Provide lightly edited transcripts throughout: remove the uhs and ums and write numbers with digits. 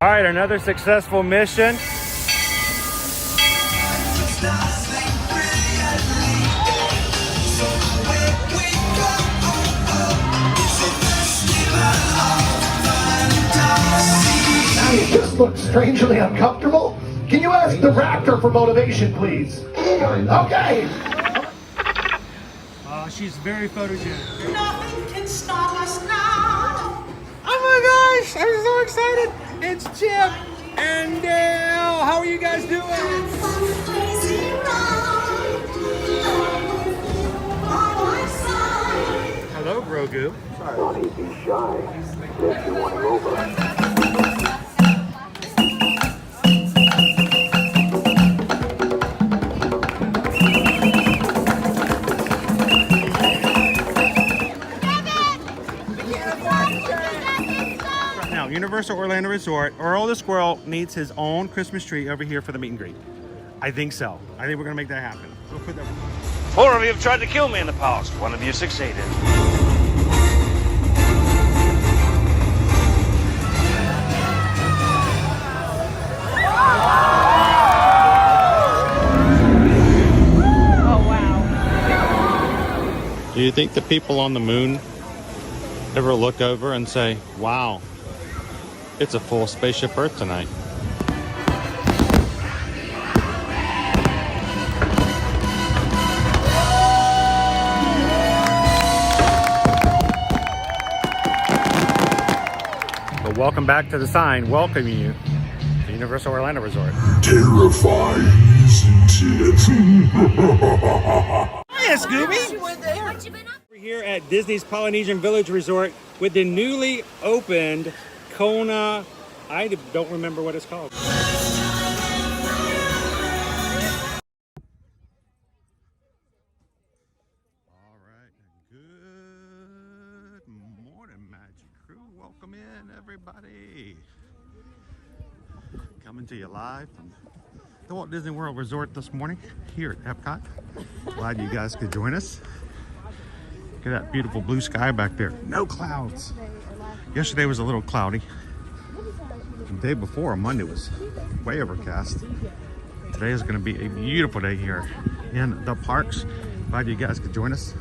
All right, another successful mission. Now you just look strangely uncomfortable. Can you ask the raptor for motivation, please? Okay. She's very photogenic. Nothing can stop us now. Oh my gosh, I'm so excited. It's Chip and Dale. How are you guys doing? Crazy ride. By my side. Hello, Grogu. Don't be shy. If you want to over. Universal Orlando Resort, Earl the Squirrel needs his own Christmas tree over here for the meet and greet. I think so. I think we're gonna make that happen. We'll put that. 4 of you have tried to kill me in the past. 1 of you succeeded. Oh, wow. Do you think the people on the moon ever look over and say, wow, it's a full Spaceship Earth tonight? But welcome back to the sign welcoming you to Universal Orlando Resort. Terrifying, isn't it? Hiya, Scooby! We're here at Disney's Polynesian Village Resort with the newly opened Kona, I don't remember what it's called. All right, good morning, Magic Crew. Welcome in, everybody. Coming to you live from the Walt Disney World Resort this morning here at Epcot. Glad you guys could join us. Look at that beautiful blue sky back there. No clouds. Yesterday was a little cloudy. The day before, on Monday, was way overcast. Today is going to be a beautiful day here in the parks. Glad you guys could join us.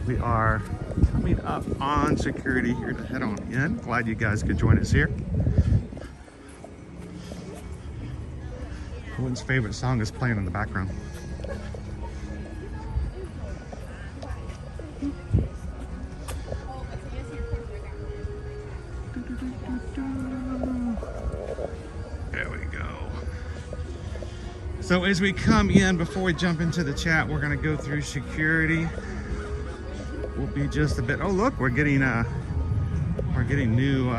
We are coming up on security here to head on in. Glad you guys could join us here. Owen's favorite song is playing in the background. There we go. So as we come in, before we jump into the chat, we're going to go through security. We'll be just a bit. Oh, look, we're getting new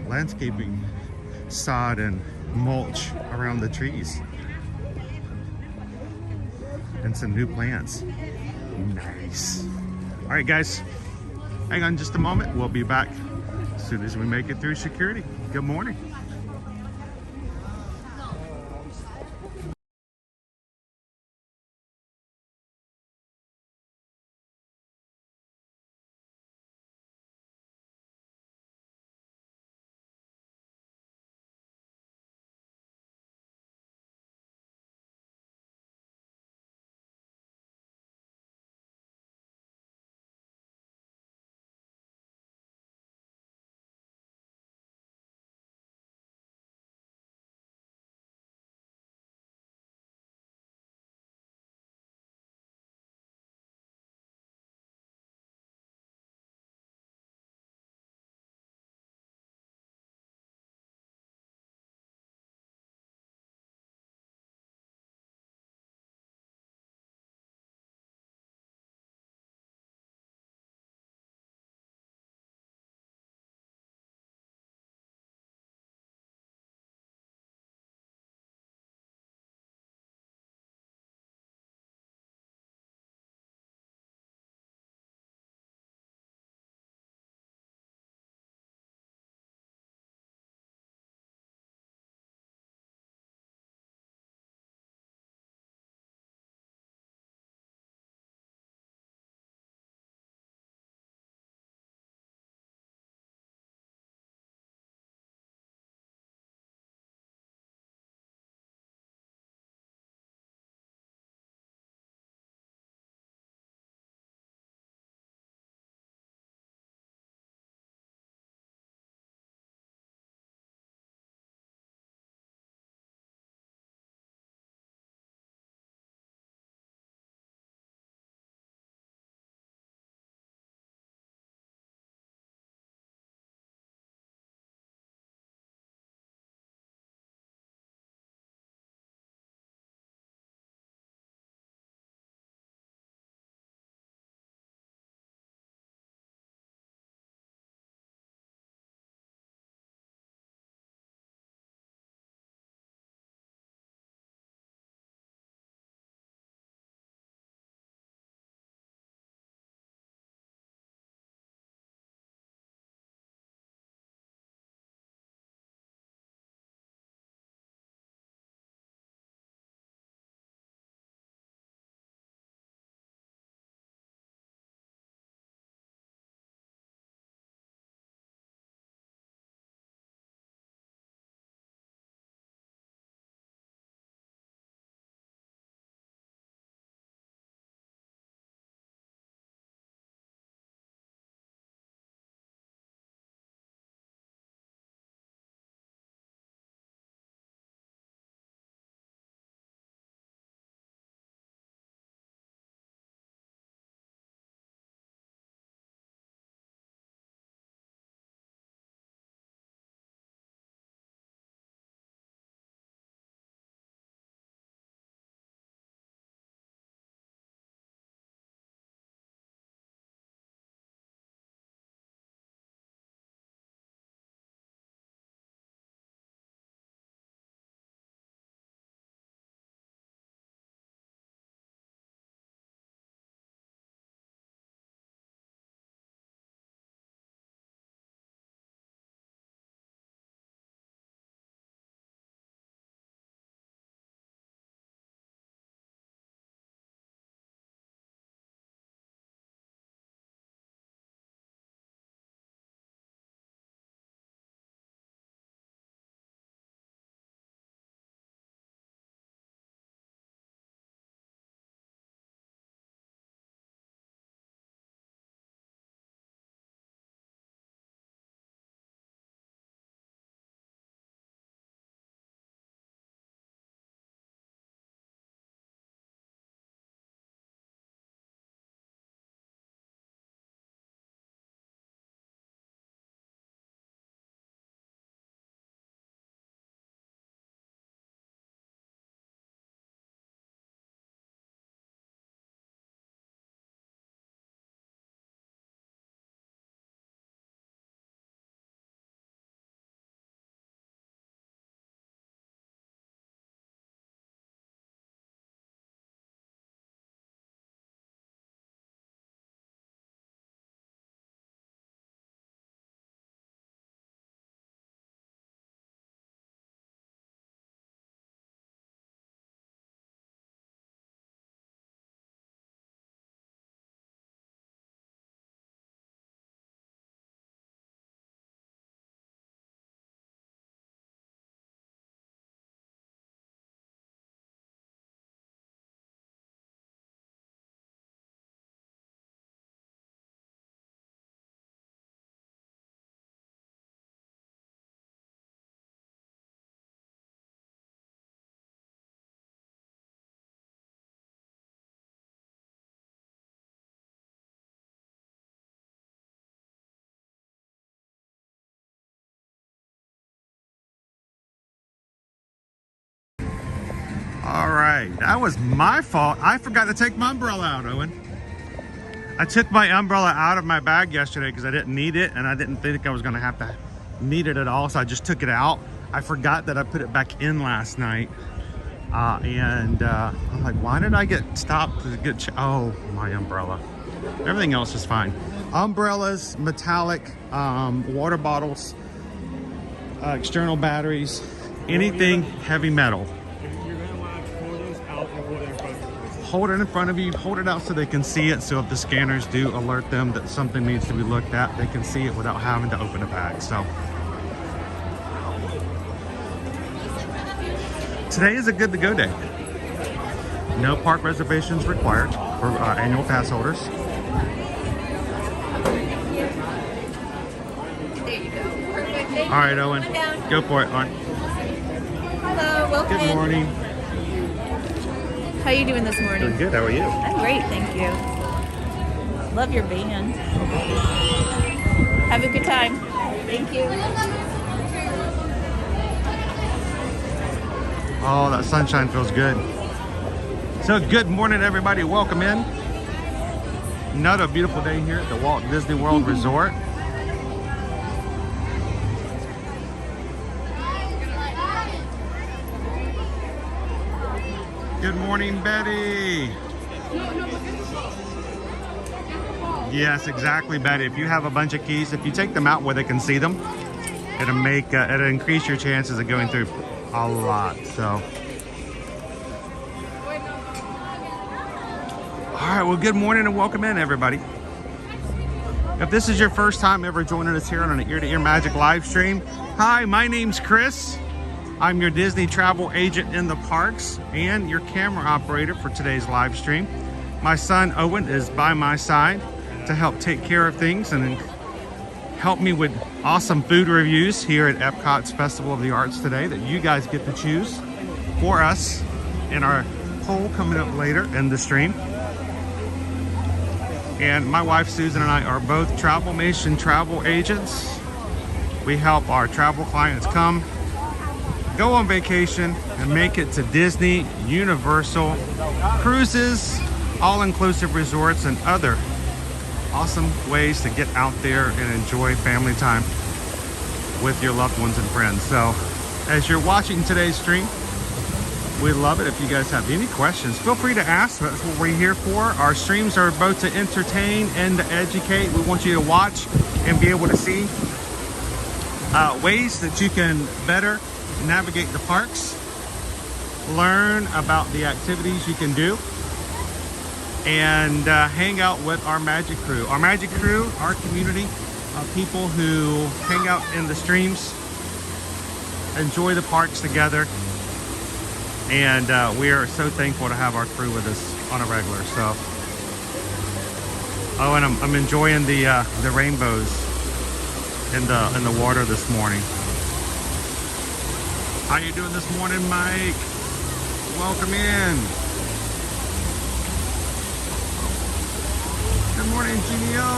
landscaping sod and mulch around the trees, and some new plants. Nice. All right, guys, hang on just a moment. We'll be back as soon as we make it through security. Good morning. right, that was my fault. I forgot to take my umbrella out, Owen. I took my umbrella out of my bag yesterday because I didn't need it, and I didn't think I was going to have to need it at all, so I just took it out. I forgot that I put it back in last night, and I'm like, why did I get stopped to get oh, my umbrella. Everything else is fine. Umbrellas, metallic, water bottles, external batteries, anything heavy metal. You're going to want to pull those out and hold it in front of you. Hold it in front of you, hold it out so they can see it, so if the scanners do alert them that something needs to be looked at, they can see it without having to open a bag. So today is a good to go day. No park reservations required for annual pass holders. There you go. Perfect. Thank All right, you. Owen, Come on down. go for it, Owen. Hello, welcome Good in. morning. How are you doing this morning? Doing good, how are you? I'm great, thank you. Love your band. Have a good time. Thank you. Oh, that sunshine feels good. So good morning, everybody. Welcome in. Another beautiful day here at the Walt Disney World Resort. Good morning, Betty. Yes, exactly, Betty. If you have a bunch of keys, if you take them out where they can see them, it'll increase your chances of going through a lot. So, all right. Well, good morning and welcome in, everybody. If this is your first time ever joining us here on an Ear to Ear Magic live stream, hi, my name's Chris. I'm your Disney travel agent in the parks and your camera operator for today's live stream. My son Owen is by my side to help take care of things and help me with awesome food reviews here at Epcot's Festival of the Arts today that you guys get to choose for us in our poll coming up later in the stream. And my wife Susan and I are both Travelmation travel agents. We help our travel clients come, go on vacation, and make it to Disney, Universal, cruises, all-inclusive resorts, and other awesome ways to get out there and enjoy family time with your loved ones and friends. So as you're watching today's stream, we'd love it if you guys have any questions. Feel free to ask. That's what we're here for. Our streams are both to entertain and to educate. We want you to watch and be able to see ways that you can better navigate the parks, learn about the activities you can do, and hang out with our magic crew. Our magic crew, our community of people who hang out in the streams, enjoy the parks together, and we are so thankful to have our crew with us on a regular. So, oh, and I'm enjoying the rainbows in the water this morning. How you doing this morning, Mike? Welcome in. Good morning, Genio.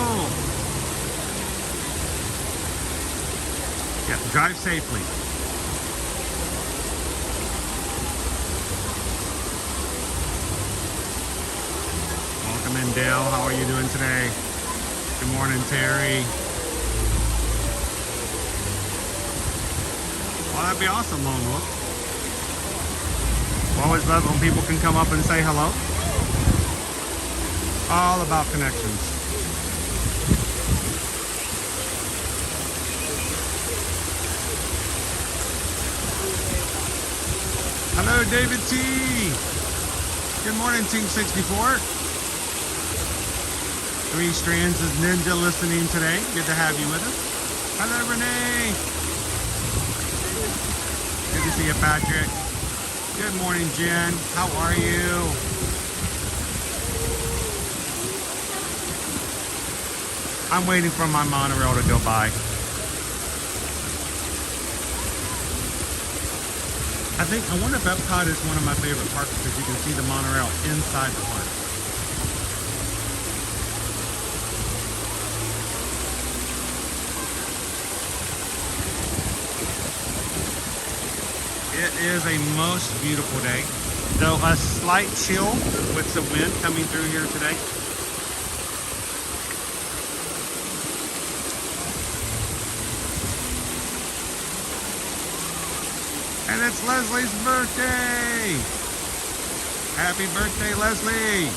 Yeah, drive safely. Welcome in, Dale. How are you doing today? Good morning, Terry. Well, that'd be awesome, Lone Wolf. We always love when people can come up and say hello. All about connections. Hello, David T. Good morning, Team 64. 3 Strands is Ninja listening today. Good to have you with us. Hello, Renee. Good to see you, Patrick. Good morning, Jen. How are you? I'm waiting for my monorail to go by. I wonder if Epcot is one of my favorite parks because you can see the monorail inside the park. It is a most beautiful day. Though a slight chill with some wind coming through here today. And it's Leslie's birthday! Happy birthday, Leslie!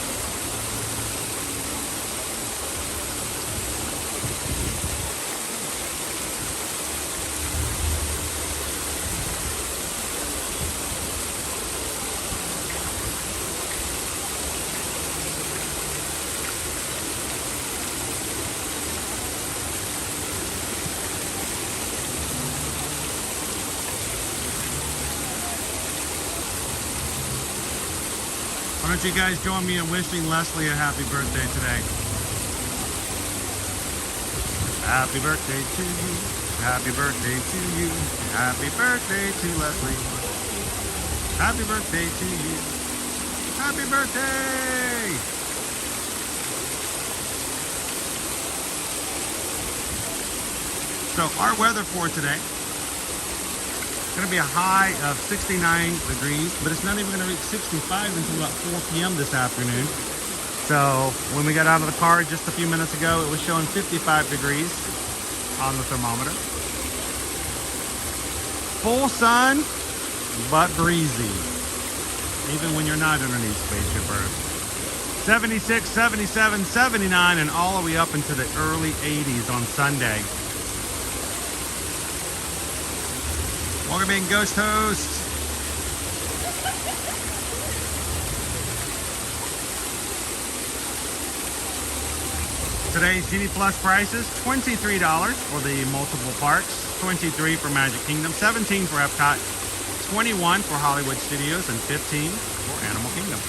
Why don't you guys join me in wishing Leslie a happy birthday today? Happy birthday to you. Happy birthday to you. Happy birthday to Leslie. Happy birthday to you. Happy birthday! So our weather for today, going to be a high of 69 degrees, but it's not even going to reach 65 until about 4 p.m. this afternoon. So when we got out of the car just a few minutes ago, it was showing 55 degrees on the thermometer. Full sun, but breezy, even when you're not underneath Spaceship Earth. 76, 77, 79, and all the way up into the early 80s on Sunday. Welcome in, Ghost Host. Today's Genie Plus prices, $23 for the multiple parks, $23 for Magic Kingdom, $17 for Epcot, $21 for Hollywood Studios, and $15 for Animal Kingdom.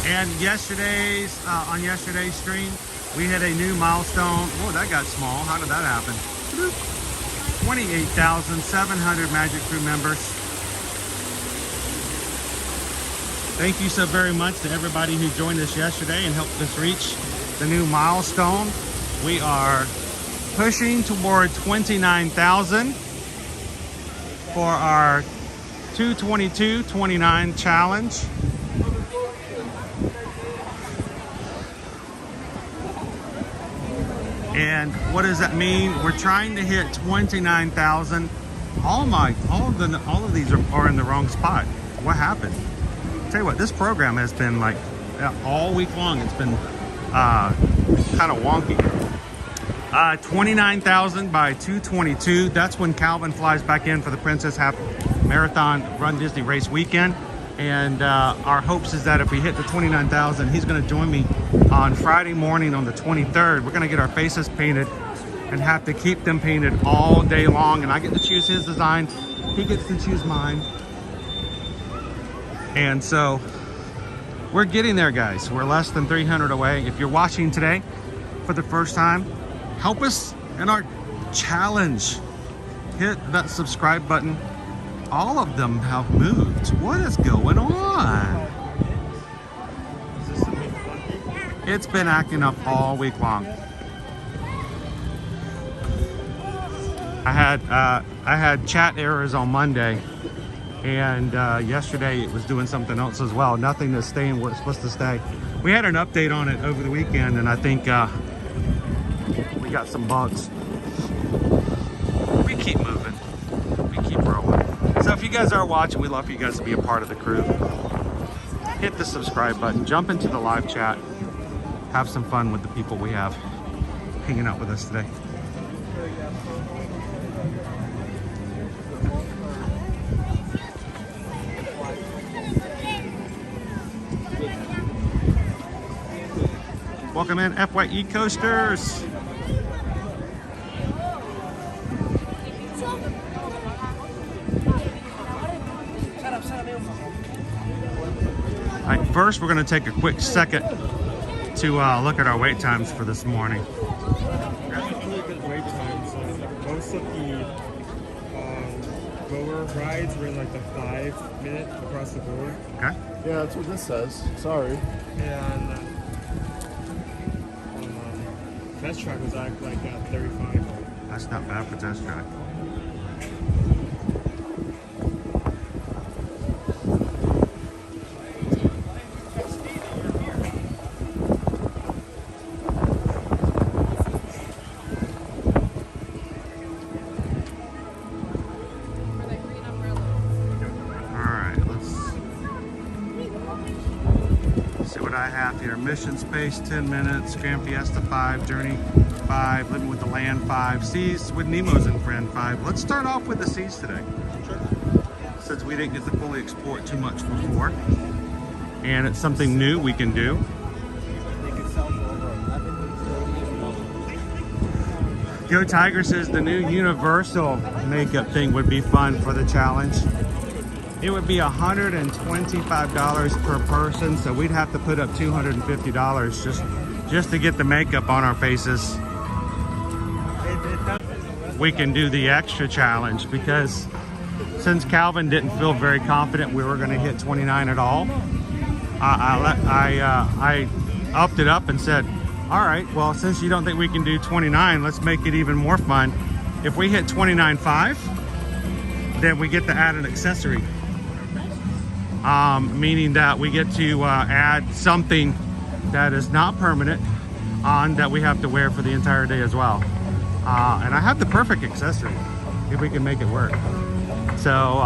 And on yesterday's stream, we hit a new milestone. Whoa, that got small. How did that happen? 28,700 Magic Crew members. Thank you so very much to everybody who joined us yesterday and helped us reach the new milestone. We are pushing toward 29,000 for our 222-29 challenge. And what does that mean? We're trying to hit 29,000. All of these are in the wrong spot. What happened? I'll tell you what, this program has been like all week long. It's been kind of wonky. 29,000 by 222. That's when Calvin flies back in for the Princess Half Marathon Run Disney Race weekend. And our hopes is that if we hit the 29,000, he's going to join me on Friday morning on the 23rd. We're going to get our faces painted and have to keep them painted all day long. And I get to choose his design. He gets to choose mine. And so we're getting there, guys. We're less than 300 away. If you're watching today for the first time, help us in our challenge. Hit that subscribe button. All of them have moved. What is going on? It's been acting up all week long. I had chat errors on Monday, and yesterday it was doing something else as well. Nothing is staying where it's supposed to stay. We had an update on it over the weekend, and I think we got some bugs. We keep moving. We keep rolling. So if you guys are watching, we'd love for you guys to be a part of the crew. Hit the subscribe button, jump into the live chat, have some fun with the people we have hanging out with us today. Welcome in, FYE Coasters. All right, first, we're going to take a quick second to look at our wait times for this morning. Really good wait times. Most of the lower rides were in like the 5 minute across the board. Okay. Yeah, that's what this says. Sorry. And Test Track was like 35. That's not bad for Test Track. Mission Space 10 minutes, Grand Fiesta 5, Journey 5, Living with the Land 5, Seas with Nemo's and Friend 5. Let's start off with the Seas today. Since we didn't get to fully explore too much before. And it's something new we can do. Go Tiger says the new universal makeup thing would be fun for the challenge. It would be $125 per person, so we'd have to put up $250 just to get the makeup on our faces. We can do the extra challenge because since Calvin didn't feel very confident we were going to hit 29 at all, I upped it up and said, all right, well, since you don't think we can do 29, let's make it even more fun. If we hit 29.5, then we get to add an accessory. Meaning that we get to add something that is not permanent on that we have to wear for the entire day as well. And I have the perfect accessory if we can make it work. So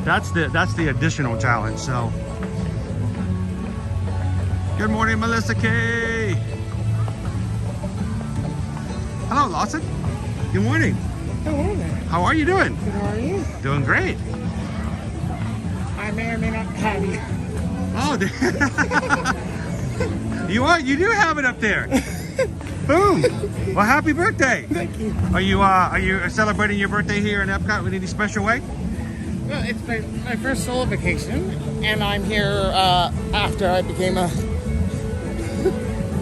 that's the additional challenge. So good morning, Melissa K. Hello, Lawson. Good morning. Hello there. How are you doing? Good, how are you? Doing great. I may or may not have you. Oh, you do have it up there. Boom. Well, happy birthday. Thank you. Are you celebrating your birthday here in Epcot in any special way? Well, it's my first solo vacation, and I'm here after I became a...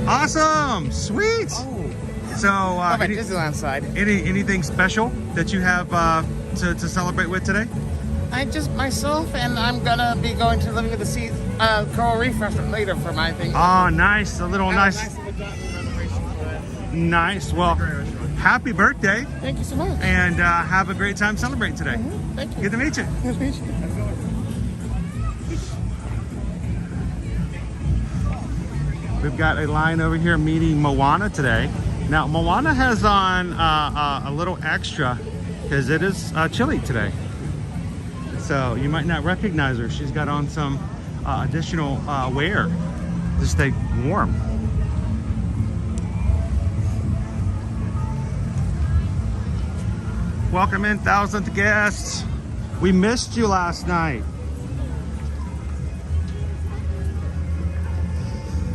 Awesome. Sweet. Oh. So, my Disneyland side. Anything special that you have to celebrate with today? I just myself, and I'm gonna be going to Living with the Sea Coral Reef restaurant later for my thing. Oh, nice. A little nice. Nice. Well, happy birthday. Thank you so much. And have a great time celebrating today. Mm-hmm. Thank you. Good to meet you. Nice to meet you. We've got a line over here meeting Moana today. Now, Moana has on a little extra because it is chilly today. So you might not recognize her. She's got on some additional wear to stay warm. Welcome in, 1,000th guests. We missed you last night.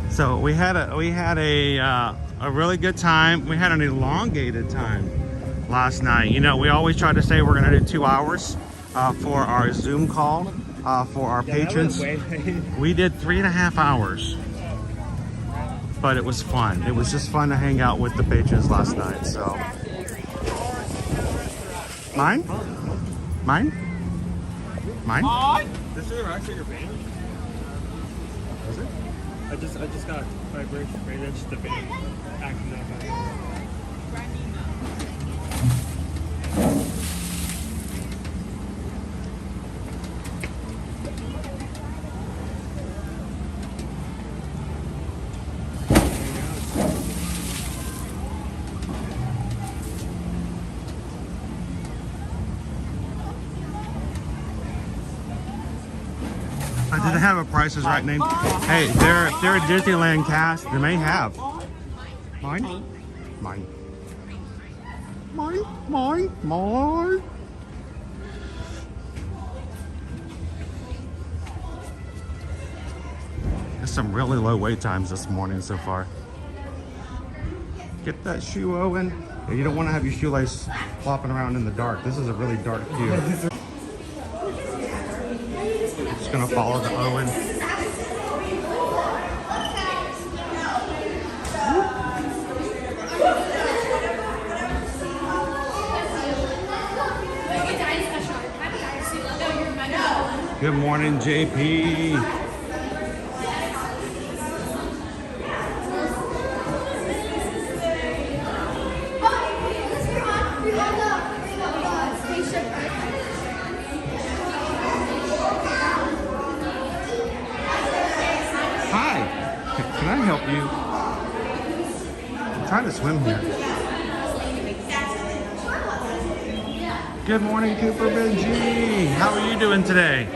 So we had a really good time. We had an elongated time last night. You know, we always try to say we're gonna do 2 hours for our Zoom call for our patrons. We did 3.5 hours, but it was fun. It was just fun to hang out with the patrons last night. So, mine. This is actually your band? Was it? I just got a vibration. Maybe that's just the band acting up. Did they have a Price is Right name? Hey, they're a Disneyland cast. They may have. Mine. There's some really low wait times this morning so far. Get that shoe, Owen. Yeah, you don't want to have your shoelace flopping around in the dark. This is a really dark queue. Just gonna follow the Owen. Good morning, JP. Can I help you? I'm trying to swim here. Good morning, Cooper Benji. How are you doing today?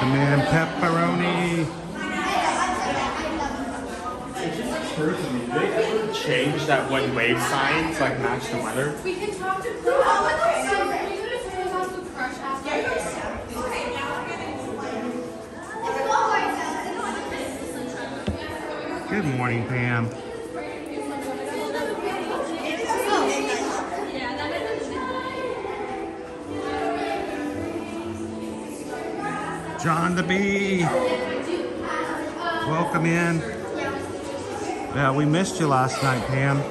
Welcome in, pepperoni. Did they ever change that one wave sign to like match the weather? We can talk to Good morning, Pam. John the Bee. Welcome in. Yeah, we missed you last night, Pam.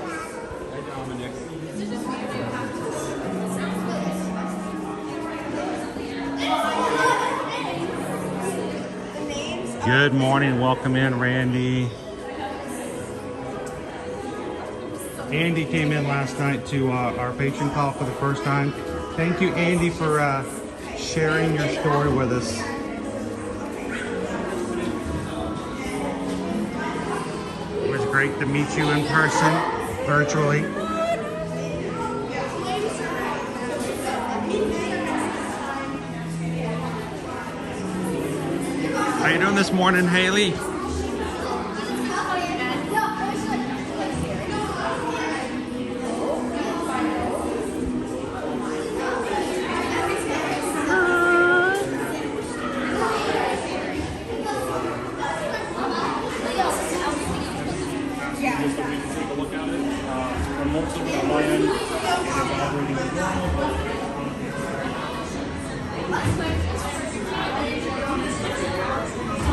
Good morning. Welcome in, Randy. Andy came in last night to our patron call for the first time. Thank you, Andy, for sharing your story with us. It was great to meet you in person, virtually. How you doing this morning, Haley?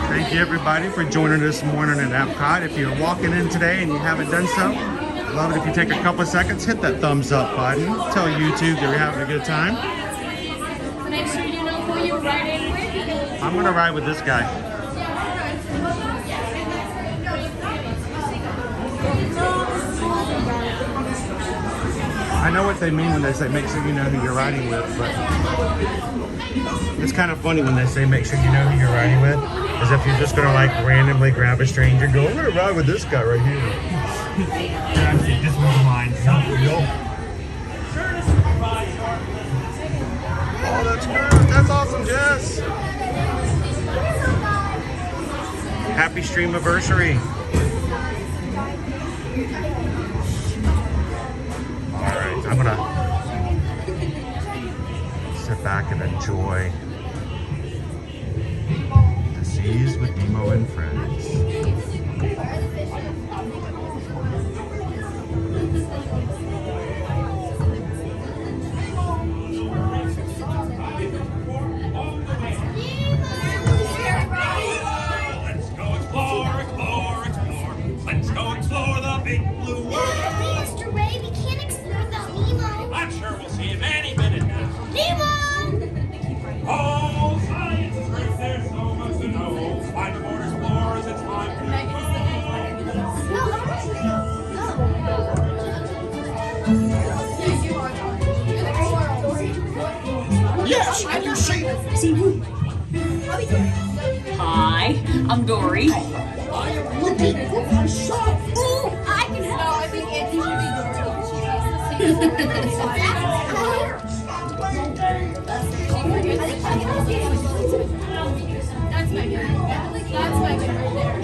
Thank you everybody for joining us this morning at Epcot. If you're walking in today and you haven't done so, I'd love it if you take a couple of seconds, hit that thumbs up button, tell YouTube that you're having a good time. Make sure you know who you're riding with. I'm gonna ride with this guy. I know what they mean when they say make sure you know who you're riding with, but it's kind of funny when they say make sure you know who you're riding with, as if you're just gonna like randomly grab a stranger and go, I'm gonna ride with this guy right here. Actually, just one line. Oh, that's good. That's awesome, Jess. Happy stream anniversary. All right, I'm gonna sit back and enjoy the seas with Nemo and friends. Let's go explore the big blue world. Mr. Ray, we can't explore without Nemo. I'm sure we'll see him any minute now. Nemo! Oh, science is great, there's so much to know. Find the more explorers, it's time to Yes, can you see it? Hi, I'm Dory. I am looking for myself. I can smell. I think Angie should be That's my good. That's my good right there.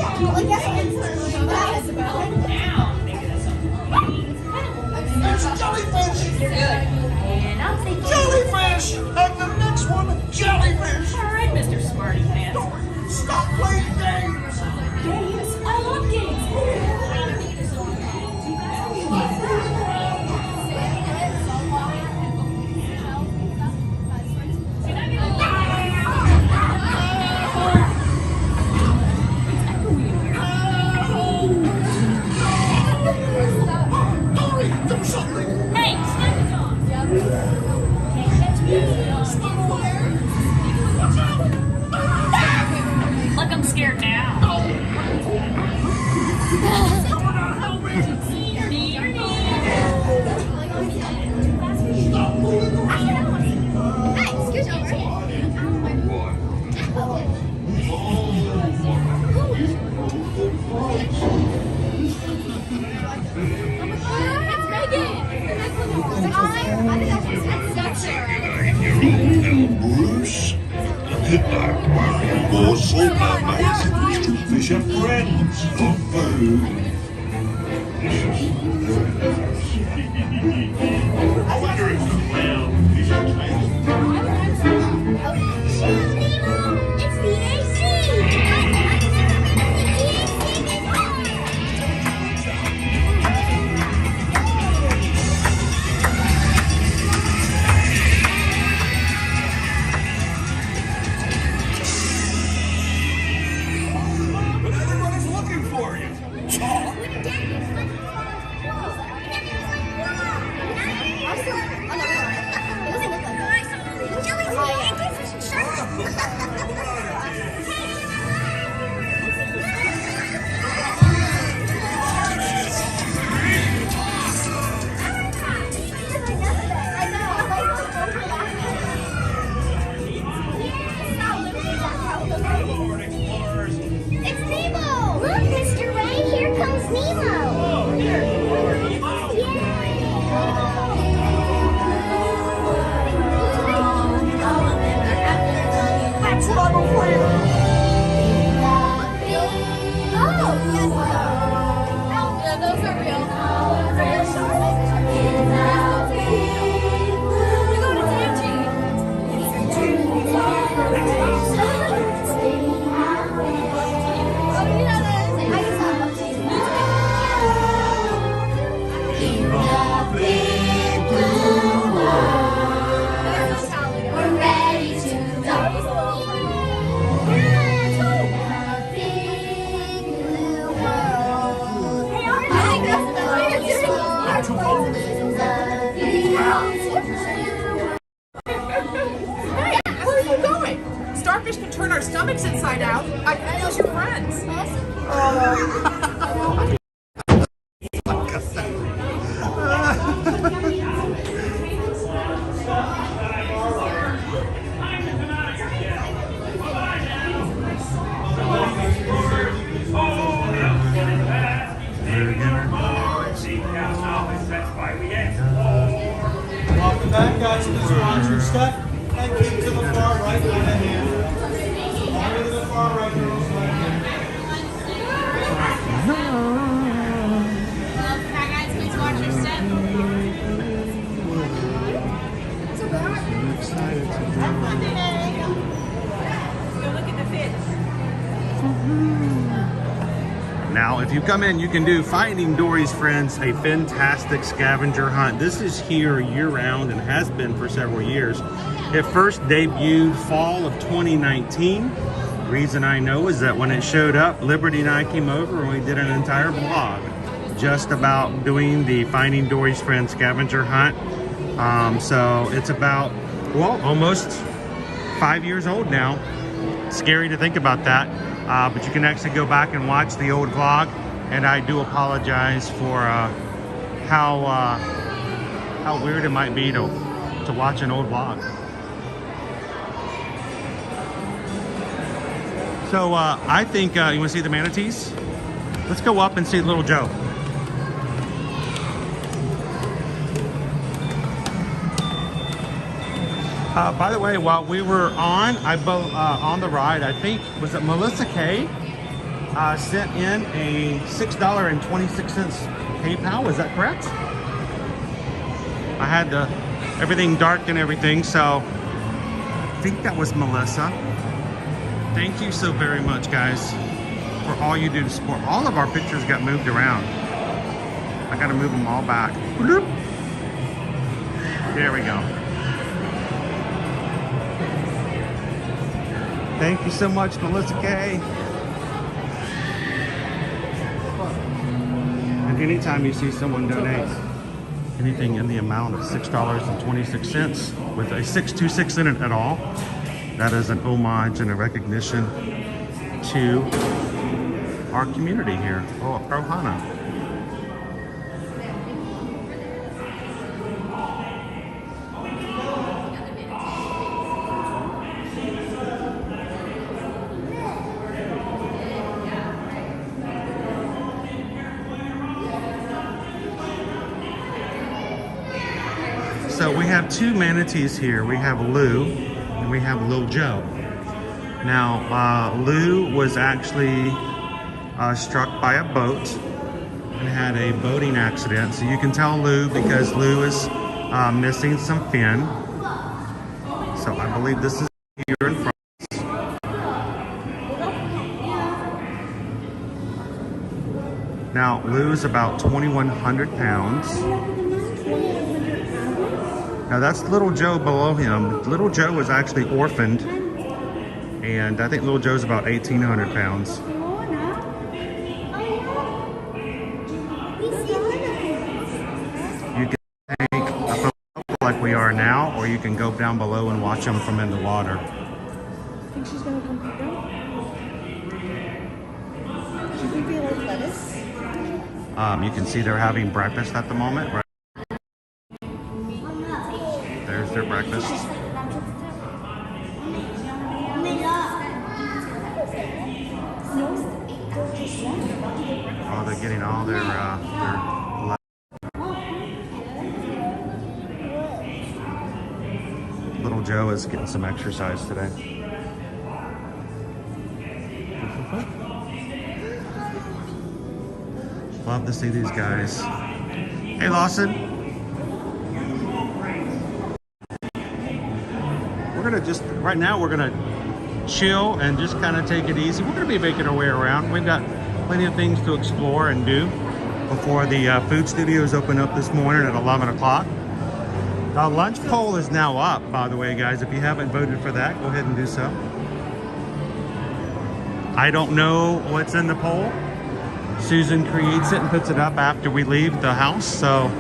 There's jellyfish. And I'll take you. Jellyfish. And the next one, jellyfish. All right, Mr. Smarty Pants. Stop playing games. Games? I love games. Dory, do something. Hey, snap it on. Can't catch me. Swim away. Look, I'm scared now. Bruce, aquarium or super amazing fish and friends for food. I wonder if the clown is okay. Nemo! It's the AC! But everybody's looking for you. It's Nemo! Look, Mr. Ray, here comes Nemo! That's what I'm afraid of. Yeah, those are real. We go to We're ready to go. Where are you going? Starfish can turn our stomachs inside out. I can use your friends. Welcome back, guys. Please watch your step and keep to the far right with a hand. Over to the far right, girls. guys, please watch your step. Go look at the fish. Now, if you come in, you can do Finding Dory's Friends, a fantastic scavenger hunt. This is here year-round and has been for several years. It first debuted fall of 2019. Reason I know is that when it showed up, Liberty and I came over and we did an entire vlog just about doing the Finding Dory's Friends scavenger hunt. So it's about, well, almost 5 years old now. Scary to think about that. But you can actually go back and watch the old vlog, and I do apologize for how weird it might be to watch an old vlog. So I think you want to see the manatees? Let's go up and see little Joe. By the way, while we were on the ride, I think, was it Melissa K? Sent in a $6.26 PayPal. Is that correct? I had everything dark and everything, so I think that was Melissa. Thank you so very much, guys, for all you do to support. All of our pictures got moved around. I got to move them all back. There we go. Thank you so much, Melissa K. And anytime you see someone donate anything in the amount of $6.26 with a 626 in it at all, that is an homage and a recognition to our community here, Ohana. So we have two manatees here. We have Lou and we have Little Joe. Now, Lou was actually struck by a boat and had a boating accident. So you can tell Lou because Lou is missing some fin. So I believe this is here in front. Now, Lou is about 2,100 pounds. Now, that's little Joe below him. Little Joe was actually orphaned, and I think little Joe's about 1,800 pounds. You can take a photo like we are now, or you can go down below and watch them from in the water. I think she's gonna come pick up. Should we be like lettuce? You can see they're having breakfast at the moment, right? There's their breakfast. Oh, they're getting all their little Joe is getting some exercise today. Love to see these guys. Hey, Lawson. We're gonna just, right now we're gonna chill and just kind of take it easy. We're gonna be making our way around. We've got plenty of things to explore and do before the food studios open up this morning at 11 o'clock. The lunch poll is now up, by the way, guys. If you haven't voted for that, go ahead and do so. I don't know what's in the poll. Susan creates it and puts it up after we leave the house, so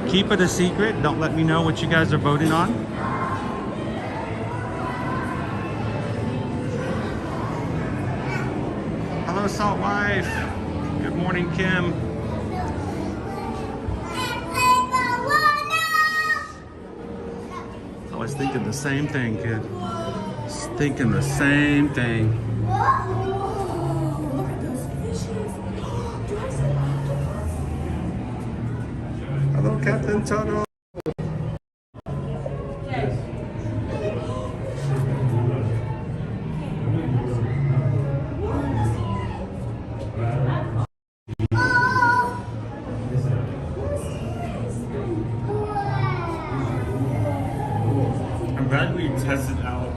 keep it a secret. Don't let me know what you guys are voting on. Hello, Salt Wife. Good morning, Kim. I was thinking the same thing, kid. Just thinking the same thing. Hello, Captain Toto. I'm glad we tested out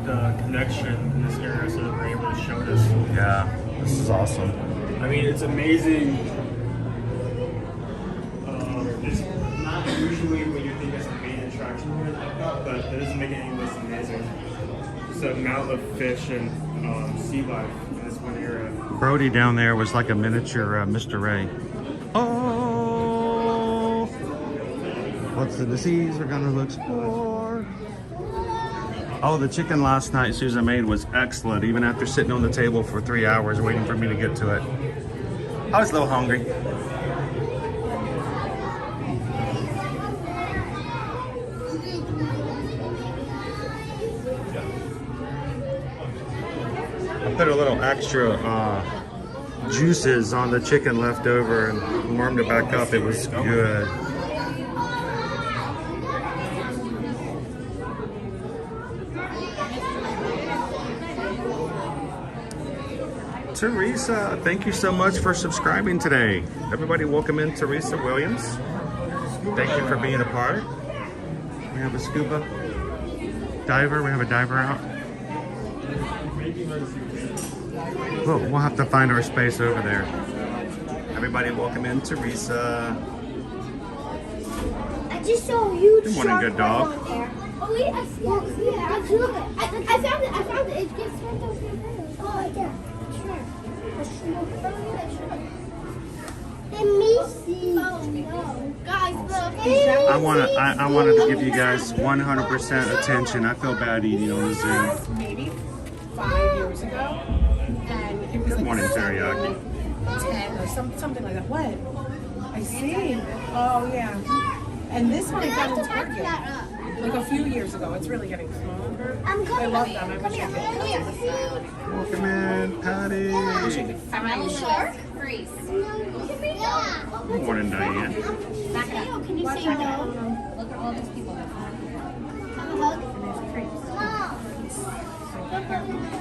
the connection in this area so that we're able to show this. Yeah, this is awesome. I mean, it's amazing. It's not usually what you think is a main attraction here at Epcot, but it doesn't make it any less amazing. Just the amount of fish and sea life in this one area. Brody down there was like a miniature Mr. Ray. Oh, what's the disease we're gonna explore? Oh, the chicken last night Susan made was excellent, even after sitting on the table for 3 hours waiting for me to get to it. I was a little hungry. I put a little extra juices on the chicken left over and warmed it back up. It was good. Teresa, thank you so much for subscribing today. Everybody welcome in Teresa Williams. Thank you for being a part. We have a scuba diver. We have a diver out. We'll have to find our space over there. Everybody welcome in Teresa. I just saw a huge Good morning, good dog. Oh, yeah, I found it. It gets turned over. Oh, yeah. Sure. Let me see. Oh, no. Guys, look. I wanted to give you guys 100% attention. I feel bad eating on the Zoom. Maybe 5 years ago. And it was Good morning, teriyaki. 10 or something like that. What? I see. Oh, yeah. And this one I found in Target like a few years ago. It's really getting smaller. I love them. I wish I could. Welcome in, Patty. Shark? Freeze. Good morning, Diane. Back up. Can you say no? Look at all these people. Have a hug.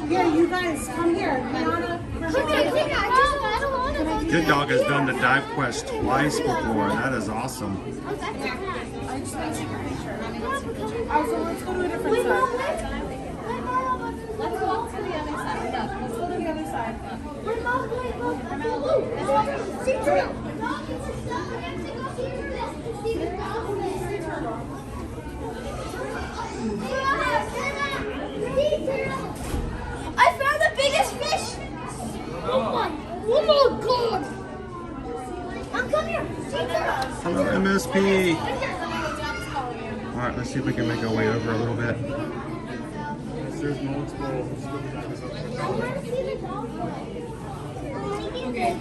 Here, you guys, come here. Good Dog has done the dive quest twice before. That is awesome. I just want to take a picture. Also, let's go to a different side. Let's go to the other side. Let's go to the other side. I found the biggest fish! Oh my god! Come here! Hello, MSP. All right, let's see if we can make our way over a little bit. There's multiple. Okay.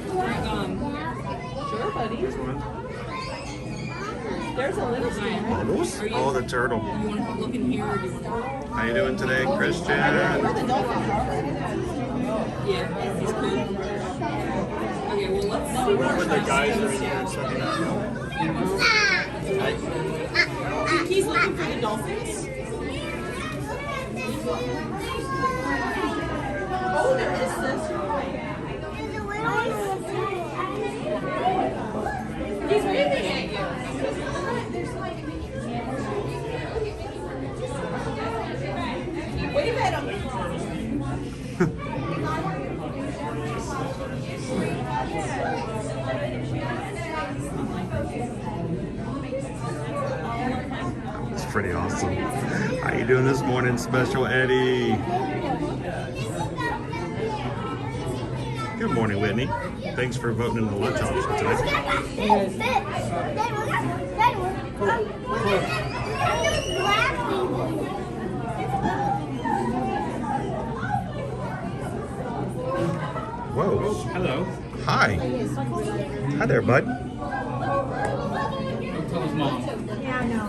Sure, buddy. There's a little guy. Bubbles? Oh, the turtle. You want to look in here or do you want to? How you doing today, Christian? Yeah, he's cool. Okay, well, let's see What the guys are in here checking out? He's looking for the dolphins. Oh, there is this. He's waving at you. Wave at him. It's pretty awesome. How you doing this morning, Special Eddie? Good morning, Whitney. Thanks for voting in the lunch option today. Whoa. Hello. Hi. Hi there, bud. Yeah, I know.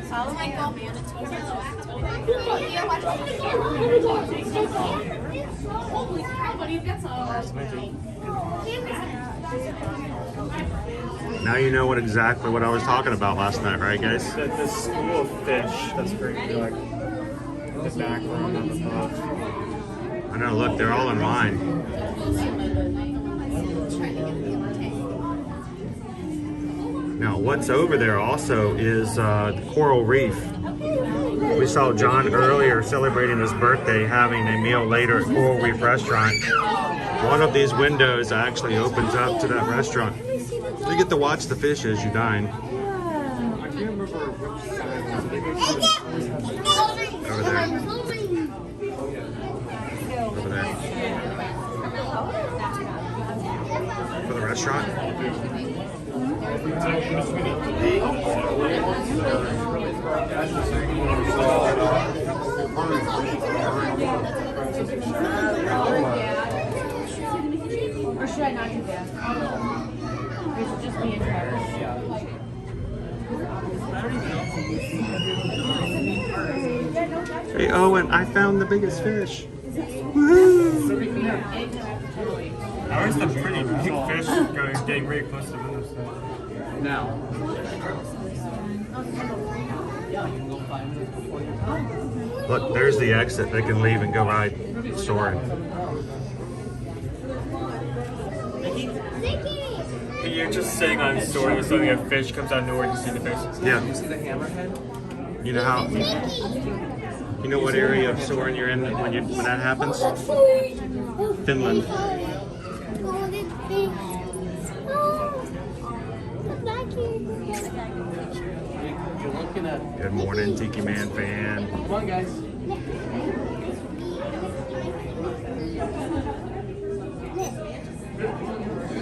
Follow my goal, man. Holy cow, buddy, you've got some. Now you know exactly what I was talking about last night, right, guys? The school of fish that's pretty like the background on the top. I know, look, they're all in line. Now, what's over there also is the coral reef. We saw John earlier celebrating his birthday, having a meal later at Coral Reef Restaurant. One of these windows actually opens up to that restaurant. You get to watch the fish as you dine. I can't remember which side was it. Over there. Over there. For the restaurant. Or should I not do that? Or should just me and Travis? Hey Owen, I found the biggest fish. Woohoo! How is the pretty big fish getting very close to the window? Now. Look, there's the exit. They can leave and go ride soaring. You're just sitting on soaring with something, a fish comes out of nowhere and you see the fish. Yeah. You see the hammerhead? You know how? You know what area of soaring you're in when that happens? Finland. You're looking at. Good morning, Tiki Man fan. Come on, guys.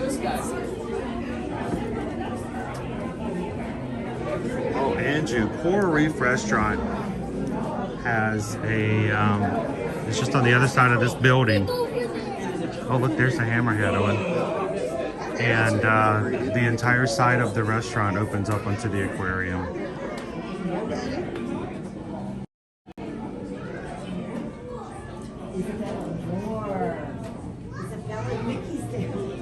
This guy. Oh, Andrew, Coral Reef Restaurant. has a, it's just on the other side of this building. Oh, look, there's the hammerhead, Owen. And the entire side of the restaurant opens up onto the aquarium.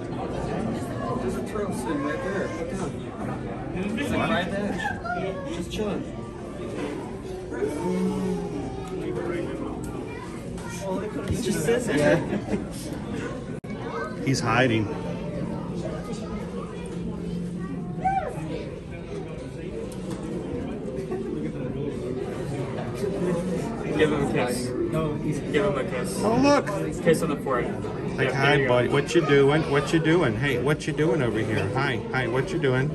There's a turtle sitting right there. Look down. It's like right there. Just chilling. He's just sitting there. He's hiding. Give him a kiss. Give him a kiss. Oh, look. Kiss on the forehead. Like, Yeah, hi, there you go. buddy. What you doing? What you doing? Hey, what you doing over here? Hi, hi. What you doing?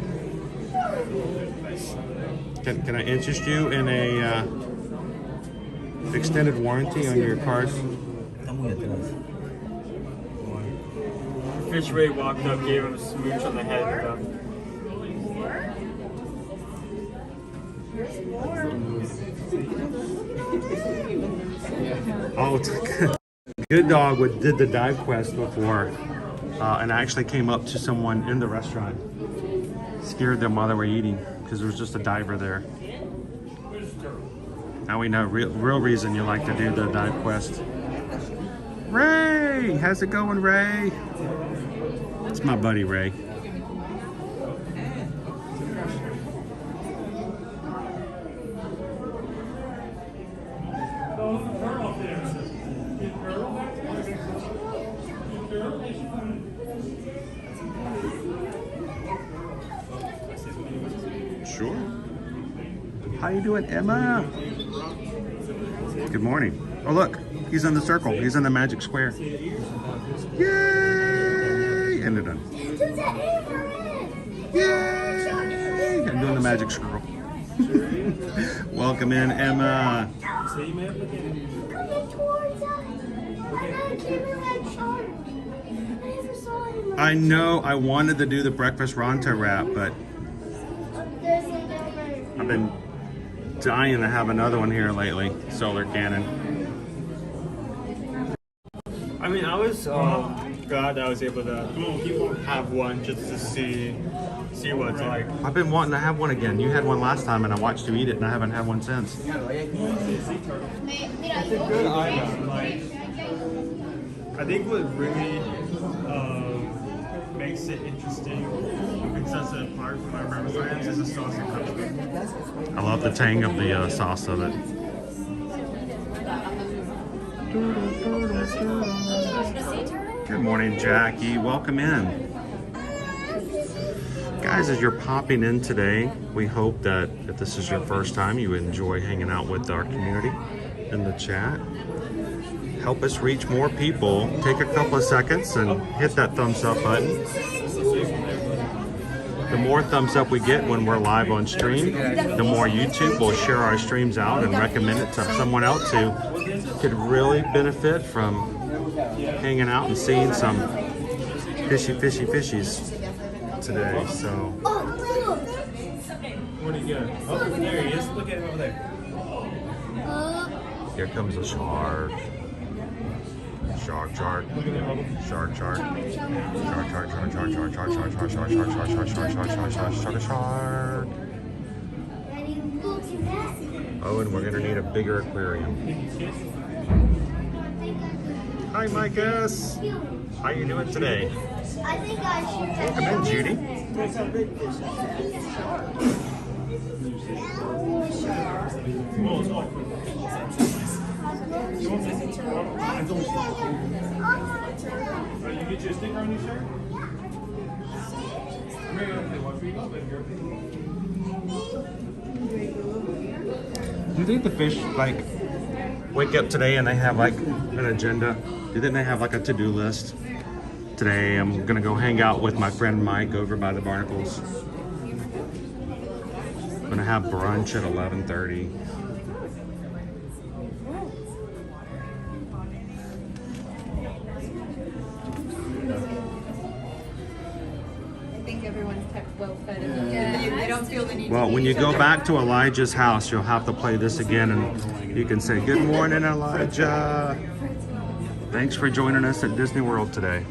Can I interest you in a extended warranty on your cars? Fish Ray walked up, gave him a smooch on the head. Oh, it's Good Dog did the dive quest before, and actually came up to someone in the restaurant, scared them while they were eating because there was just a diver there. Now we know real reason you like to do the dive quest. Ray, how's it going, Ray? It's my buddy Ray. Sure. How you doing, Emma? Good morning. Oh, look, he's in the circle. He's in the magic square. Yay! And they're done. Yay! I'm doing the magic scroll. Welcome in, Emma. I know I wanted to do the breakfast Ronto wrap, but I've been dying to have another one here lately. Solar cannon. I mean, I was glad I was able to have one just to see what it's like. I've been wanting to have one again. You had one last time and I watched you eat it and I haven't had one since. It's a good item. Like, I think what really makes it interesting and sets it apart from our breakfast items is the sauce it comes with. I love the tang of the sauce of it. Good morning, Jackie. Welcome in. Guys, as you're popping in today, we hope that if this is your first time, you enjoy hanging out with our community in the chat. Help us reach more people. Take a couple of seconds and hit that thumbs up button. The more thumbs up we get when we're live on stream, the more YouTube will share our streams out and recommend it to someone else who could really benefit from hanging out and seeing some fishies today. So Where'd he go? Oh, there he is. Look at him over there. here comes a shark. Shark. Shark. Oh, and we're gonna need a bigger aquarium. Hi, Micah. How you doing today? I think I should have. Welcome in, Judy. You get you a sticker on your shirt? Do you think the fish like wake up today and they have like an agenda? Do you think they have like a to-do list? Today I'm gonna go hang out with my friend Mike over by the barnacles. I'm gonna have brunch at 11:30. I think everyone's kept well fed. They don't feel the need Well, to when you eat. go back to Elijah's house, you'll have to play this again, and you can say, "Good morning, Elijah. Thanks for joining us at Disney World today."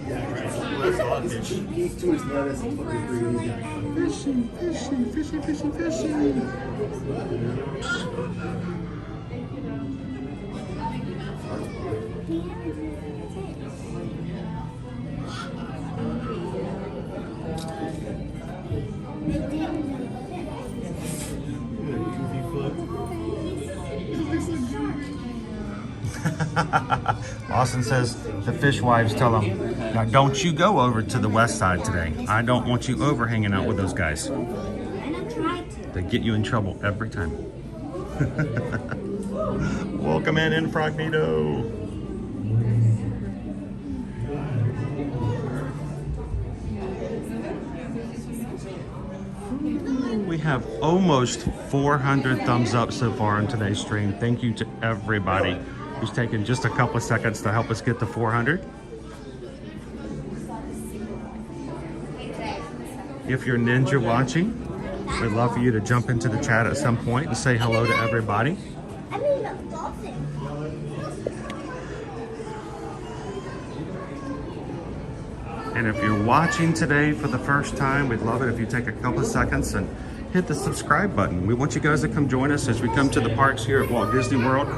Eat too much lettuce and put this green in. Fishing, fishing, fishing, fishing, fishing. Austin says the fish wives tell him, "Now don't you go over to the west side today. I don't want you over hanging out with those guys. They get you in trouble every time." Welcome in Incognito. We have almost 400 thumbs up so far on today's stream. Thank you to everybody who's taken just a couple of seconds to help us get to 400. If you're Ninja watching, we'd love for you to jump into the chat at some point and say hello to everybody. And if you're watching today for the first time, we'd love it if you take a couple of seconds and hit the subscribe button. We want you guys to come join us as we come to the parks here at Walt Disney World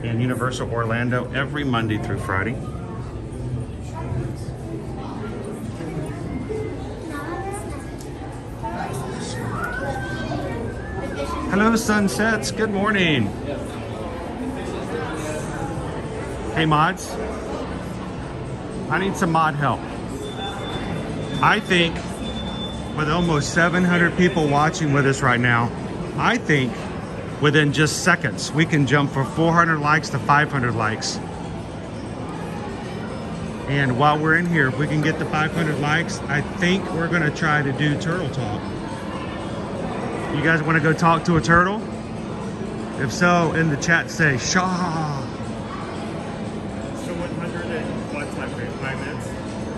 and Universal Orlando every Monday through Friday. Hello, Sunsets. Good morning. Hey, mods. I need some mod help. I think with almost 700 people watching with us right now, I think within just seconds, we can jump from 400 likes to 500 likes. And while we're in here, if we can get to 500 likes, I think we're gonna try to do turtle talk. You guys wanna go talk to a turtle? If so, in the chat say, Shaw. So 100 and what time frame? 5 minutes?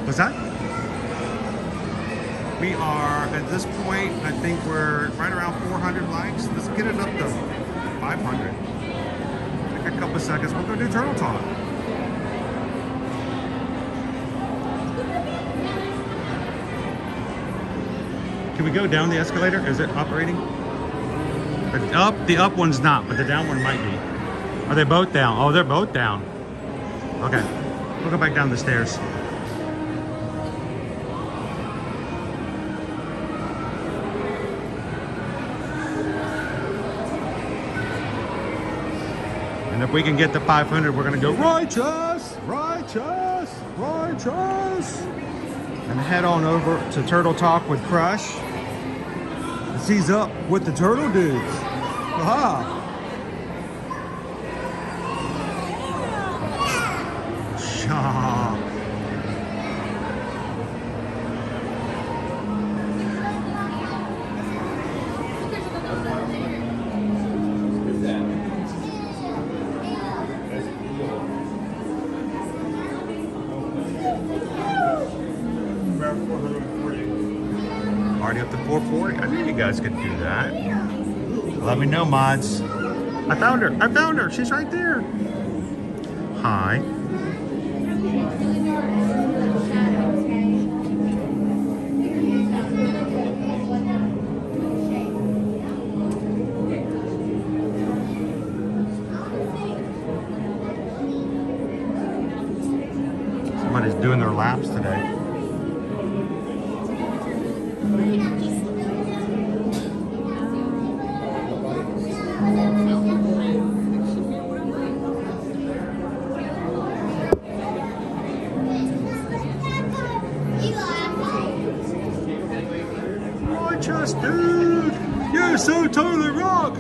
What's that? We are, at this point, I think we're right around 400 likes. Let's get it up to 500. Take a couple seconds. We're going to do turtle talk. Can we go down the escalator? Is it operating? The up one's not, but the down one might be. Are they both down? Oh, they're both down. Okay. We'll go back down the stairs. And if we can get to 500, we're gonna go righteous, righteous, righteous, and head on over to Turtle Talk with Crush. He's up with the turtle dudes. Aha! Shaw. Already up to 440. I knew you guys could do that. Let me know, mods. I found her. I found her. She's right there. Hi. Somebody's doing their laps today. Righteous dude! You're so totally rock!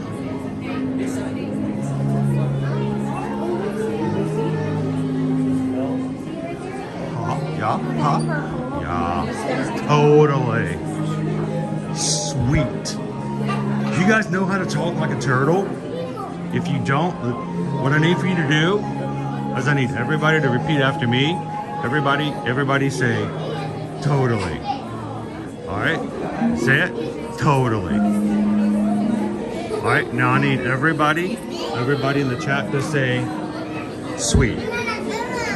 Yeah, totally. Sweet. You guys know how to talk like a turtle? If you don't, what I need for you to do is I need everybody to repeat after me. Everybody say, totally. All right? Say it, totally. All right, now I need everybody in the chat to say sweet.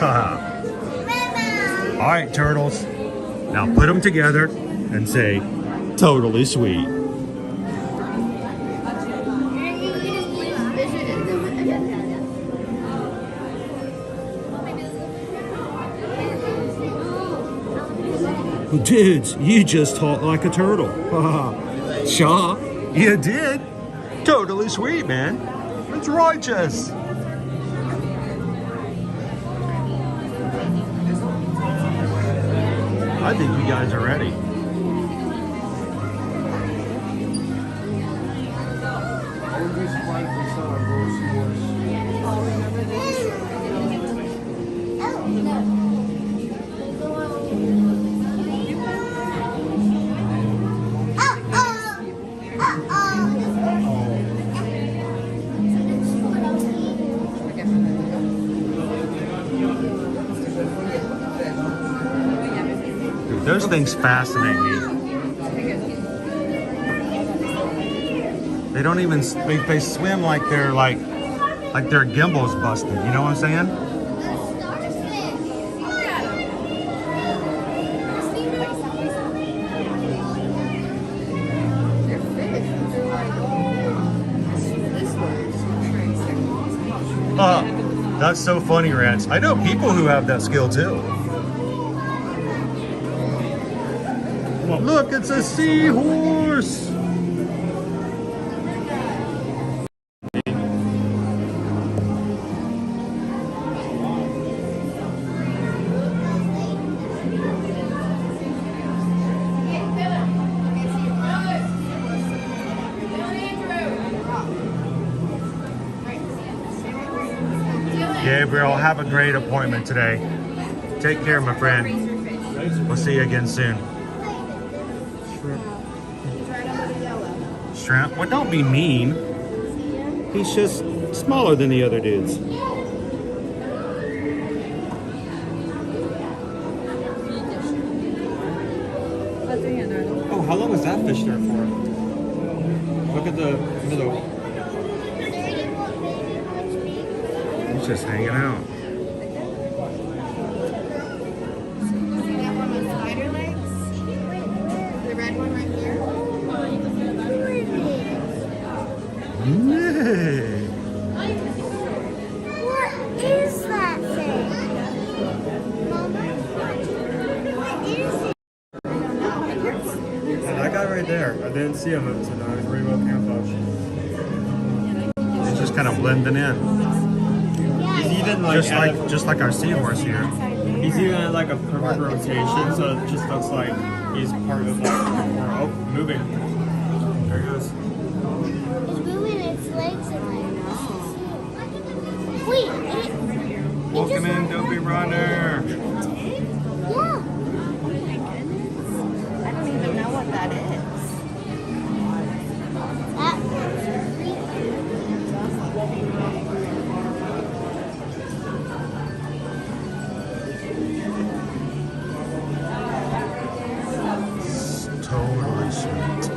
All right, turtles. Now put them together and say totally sweet. Dudes, you just talk like a turtle. Shaw, you did. Totally sweet, man. It's righteous. I think you guys are ready. Those things fascinate me. They don't even, they swim like their gimbal's busted. You know what I'm saying? That's so funny, Rance. I know people who have that skill too. Look, it's a seahorse. Gabriel, have a great appointment today. Take care, my friend. We'll see you again soon. Shrimp? Well, don't be mean. He's just smaller than the other dudes. Oh, how long was that fish there for? Look at the middle. He's just hanging out. What is that thing? Mama? What is it? That guy right there, I didn't see him until now. He's very well camouflaged. He's just kind of blending in. He's even like just like our seahorse here. He's even at like a perfect rotation, so it just looks like he's part of like oh, moving. There he goes. It's moving its legs and wait, Welcome in, Dopey Runner. yeah. I don't even know what that is. Totally sweet.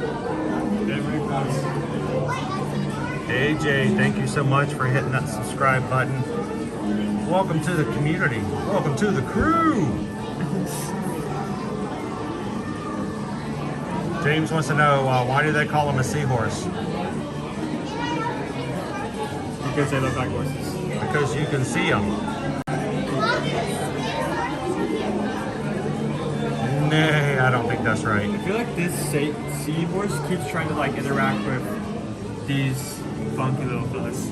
AJ, thank you so much for hitting that subscribe button. Welcome to the community. Welcome to the crew. James wants to know why do they call him a seahorse? Because they look like horses. Because you can see them. Nay, I don't think that's right. I feel like this seahorse keeps trying to like interact with these funky little fellas.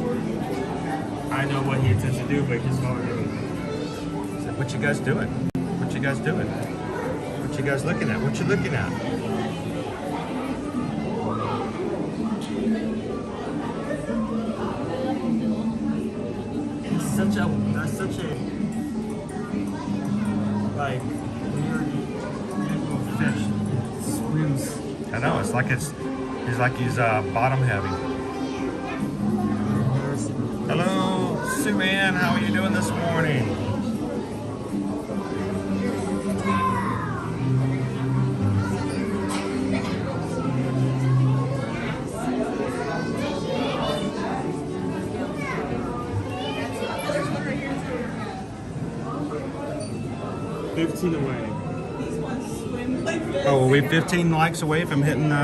I know what he intends to do, but he's following me. So what you guys doing? What you guys doing? What you guys looking at? What you looking at? That's such a like weird beautiful fish. It swims. I know, it's like he's bottom heavy. Hello, Sue Ann, how are you doing this morning? 15 away. Oh, are we 15 likes away from hitting the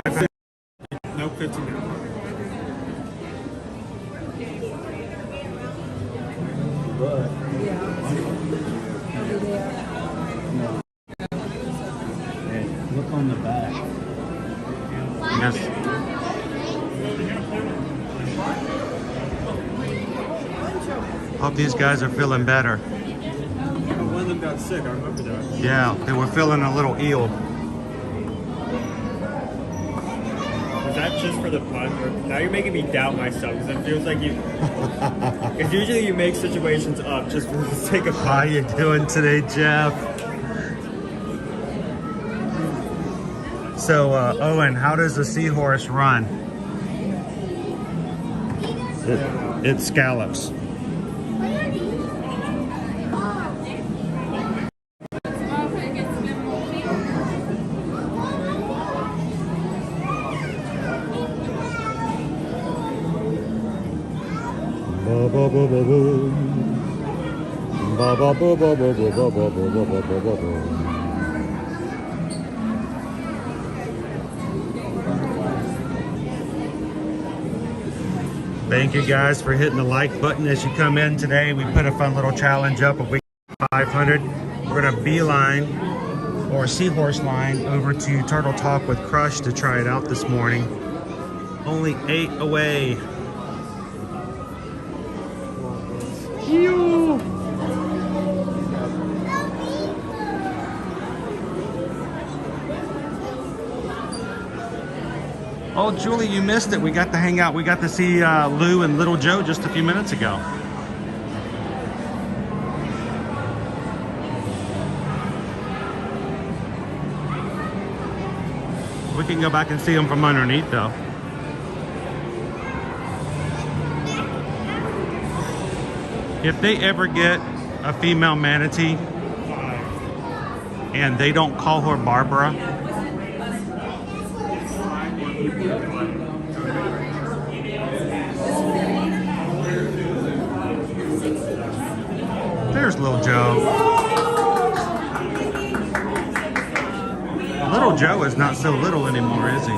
500? Nope, 15 now. Hey, look on the back. Yes. Hope these guys are feeling better. One of them got sick, I remember that. Yeah, they were feeling a little ill. Was that just for the pun? Or now you're making me doubt myself because it feels like you. Because usually you make situations up just for the sake of How fun. you doing today, Jeff? So, Owen, how does a seahorse run? It scallops. Thank you guys for hitting the like button as you come in today. We put a fun little challenge up. If we get 500, we're gonna beeline or seahorse line over to Turtle Talk with Crush to try it out this morning. Only 8 away. Oh, Julie, you missed it. We got to hang out. We got to see Lou and Little Joe just a few minutes ago. We can go back and see them from underneath, though. If they ever get a female manatee and they don't call her Barbara, there's Little Joe. Little Joe is not so little anymore, is he?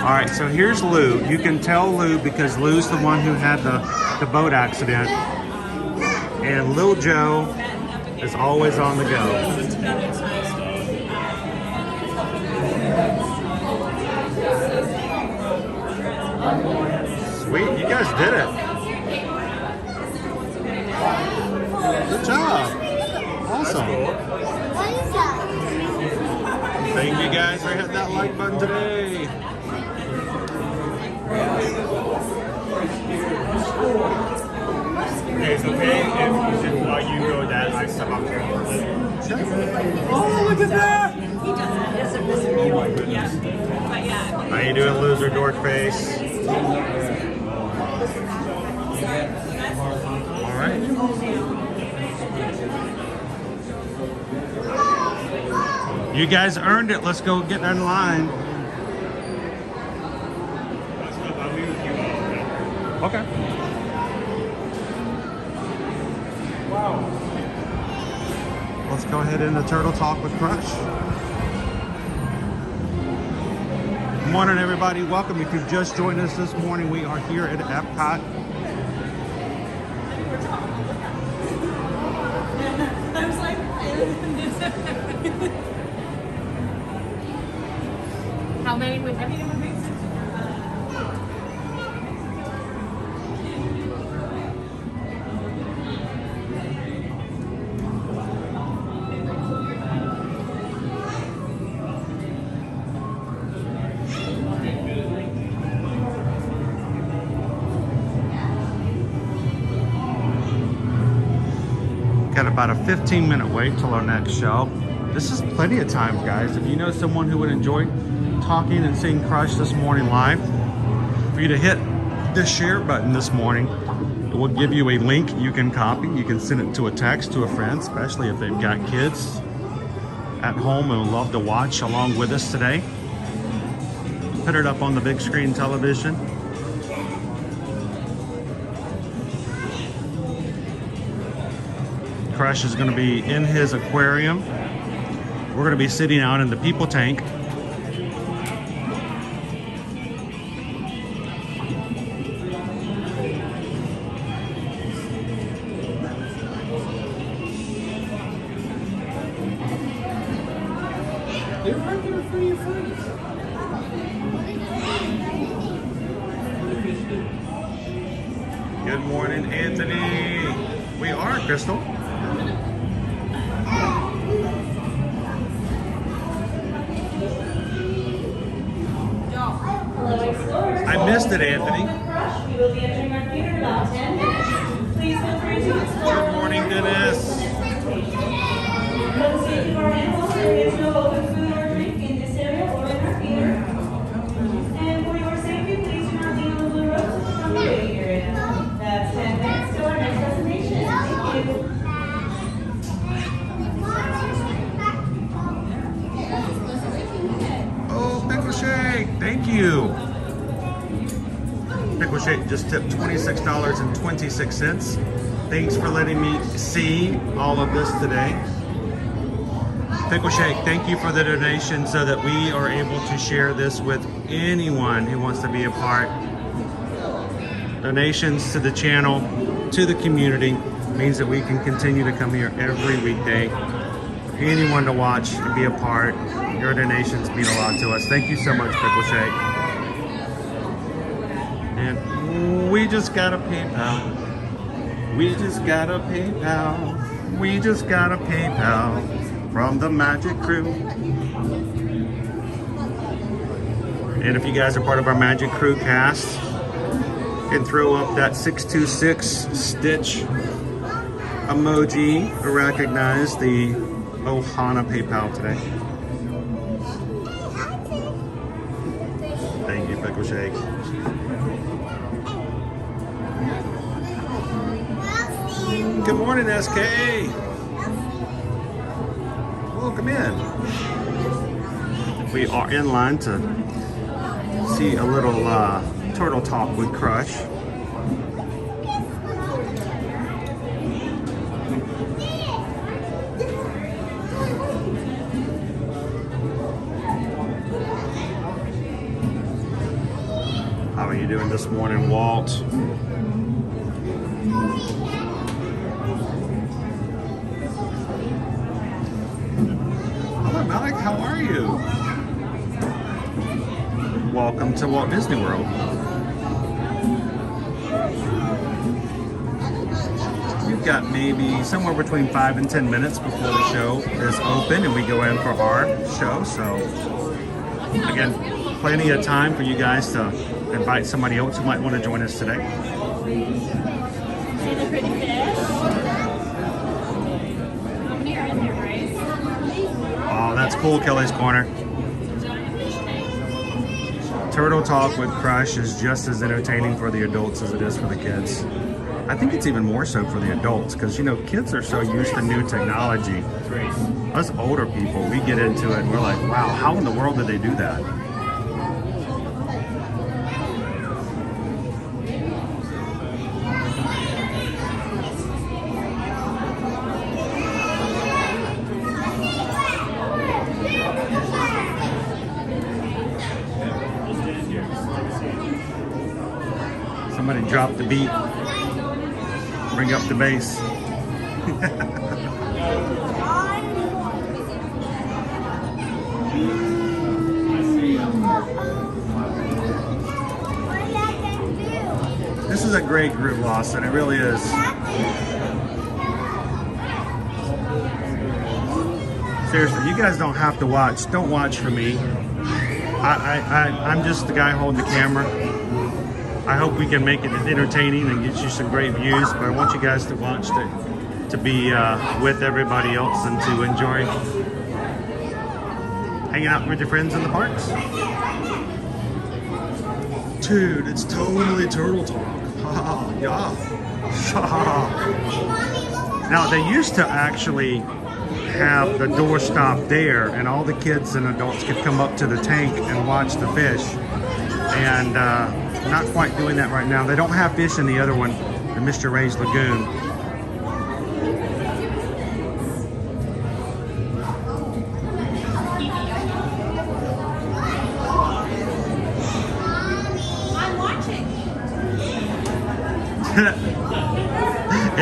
All right, so here's Lou. You can tell Lou because Lou's the one who had the boat accident. And Little Joe is always on the go. Sweet, you guys did it. Good job. Awesome. Thank you guys for hitting that like button today. Okay, it's okay if while you go that I step up here. Oh, look at that! Oh my goodness. How you doing, loser dork face? All right. You guys earned it. Let's go get in line. Okay. Wow. Let's go ahead into Turtle Talk with Crush. Good morning, everybody. Welcome. If you've just joined us this morning, we are here at Epcot. I was like, how many would have you? Got about a 15-minute wait till our next show. This is plenty of time, guys. If you know someone who would enjoy talking and seeing Crush this morning live, for you to hit the share button this morning, it will give you a link you can copy. You can send it to a text to a friend, especially if they've got kids at home and would love to watch along with us today. Put it up on the big screen television. Crush is going to be in his aquarium. We're going to be sitting out in the people tank. They're right there for your friends. Good morning, Anthony. We are, Crystal. I missed it, Anthony. We will be entering our theater in about 10 minutes. Please feel free to explore. Good morning, Dennis. For the safety of our animals, there is no open food or drink in this area or in our theater. And for your safety, please do not leave the blue ropes from the waiting area. That's 10 minutes to our next destination. Thank you. Oh, Pickle Shake, thank you. Pickle Shake just tipped $26.26. Thanks for letting me see all of this today. Pickle Shake, thank you for the donation so that we are able to share this with anyone who wants to be a part. Donations to the channel, to the community, means that we can continue to come here every weekday. For anyone to watch and be a part, your donations mean a lot to us. Thank you so much, Pickle Shake. And we just got a PayPal. We just got a PayPal. We just got a PayPal from the Magic Crew. And if you guys are part of our Magic Crew cast, you can throw up that 626 Stitch emoji to recognize the Ohana PayPal today. Thank you, Pickle Shake. Good morning, SK. Welcome in. We are in line to see a little turtle talk with Crush. How are you doing this morning, Walt? Hello, Malik. How are you? Welcome to Walt Disney World. We've got maybe somewhere between 5 and 10 minutes before the show is open and we go in for our show. So, again, plenty of time for you guys to invite somebody else who might want to join us today. See the pretty fish? How many are in there, Grace? Oh, that's cool, Kelly's Corner. Turtle Talk with Crush is just as entertaining for the adults as it is for the kids. I think it's even more so for the adults because, you know, kids are so used to new technology. Us older people, we get into it and we're like, wow, how in the world did they do that? Somebody drop the beat, bring up the bass. This is a great group, Lawson. It really is. Seriously, you guys don't have to watch. Don't watch for me. I'm just the guy holding the camera. I hope we can make it entertaining and get you some great views, but I want you guys to watch to be with everybody else and to enjoy hanging out with your friends in the parks. Dude, it's totally Turtle Talk. Yeah. Now, they used to actually have the door stop there and all the kids and adults could come up to the tank and watch the fish. And not quite doing that right now. They don't have fish in the other one, the Mr. Ray's Lagoon.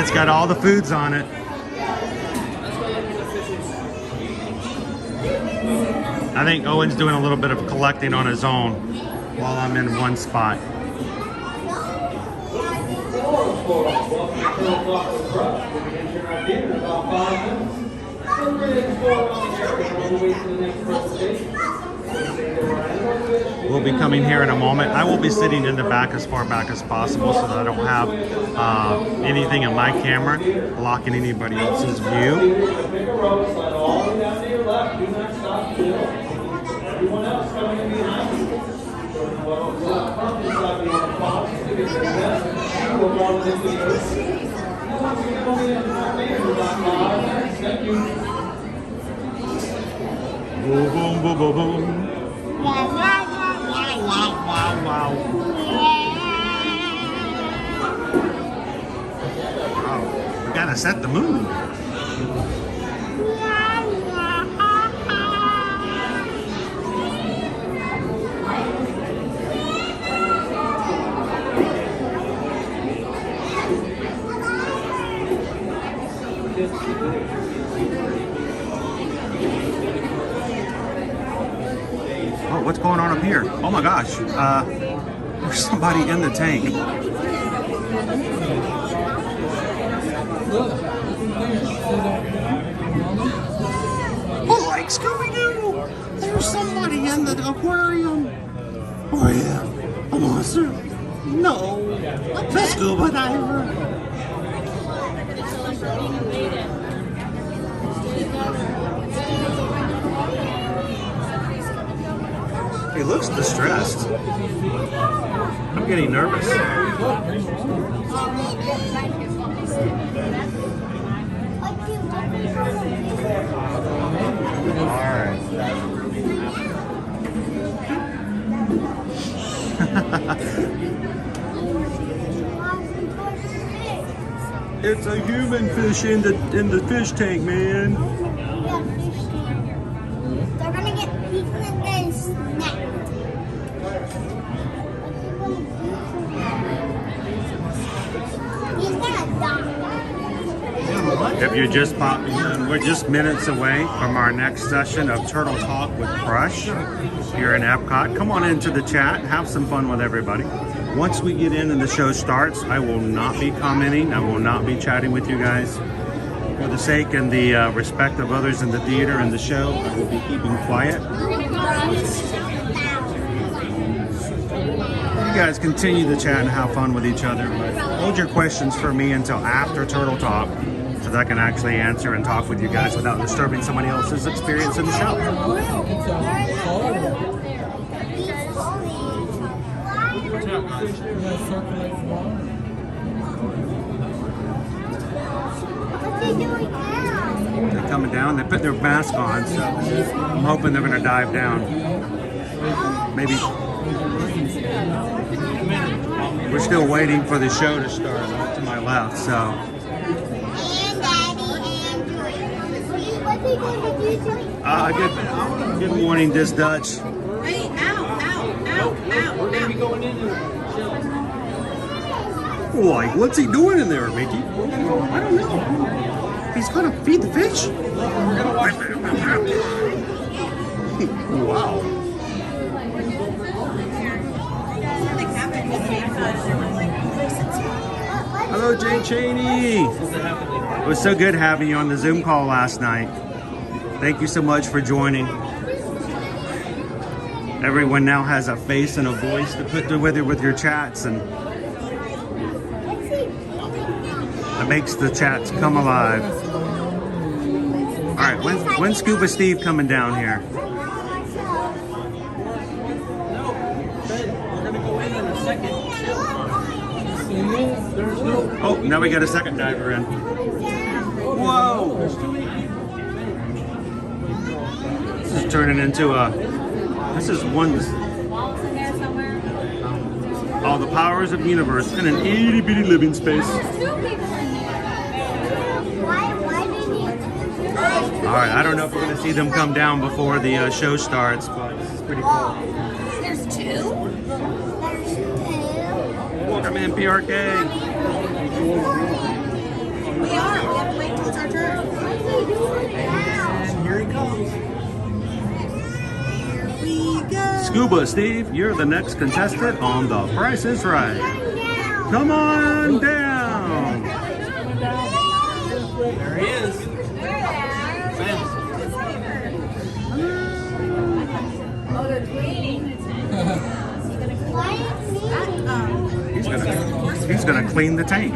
It's got all the foods on it. I think Owen's doing a little bit of collecting on his own while I'm in one spot. We'll be coming here in a moment. I will be sitting in the back as far back as possible so that I don't have anything in my camera blocking anybody else's view. Everyone else coming in behind you. Boom, boom, boom, boom, boom. Wow, wow, wow, wow, wow, wow. We gotta set the mood. Oh, what's going on up here? Oh my gosh, there's somebody in the tank. Oh, like Scooby-Doo! There's somebody in the aquarium. Oh yeah, a monster. No, a scuba diver. He looks distressed. I'm getting nervous. Alright. It's a human fish in the fish tank, man. Yeah, fish tank. They're gonna get eaten and then snapped. He's gonna die. If you're just popping in, we're just minutes away from our next session of Turtle Talk with Crush here in Epcot. Come on into the chat, have some fun with everybody. Once we get in and the show starts, I will not be commenting. I will not be chatting with you guys. For the sake and the respect of others in the theater and the show, I will be keeping quiet. You guys continue to chat and have fun with each other, but hold your questions for me until after Turtle Talk so that I can actually answer and talk with you guys without disturbing somebody else's experience in the show. They're coming down. They put their mask on, so I'm hoping they're going to dive down. Maybe. We're still waiting for the show to start to my left, so. Good morning, Dis Dutch. Hey, ow. Like, what's he doing in there, Mickey? I don't know. He's gonna feed the fish? Wow. Hello, Jay Cheney. It was so good having you on the Zoom call last night. Thank you so much for joining. Everyone now has a face and a voice to put together with your chats, and it makes the chats come alive. All right, when's Scuba Steve coming down here? Oh, now we got a second diver in. Whoa! This is turning into a. This is one. All the powers of the universe in an itty bitty living space. Alright, I don't know if we're going to see them come down before the show starts, but this is pretty cool. There's two? Welcome in, PRK. We are. We have to wait till it's our turn. And here he comes. Here we go. Scuba Steve, you're the next contestant on The Price is Right. Come on down. There he is. He's gonna clean the tank.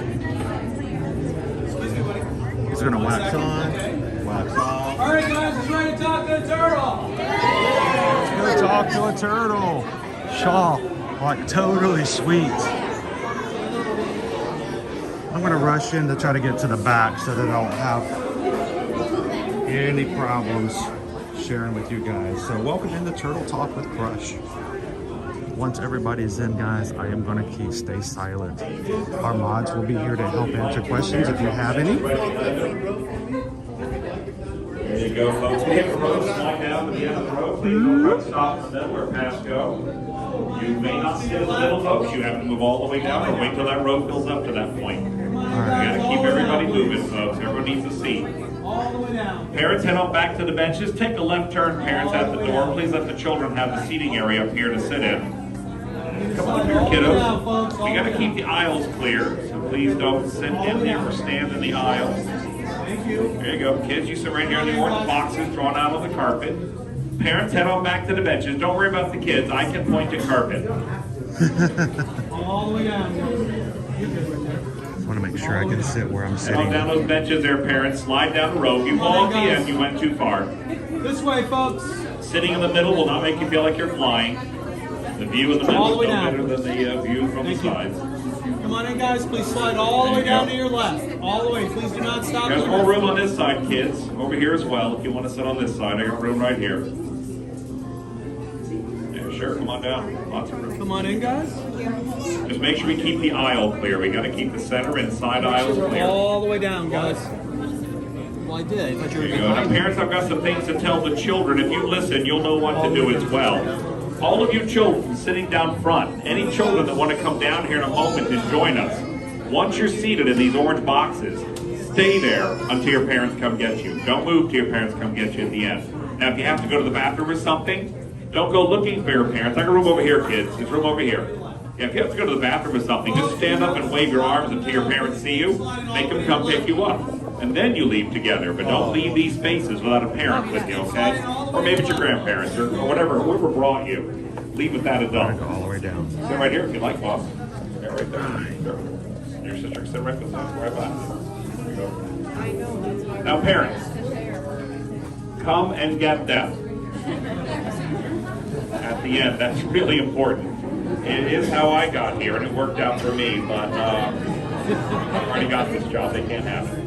He's gonna wax on, wax off. All right, guys, let's try to talk to the turtle. Let's go talk to a turtle. Shaw, like totally sweet. I'm gonna rush in to try to get to the back so that I don't have any problems sharing with you guys. So welcome into Turtle Talk with Crush. Once everybody's in, guys, I am gonna stay silent. Our mods will be here to help answer questions if you have any. There you go, folks. We have the road slide down to the end of the road. Please don't try to stop in the middle or pass go. You may not sit in the middle, folks. You have to move all the way down or wait till that road fills up to that point. You gotta keep everybody moving, folks. Everyone needs a seat. All the way down. Parents, head on back to the benches. Take a left turn, parents, at the door. Please let the children have the seating area up here to sit in. Come on here, kiddos. We gotta keep the aisles clear, so please don't sit in there or stand in the aisles. Thank you. There you go. Kids, you sit right here in the orange boxes drawn out on the carpet. Parents, head on back to the benches. Don't worry about the kids. I can point to carpet. All the way down. I want to make sure I can sit where I'm Head sitting. on down those benches there, parents. Slide down the road. You fall at the end. You went too far. This way, folks. Sitting in the middle will not make you feel like you're flying. The view in the middle is no better than the view from the sides. Come on in, guys. Please slide all the way down to your left. All the way. Please do not stop. There's more room on this side, kids. Over here as well. If you want to sit on this side, I got room right here. Yeah, sure. Come on down. Lots of room. Come on in, guys. Just make sure we keep the aisle clear. We got to keep the center and side aisles clear. All the way down, guys. Well, I did. I thought you were There you go. Now, parents, I've got some things to tell the children. If you listen, you'll know what to do as well. All of you children sitting down front, any children that want to come down here in a moment to join us, once you're seated in these orange boxes, stay there until your parents come get you. Don't move till your parents come get you at the end. Now, if you have to go to the bathroom or something, don't go looking for your parents. I got room over here, kids. There's room over here. Yeah, if you have to go to the bathroom or something, just stand up and wave your arms until your parents see you. Make them come pick you up. And then you leave together, but don't leave these spaces without a parent with you, okay? Or maybe it's your grandparents or whatever, whoever brought you. Leave with that adult. All the way down. Sit right here if you like, boss. Yeah, right there. Your sister can sit right beside you, right by. There you go. Now, parents, come and get them. At the end, that's really important. It is how I got here, and it worked out for me, but I've already got this job. They can't have it.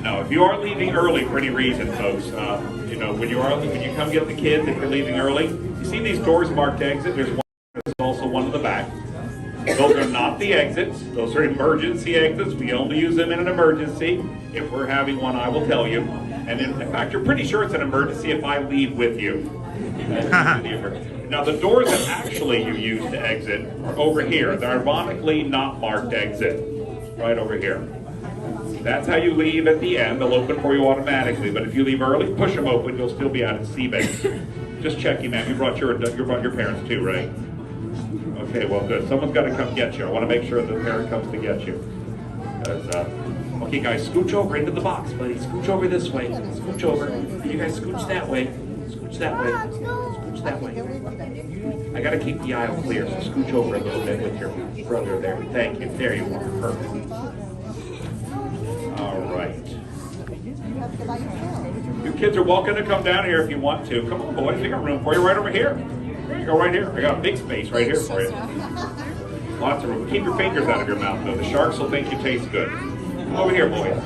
No, if you are leaving early for any reason, folks, you know, when you come get the kids, if you're leaving early, you see these doors marked exit. There's also one in the back. Those are not the exits. Those are emergency exits. We only use them in an emergency. If we're having one, I will tell you. And in fact, you're pretty sure it's an emergency if I leave with you. Now, the doors that actually you use to exit are over here. They're ironically not marked exit. Right over here. That's how you leave at the end. They'll open for you automatically. But if you leave early, push them open. You'll still be out at sea base. Just checking, ma'am. You brought your parents too, right? Okay, well, good. Someone's got to come get you. I want to make sure the parent comes to get you. Because, okay, guys, scooch over into the box, buddy. Scooch over this way. Scooch over. You guys scooch that way. Scooch that way. Scooch that way. I got to keep the aisle clear, so scooch over a little bit with your brother there. Thank you. There you are. Perfect. All right. You kids are welcome to come down here if you want to. Come on, boys. We got room for you right over here. There you go, right here. I got a big space right here for you. Lots of room. Keep your fingers out of your mouth, though. The sharks will think you taste good. Come over here, boys.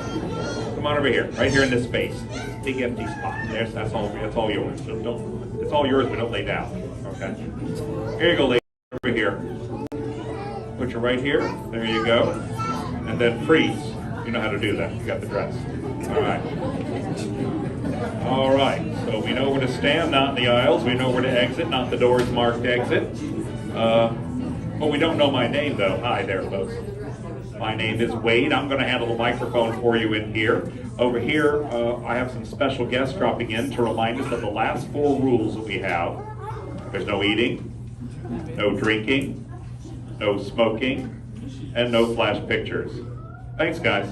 Come on over here. Right here in this space. Big empty spot. That's all yours. So it's all yours, but don't lay down. Okay? Here you go, ladies. Over here. Put you right here. There you go. And then freeze. You know how to do that. You got the dress. All right. All right. So we know where to stand, not in the aisles. We know where to exit, not the doors marked exit. Well, we don't know my name, though. Hi there, folks. My name is Wade. I'm going to handle the microphone for you in here. Over here, I have some special guests dropping in to remind us of the last 4 rules that we have. There's no eating, no drinking, no smoking, and no flash pictures. Thanks, guys.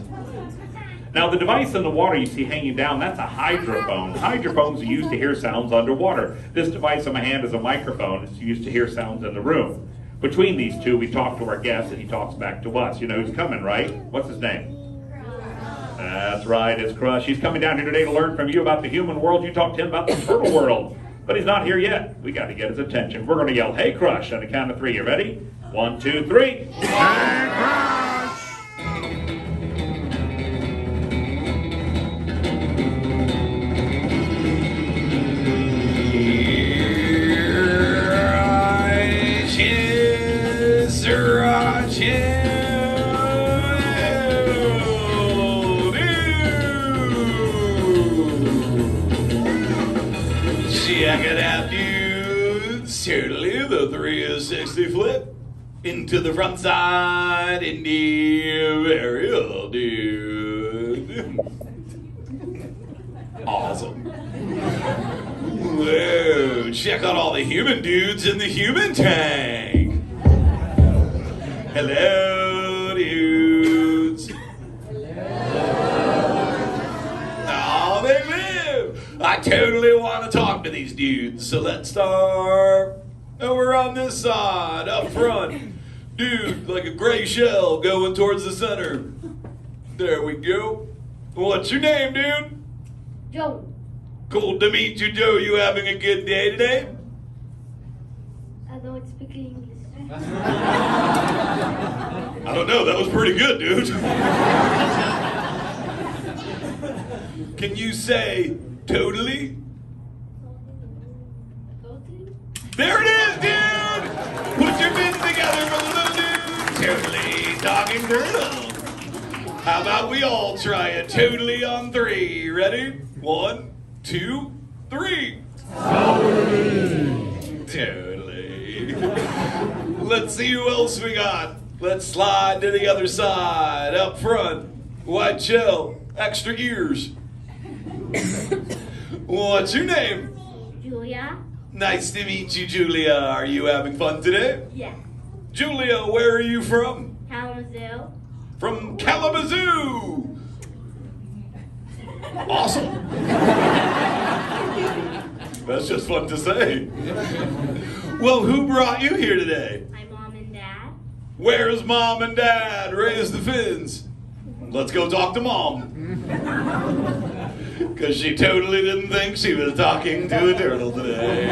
Now, the device in the water you see hanging down, that's a hydrophone. Hydrophones are used to hear sounds underwater. This device in my hand is a microphone. It's used to hear sounds in the room. Between these two, we talk to our guest, and he talks back to us. You know who's coming, right? What's his name? That's right, it's Crush. He's coming down here today to learn from you about the human world. You talk to him about the turtle world. But he's not here yet. We got to get his attention. We're going to yell, "Hey, Crush," on the count of 3. You ready? 1, 2, 3. Hey, Crush! Check it out, dudes. Totally the 360 flip into the front side in the aerial, dude. Awesome. Whoa, check out all the human dudes in the human tank. Hello, dudes. Oh, they live. I totally want to talk to these dudes, so let's start over on this side, up front. Dude, like a gray shell going towards the center. There we go. What's your name, dude? Joe. Cool to meet you, Joe. You having a good day today? I don't speak English. I don't know. That was pretty good, dude. Can you say totally? There it is, dude! Put your bits together for the little dude. Totally talking turtle. How about we all try it totally on 3? Ready? 1, 2, 3. Totally. Let's see who else we got. Let's slide to the other side. Up front, white shell, extra ears. What's your name? Julia. Nice to meet you, Julia. Are you having fun today? Yeah. Julia, where are you from? Kalamazoo. From Kalamazoo. Awesome. That's just fun to say. Well, who brought you here today? My mom and dad. Where's mom and dad? Raise the fins. Let's go talk to mom. Because she totally didn't think she was talking to a turtle today.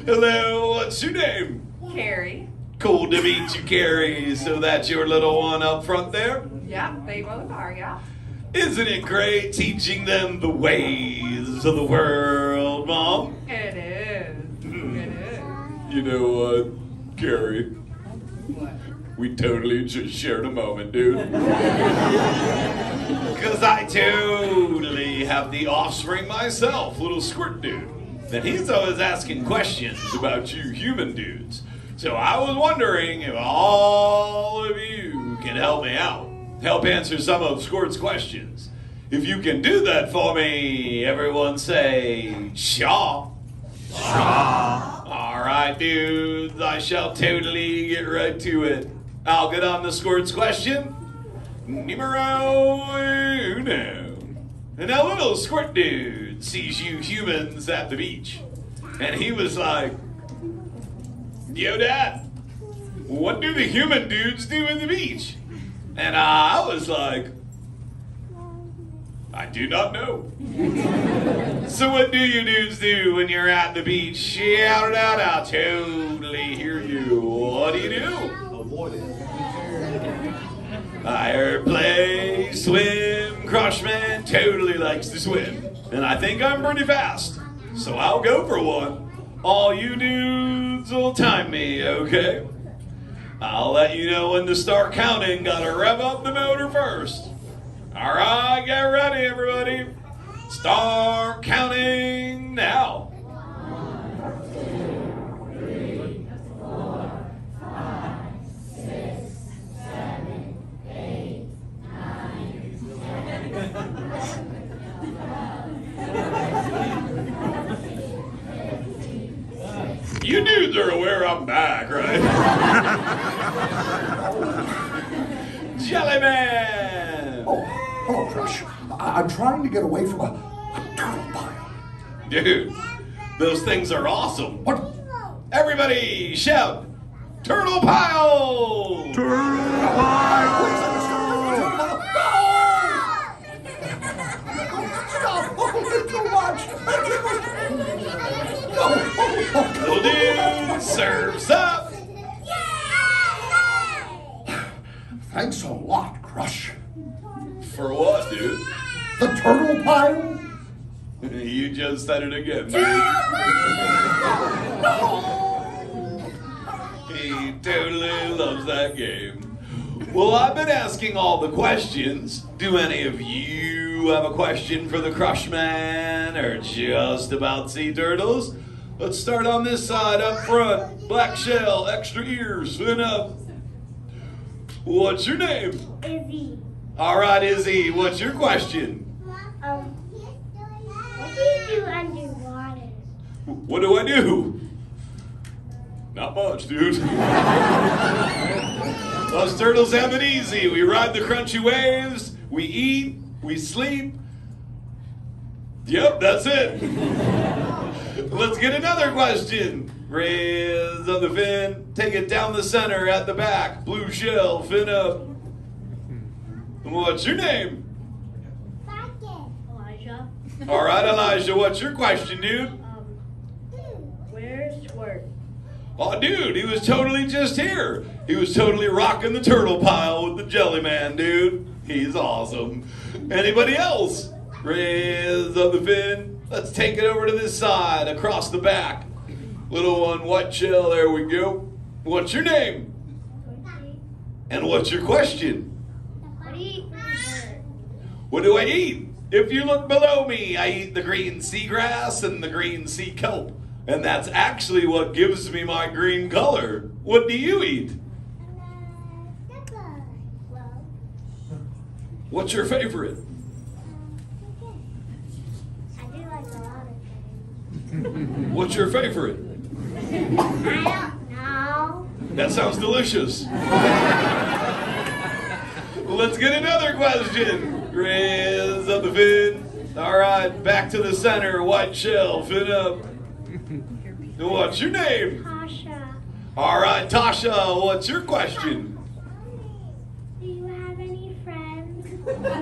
Hello, what's your name? Carrie. Cool to meet you, Carrie. So that's your little one up front there? Yeah, they both are, yeah. Isn't it great teaching them the ways of the world, Mom? It is. It is. You know what, Carrie? What? We totally just shared a moment, dude. Because I totally have the offspring myself, little squirt dude. And he's always asking questions about you human dudes. So I was wondering if all of you can help me out. Help answer some of Squirt's questions. If you can do that for me, everyone say, Shaw. Shaw. All right, dudes, I shall totally get right to it. I'll get on the Squirt's question. Numero uno. And a little squirt dude sees you humans at the beach. And he was like, Yo, Dad, what do the human dudes do at the beach? And I was like, I do not know. So what do you dudes do when you're at the beach? Shout it out, I'll totally hear you. What do you do? Avoid it. I heard play, swim, Crushman totally likes to swim. And I think I'm pretty fast. So I'll go for one. All you dudes will time me, okay? I'll let you know when to start counting. Gotta rev up the motor first. All right, get ready, everybody. Start counting now. 1, 2, 3, 4, 5, 6, 7, are aware I'm back, right? Jellyman! Hello, Crush. I'm trying to get away from a turtle pile. Dude, those things are awesome. What? Everybody shout, turtle pile! Turtle pile! Stop! Oh, too much! Little dude, surf's up! Thanks a lot, Crush. For what, dude? The turtle pile? You just said it again, dude. He totally loves that game. Well, I've been asking all the questions. Do any of you have a question for the Crushman or just about sea turtles? Let's start on this side up front. Black shell, extra ears, fin up. What's your name? Izzy. All right, Izzy, what's your question? What do you do underwater? What do I do? Not much, dude. Us turtles have it easy. We ride the crunchy waves, we eat, we sleep. Yep, that's it. Let's get another question. Raise on the fin, take it down the center at the back. Blue shell, fin up. What's your name? Elijah. All right, Elijah, what's your question, dude? Where's Squirt? Oh, dude, he was totally just here. He was totally rocking the turtle pile with the jelly man, dude. He's awesome. Anybody else? Raise up the fin. Let's take it over to this side, across the back. Little one, white shell, there we go. What's your name? And what's your question? What do you eat for dessert? What do I eat? If you look below me, I eat the green seagrass and the green sea kelp. And that's actually what gives me my green color. What do you eat? What's your favorite? I do like a lot of things. What's your favorite? I don't know. That sounds delicious. Let's get another question. Raise up the fin. All right, back to the center. White shell, fin up. What's your name? Tasha, All right, Tasha, what's your question? do you have any friends?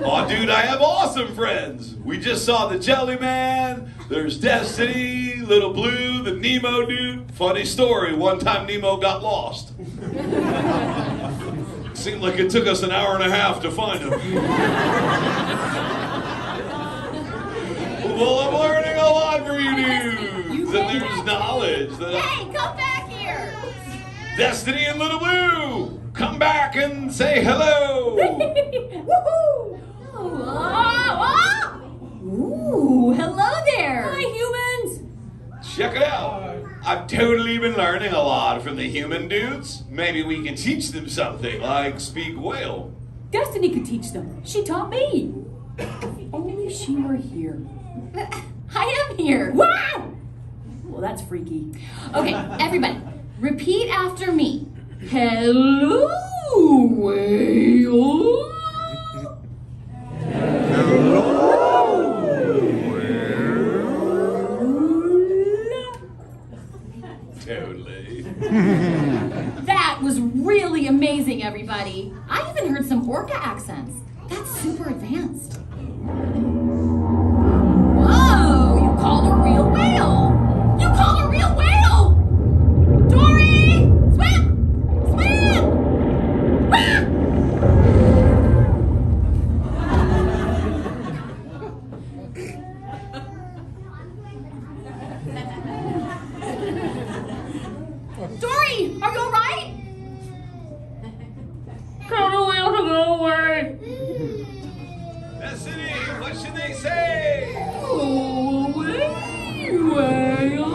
Oh, dude, I have awesome friends. We just saw the Jelly Man. There's Destiny, Little Blue, the Nemo dude. Funny story, one time Nemo got lost. Seemed like it took us an hour and a half to find him. Well, I'm learning a lot from you dudes. And there's knowledge that Hey, come back here! Destiny and Little Blue, come back and say hello. Woohoo! Ooh, hello there! Hi, humans! Check it out. I've totally been learning a lot from the human dudes. Maybe we can teach them something, like speak whale. Destiny could teach them. She taught me. If only she were here. I am here. Wow! Well, that's freaky. Okay, everybody, repeat after me. Hello, whale. Totally. That was really amazing, everybody. I even heard some orca accents. That's super advanced. Whoa, you called a real whale. You called a real whale. Dory, swim, swim. Ah! Dory, are you all right? Got a whale to go away. Destiny, what should they say? Go away, whale.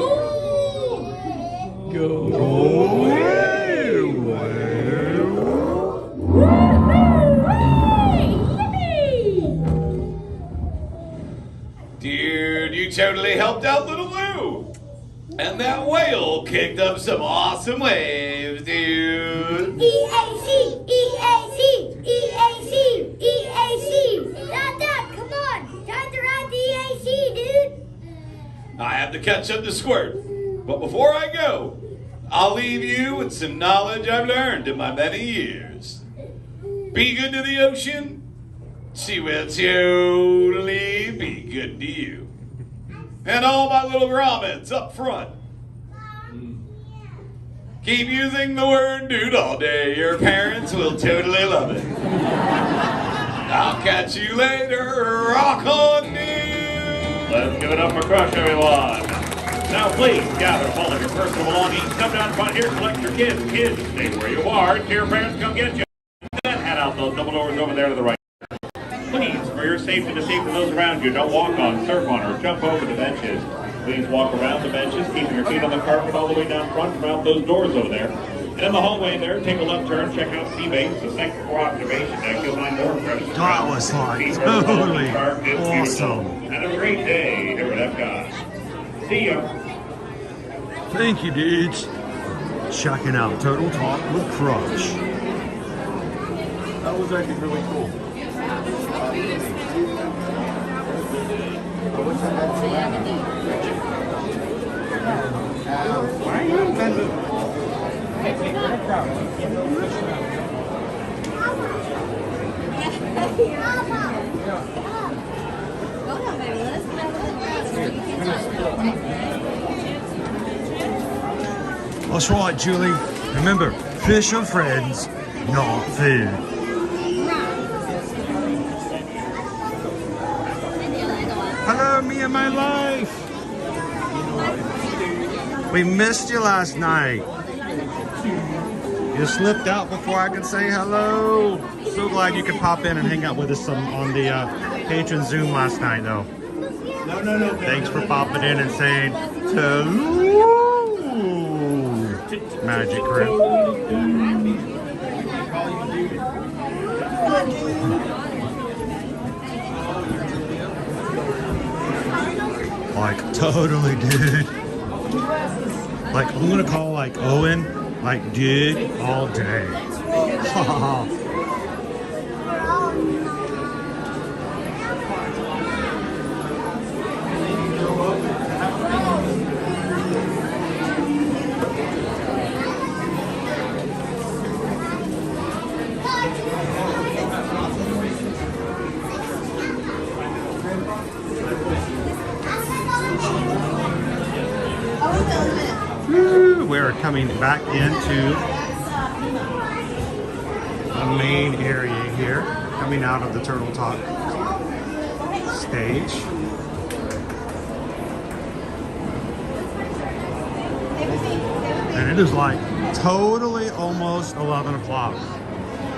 Go away, whale. Dude, you totally helped out Little Blue. And that whale kicked up some awesome waves, dude. EAC, EAC, EAC, EAC. Dad, come on. Time to ride the EAC, dude. I have to catch up to Squirt. But before I go, I'll leave you with some knowledge I've learned in my many years. Be good to the ocean. She will totally be good to you. And all my little grommets up front. Keep using the word dude all day. Your parents will totally love it. I'll catch you later. Rock on, dude. Let's give it up for Crush, everyone. Now please gather all of your personal belongings. Come down front here, collect your kids. Kids, stay where you are until your parents come get you. Then head out those double doors over there to the right. Please, for your safety and the safety of those around you, don't walk on, surf on, or jump over the benches. Please walk around the benches, keeping your feet on the carpet all the way down front and out those doors over there. And in the hallway there, take a left turn, check out sea base, the second floor observation deck. You'll find more precious. That was like totally awesome. Have a great day here at Epcot. See ya. Thank you, dudes. Checking out Total Talk with Crush. That was actually really cool. Why are you inventing? That's right, Julie. Remember, fish are friends, not food. Hello, me and my life. We missed you last night. You slipped out before I could say hello. So glad you could pop in and hang out with us on the patron Zoom last night, though. No. Thanks for popping in and saying hello. Magic Crew. Like, totally, dude. Like, I'm gonna call, like, Owen, like, dude, all day. We're coming back into the main area here, coming out of the Turtle Talk stage. And it is like totally almost 11 o'clock,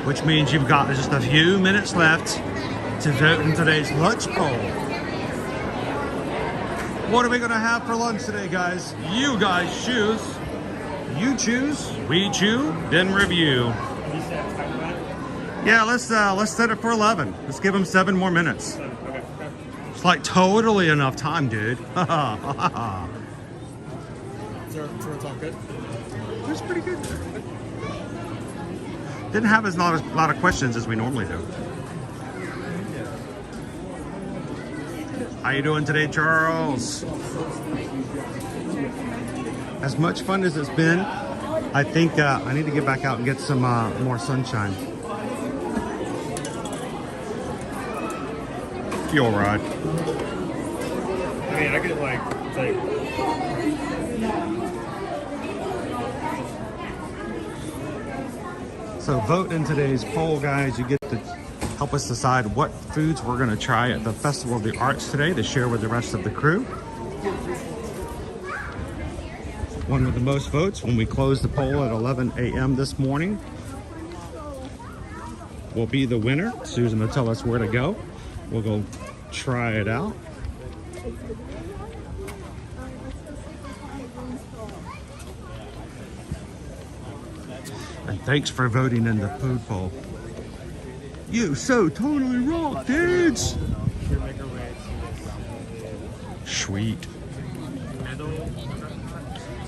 which means you've got just a few minutes left to vote in today's lunch poll. What are we gonna have for lunch today, guys? You guys choose. You choose, we chew, then review. Yeah, let's set it for 11. Let's give them 7 more minutes. It's like totally enough time, dude. It was pretty good. Didn't have as lot of questions as we normally do. How you doing today, Charles? As much fun as it's been, I think I need to get back out and get some more sunshine. Fuel rod. I mean, I could like. So vote in today's poll, guys. You get to help us decide what foods we're going to try at the Festival of the Arts today to share with the rest of the crew. One with the most votes when we close the poll at 11 a.m. this morning will be the winner. Susan will tell us where to go. We'll go try it out. And thanks for voting in the food poll. You so totally rock, dudes. Sweet.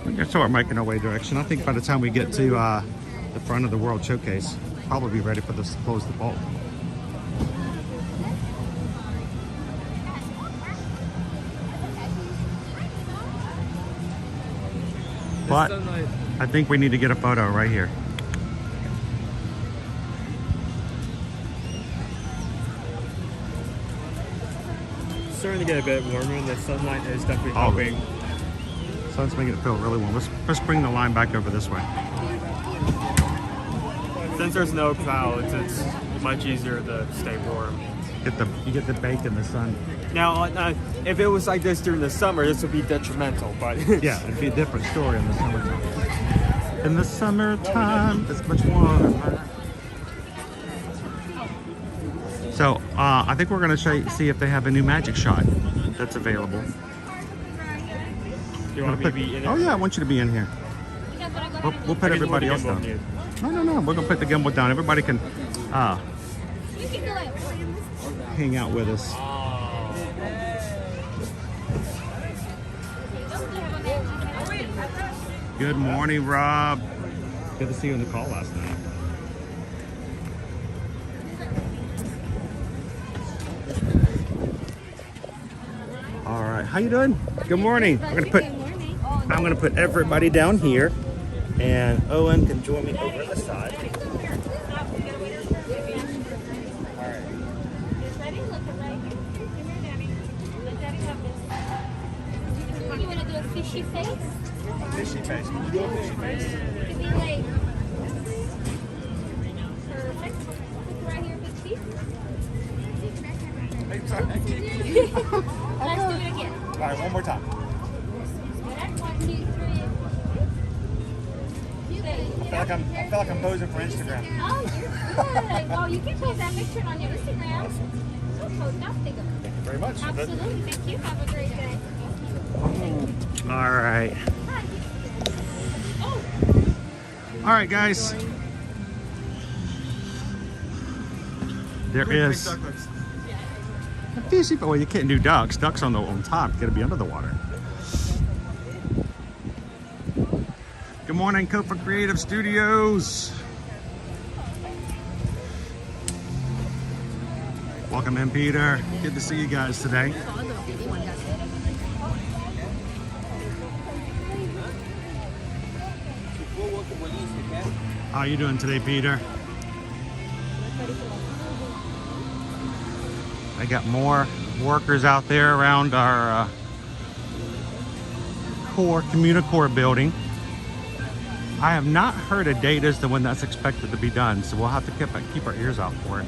We're gonna start making our way direction. I think by the time we get to the front of the World Showcase, we'll probably be ready for this to close the vault. But I think we need to get a photo right here. Starting to get a bit warmer, and the sunlight is definitely helping. Sun's making it feel really warm. Let's bring the line back over this way. Since there's no clouds, it's much easier to stay warm. You get the bake in the sun. Now, if it was like this during the summer, this would be detrimental, but... Yeah, it'd be a different story in the summertime. In the summertime, it's much warmer. So, I think we're gonna see if they have a new magic shot that's available. You want me to be in it? Oh yeah, I want you to be in here. We'll put everybody else down. No, we're gonna put the gimbal down. Everybody can hang out with us. Good morning, Rob. Good to see you on the call last night. All right, how you doing? Good morning. I'm gonna put everybody down here, and Owen can join me over the side. You want to do a fishy face? Fishy face. Can you do a fishy face? It could be like perfect. Right here, big feet. Let's do it again. All right, one more time. 1, 2, 3. I feel like I'm posing for Instagram. Oh, you're good. Oh, you can post that picture on your Instagram. Thank you very much. Absolutely. Thank you. Have a great day. All right. All right, guys. There is a fishy, but well, you can't do ducks. Ducks on top. You gotta be under the water. Good morning, Copa Creative Studios. Welcome in, Peter. Good to see you guys today. How are you doing today, Peter? I got more workers out there around our Communicore building. I have not heard a date as to when that's expected to be done, so we'll have to keep our ears out for it.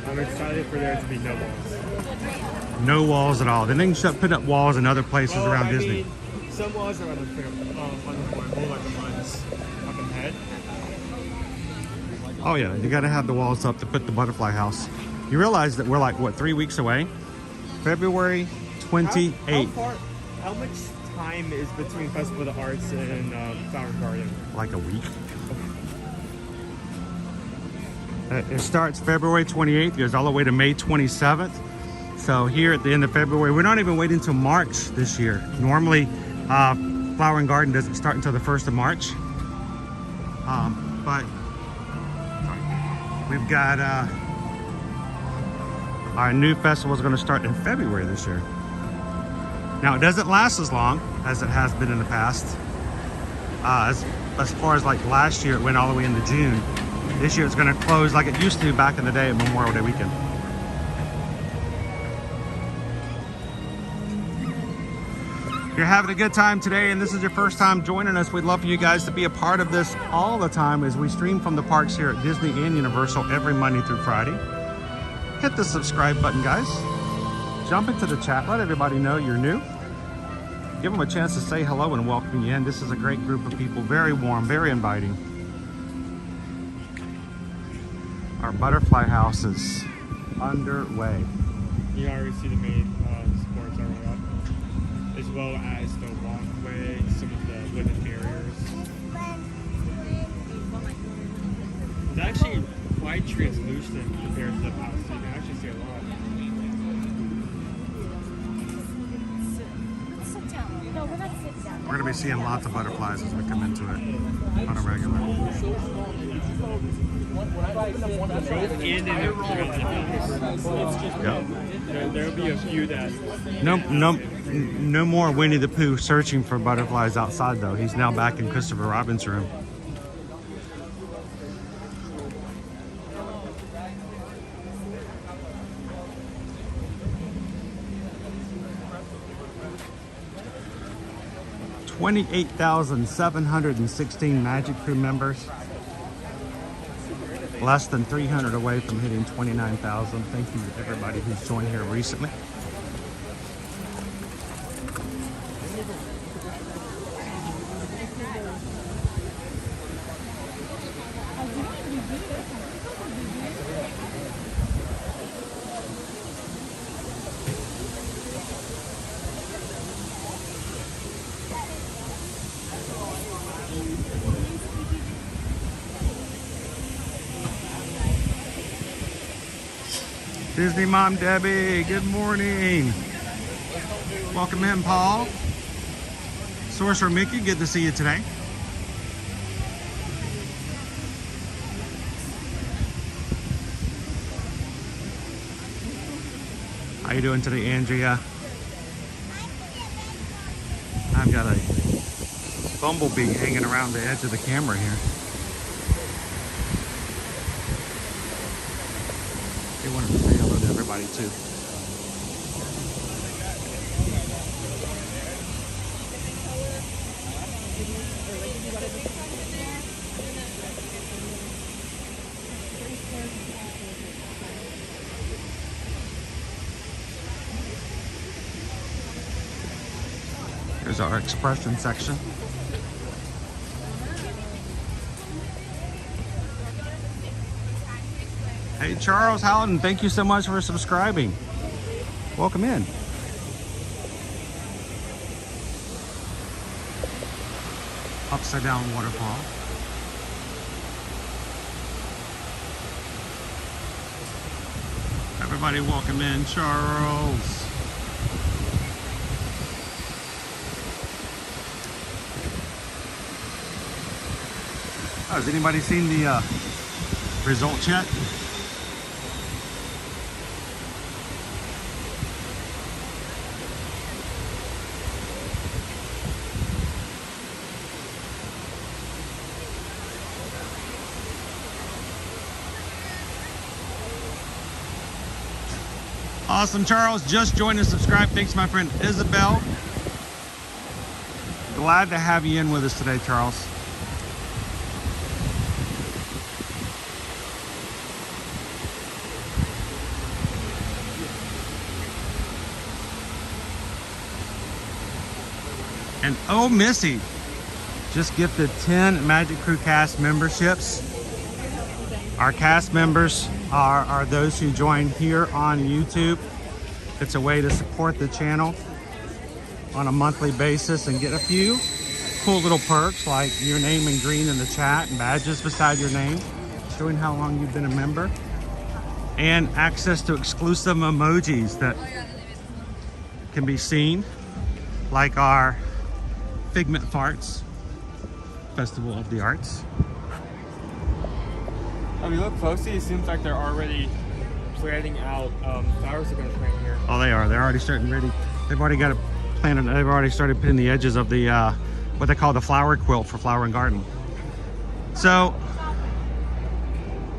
I'm excited for there to be no walls. No walls at all. Then they can put up walls in other places around Disney. Mean, some walls are on the board, more like the ones up ahead. Oh yeah, you gotta have the walls up to put the butterfly house. You realize that we're like, what, 3 weeks away? February 28th. How much time is between Festival of the Arts and Flower Garden? Like a week. It starts February 28th, goes all the way to May 27th. So here at the end of February, we're not even waiting until March this year. Normally, Flower and Garden doesn't start until the 1st of March. But we've got our new festival is going to start in February this year. Now, it doesn't last as long as it has been in the past. As far as like last year, it went all the way into June. This year it's going to close like it used to back in the day at Memorial Day weekend. If you're having a good time today and this is your first time joining us, we'd love for you guys to be a part of this all the time as we stream from the parks here at Disney and Universal every Monday through Friday. Hit the subscribe button, guys. Jump into the chat. Let everybody know you're new. Give them a chance to say hello and welcome you in. This is a great group of people. Very warm, very inviting. Our butterfly house is underway. You already see the main sports already up, as well as the walkway, some of the wooden barriers. It's actually quite translucent compared to the past, so you can actually see a lot. Sit down. No, we're not sitting down. We're gonna be seeing lots of butterflies as we come into it on a regular. Yep. There'll be a few that. No more Winnie the Pooh searching for butterflies outside though. He's now back in Christopher Robin's room. $28,716 Magic Crew members. Less than 300 away from hitting 29,000. Thank you to everybody who's joined here recently. Disney Mom Debbie, good morning. Welcome in, Paul. Sorcerer Mickey, good to see you today. How you doing today, Andrea? I've got a bumblebee hanging around the edge of the camera here. They wanted to say hello to everybody too. Here's our expression section. Hey, Charles Howden, thank you so much for subscribing. Welcome in. Upside down waterfall. Everybody welcome in, Charles. Oh, has anybody seen the results yet? Awesome, Charles. Just joined and subscribed. Thanks, my friend Isabel. Glad to have you in with us today, Charles. And oh, Missy just gifted 10 Magic Crew cast memberships. Our cast members are those who join here on YouTube. It's a way to support the channel on a monthly basis and get a few cool little perks like your name in green in the chat and badges beside your name, showing how long you've been a member, and access to exclusive emojis that can be seen, like our Figment Farts Festival of the Arts. If you look closely, it seems like they're already planting out flowers are going to plant here. Oh, they are. They're already starting ready. They've already got it planted. They've already started putting the edges of the what they call the flower quilt for Flower and Garden. So,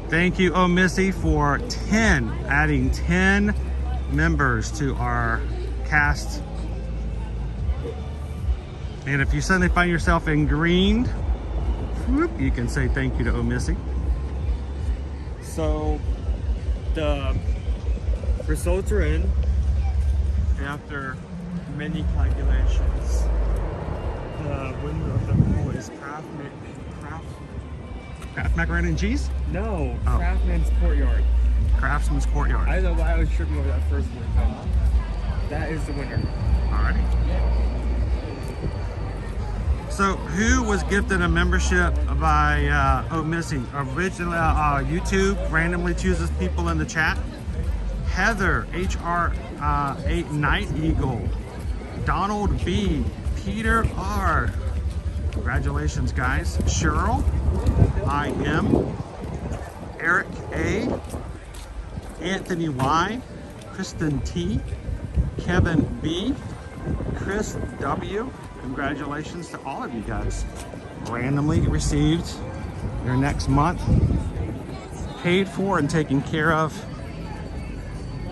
thank you, oh Missy, for adding 10 members to our cast. And if you suddenly find yourself in green, whoop, you can say thank you to oh Missy. So the results are in, and after many calculations, the winner of the poll is Kraft Macaroni and Cheese? No, oh. Craftsman's Courtyard. Craftsman's Courtyard. I don't know why I was tripping over that first one, but that is the winner. Alrighty. So, who was gifted a membership by oh Missy? Originally, YouTube randomly chooses people in the chat. Heather, HR8 Night Eagle, Donald B, Peter R. Congratulations, guys. Cheryl, I M, Eric A, Anthony Y, Kristen T, Kevin B, Chris W. Congratulations to all of you guys. Randomly received your next month paid for and taken care of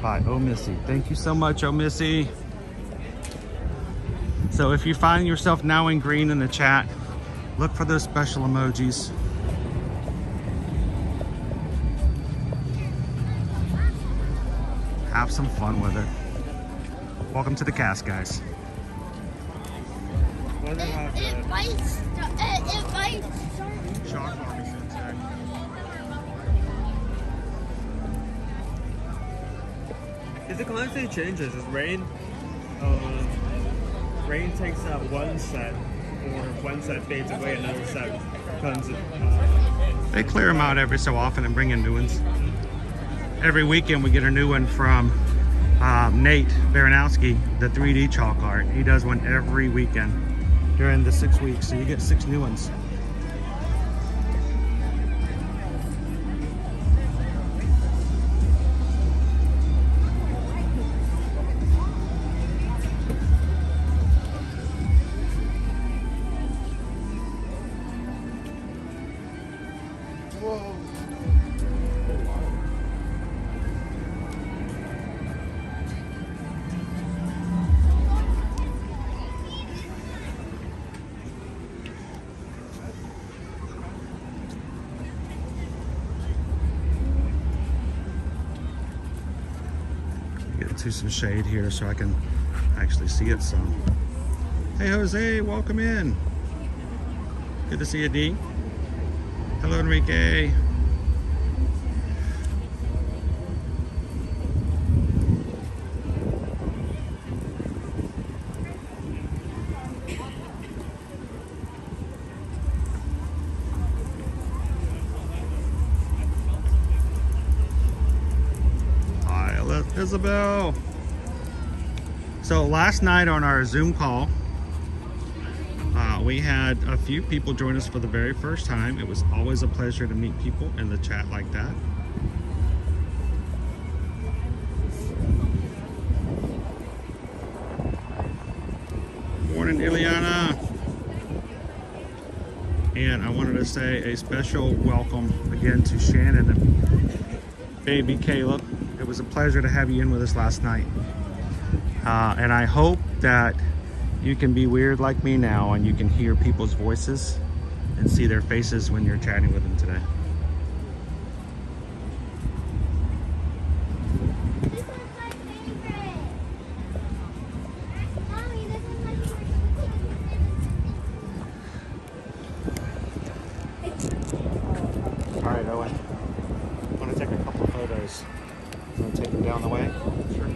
by Oh Missy. Thank you so much, Oh Missy. So if you find yourself now in green in the chat, look for those special emojis. Have some fun with it. Welcome to the cast, guys. It might start. Shock Army Sensei. If the constantly changes, is rain takes out one set, or one set fades away, another set comes. They clear them out every so often and bring in new ones. Every weekend we get a new one from Nate Baranowski, the 3D chalk art. He does one every weekend during the 6 weeks, so you get 6 new ones. To some shade here so I can actually see it some. Hey Jose, welcome in. Good to see you, D. Hello Enrique. Isabel. So last night on our Zoom call, we had a few people join us for the very first time. It was always a pleasure to meet people in the chat like that. Morning, Ileana. And I wanted to say a special welcome again to Shannon and baby Caleb. It was a pleasure to have you in with us last night. And I hope that you can be weird like me now and you can hear people's voices and see their faces when you're chatting with them today. All right, Owen. I want to take a couple of photos. You want to take them down the way? Sure.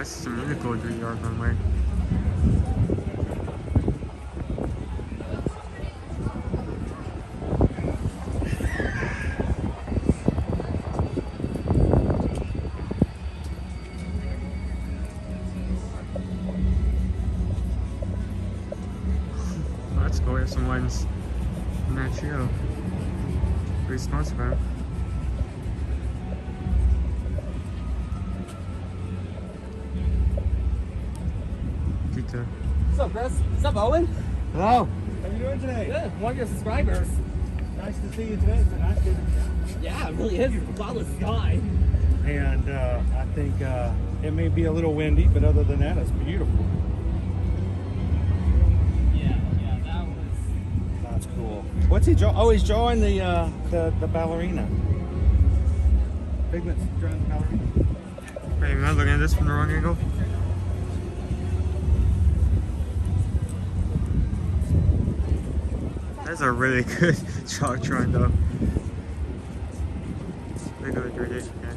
Some really cool yard runway. Let's go have some ones in that show. Pretty sponsored by it. What's up, Chris? What's up, Owen? Hello. How you doing today? Good. One of your subscribers. Nice to see you today. It's a nice day. Yeah, it really is. It's a cloudless sky. And I think it may be a little windy, but other than that, it's beautiful. Yeah, that was. That's cool. What's he drawing? Oh, he's drawing the ballerina. Pigments, drawing power. Wait, am I looking at this from the wrong angle? That's a really good chalk drawing though. Look at the gradation, okay.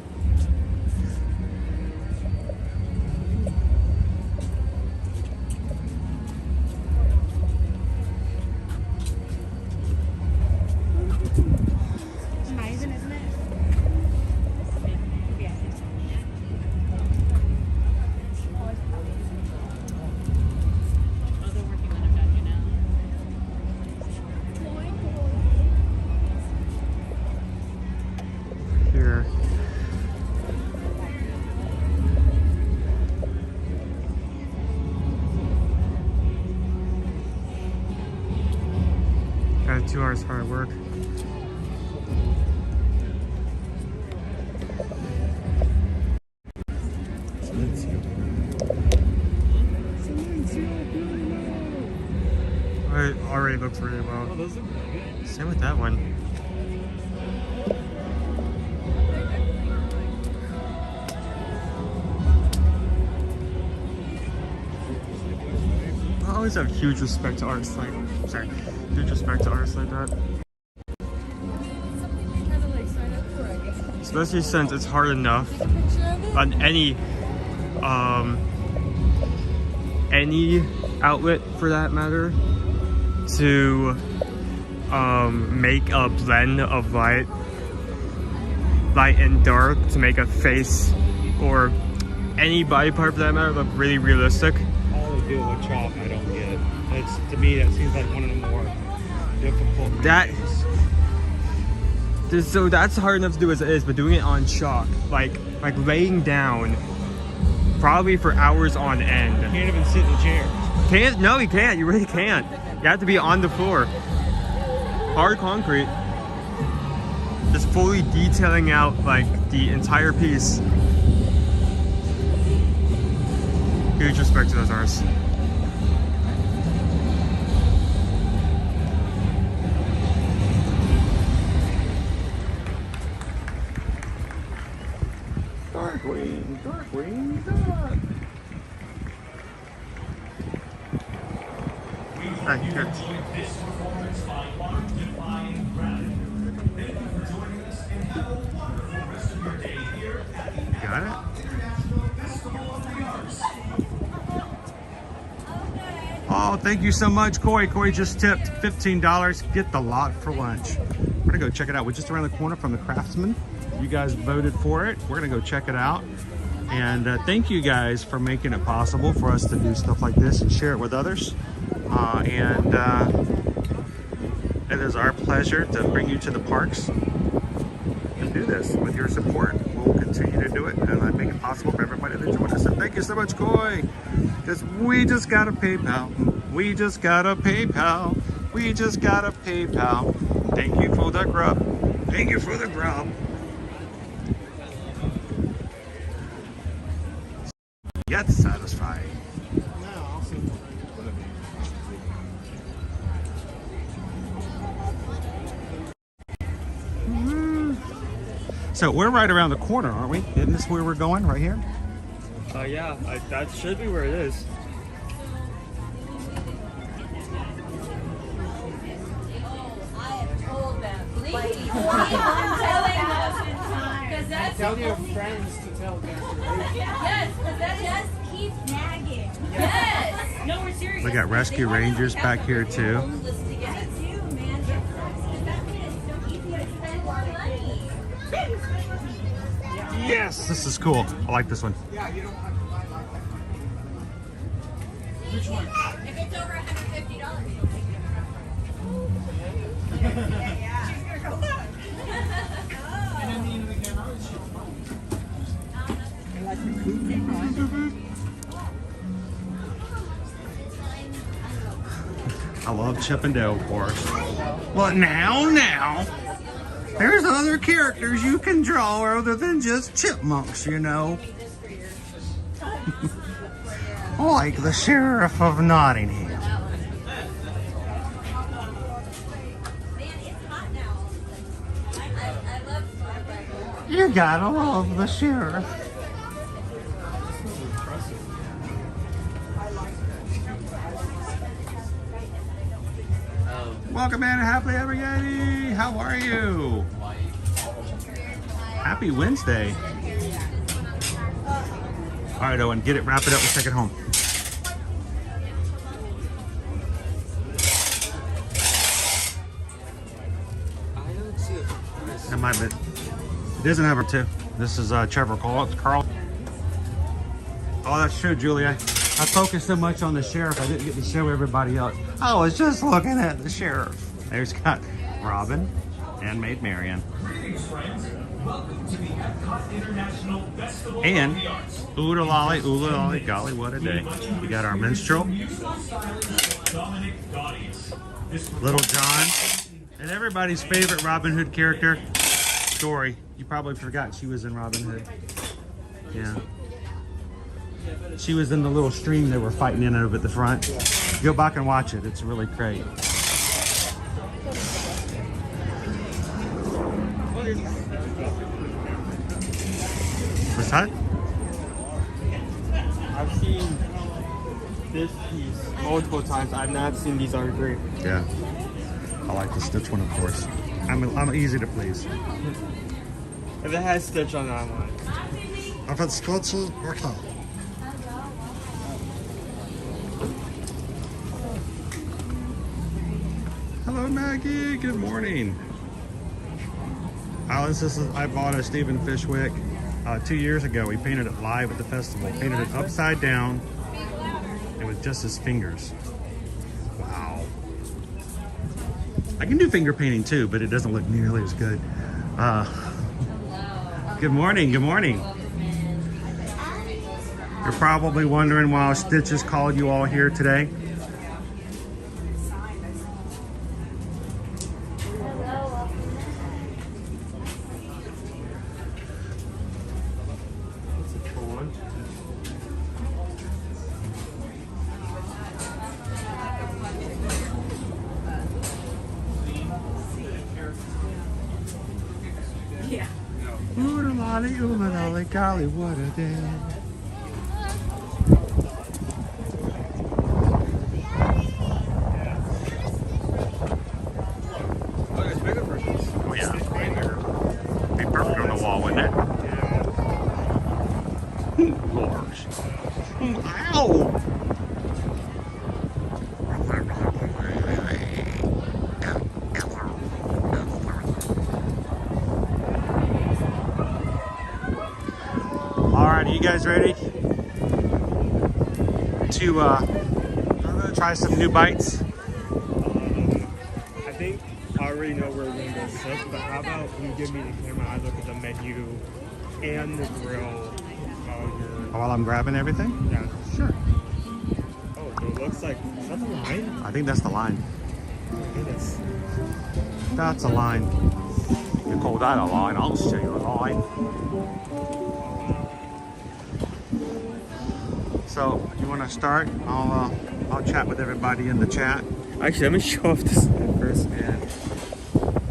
Amazing, isn't it? Here. Got 2 hours hard work. It already looks really well. Oh, those look really good. Same with that one. I always have huge respect to artists like, huge respect to artists like that. Especially since it's hard enough on any outlet for that matter to make a blend of light and dark to make a face or any body part for that matter look really realistic. All they do with chalk, I don't get. It's, to me, that seems like one of the more difficult. So that's hard enough to do as it is, but doing it on chalk, like laying down, probably for hours on end. You can't even sit in a chair. Can't? No, you can't. You really can't. You have to be on the floor. Hard concrete. Just fully detailing out like the entire piece. Huge respect to those artists. Darkwing, Darkwing, Dark. Right here. This performance by One Divine Ground. Thank you for joining us and have a wonderful rest of your day here at the Got it? International Festival of the Arts. Oh, thank you so much, Coy. Coy just tipped $15. Get the lot for lunch. We're gonna go check it out. We're just around the corner from the Craftsman. You guys voted for it. We're gonna go check it out. And thank you guys for making it possible for us to do stuff like this and share it with others. It is our pleasure to bring you to the parks and do this with your support. We'll continue to do it and make it possible for everybody to join us. And thank you so much, Coy. Because we just got a PayPal. We just got a PayPal. We just got a PayPal. Thank you for the grub. Thank you for the grub. Yet satisfying. So we're right around the corner, aren't we? Isn't this where we're going, right here? Yeah, that should be where it is. Tell your friends to tell them. Yes, because that just keeps nagging. Yes. No, we're serious. We got rescue rangers back here too. Yes, this is cool. I like this one. Yeah, you don't have to buy like that. Which one? If it's over $150, you'll take it. Yeah. She's gonna go. And then the end of the camera is shit fun. I love Chip and Dale, of course. Well, now. There's other characters you can draw other than just chipmunks, you know. Like the Sheriff of Nottingham. You gotta love the sheriff. Welcome in, happily ever Yeti. How are you? Happy Wednesday. All right, Owen, get it, wrap it up, and take it home. I don't see it. That might be. It doesn't have her too. This is Trevor Carl. Oh, that's true, Julia. I focused so much on the sheriff, I didn't get to show everybody else. I was just looking at the sheriff. There's got Robin and Maid Marian. Greetings, friends. Welcome to the Epcot International Festival And of the Arts. ooh lolly, golly, what a day. We got our minstrel, Little John, and everybody's favorite Robin Hood character, Dory. You probably forgot she was in Robin Hood. Yeah. She was in the little stream they were fighting in over at the front. Go back and watch it. It's really great. What's that? I've seen this piece multiple times. I've not seen these art great. Yeah. I like the Stitch one, of course. I'm easy to please. If it has Stitch on it, I want it. If it's Stitchy, okay. Hello, Maggie. Good morning. Alice, I bought a Stephen Fishwick 2 years ago. We painted it live at the festival. Painted it upside down and with just his fingers. Wow. I can do finger painting too, but it doesn't look nearly as good. Good morning. Good morning. You're probably wondering why Stitch has called you all here today. Yeah. Ooh-la-lolly, golly, what a day. Oh yeah, be perfect on the wall, wouldn't it? Gosh. Ow! Alright, are you guys ready to try some new bites? I think I already know where we're going to go sit, but how about you give me the camera, I look at the menu and the grill While I'm grabbing everything? Yeah. Sure. Oh, so it looks like, is that the line? I think that's the line. It is. That's a line. You call that a line, I'll show you a line. So, you want to start? I'll chat with everybody in the chat. Actually, let me show off this first. Yeah.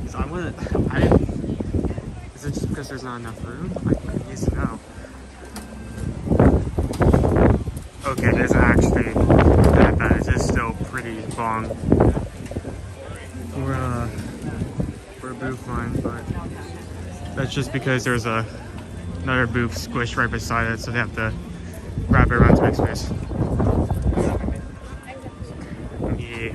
So is it just because there's not enough room? I need to know. Okay, it isn't actually that bad. It's just still pretty long for a booth line, but that's just because there's another booth squished right beside it, so they have to wrap it around to make space. Yeah.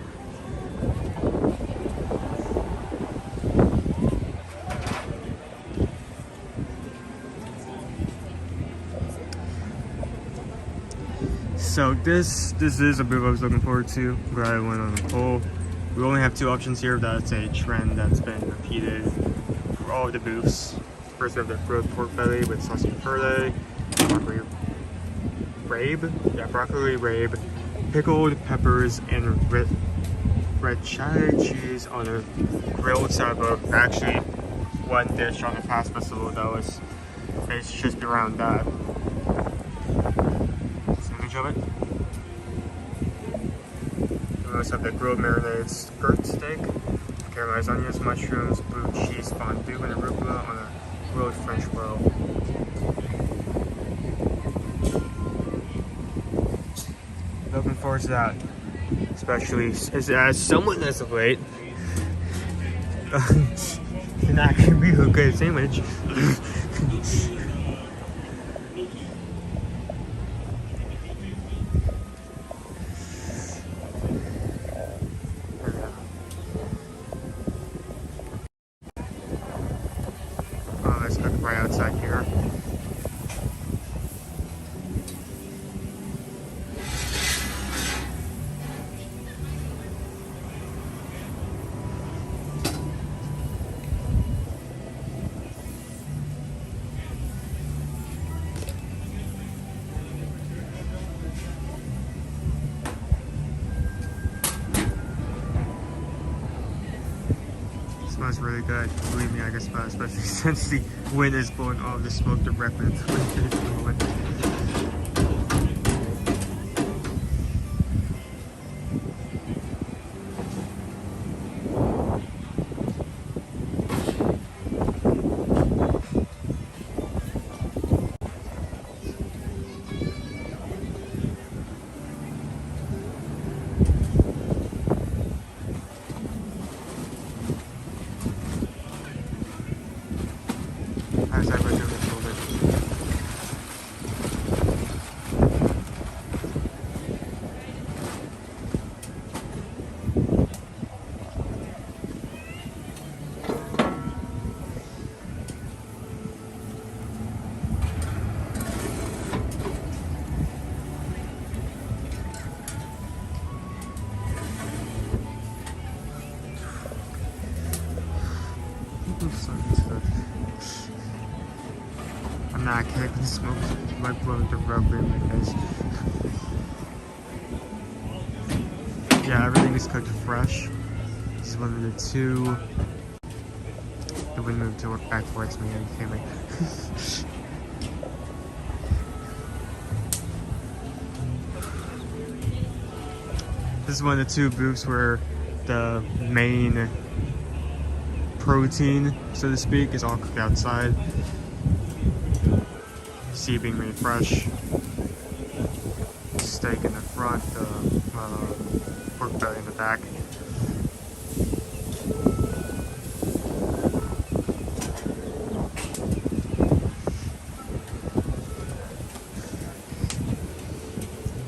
So this is a booth I was looking forward to. Glad I went on the poll. We only have two options here. That's a trend that's been repeated for all of the booths. First, we have the grilled pork belly with saucy puree, broccoli rabe, pickled peppers, and red cheddar cheese on a grilled side of actually one dish on the past festival that was it's just around that. Image of it. We also have the grilled marinade skirt steak, caramelized onions, mushrooms, blue cheese fondue, and arugula on a grilled French roll. Looking forward to that, especially as someone as of late. You're not gonna be a good sandwich. Oh, let's cook right outside here. Smells really good. Believe me, I can smell it, especially since the wind is blowing all the smoke directly into the wind. How's everyone doing this moment? I'm not kidding, the smoke might blow the rubber in my face. Yeah, everything is cooked fresh. This is one of the two. The wind moved to work back towards me and came in. This is one of the two booths where the main protein, so to speak, is all cooked outside. See being made fresh. Steak in the front, pork belly in the back.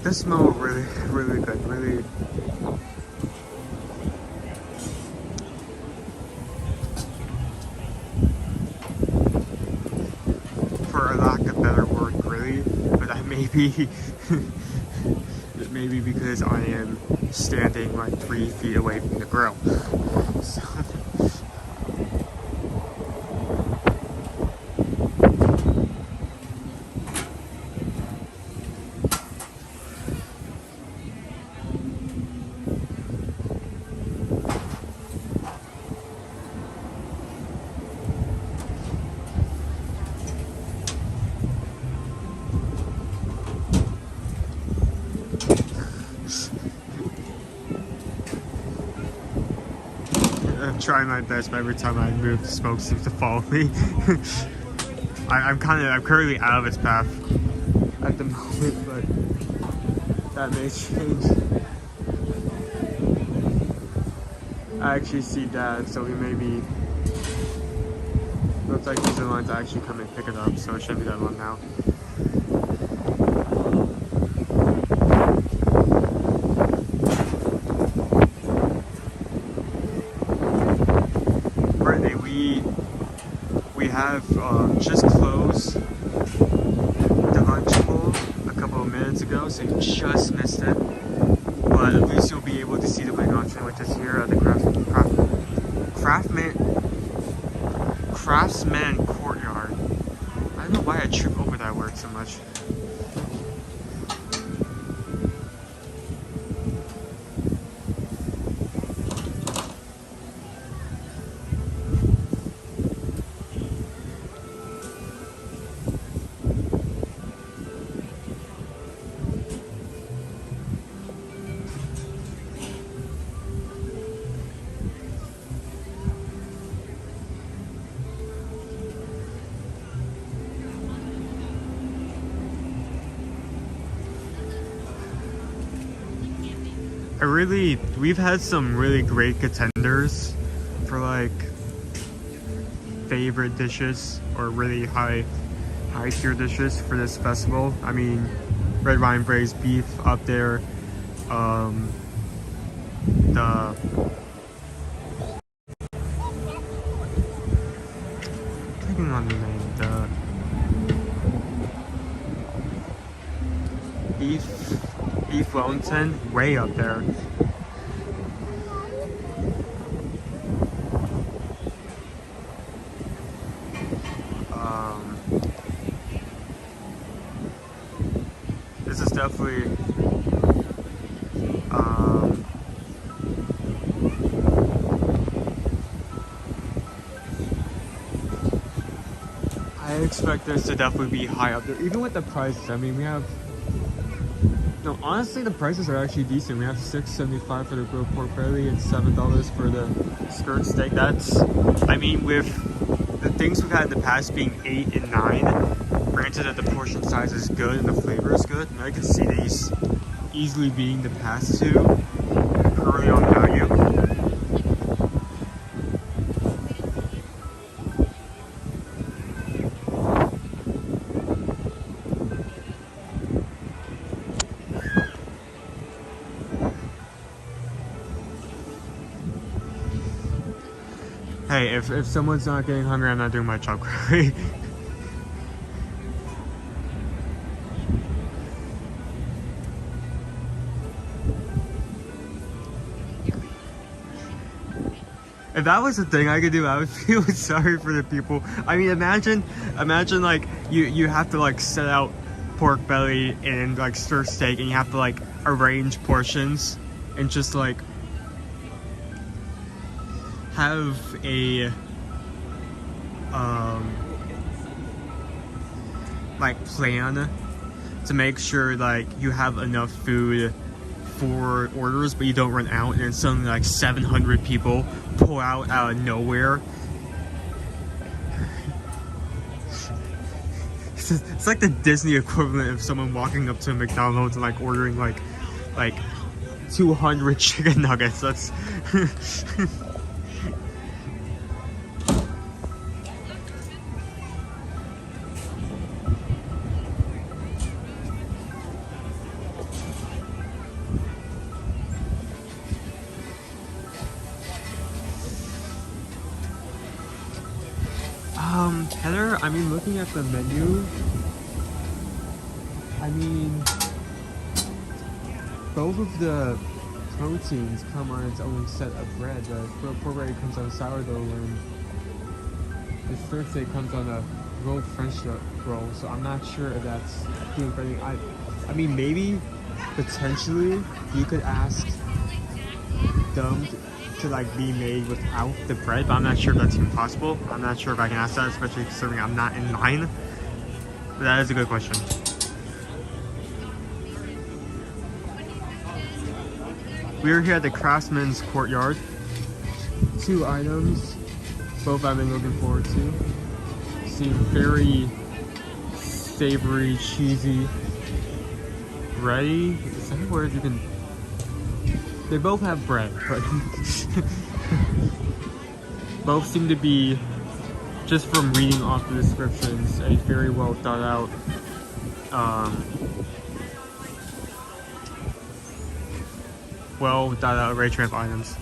This smells really, really good. Really. For a lack of a better word, grilly, but that may be it may be because I am standing like 3 feet away from the grill. So. I'm trying my best, but every time I move, the smoke seems to follow me. I'm currently out of its path at the moment, but that may change. I actually see Dad, so we may be. Looks like he's in line to actually come and pick it up, so it shouldn't be that long now. We have just closed the lunch bowl a couple of minutes ago, so you just missed it. But at least you'll be able to see the wing option, which is here at the Craftsman Courtyard. I don't know why I trip over that word so much. we've had some really great contenders for like favorite dishes or really high tier dishes for this festival. I mean, red wine braised beef up there. The taking on the name, the beef Wellington, way up there. This is definitely I expect this to definitely be high up there, even with the prices. I mean, we have, no, honestly, the prices are actually decent. We have $6.75 for the grilled pork belly and $7 for the skirt steak. That's, I mean, with the things we've had in the past being 8 and 9, granted that the portion size is good and the flavor is good, and I can see these easily being the past two early on value. Hey, if someone's not getting hungry, I'm not doing my job correctly. If that was the thing I could do, I would feel sorry for the people. I mean, imagine like you have to like set out pork belly and like stir steak, and you have to like arrange portions and just like have a like plan to make sure like you have enough food for orders, but you don't run out, and then suddenly like 700 people pull out of nowhere. It's like the Disney equivalent of someone walking up to McDonald's and like ordering like 200 chicken nuggets. That's Heather, I mean, looking at the menu, I mean, both of the proteins come on its own set of bread. The grilled pork belly comes on sourdough, and the stir steak comes on a rolled French roll. So I'm not sure if that's doing anything. I mean, maybe potentially you could ask them to like be made without the bread, but I'm not sure if that's even possible. I'm not sure if I can ask that, especially considering I'm not in line. But that is a good question. We are here at the Craftsman's Courtyard. 2 items, both I've been looking forward to. Seem very savory, cheesy, ready. Is that a word you can? They both have bread, but both seem to be, just from reading off the descriptions, a very well thought out arrangement of items.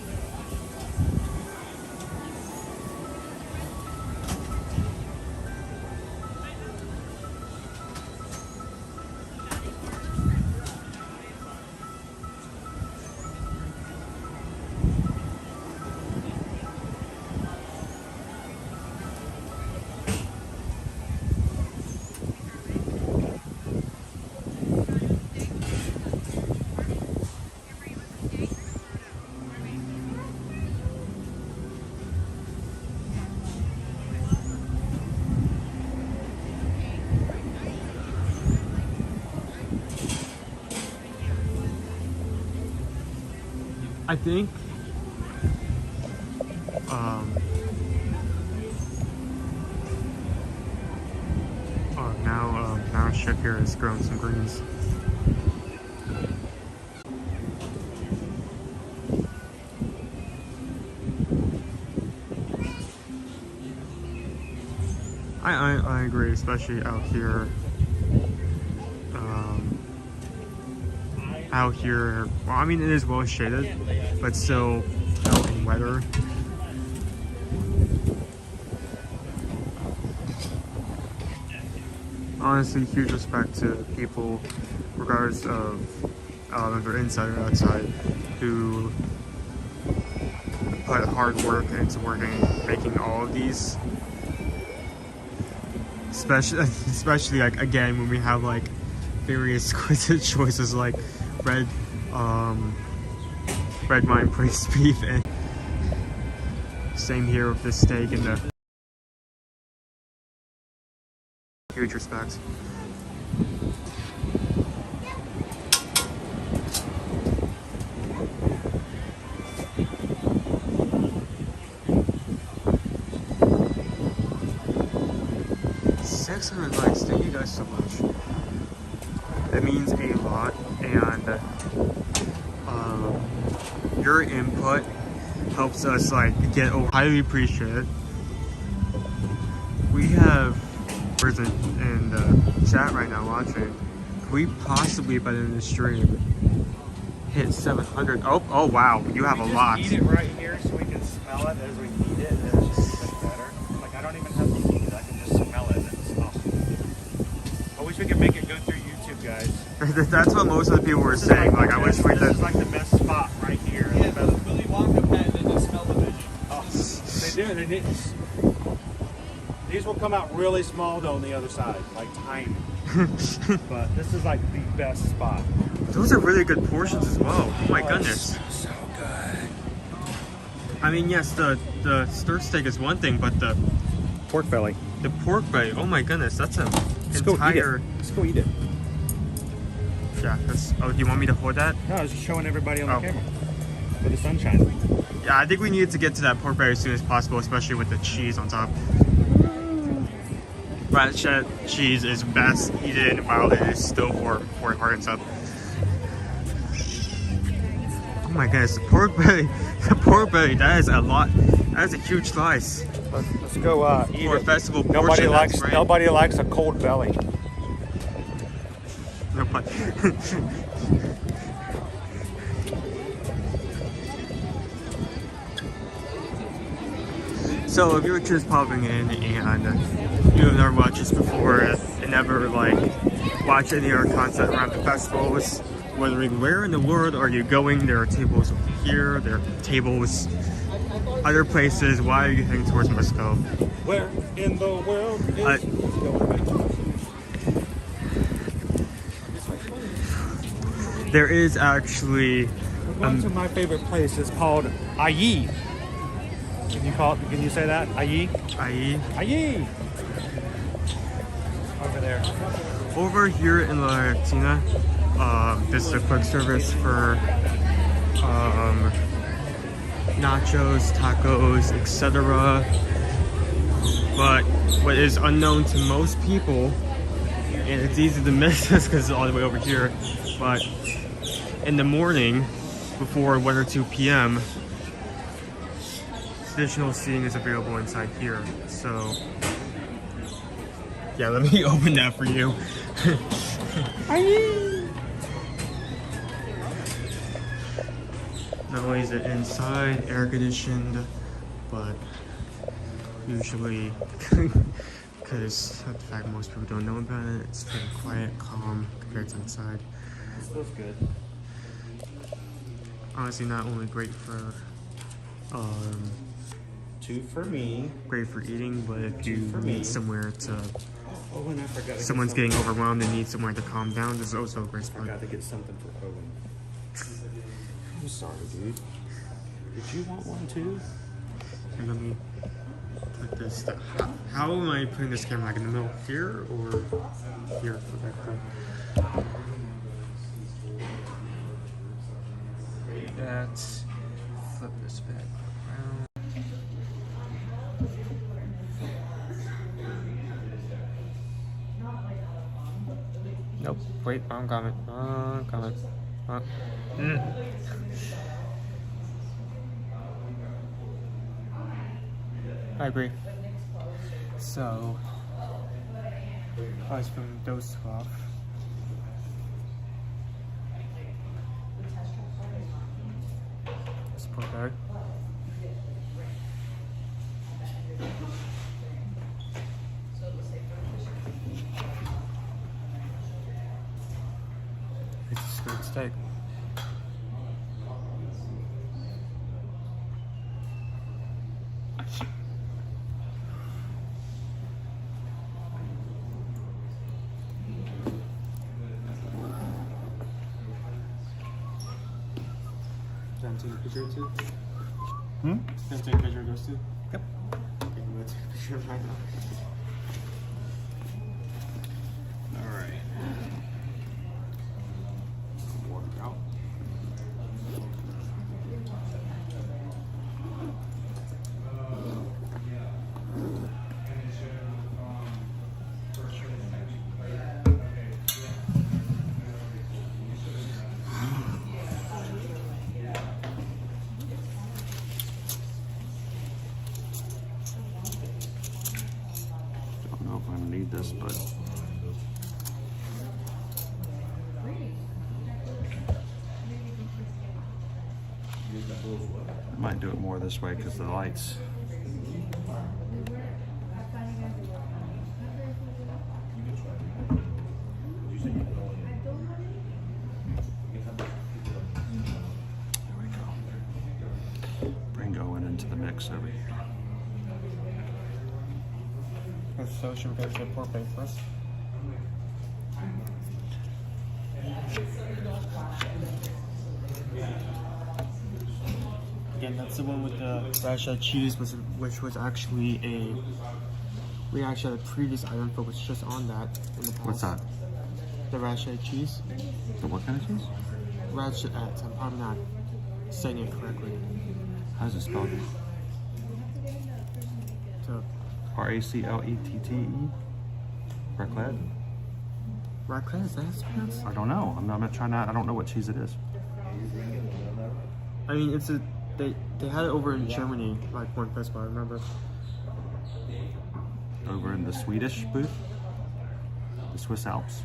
I think now Chef here is growing some greens. I agree, especially out here. Out here, well, I mean, it is well shaded, but still out in weather. Honestly, huge respect to people, regardless of if they're inside or outside, who put hard work into making all of these. Especially like again when we have like very exquisite choices like red wine braised beef, and same here with the steak and the huge respect. Likes. Thank you guys so much. That means a lot, and your input helps us like get highly appreciated. We have person in the chat right now watching. Could we possibly by the end of the stream hit 700? Oh wow, you have a lot. Eat it right here so we can smell it as we eat it. It's just even better. Like I don't even have to eat it. I can just smell it. I wish we could make it go through YouTube, guys. That's what most of the people were saying. Like, I wish we could. This is like the best spot right here. Yeah, the Willy Wonka patent to smell the vision. Oh, they do. These will come out really small though on the other side, like tiny. But this is like the best spot. Those are really good portions as well. Oh my goodness. So good. I mean, yes, the stir steak is one thing, but the pork belly. The pork belly. Oh my goodness, that's a Let's entire. Go eat it. Let's go eat it. Yeah. That's. Oh, do you want me to hold that? No, I was just showing everybody on the camera with the sunshine. Yeah, I think we needed to get to that pork belly as soon as possible, especially with the cheese on top. Ratchet cheese is best eaten while it is still warm before it hardens up. Oh my goodness, the pork belly, that is a lot. That is a huge slice. Let's go eat for it. A festival Nobody portion. Nobody likes a cold belly. Nobody. So if you're just popping in and you have never watched this before and never like watched any of our content around the festivals, wondering where in the world are you going? There are tables over here, there are tables other places. Why are you heading towards Mexico? Where in the world is there is actually to my favorite place. It's called Ayi. Can you say that? Ayi? Ayi. Over there. Over here in La Latina, this is a quick service for nachos, tacos, etc. But what is unknown to most people, and it's easy to miss this because it's all the way over here, but in the morning before 1 or 2 p.m. additional seating is available inside here. So yeah, let me open that for you. Not only is it inside, air conditioned, but usually, because of the fact most people don't know about it, it's pretty quiet, calm compared to inside. Feels good. Honestly, not only great for 2 for me. Great for eating, but if you need somewhere to, and I forgot to someone's getting overwhelmed and needs somewhere to calm down, this is also a great spot. I forgot to get something for Owen. I'm sorry, dude. Did you want one too? And let me put this. How am I putting this camera? Like in the middle here or here? That. Flip this back around. Nope. Wait. Wrong comment. Wrong comment. I agree. So, Ice from those 12. Support bag. It's a squid steak. Can I take a picture too? Hmm? Can I take a picture of those two? Yep. Okay, I'm gonna take a picture right now. All right. Walk out. Don't know if I need this, but I might do it more this way because the lights. There we go. Bring going into the mix over here. So should we go to the pork bake first? Again, that's the one with the rasha cheese, which was actually we actually had a previous item for which just on that in the past. What's that? The rasha cheese. The what kind of cheese? Rasha, I'm probably not saying it correctly. How's it spelled? So, R-A-C-L-E-T-T-E? Raclette? raclette, is that how it's pronounced? I don't know. I'm not trying to, I don't know what cheese it is. I mean, it's a they had it over in Germany, like one festival, I remember. Over in the Swedish booth? The Swiss Alps?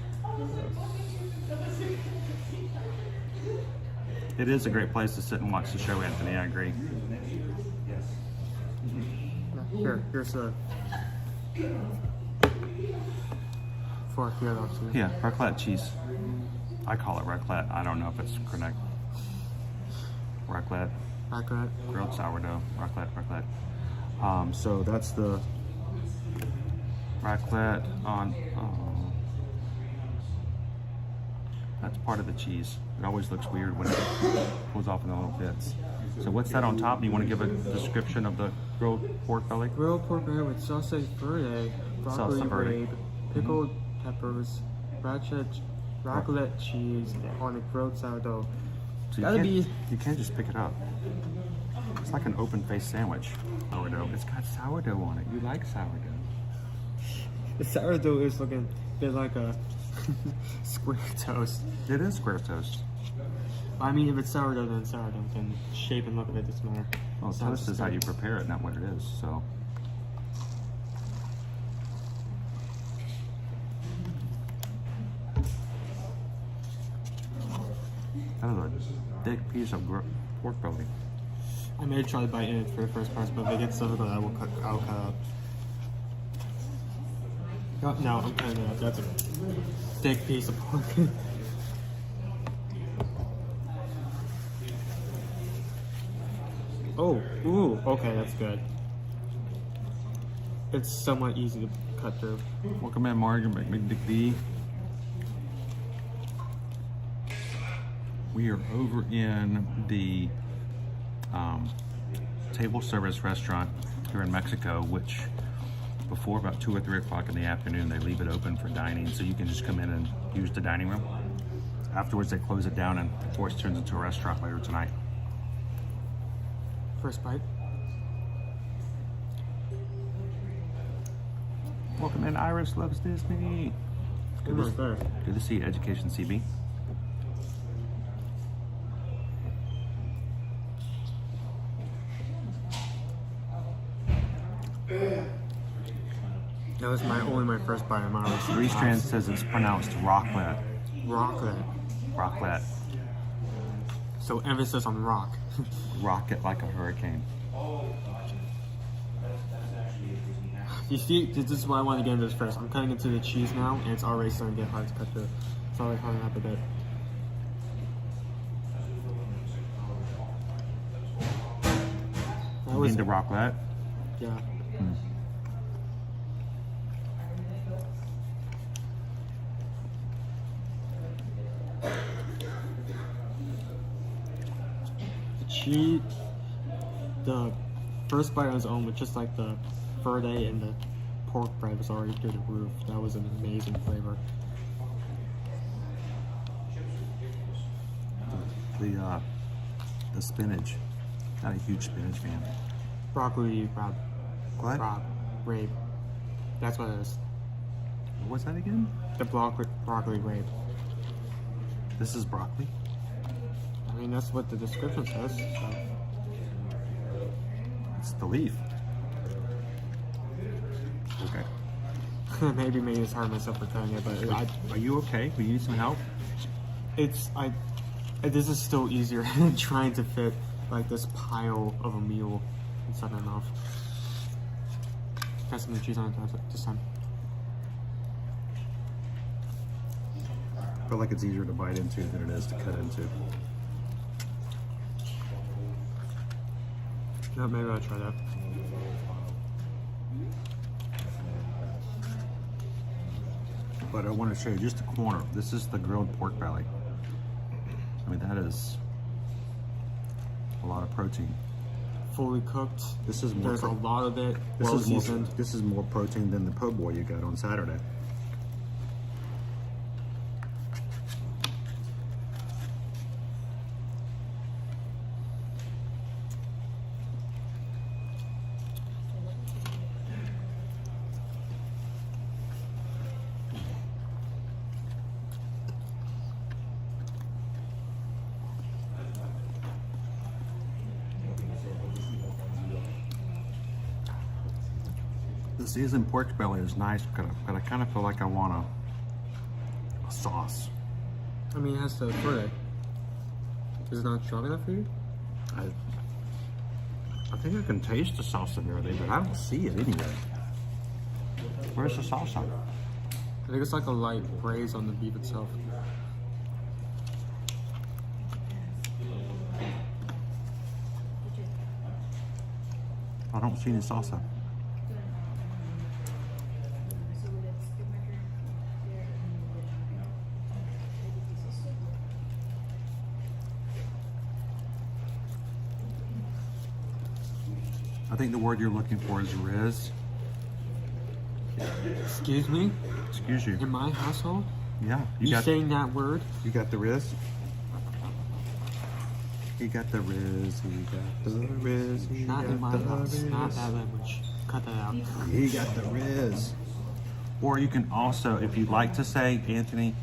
It is a great place to sit and watch the show, Anthony, I agree. Here's the fork here, though, too. Yeah, raclette cheese. I call it raclette. I don't know if it's correct. Raclette. Raclette. Grilled sourdough. Raclette. So that's the raclette on. That's part of the cheese. It always looks weird when it pulls off in the little bits. So what's that on top? Do you want to give a description of the grilled pork belly? Grilled pork belly with sausage verde, broccoli Salsa verde. rabe, pickled peppers, raclette cheese on a grilled sourdough. So you can't just pick it up. It's like an open-faced sandwich. Sourdough. It's got sourdough on it. You like sourdough. The sourdough is looking a bit like a square toast. It is square toast. I mean, if it's sourdough, then sourdough. Then shape and look of it doesn't matter. Well, toast is how you prepare it, not what it is. So. That is a thick piece of pork belly. I may try to bite in it for the first part, but if it gets difficult, I'll cut out. No, I'm cutting it out. That's a thick piece of pork. Oh, ooh, okay, that's good. It's somewhat easy to cut through. Welcome in, Morgan McDick. We are over in the table service restaurant here in Mexico, which before about 2 or 3 o'clock in the afternoon, they leave it open for dining, so you can just come in and use the dining room. Afterwards, they close it down, and of course, turns into a restaurant later tonight. First bite. Welcome in, Iris Loves Disney. Good to see you, Education CB. That was only my first bite. I'm already Three Strands says it's pronounced rocklet. Rocklet. Rocklet. So emphasis on rock. Rock it like a hurricane. You see, this is why I want to get into this first. I'm cutting into the cheese now, and it's already starting to get hard to cut through. It's already hard up a bit. You mean the rocklet? Yeah. The the first bite on its own, with just like the verde and the pork bread was already through the roof. That was an amazing flavor. The spinach. Not a huge spinach fan. Broccoli rabe. What? Rabe. That's what it is. What's that again? The broccoli rabe. This is broccoli? I mean, that's what the description says. So. It's the leaf. Okay. Maybe made it hard myself for cutting it, but are you okay? Do you need some help? This is still easier than trying to fit like this pile of a meal inside my mouth. Got some new cheese on it this time. I feel like it's easier to bite into than it is to cut into. No, maybe I'll try that. But I want to show you just a corner. This is the grilled pork belly. I mean, that is a lot of protein. Fully cooked. This is more. There's a lot of it. Well seasoned. This is more protein than the po' boy you got on Saturday. The seasoned pork belly is nice, but I kind of feel like I want a sauce. I mean, it has the verde. Is it not strong enough for you? I think I can taste the salsa verde, but I don't see it anyway. Where's the salsa? I think it's like a light braise on the beef itself. I don't see any salsa. I think the word you're looking for is riz. Excuse me? Excuse you. In my household? Yeah. You saying that word? You got the riz? He got the riz, he got the riz, he Not got in my the house. riz. Not that language. Cut that out. He got the riz. Or you can also, if you'd like to say, Anthony,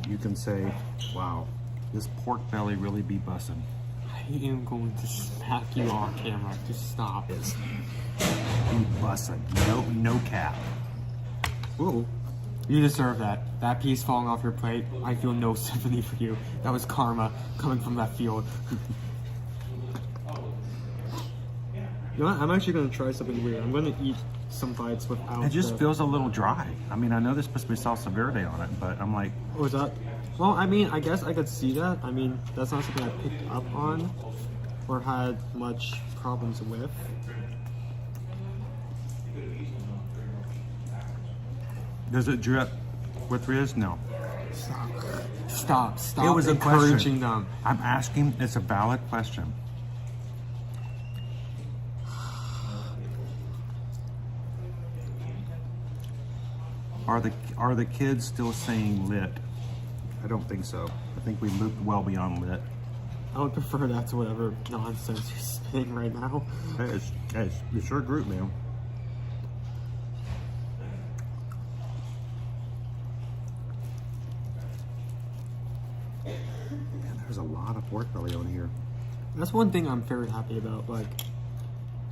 you can say, wow, this pork belly really be bussin'. I am going to smack you on camera. Just stop. It's be bussin'. No cap. Ooh. You deserve that. That piece falling off your plate, I feel no sympathy for you. That was karma coming from that field. You know what? I'm actually going to try something weird. I'm going to eat some bites without It just feels a little dry. I mean, I know there's supposed to be salsa verde on it, but I'm like... Oh, is that? Well, I mean, I guess I could see that. I mean, that's not something I picked up on or had much problems with. Does it drip with riz? No. Stop It was encouraging a question. them. I'm asking, it's a valid question. Are the kids still saying lit? I don't think so. I think we moved well beyond lit. I would prefer that to whatever nonsense you're spitting right now. Hey, it's your group, man. Man, there's a lot of pork belly on here. That's one thing I'm very happy about. Like,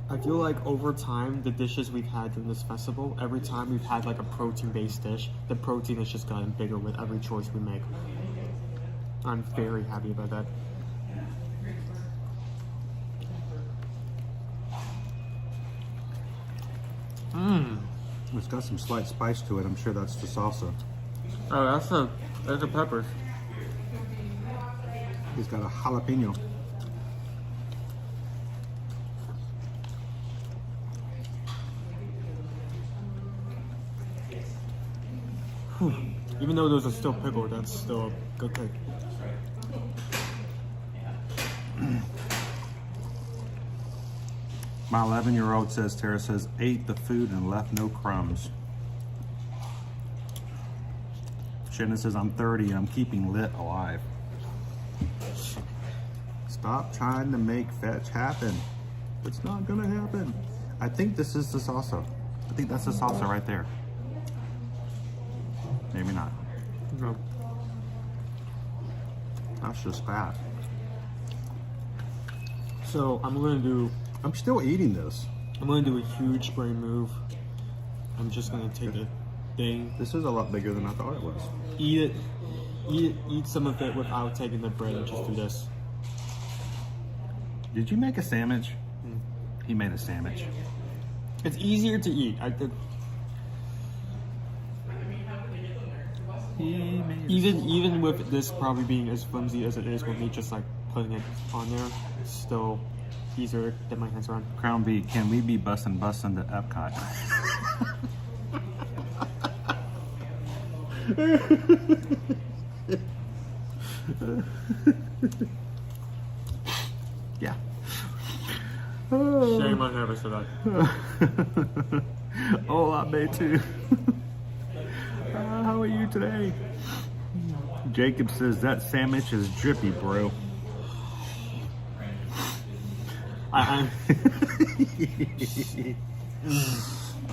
I feel like over time, the dishes we've had during this festival, every time we've had like a protein-based dish, the protein has just gotten bigger with every choice we make. I'm very happy about that. Mmm. It's got some slight spice to it. I'm sure that's the salsa. Oh, that's the peppers. He's got a jalapeno. Whew. Even though those are still pickled, that's still a good cake. My 11-year-old says, Tara says, ate the food and left no crumbs. Shannon says, I'm 30 and I'm keeping lit alive. Stop trying to make fetch happen. It's not gonna happen. I think this is the salsa. I think that's the salsa right there. Maybe not. No. That's just fat. So I'm still eating this. I'm gonna do a huge brain move. I'm just gonna take a thing. This is a lot bigger than I thought it was. Eat it. Eat some of it without taking the bread and just do this. Did you make a sandwich? He made a sandwich. It's easier to eat. Even with this probably being as flimsy as it is, with me just like putting it on there, it's still easier to get my hands around. Crown B, can we be bussin' to Epcot? Yeah. Shame I never said that. Oh, I may too. How are you today? Jacob says that sandwich is drippy, bro.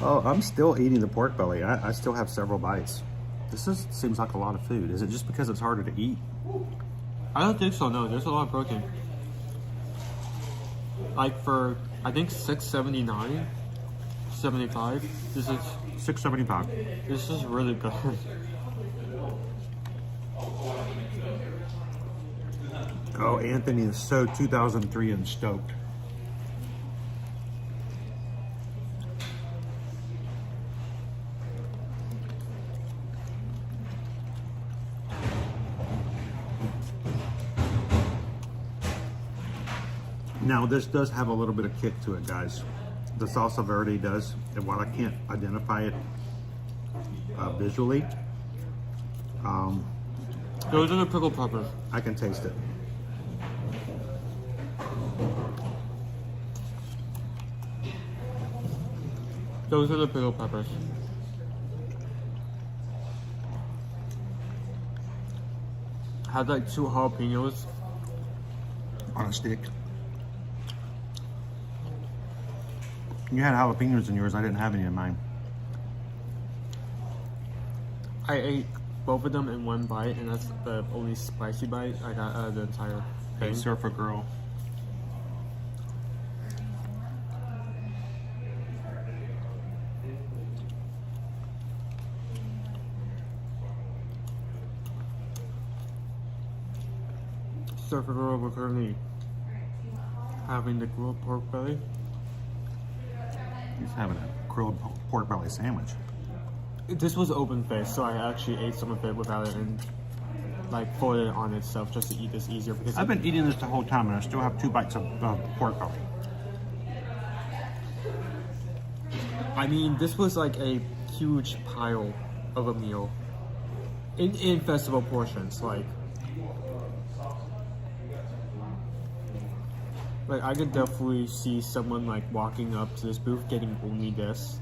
Oh, I'm still eating the pork belly. I still have several bites. This seems like a lot of food. Is it just because it's harder to eat? I don't think so, no. There's a lot of protein. Like for, I think $6.79, $75. This is $6.75. This is really good. Oh, Anthony is so 2003 and stoked. Now this does have a little bit of kick to it, guys. The salsa verde does, and while I can't identify it visually, those are the pickled peppers. I can taste it. Those are the pickled peppers. Had like 2 jalapenos on a stick. You had jalapenos in yours. I didn't have any in mine. I ate both of them in one bite, and that's the only spicy bite I got out of the entire thing. Hey, surfer girl. Surfer girl, we're currently having the grilled pork belly. He's having a grilled pork belly sandwich. This was open faced, so I actually ate some of it without it and like folded it on itself just to eat this easier. Because I've been eating this the whole time and I still have 2 bites of pork belly. I mean, this was like a huge pile of a meal in festival portions. Like I could definitely see someone like walking up to this booth, getting only this,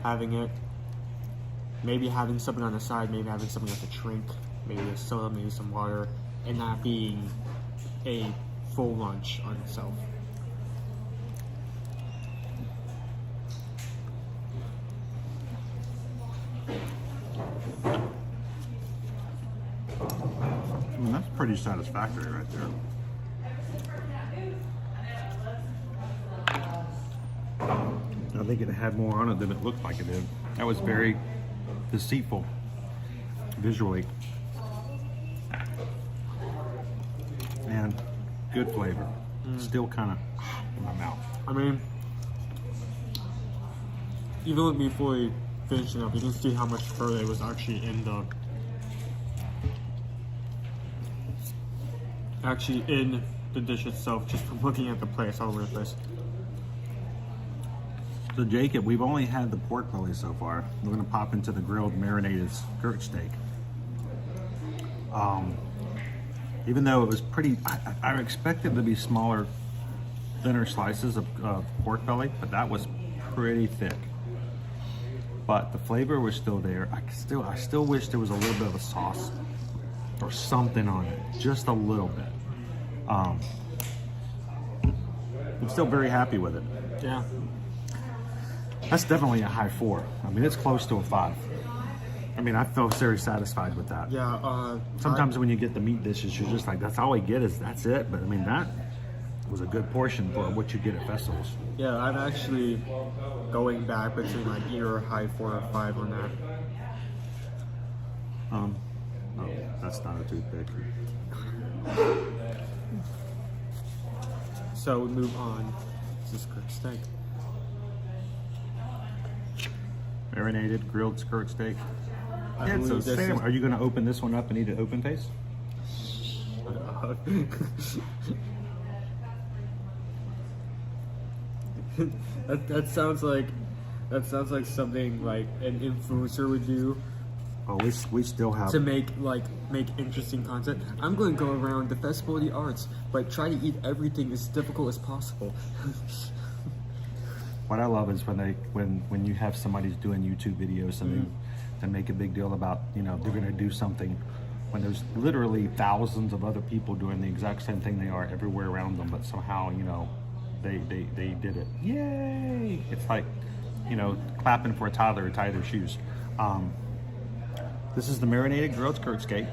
having it, maybe having something on the side, maybe having something like a drink, maybe a soda, maybe some water, and not being a full lunch on itself. I mean, that's pretty satisfactory right there. think it had more on it than it looked like it did. That was very deceitful visually. And good flavor. Still kind of in my mouth. I mean, even with me fully finishing up, you can see how much further was actually in the dish itself, just from looking at the place all over the place. So Jacob, we've only had the pork belly so far. We're gonna pop into the grilled marinated skirt steak. Even though it was pretty, I expected to be smaller, thinner slices of pork belly, but that was pretty thick. But the flavor was still there. I still wish there was a little bit of a sauce or something on it, just a little bit. I'm still very happy with it. Yeah. That's definitely a high 4. I mean, it's close to a 5. I mean, I felt very satisfied with that. Yeah. Sometimes when you get the meat dishes, you're just like, that's all I get is that's it. But I mean, that was a good portion for what you get at festivals. Yeah, I'm actually going back between like either a high 4 or 5 on that. Oh, that's not a toothpick. So we move on to skirt steak. Marinated grilled skirt steak. I Yeah, believe so this Sam, is- are you going to open this one up and eat it open face? that sounds like something like an influencer would do. Oh, we still have to make interesting content. I'm going to go around the Festival of the Arts, but try to eat everything as difficult as possible. What I love is when you have somebody's doing YouTube videos and they make a big deal about, you know, they're going to do something when there's literally thousands of other people doing the exact same thing they are everywhere around them, but somehow, you know, they did it. Yay! It's like, you know, clapping for a toddler to tie their shoes. This is the marinated grilled skirt steak.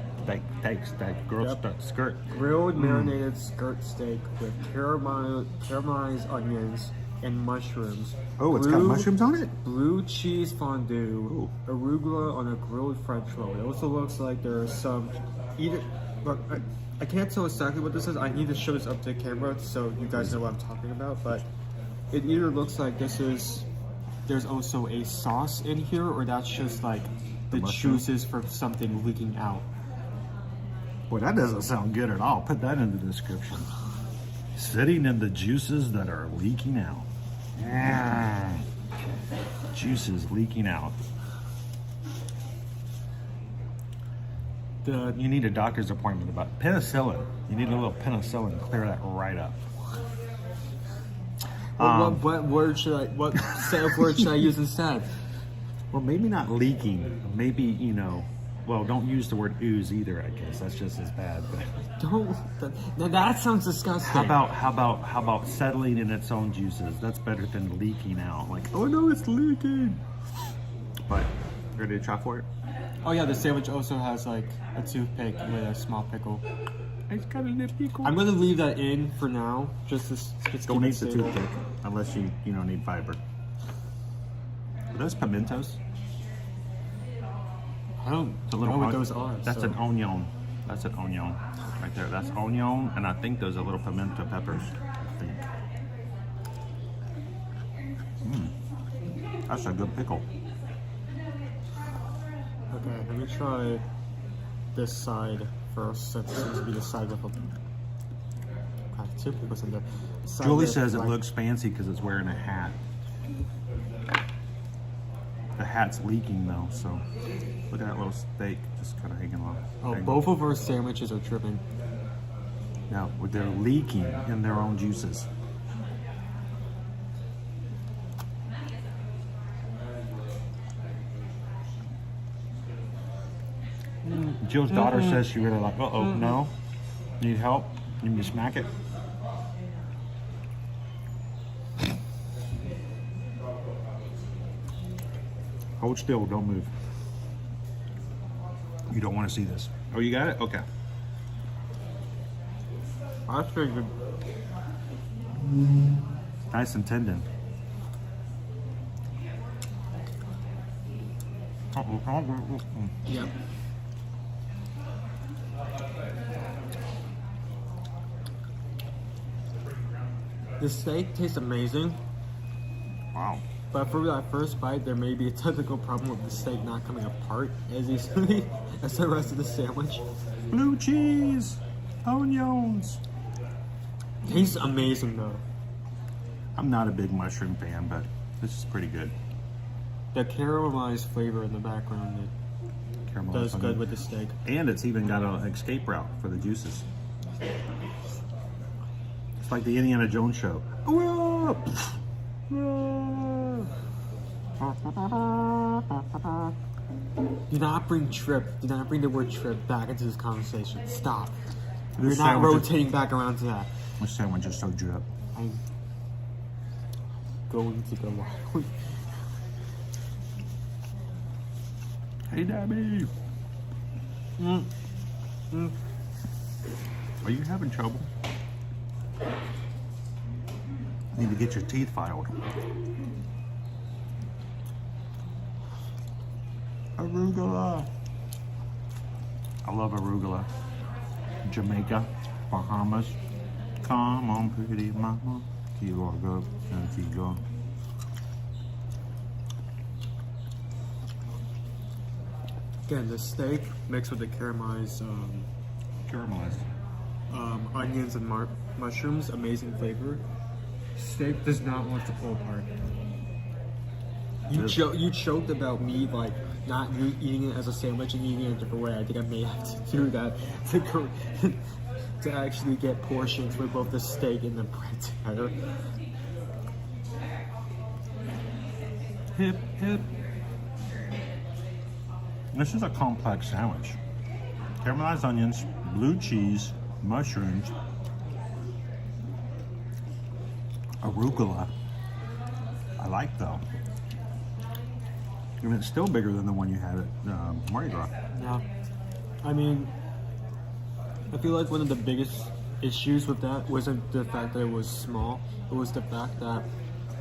Grilled marinated skirt steak with caramelized onions and mushrooms. Oh, it's got mushrooms on it? Blue cheese fondue, arugula on a grilled French roll. It also looks like there's some look, I can't tell exactly what this is. I need to show this up to the camera so you guys know what I'm talking about, but it either looks like there's also a sauce in here, or that's just like the juices for something leaking out. Well, that doesn't sound good at all. Put that in the description. Sitting in the juices that are leaking out. Juices leaking out. You need a doctor's appointment about penicillin. You need a little penicillin to clear that right up. What set of words should I use instead? Well, maybe not leaking. Maybe, you know, well, don't use the word ooze either, I guess. That's just as bad. But that sounds disgusting. How about settling in its own juices? That's better than leaking out. Like, oh no, it's leaking. But ready to try for it? Oh yeah, the sandwich also has like a toothpick with a small pickle. It's got a little pickle. I'm gonna leave that in for now. Just don't eat the toothpick unless you need fiber. Are those pimentos? I don't know what those are. That's an onion. That's an onion right there. That's onion, and I think those are little pimento peppers. I think. That's a good pickle. Okay, let me try this side first, since it seems to be the side with two pickles in there. Julie says it looks fancy because it's wearing a hat. The hat's leaking though, so look at that little steak just kind of hanging on. Oh, both of our sandwiches are dripping. Now, they're leaking in their own juices. Jill's daughter says she really like, no? Need help? Need me to smack it? Hold still, don't move. You don't want to see this. Oh, you got it? Okay. I figured. Nice and tender. Yep. The steak tastes amazing. Wow. But for that first bite, there may be a technical problem with the steak not coming apart as easily as the rest of the sandwich. Blue cheese, onions. Tastes amazing though. I'm not a big mushroom fan, but this is pretty good. The caramelized flavor in the background does good with the steak. And it's even got an escape route for the juices. It's like the Indiana Jones show. Do not bring the word trip back into this conversation. Stop. You're This not sandwich is- rotating back around to that. This sandwich is so drip. I'm going to go wild. Hey, Debbie. Are you having trouble? Need to get your teeth filed. Arugula. I love arugula. Jamaica, Bahamas. Come on, pretty mama. Keep on go, keep going. Again, the steak mixed with the caramelized onions and mushrooms, amazing flavor. Steak does not want to pull apart. You joked about me like not eating it as a sandwich and eating it a different way. I think I may have to do that to actually get portions for both the steak and the bread together. Hip, hip. This is a complex sandwich. Caramelized onions, blue cheese, mushrooms, arugula. I like though. And it's still bigger than the one you had at Mardi Gras. Yeah. I mean, I feel like one of the biggest issues with that wasn't the fact that it was small. It was the fact that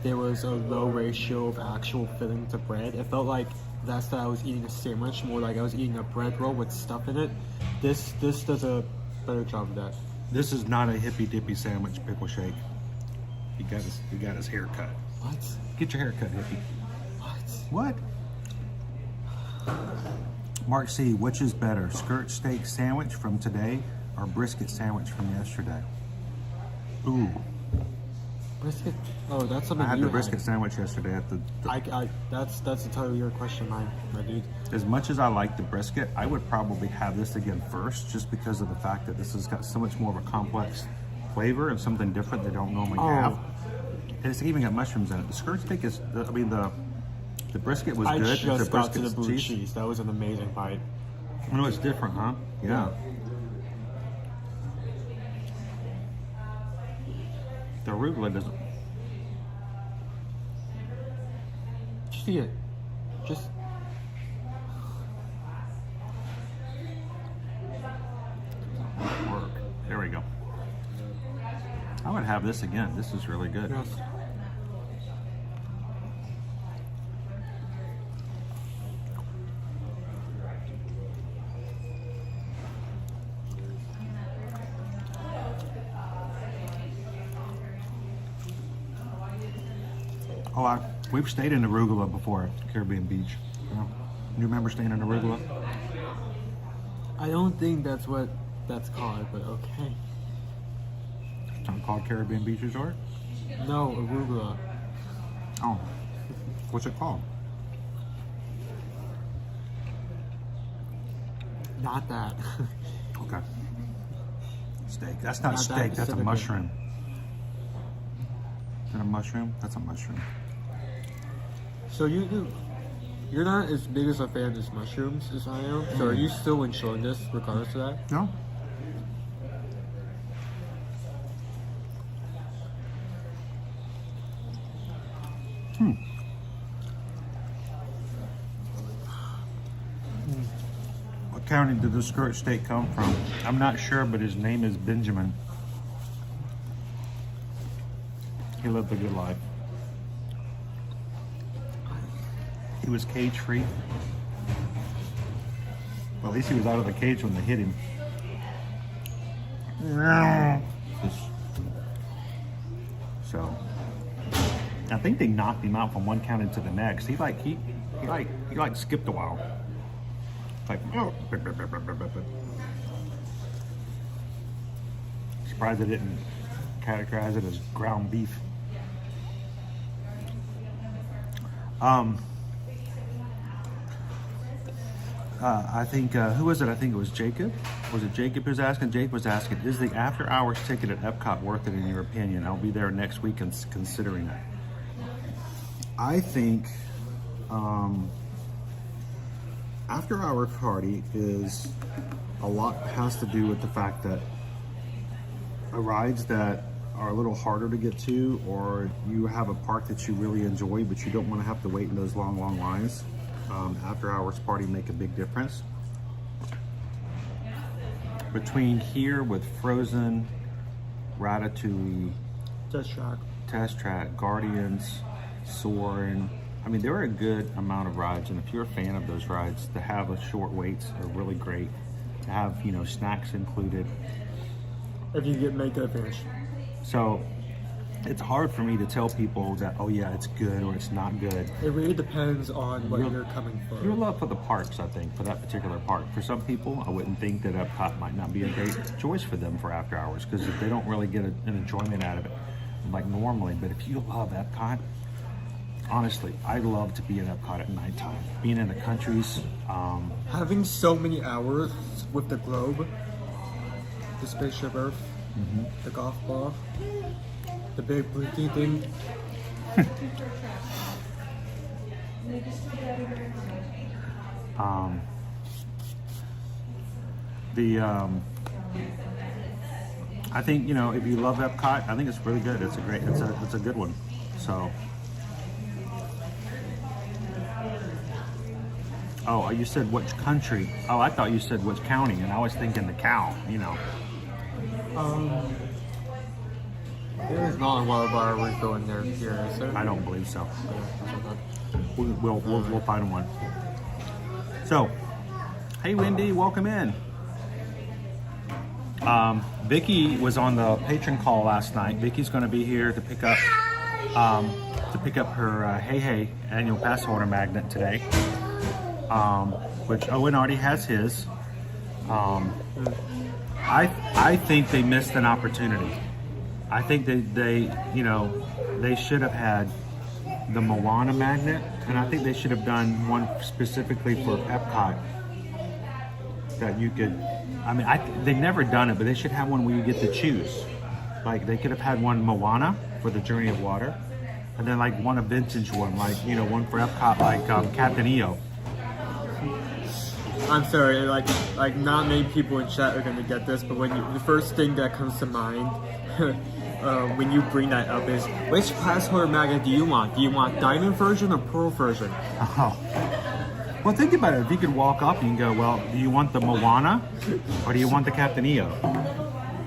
there was a low ratio of actual filling to bread. It felt like that's that I was eating a sandwich, more like I was eating a bread roll with stuff in it. This does a better job of that. This is not a hippy dippy sandwich pickle shake. He got his hair cut. What? Get your hair cut, hippie. What? What? Mark C, which is better, skirt steak sandwich from today or brisket sandwich from yesterday? Ooh. Brisket? Oh, that's something I had you the brisket sandwich yesterday at the that's entirely your question, my dude. As much as I like the brisket, I would probably have this again first, just because of the fact that this has got so much more of a complex flavor and something different they don't normally have. And it's even got mushrooms in it. The skirt steak is, the brisket was good. I just got to the brisket blue cheese. That was an amazing bite. I know it's different, huh? Yeah. The arugula doesn't. Just eat it. Just. Work. There we go. I would have this again. This is really good. Yes. Oh, we've stayed in Arugula before at Caribbean Beach. You remember staying in Arugula? I don't think that's what that's called, but okay. It's not called Caribbean Beach Resort? No, arugula. Oh, what's it called? Not that. Okay. Steak. That's not Not that steak. That's a specifically. mushroom. Is that a mushroom? That's a mushroom. So you're not as big as a fan of mushrooms as I am. So are you still enjoying this regardless of that? No. What county did the skirt steak come from? I'm not sure, but his name is Benjamin. He lived a good life. He was cage free. Well, at least he was out of the cage when they hit him. So, I think they knocked him out from one count into the next. He skipped a while. Like, oh. Surprised they didn't categorize it as ground beef. I think, who was it? I think it was Jacob. Was it Jacob who was asking? Jake was asking, is the after hours ticket at Epcot worth it in your opinion? I'll be there next week and considering it. I think after hour party is a lot has to do with the fact that rides that are a little harder to get to, or you have a park that you really enjoy but you don't want to have to wait in those long lines. After hours party make a big difference. Between here with Frozen, Ratatouille, Test Track, Guardians, Soarin', I mean, there are a good amount of rides, and if you're a fan of those rides, to have a short waits are really great. To have, you know, snacks included. If you make it a finish. So it's hard for me to tell people that, oh yeah, it's good or it's not good. It really depends on what you're coming for. Your love for the parks, I think, for that particular park. For some people, I wouldn't think that Epcot might not be a great choice for them for after hours, because they don't really get an enjoyment out of it like normally. But if you love Epcot, honestly, I love to be in Epcot at nighttime. Being in the countries. Having so many hours with the globe, the Spaceship Earth, the golf ball, the big blinky thing. I think, you know, if you love Epcot, I think it's really good. It's a good one. So. Oh, you said which country? Oh, I thought you said which county, and I was thinking the cow, you know. There's not a lot of bar we go in there here, is there? I don't believe so. We'll find one. So, hey Wendy, welcome in. Vicky was on the patron call last night. Vicky's going to be here to pick up her Hey Hey annual pass holder magnet today. Which Owen already has his. I think they missed an opportunity. I think they should have had the Moana magnet, and I think they should have done one specifically for Epcot that you could. I mean, they've never done it, but they should have one where you get to choose. Like they could have had one Moana for the Journey of Water, and then like one a vintage one, like one for Epcot, like Captain EO. I'm sorry, like not many people in chat are gonna get this, but the first thing that comes to mind when you bring that up is, which pass holder magnet do you want? Do you want diamond version or pearl version? Oh. Well, think about it. If you could walk up and you can go, well, do you want the Moana or do you want the Captain EO?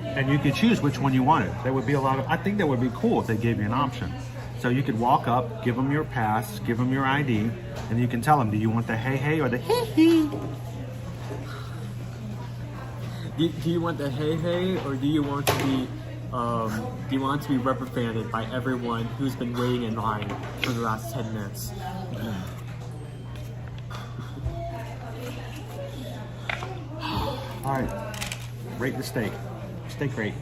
And you could choose which one you wanted. There would be I think that would be cool if they gave you an option. So you could walk up, give them your pass, give them your ID, and you can tell them, do you want the Hey Hey or the Hee Hee? Do you want the Hey Hey, or do you want to be reprimanded by everyone who's been waiting in line for the last 10 minutes? All right, rate the steak. Steak rate.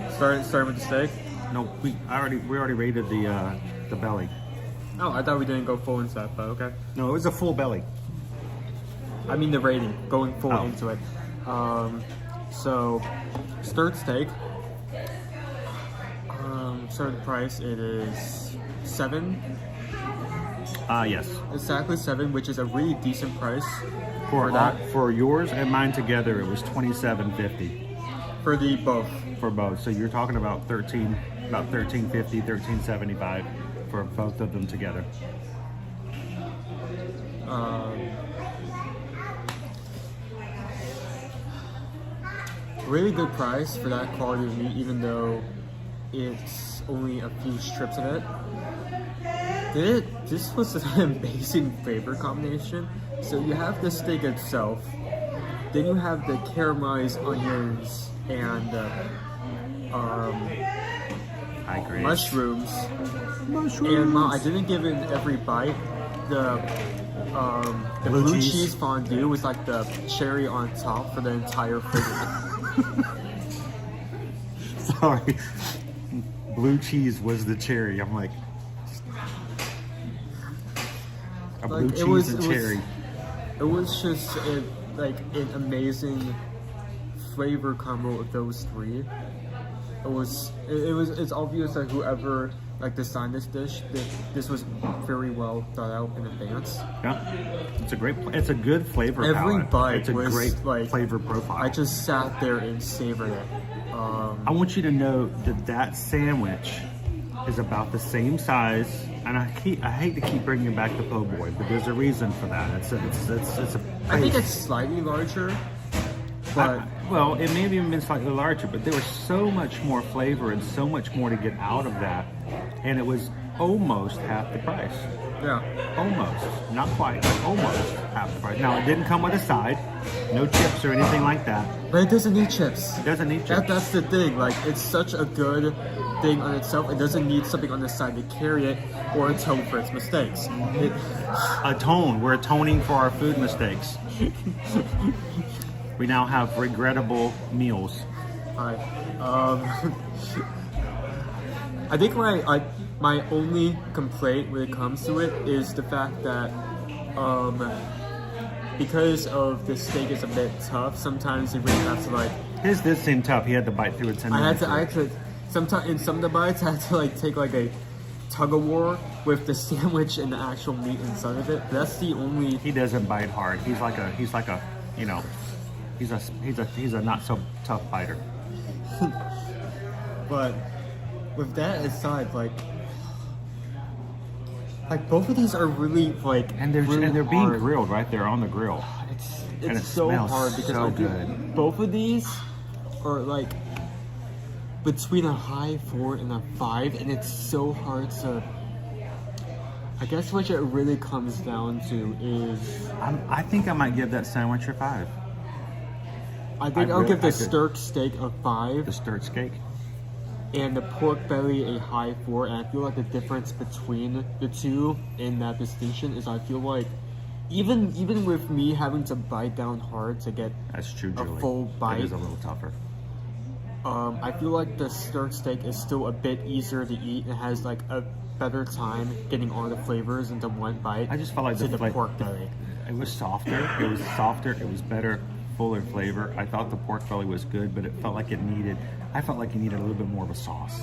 Start with the steak. No, we already rated the belly. Oh, I thought we didn't go full into that, but okay. No, it was a full belly. I mean the rating, going full into it. So, stirred steak. Starting price, it is $7. Yes. Exactly $7, which is a really decent price for that. For yours and mine together, it was $27.50. For the both. For both. So you're talking about $13.50, $13.75 for both of them together. Really good price for that quality of meat, even though it's only a few strips of it. This was an amazing flavor combination. So you have the steak itself, then you have the caramelized onions and I agree. mushrooms. And I didn't give it every bite. The blue cheese fondue was like the cherry on top for the entire figure. Sorry. Blue cheese was the cherry. I'm like, blue cheese and cherry. It was just like an amazing flavor combo of those three. It's obvious that whoever like designed this dish, this was very well thought out in advance. Yeah, it's a good flavor. Every palette. bite It's a was great like flavor profile. I just sat there and savored it. I want you to know that sandwich is about the same size, and I hate to keep bringing back the po' boy, but there's a reason for that. It's a. I think it's slightly larger, but well, it may have even been slightly larger, but there was so much more flavor and so much more to get out of that, and it was almost half the price. Yeah, almost, not quite, but almost half the price. Now it didn't come with a side, no chips or anything like that. But it doesn't need chips. It doesn't need chips. That's the thing. Like, it's such a good thing on itself. It doesn't need something on the side to carry it or atone for its mistakes. We're atoning for our food mistakes. We now have regrettable meals. Alright. I think my only complaint when it comes to it is the fact that because of the steak is a bit tough, sometimes you really have to like. His did seem tough. He had to bite through it 10 minutes. I had to sometimes in some of the bites I had to like take like a tug of war with the sandwich and the actual meat inside of it. That's the only. He doesn't bite hard. He's like a you know, he's a not so tough biter. But with that aside, like both of these are really like and they're being hard. grilled right there on the grill. It's so hard because so I think both of these are like between a high 4 and a 5, and it's so hard to. I guess what it really comes down to is. I think I might give that sandwich a 5. I think I'll give the stirred steak a 5. The stirred steak. And the pork belly a high 4, and I feel like the difference between the two in that distinction is I feel like even with me having to bite down hard to get that's true, Julie. A full bite, it is a little tougher. I feel like the stirred steak is still a bit easier to eat and has like a better time getting all the flavors into one bite. I just felt like the pork belly. It was softer. It was softer. It was better, fuller flavor. I thought the pork belly was good, but it felt like I felt like it needed a little bit more of a sauce.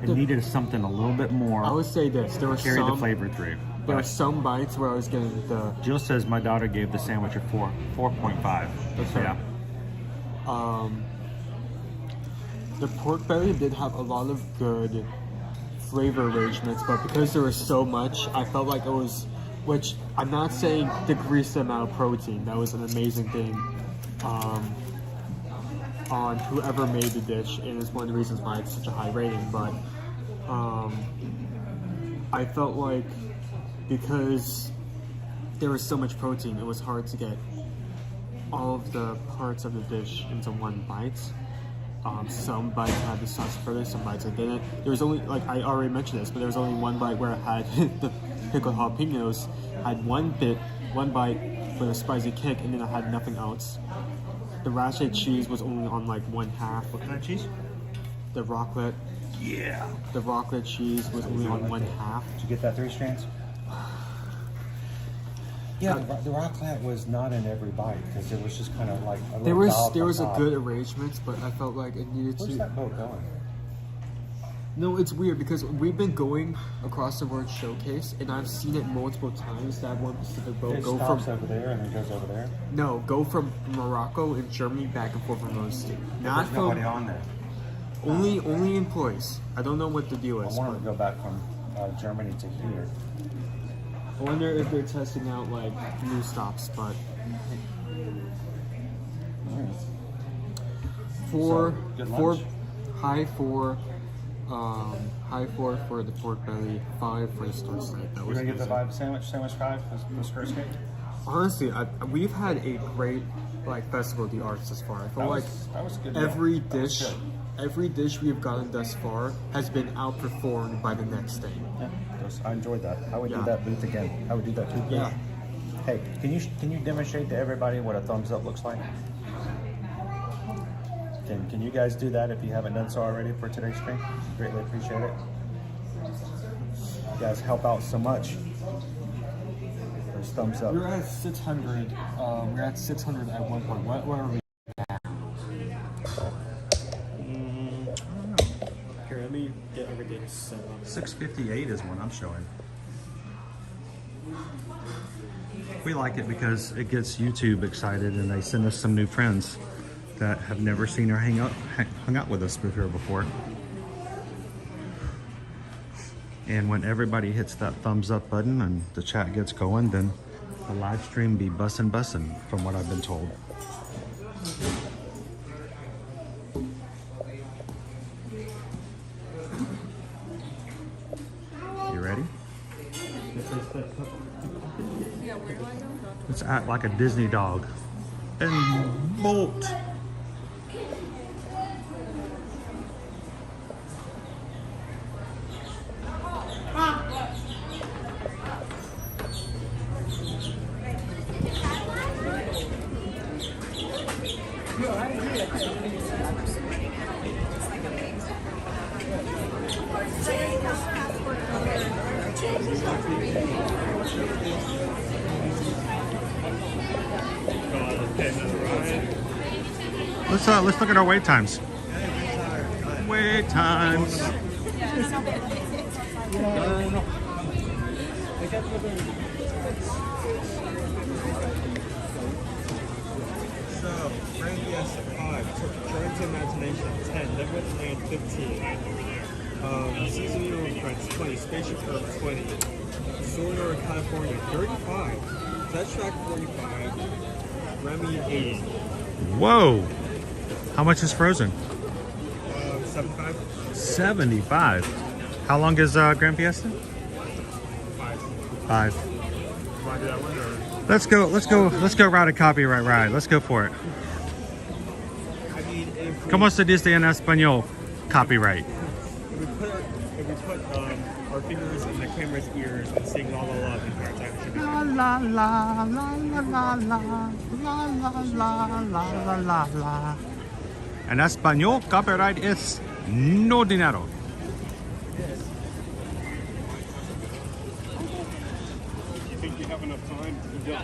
It needed something a little bit more. I would say this: there was carry the flavor through. There were some bites where I was getting the. Jill says my daughter gave the sandwich a 4.5. That's right. Yeah. The pork belly did have a lot of good flavor arrangements, but because there was so much, I felt like it was, which I'm not saying decrease the amount of protein. That was an amazing thing on whoever made the dish, and it's one of the reasons why it's such a high rating. But I felt like because there was so much protein, it was hard to get all of the parts of the dish into one bite. Some bites had the sauce further, some bites I didn't. There was only, like I already mentioned this, but there was only one bite where I had the pickled jalapenos. I had one bite with a spicy kick, and then I had nothing else. The rashade cheese was only on like 1/2. What kind of cheese? The raclette. Yeah. The raclette cheese was only on 1/2. Did you get that 3 strands? Yeah, the raclette was not in every bite because it was just kind of like a there was a good arrangement, but I felt like it needed Where's to. that boat going? No, it's weird because we've been going across the world showcase, and I've seen it multiple times. That one specific boat It stops over there and then goes over there. No, go from Morocco and Germany back and forth from those two. Not There's nobody on there. Only employees. I don't know what the deal is. I wanted to go back from Germany to here. I wonder if they're testing out like new stops, but high four for the pork belly, 5 for the stir steak. That was You're gonna get the sandwich 5, the skirt steak? Honestly, we've had a great like Festival of the Arts thus far. I feel like that was good. every dish we've gotten thus far has been outperformed by the next thing. Yeah, I enjoyed that. I would Yeah. do that booth again. I would do that too. Yeah. Hey, can you demonstrate to everybody what a thumbs up looks like? Can you guys do that if you haven't done so already for today's stream? Greatly appreciate it. You guys help out so much. There's thumbs up. We're at 600. We're at 600 at one point. What are we at now? Here, let me get everything set up. 658 is what I'm showing. We like it because it gets YouTube excited and they send us some new friends that have never seen or hung out with us before. And when everybody hits that thumbs up button and the chat gets going, then the live stream be bussin' from what I've been told. You ready? Let's act like a Disney dog and bolt. Let's look at our wait times. Wait times. So, Grand Fiesta 5, Torrento Imagination 10, Livewith Land 15, Season View Friends 20, Spaceship Earth 20, Solar California 35, Fetch Track 45, Remy 80. Whoa! How much is Frozen? 75. 75. How long is Grand Fiesta? 5. Want to do that one or? Let's go ride a copyright ride. Let's go for it. I mean, if we, ¿Cómo se dice en español? Copyright. if we put our fingers in the camera's ears and sing La La La the entire time, it should be La la la la la la la la la la la la. En español, copyright es no dinero. You think you have enough time to do it?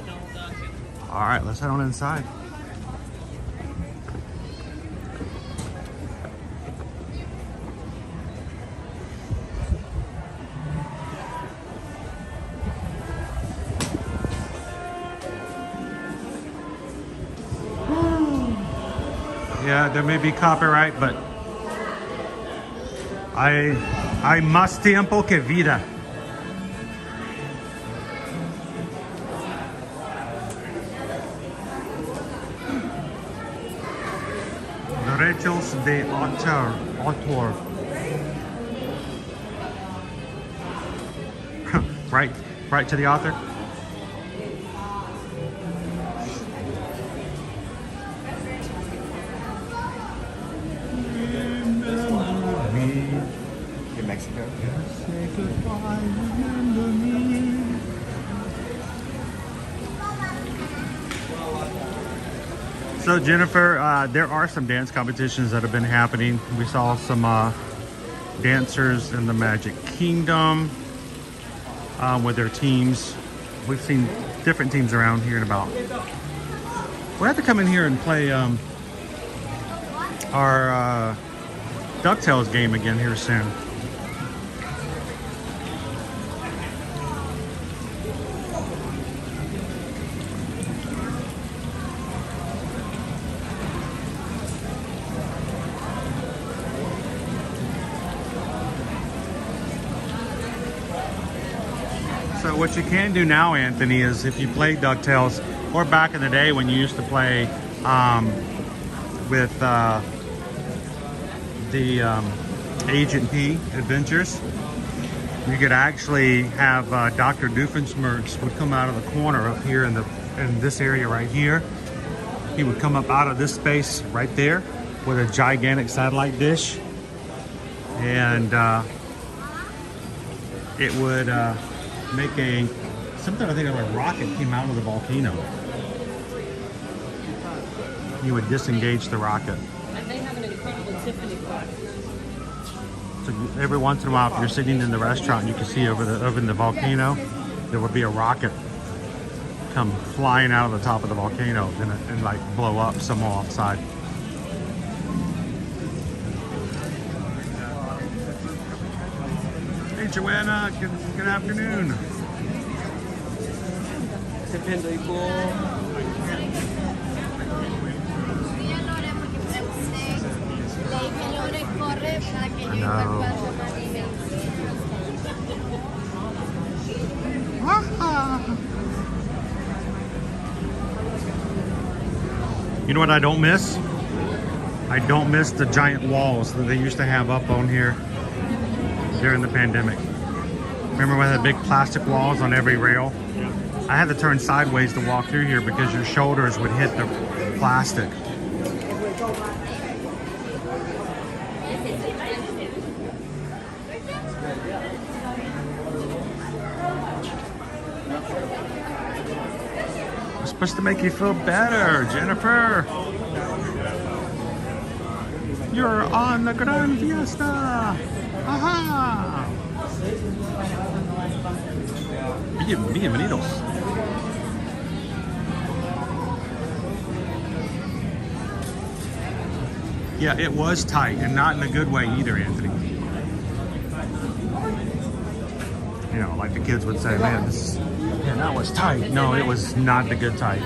All right, let's head on inside. Yeah, there may be copyright, but hay más tiempo que vida. Derechos de autor. right to the author. In Mexico. So Jennifer, there are some dance competitions that have been happening. We saw some dancers in the Magic Kingdom with their teams. We've seen different teams around here and about. We'll have to come in here and play our DuckTales game again here soon. So what you can do now, Anthony, is if you play DuckTales, or back in the day when you used to play with the Agent P adventures, you could actually have Dr. Doofenshmirtz would come out of the corner up here in this area right here. He would come up out of this space right there with a gigantic satellite dish, and it would make something I think of a rocket came out of the volcano. You would disengage the rocket. And they have an incredible Tiffany clock. So every once in a while, if you're sitting in the restaurant, you can see over in the volcano, there would be a rocket come flying out of the top of the volcano and like blow up somewhere offside. Hey Joanna, good afternoon. Depende cool. You know what I don't miss? I don't miss the giant walls that they used to have up on here during the pandemic. Remember when they had big plastic walls on every rail? I had to turn sideways to walk through here because your shoulders would hit the plastic. It's supposed to make you feel better, Jennifer. You're on the Gran Fiesta. Aha. Bienvenidos. Yeah, it was tight, and not in a good way either, Anthony. You know, like the kids would say, man, that was tight. No, it was not the good tight.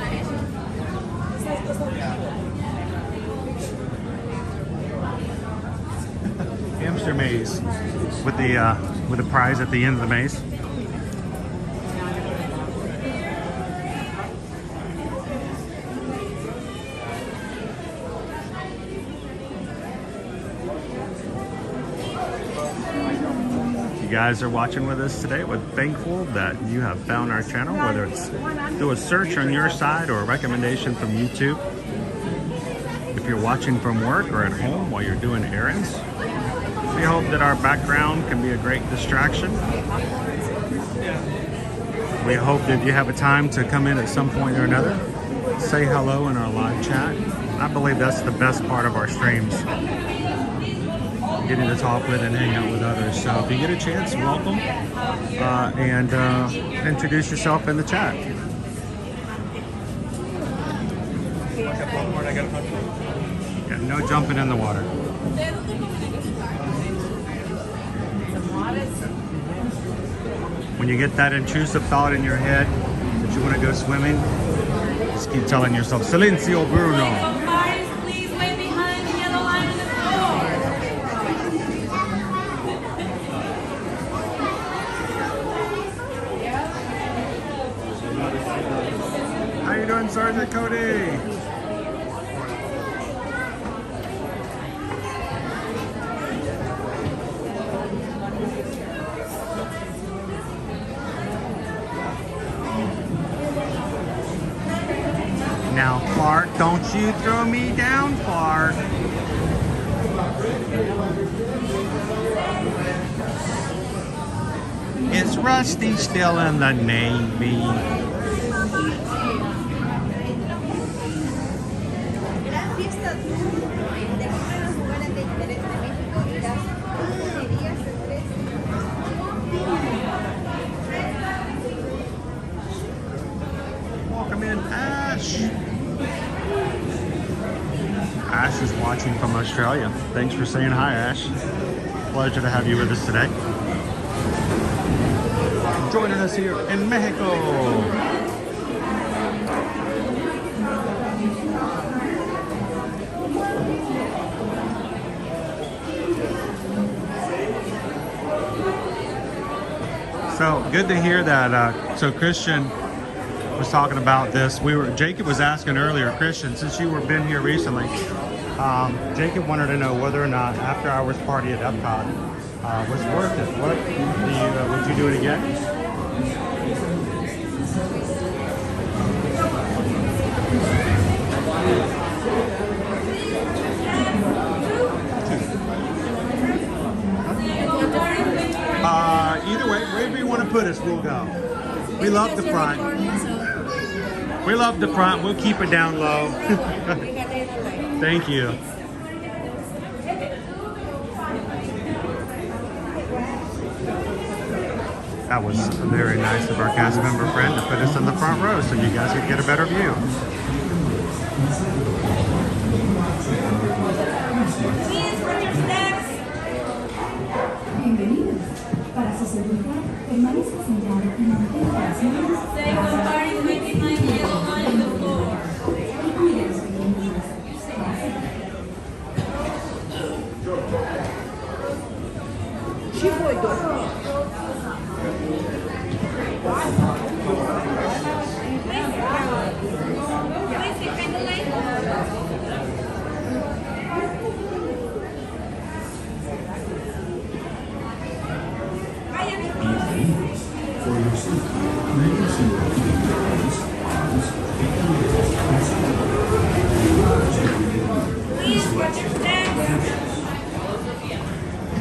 Hamster maze with the prize at the end of the maze. You guys are watching with us today. We're thankful that you have found our channel, whether it's through a search on your side or a recommendation from YouTube. If you're watching from work or at home while you're doing errands, we hope that our background can be a great distraction. We hope that you have a time to come in at some point or another, say hello in our live chat. I believe that's the best part of our streams, getting to talk with and hang out with others. So if you get a chance, welcome and introduce yourself in the chat. Yeah, no jumping in the water. When you get that intrusive thought in your head that you want to go swimming, just keep telling yourself, Silencio Bruno. Please wait behind the yellow line in the floor. How you doing, Sergeant Cody? Now, Clark, don't you throw me down, Clark. Is Rusty still in the Navy? Welcome in, Ash. Ash is watching from Australia. Thanks for saying hi, Ash. Pleasure to have you with us today. Joining us here in Mexico. So good to hear that. So Christian was talking about this. Jacob was asking earlier, Christian, since you were been here recently, Jacob wanted to know whether or not after hours party at Epcot was worth it. Would you do it again? we'll go. We love the front. We love the front. We'll keep it down low. Thank you. That was very nice of our cast member friend to put us in the front row so you guys could get a better view. Bienvenidos. Para su seguridad, permanezca sentado y mantenga las manos. Say nobody making my yellow on the floor. Y cuide los pequeñitos. She foi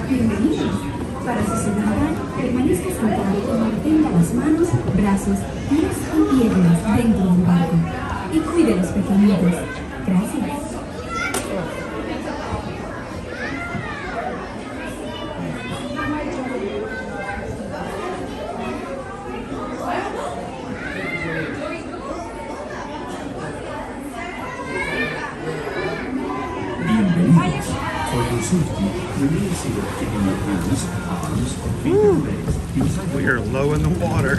Bienvenidos. Para su seguridad, permanezca sentado y mantenga las manos, brazos, pies y piernas dentro del barco. Y cuide los pequeñitos. Gracias. We are low in the water.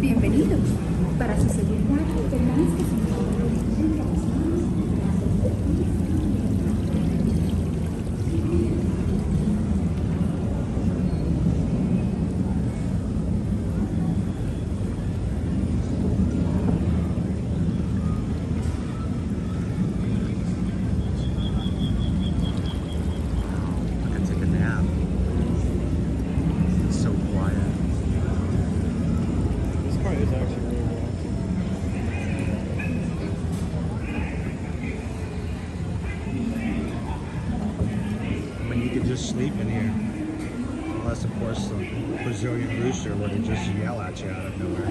Bienvenidos. Para su seguridad, permanezca sentado y mantenga las manos. Sleep in here. Unless, of course, the Brazilian rooster were to just yell at you out of nowhere.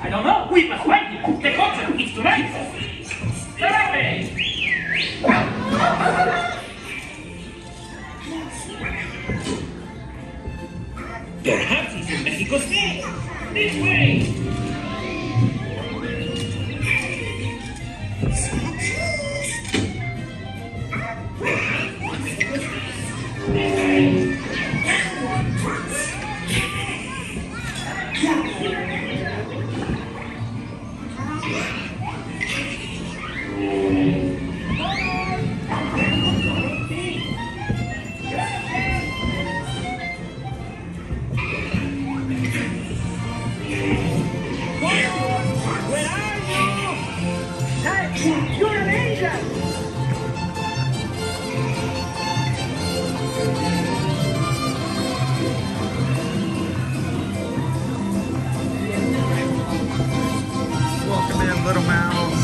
I don't know. We must find him. The concert is tonight. Perhaps he's in Mexico City. This way. Little mouse.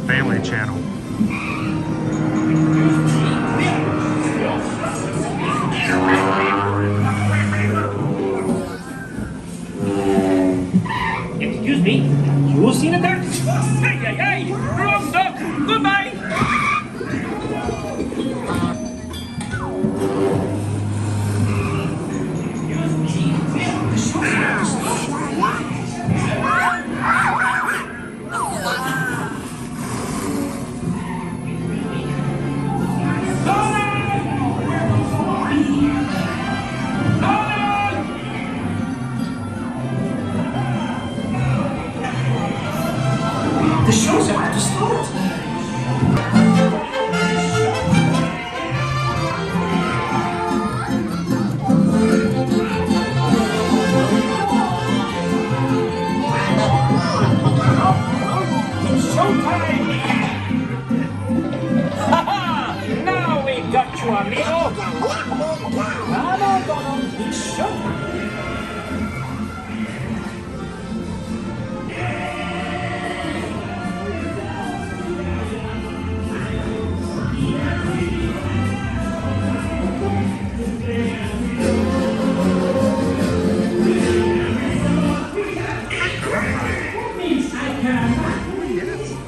Family Channel. Susanedwards. Ay, ay, ay. Wrong dog. Goodbye. The show's about to start. It's showtime. Ha-ha! Now we got you, amigo. Come on, Donald. It's showtime.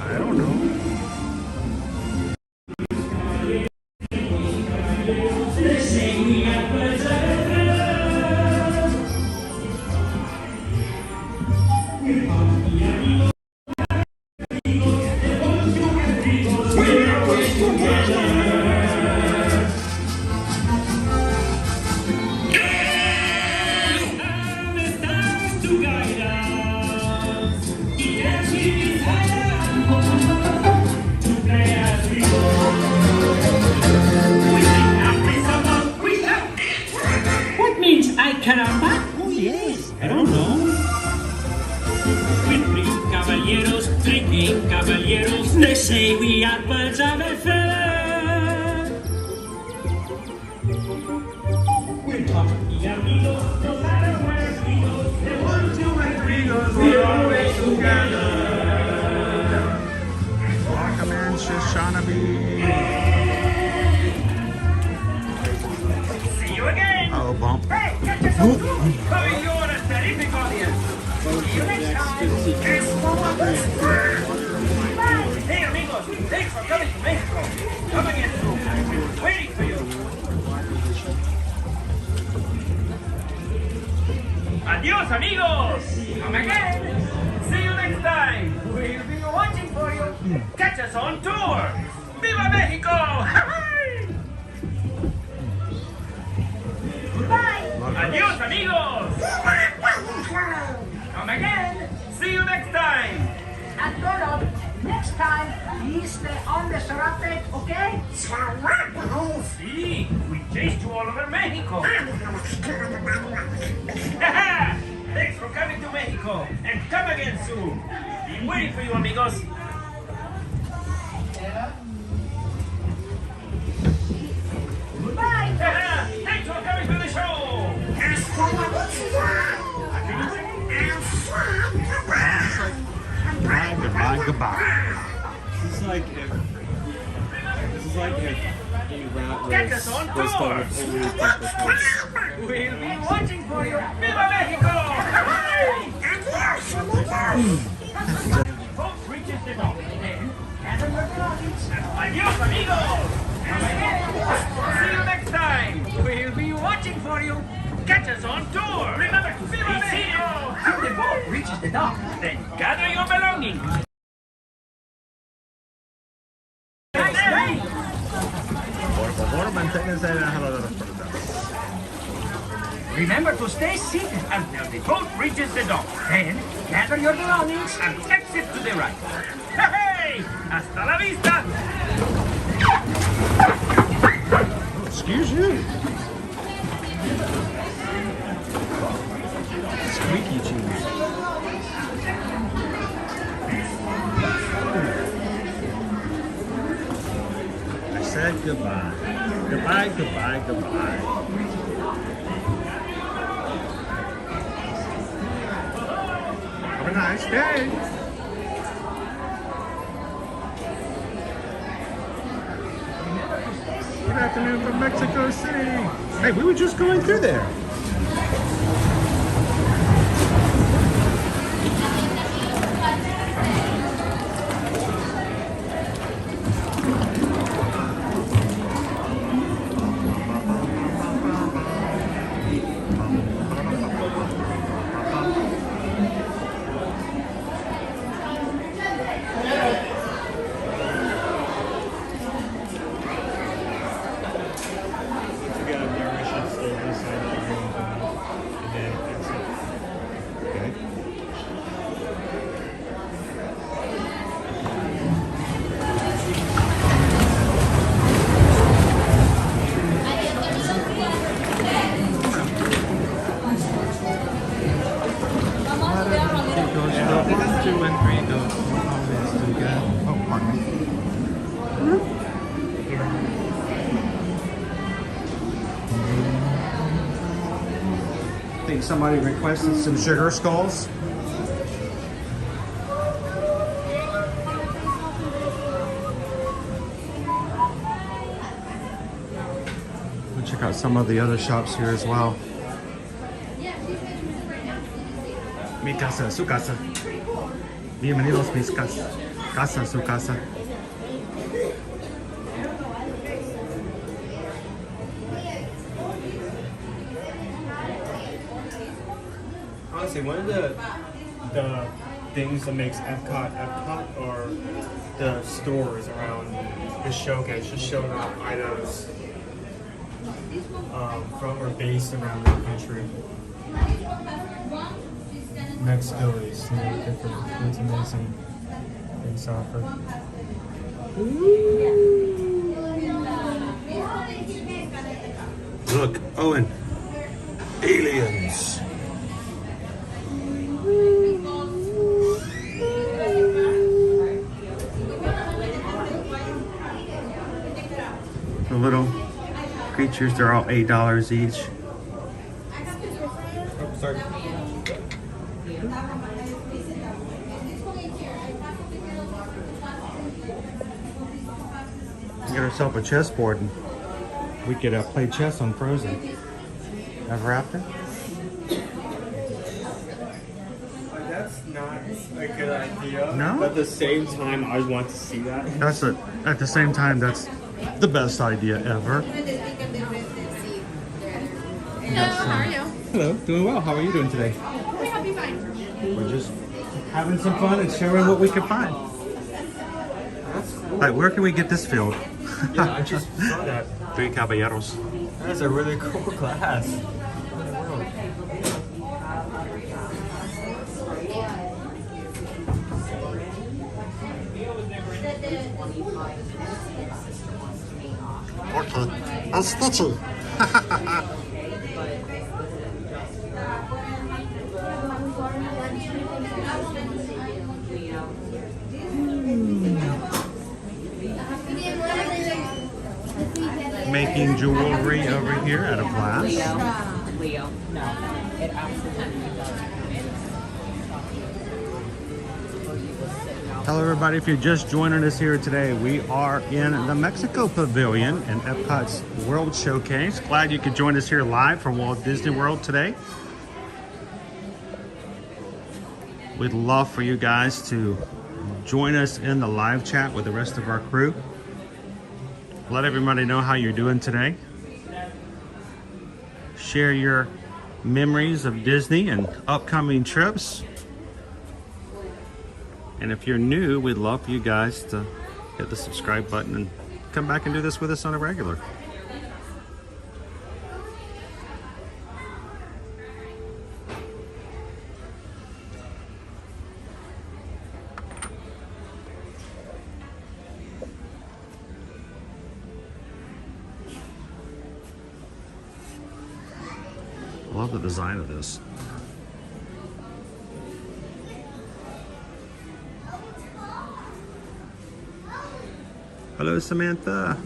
I don't know. What means ay caramba? Oh yes, I don't know. With three caballeros, they say we are birds of a feather. We're talking amigos, no matter where we go. The 1, 2, and 3 goes, we're always together. Welcome in, Shoshanabe. See you again. Oh, bump. Hey, catch us on tour. Oh, you're a terrific audience. See you next time. Hey, amigos, thanks for coming to Mexico. Come again soon. We're waiting for you. Adios, amigos. Come again. See you next time. We'll be watching for you. Catch us on tour. Viva Mexico! Bye. Adios, amigos. Come again. See you next time. And Donald, next time, please stay on the sarape, okay? See, we chased you all over Mexico. Thanks for coming to Mexico, and come again soon. Be waiting for you, amigos. Goodbye. Thanks for coming to the show. Goodbye. This is like if a rat Get us on was tour. done with only technicals. We'll be watching for you. Viva Mexico! Boat reaches the dock. Adios, amigos! See you next time. We'll be watching for you. Catch us on tour. Remember to Viva Mexico! The boat reaches the dock. Then gather your belongings. Por favor, manténganse alejado de los productos. Remember to stay seated until the boat reaches the dock. Then gather your belongings and exit to the right. Hey! Hasta la vista! Oh, excuse you. Squeaky cheese. I said goodbye. Goodbye, goodbye, goodbye. Have a nice day. Good afternoon from Mexico City. Hey, we were just going through there. 2 and 3 go always together. Oh, pardon me. I think somebody requested some sugar skulls. We'll check out some of the other shops here as well. Mi casa, su casa. Bienvenidos mis casa. Casa, su casa. Honestly, one of the things that makes Epcot are the stores around the showcase, just showing off items from or based around the country. Mexico is different. It's amazing things offered. Look, Owen. Aliens. The little creatures, they're all $8 each. Oh, sorry. Get herself a chessboard and we could play chess on Frozen. Ever after? That's not a good idea. No? But at the same time, I want to see that. That's it. At the same time, that's the best idea ever. Hello, how are you? Hello, doing well. How are you doing today? We hope you're fine. We're just having some fun and sharing what we can find. That's cool. Like, where can we get this filled? Yeah, I just saw that. Three Caballeros. That's a really cool glass. Okay, I'm Stitchy. Making jewelry over here out of glass. Leo, no, it absolutely doesn't. Hello everybody, if you're just joining us here today, we are in the Mexico Pavilion in Epcot's World Showcase. Glad you could join us here live from Walt Disney World today. We'd love for you guys to join us in the live chat with the rest of our crew. Let everybody know how you're doing today. Share your memories of Disney and upcoming trips. And if you're new, we'd love for you guys to hit the subscribe button and come back and do this with us on a regular. I love the design of this. Hello, Samantha.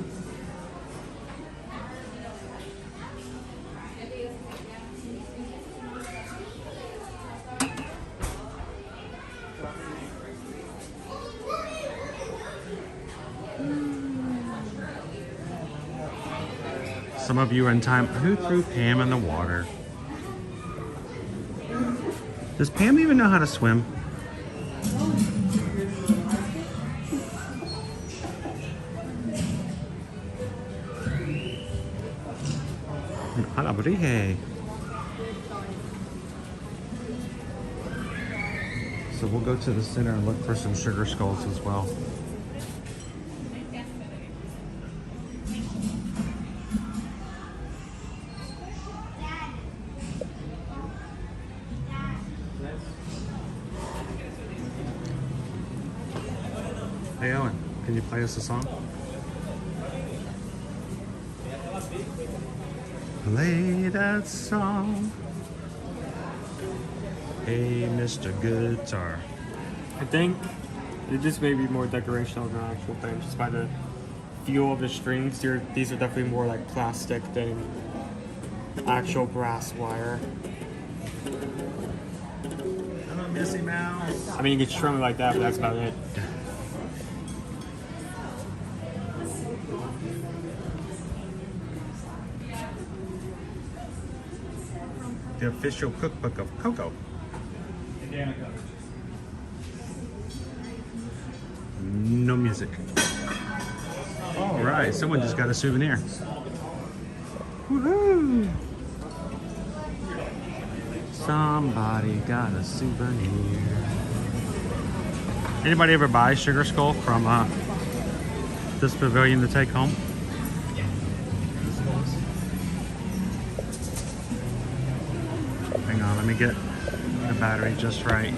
Some of you are in time. Who threw Pam in the water? Does Pam even know how to swim? So we'll go to the center and look for some sugar skulls as well. Hey Owen, can you play us a song? Play that song. Hey, Mr. Guitar. I think this may be more decorational than an actual thing, just by the feel of the strings. These are definitely more like plastic than actual brass wire. Hello, Missy Mouse. I mean, you can strum it like that, but that's about it. The official cookbook of Coco. No music. All right, someone just got a souvenir. Woohoo! Somebody got a souvenir. Anybody ever buy Sugar Skull from this pavilion to take home? Hang on, let me get the battery just right.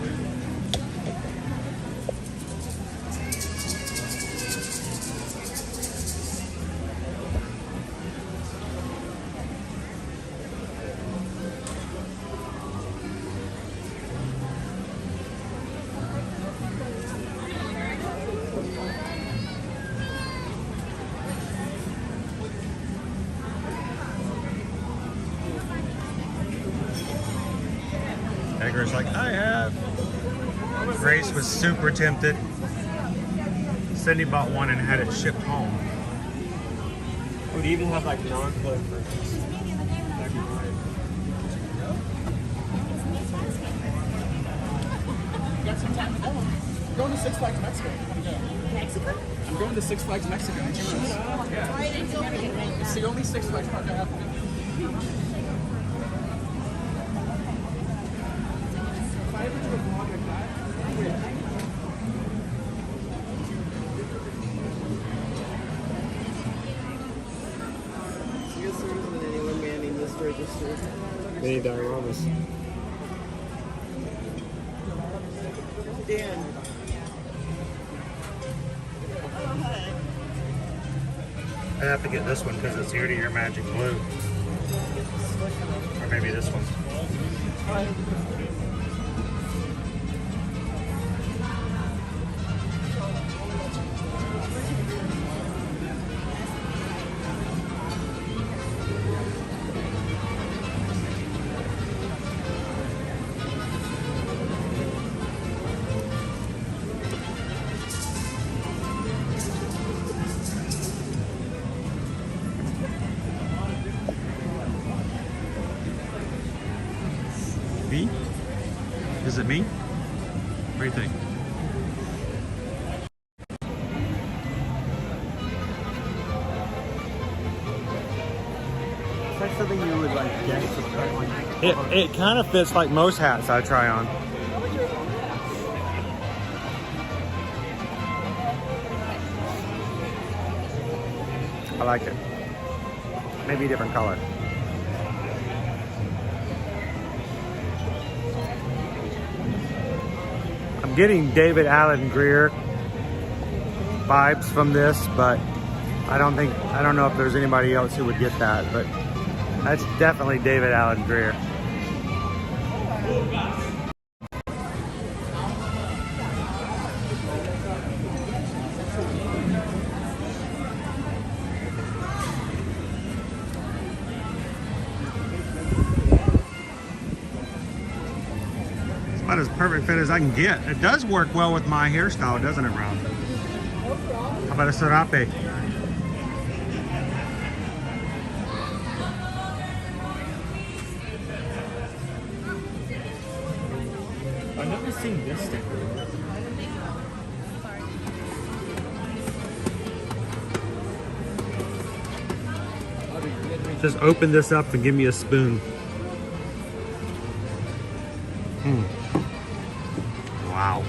Edgar's like, I have. Grace was super tempted. Cindy bought one and had it shipped home. Would you even have like non-clip versions? Got some time. Oh, I'm going to Six Flags Mexico. Mexico? I'm going to Six Flags Mexico in 2 months. Yeah. It's the only Six Flags park I have. If I ever do a vlog like that, I guess there isn't anyone manning this register. Many dioramas. Dan. I have to get this one because it's Year to Year Magic Blue. Or maybe this one. Me? Is it me? What do you think? It's like something you would like get to put on. It kind of fits like most hats I try on. I like it. Maybe a different color. I'm getting David Allen Greer vibes from this, but I don't know if there's anybody else who would get that, but that's definitely David Allen Greer. It's about as perfect fit as I can get. It does work well with my hairstyle, doesn't it, Rob? How about a serape? I've never seen this sticker. Just open this up and give me a spoon. Wow.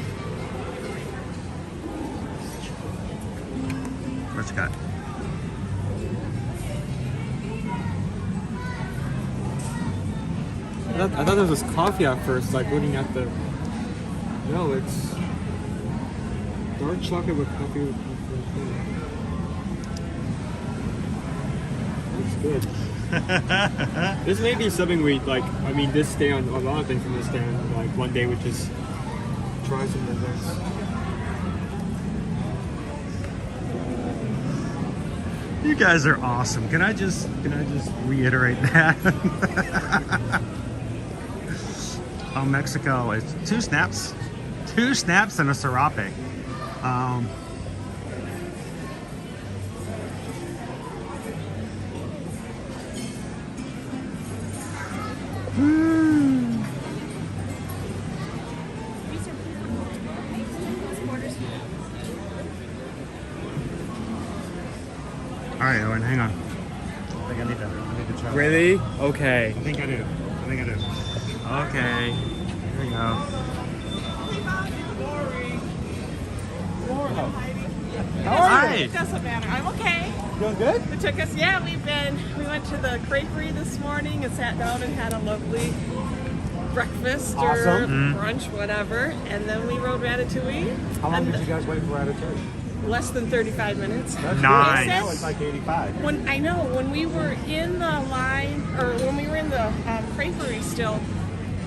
What you got? I thought this was coffee at first, like looking at the... No, it's dark chocolate with coffee with That's good. This may be something we like. I mean, this stand, a lot of things from this stand, like one day we just try some of this. You guys are awesome. Can I just reiterate that? Oh, Mexico is 2 snaps and a serape. All right, Owen, hang on. I think I need to try. Really? Okay. I think I do. Okay. Here we go. How are you? It doesn't matter. I'm okay. Doing good? It took us, yeah, we went to the creperie this morning and sat down and had a lovely breakfast or brunch, whatever. And then we rode Ratatouille. How long did you guys wait for Ratatouille? Less than 35 minutes. That's nice. Good. Now it's like 85. When we were in the line, or when we were in the creperie still,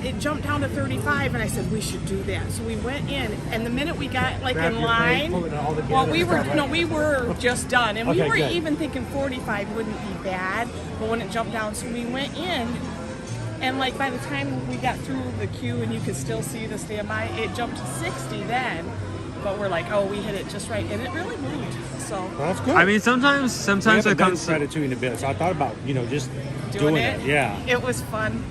it jumped down to 35, and I said we should do that. So we went in, and the minute we got in line, we were just done, and we were even thinking 45 wouldn't be bad, but when it jumped down, so we went in, and like by the time we got through the queue, and you could still see the standby, it jumped to 60 then, but we're like, oh, we hit it just right, and it really moved. So well, that's good. I mean, sometimes it comes to Ratatouille in a bit, so I thought about just doing it. Yeah, it was fun.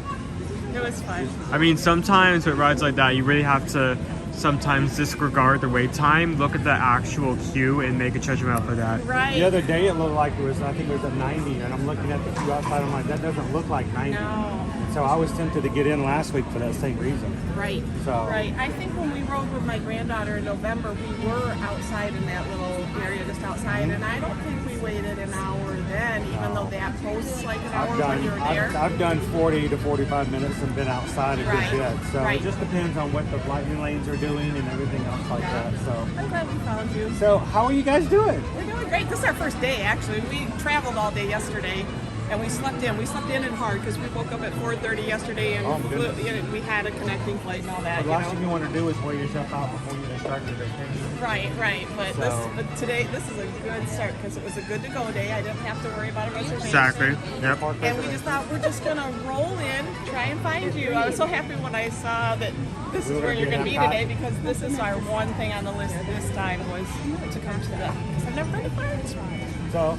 It was fun. I mean, sometimes with rides like that, you really have to sometimes disregard the wait time, look at the actual queue, and make a judgment out for that. Right. The other day, it looked like I think it was at 90, and I'm looking at the queue outside. I'm like, that doesn't look like 90. No. So I was tempted to get in last week for that same reason. Right. So. Right. I think when we rode with my granddaughter in November, we were outside in that little area just outside, and I don't think we waited an hour then, even though that posts like an hour when you're there. I've done 40 to 45 minutes and been outside a good bit. So Right. it just depends on what the lightning lanes are doing and everything else like that. So I'm glad we found you. So how are you guys doing? We're doing great. This is our first day, actually. We traveled all day yesterday, and we slept in. We slept in and hard because we woke up at 4:30 yesterday, and we had a connecting flight and all that. The last thing you want to do is wear yourself out before you start your vacation. Right. But today, this is a good start because it was a good to go day. I didn't have to worry about a reservation. Exactly. Yep. And we just thought we're just gonna roll in, try and find you. I was so happy when I saw that this is where you're gonna be today, because this is our one thing on the list this time was to come to the. Because I've never been to Florence. So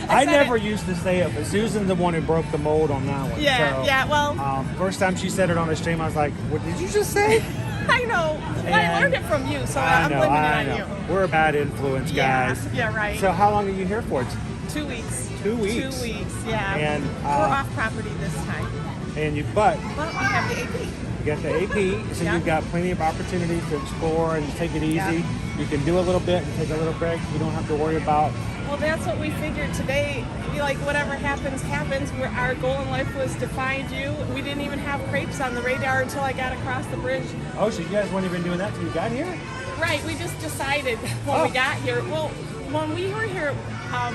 I never used to say it, but Susan's the one who broke the mold on that one. Yeah. Well, first time she said it on the stream, I was like, "What did you just say?" I know. Well, I learned it from you, so I'm blaming it on you. We're a bad influence, guys. Yeah, right. So how long are you here for? 2 weeks. 2 weeks. 2 weeks. Yeah. And we're off property this time. And we have the AP. You got the AP, so you've got plenty of opportunities to explore and take it easy. Yeah. You can do a little bit and take a little break. You don't have to worry about. Well, that's what we figured today. Like, whatever happens. Our goal in life was to find you. We didn't even have crepes on the radar until I got across the bridge. Oh, so you guys weren't even doing that till you got here? Right. We just decided when we got here. Well, when we were here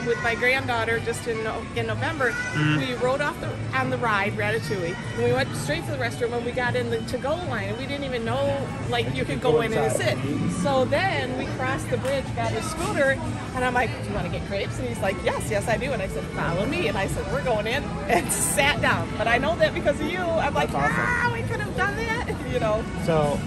with my granddaughter just in November, we rode off on the ride, Ratatouille, and we went straight to the restroom, and we got in the to-go line, and we didn't even know, like, you could go in and sit. So then we crossed the bridge, got a scooter, and I'm like, do you want to get crepes? And he's like, yes, I do. And I said, follow me. And I said, we're going in, and sat down. But I know that because of you. I'm like, we could have done that, you know. So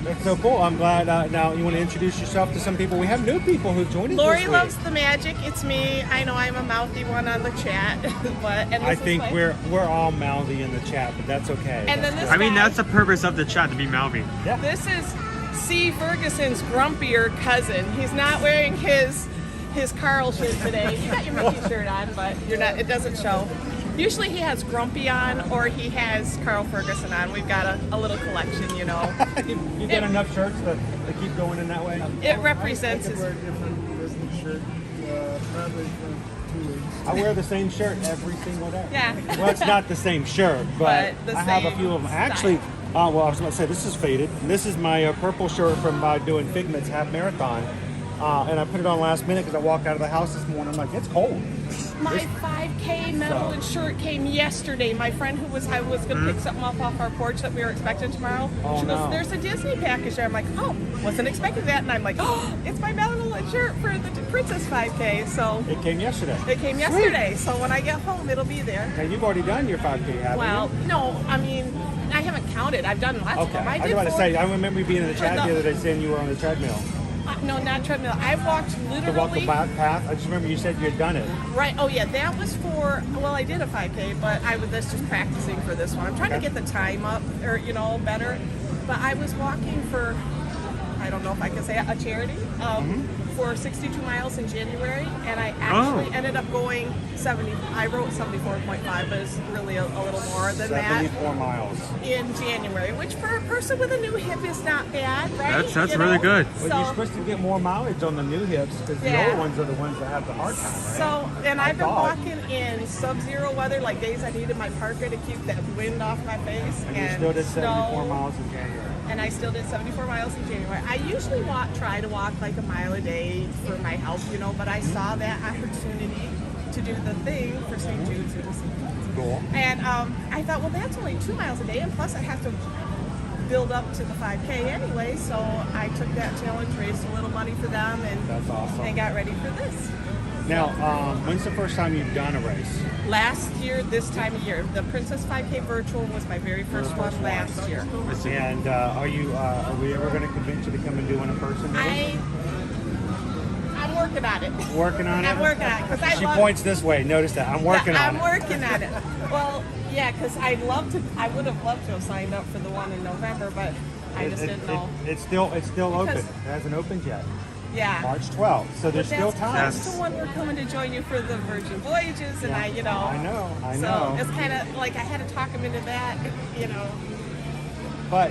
that's so cool. I'm glad. Now, you want to introduce yourself to some people? We have new people who've joined us. Lori loves the magic. It's me. I know I'm a mouthy one on the chat, but I think we're all mouthy in the chat, but that's okay. And then I mean, that's the purpose of the chat, to be mouthy. Yeah. This is C. Ferguson's grumpier cousin. He's not wearing his Carl shirt today. You got your Mickey shirt on, but you're not. It doesn't show. Usually he has Grumpy on, or he has Carl Ferguson on. We've got a little collection, you know. You got enough shirts to keep going in that way? It represents his. I wear the same shirt every single day. Yeah. Well, it's not the same shirt, but the I have a same few of them. Actually, well, I was going to say, this is faded. This is my purple shirt from doing Figment's half marathon. and I put it on last minute because I walked out of the house this morning. I'm like, it's cold. My 5K medal and shirt came yesterday. My friend I was going to pick something up off our porch that we were expecting tomorrow. She goes, there's a Disney package there. I'm like, oh, wasn't expecting that. And I'm like, oh, it's my medal and shirt for the Princess 5K. So it came yesterday. It came yesterday. So when I get home, it'll be there. And you've already done your 5K, haven't you? Well, no, I mean, I haven't counted. I've done lots of them. I was about to say, I remember you being in the chat the other day saying you were on the treadmill. No, not treadmill. I've walked literally. To walk the back path? I just remember you said you had done it. Right. Oh, yeah. That was for, well, I did a 5K, but I was just practicing for this one. I'm trying to get the time up, or, better. But I was walking for, I don't know if I can say it, a charity, for 62 miles in January. And I actually ended up going 70. I wrote 74.5, but it's really a little more than 74 miles. In January, which for a person with a new hip is not bad, right? That's really good. Well, you're supposed to get more mileage on the new hips because the old ones are the ones that have the hard time, right? So, and I've been walking in sub-zero weather, like days I needed my parka to keep that wind off my face. And you still did 74 miles in January. And I still did 74 miles in January. I usually try to walk like a mile a day for my health, but I saw that opportunity to do the thing for St. Jude's. Cool. And I thought, well, that's only 2 miles a day, and plus I have to build up to the 5K anyway, so I took that challenge, raised a little money for them, and that's awesome. And got ready for this. Now, when's the first time you've done a race? Last year, this time of year. The Princess 5K Virtual was my very first one last year. And are we ever going to convince you to come and do one in person? I'm working on it. Working on it? I'm working on it. She points this way. Notice that. I'm working on it. I'm working on it. Well, yeah, because I would have loved to have signed up for the one in November, but I just didn't know. It's still open. It hasn't opened yet. Yeah. March 12th. So there's still time. That's the one we're coming to join you for the Virgin Voyages, and I know. So it's kind of like I had to talk him into that, But,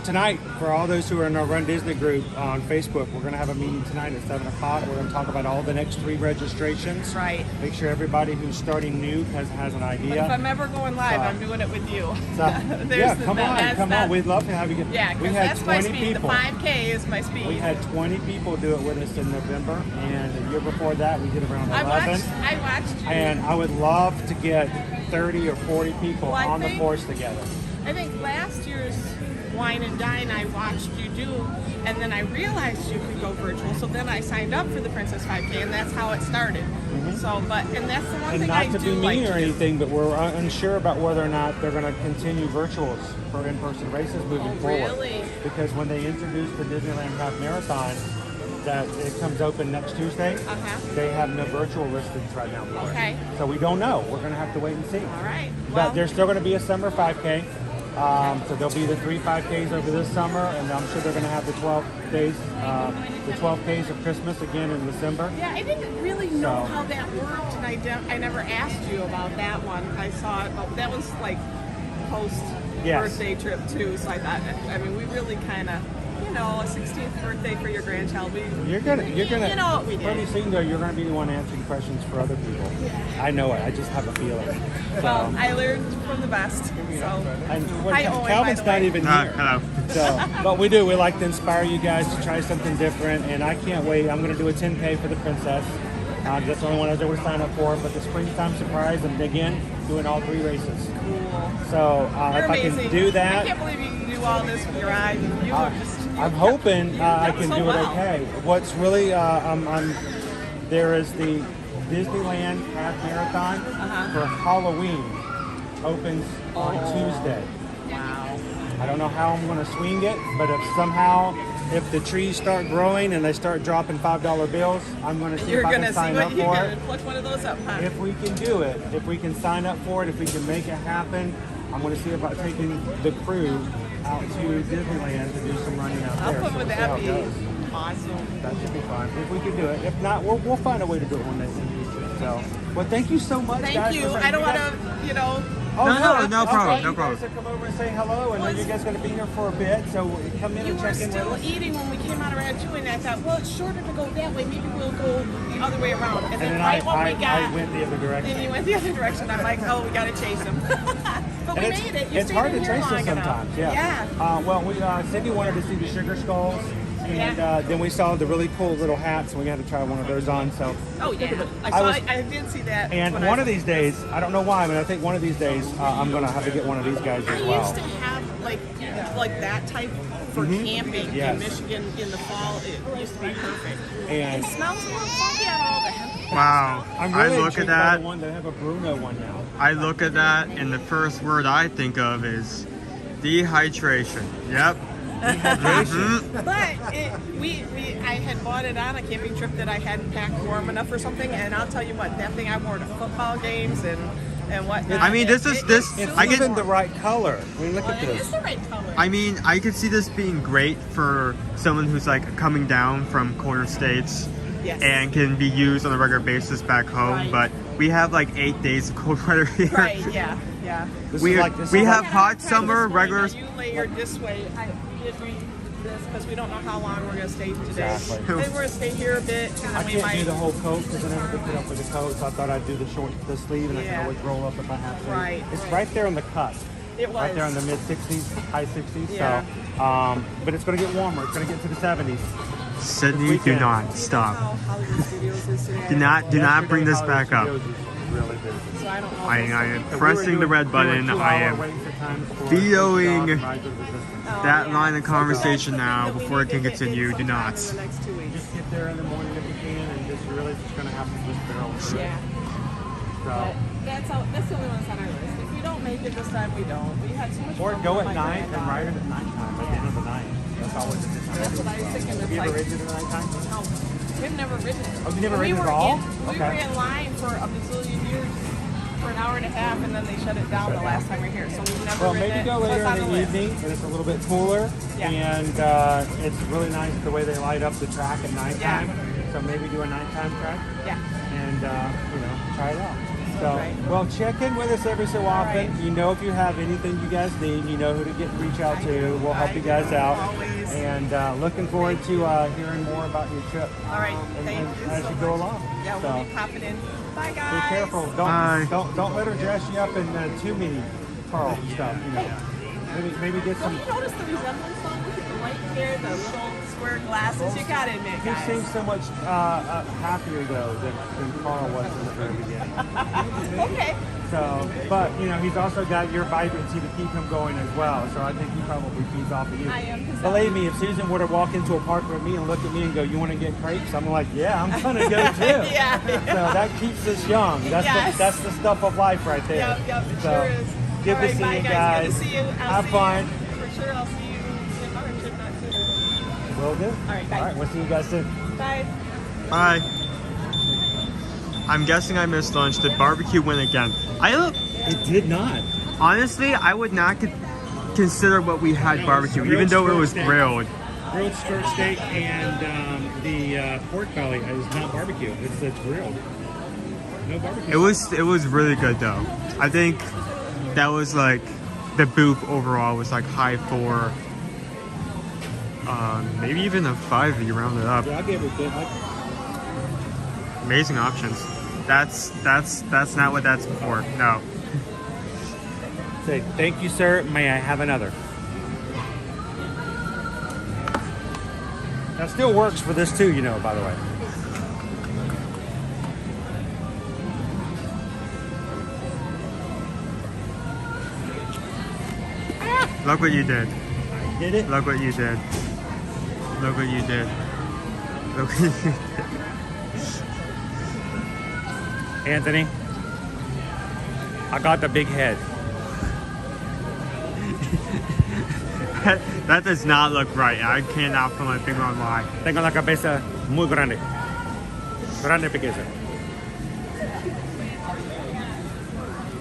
tonight, for all those who are in our Run Disney group on Facebook, we're going to have a meeting tonight at 7 o'clock. We're going to talk about all the next 3 registrations. Right. Make sure everybody who's starting new has an idea. But if I'm ever going live, I'm doing it with you. Come on. We'd love to have you. Yeah, because that's 20 my speed. People. The 5K is my speed. We had 20 people do it with us in November, and the year before that, we did around 11. I watched you. And I would love to get 30 or 40 people on the course together. I think last year's Wine and Dine I watched you do, and then I realized you could go virtual, so then I signed up for the Princess 5K, and that's how it started. So, and that's the one thing I do like. And not to be mean or anything, but we're unsure about whether or not they're going to continue virtuals for in-person races moving forward. Really? Because when they introduced the Disneyland Half Marathon, that it comes open next Tuesday, they have no virtual listings right now for it. So we don't know. We're going to have to wait and see. All right. But there's still going to be a summer 5K. So there'll be the 3 5Ks over this summer, and I'm sure they're going to have the 12 days, the 12 days of Christmas again in December. Yeah, I didn't really know how that worked, and I never asked you about that one. I saw it, but that was like post-birthday trip too, so I thought, we really kind of, a 16th birthday for your grandchild. You're gonna. You know what we did. Pretty soon though, you're gonna be the one answering questions for other people. Yeah. I know it. I just have a feeling. Well, I learned from the best. So hi, Owen. Calvin's not even here. Hello. So, but we do. We like to inspire you guys to try something different, and I can't wait. I'm gonna do a 10K for the Princess. That's the only one I was able to sign up for. But the springtime surprise, and again, doing all 3 races. Cool. So if I can do that, I can't believe you can do all this with your eyes. I'm hoping I can do it okay. What's really, there is the Disneyland Half Marathon for Halloween. Opens on Tuesday. Wow. I don't know how I'm going to swing it, but if the trees start growing and they start dropping $5 bills, I'm going to see if I can sign up for it. You're going to pluck one of those up, huh? If we can do it, if we can sign up for it, if we can make it happen, I'm going to see about taking the crew out to Disneyland to do some running out there. How fun would that be? Awesome. That should be fun. If we can do it. If not, we'll find a way to do it one day in the future. So, well, thank you so much, guys. Thank you. I don't want to, Oh, no problem. You guys are come over and say hello, and then you guys are going to be here for a bit. So come in and check in with us. You were still eating when we came out of Rancho, and I thought, well, it's shorter to go that way. Maybe we'll go the other way around. And then I went the other direction. Then you went the other direction. I'm like, oh, we got to chase him. But But we made it. You It's stayed hard in to here trace long it enough. sometimes. Yeah. Well, we Cindy wanted to see the sugar skulls, and then we saw the really cool little hats, and we had to try one of those on. So. Oh yeah, I did see that. And one of these days, I don't know why, but I think one of these days I'm gonna have to get one of these guys as I well. used to have like that type for camping in Michigan in the fall. It used to be perfect. And it smells a little funky. I don't know. Wow. I'm really I look at intrigued by that. the one that have a Bruno one now. I look at that, and the first word I think of is dehydration. Yep. But I had bought it on a camping trip that I hadn't packed warm enough or something, and I'll tell you what, that thing I wore to football games and whatnot. I mean, this. It's I even get the right color. I mean, look at It this. is the right color. I mean, I could see this being great for someone who's like coming down from corner states and can be used on a regular basis back home. But we have like 8 days of cold weather here. Right, yeah. We have hot summer, regular. You layered this way. I did read this because we don't know how long we're going to stay today. Exactly. Then we're going to stay here a bit, and then I we can't might do the whole coat because I never could put up with the coat, so I thought I'd do the sleeve, and I can always roll up if I have to. Right. It's right there on the cusp. It was. Right there in the mid 60s, high 60s. Yeah. So, but it's going to get warmer. It's going to get to the 70s. Sydney, do not stop. Do not bring this back up. So I don't know. I am pressing the red button. I am vetoing that line of conversation now before it can continue. Do not. Just get there in the morning if you can, and just realize it's going to have to just barrel through. Yeah. So. That's the only one that's on our list. If we don't make it this time, we don't. We had so much Or fun go with at my night and granddaughter. ride it at nighttime, at the end of the night. That's always a good time. That's what I was thinking. Have you ever ridden it at nighttime? No, we've never ridden it. Oh, you never we ridden it were at all? We were in line for a bazillion years for an hour and a half, and then they shut it down the last time we were here. So we've never Well, ridden maybe it. go So it's later on in the the list. evening, and it's a little bit cooler, and it's really nice the way they light up the track at nighttime. So maybe do a nighttime track. Yeah. And try it out. So, well, check in with us every so often. You know, if you have anything you guys need, you know who to reach out to. We'll help you guys out. Always. And looking forward to hearing more about your trip. All right. Thank you. As you go along. Yeah, we'll be popping in. Bye, guys. Be careful. Don't let her dress you up in too many Carl stuff. You know, maybe get some. Don't you notice the resemblance though? Look at the white hair, the little square glasses. You gotta admit, He guys. seems so much happier though than Carl was in the very beginning. Okay. So, but he's also got your vibrancy to keep him going as well. So I think he probably feeds off of you. I am. Believe me, if Susan were to walk into a park with me and look at me and go, "You want to get crepes?" I'm like, "Yeah, I'm gonna go too." Yeah. So that keeps us young. That's the stuff of life right there. Yep, it so, sure is. Good All to right, see bye, you guys. guys. Good to see you. Have fun. For sure, I'll see you in March, if not sooner. Will do. All right, bye. All right, we'll see you guys soon. Bye. Bye. I'm guessing I missed lunch. Did barbecue win again? It did not. Honestly, I would not consider what we had barbecue, even though it was grilled. Grilled skirt steak and the pork belly is not barbecue. It's grilled. No barbecue. It was really good though. I think that was like the booth overall was like high 4, maybe even a 5 if you round it up. Yeah, I'll give it a good. Amazing options. That's not what that's for. No. Say thank you, sir. May I have another? That still works for this too, by the way. Look what you did. Did it? Look what you did. Look what you did. Look what you did. Anthony, I got the big head. That does not look right. I cannot put my finger on why. Tengo la cabeza muy grande. Grande pequeña.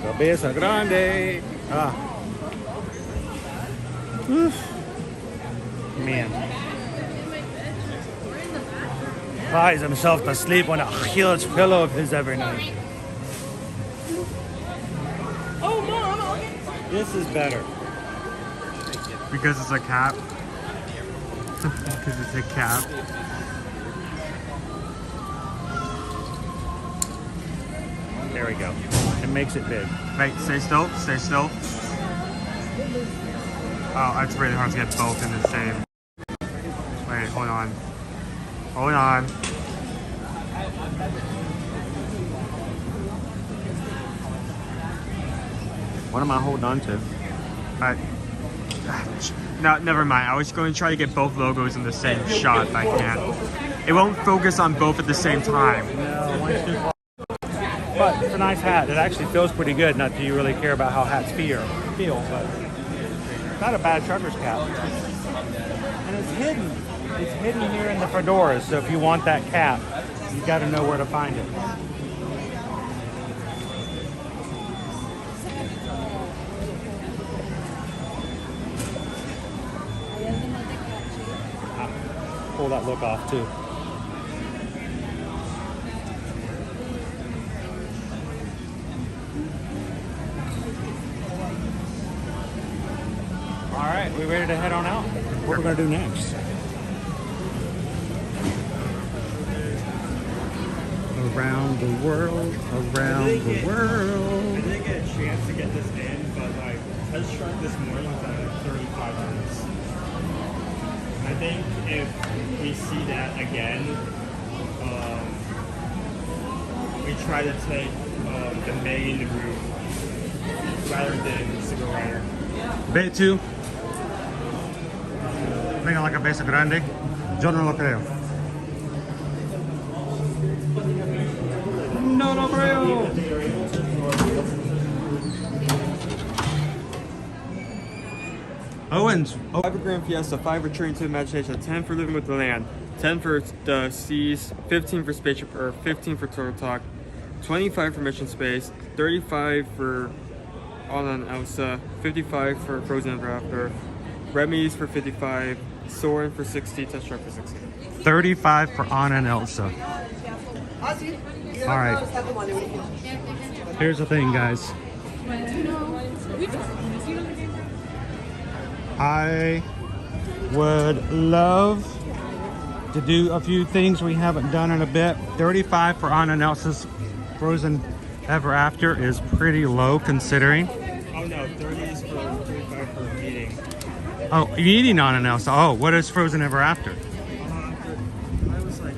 Cabeza grande. Ah. Oof. Man. Cries himself to sleep on a huge pillow of his every night. Oh, Mom. This is better. Because it's a cap. Because it's a cap. There we go. It makes it big. Wait, stay still. Stay still. Oh, it's really hard to get both in the same. Wait, hold on. Hold on. What am I holding on to? No, never mind. I was going to try to get both logos in the same shot, but I can't. It won't focus on both at the same time. But it's a nice hat. It actually feels pretty good. Not that you really care about how hats feel, but it's not a bad trucker's cap. And it's hidden. It's hidden here in the fedoras. So if you want that cap, you got to know where to find it. Pull that look off too. All right, we ready to head on out? What we're gonna do next? Around the world, around the world. I didn't get a chance to get this in, but my test truck this morning was at like 35 minutes. I think if we see that again, we try to take the main route rather than single rider. B2. Venga la cabeza grande. Yo no lo creo. No lo creo. Owens. 5 for Grand Fiesta, 5 for Returning to Imagination, 10 for Living with the Land, 10 for the Seas, 15 for Spaceship Earth, 15 for Turtle Talk, 25 for Mission Space, 35 for Anna and Elsa, 55 for Frozen Ever After, Remy's for 55, Soarin' for 60, Test Drive for 60. 35 for Anna and Elsa. All right. Here's the thing, guys. I would love to do a few things we haven't done in a bit. 35 for Anna and Elsa's Frozen Ever After is pretty low considering. Oh no, 30 is for 35 for eating. Oh, eating Anna and Elsa. Oh, what is Frozen Ever After? I was like,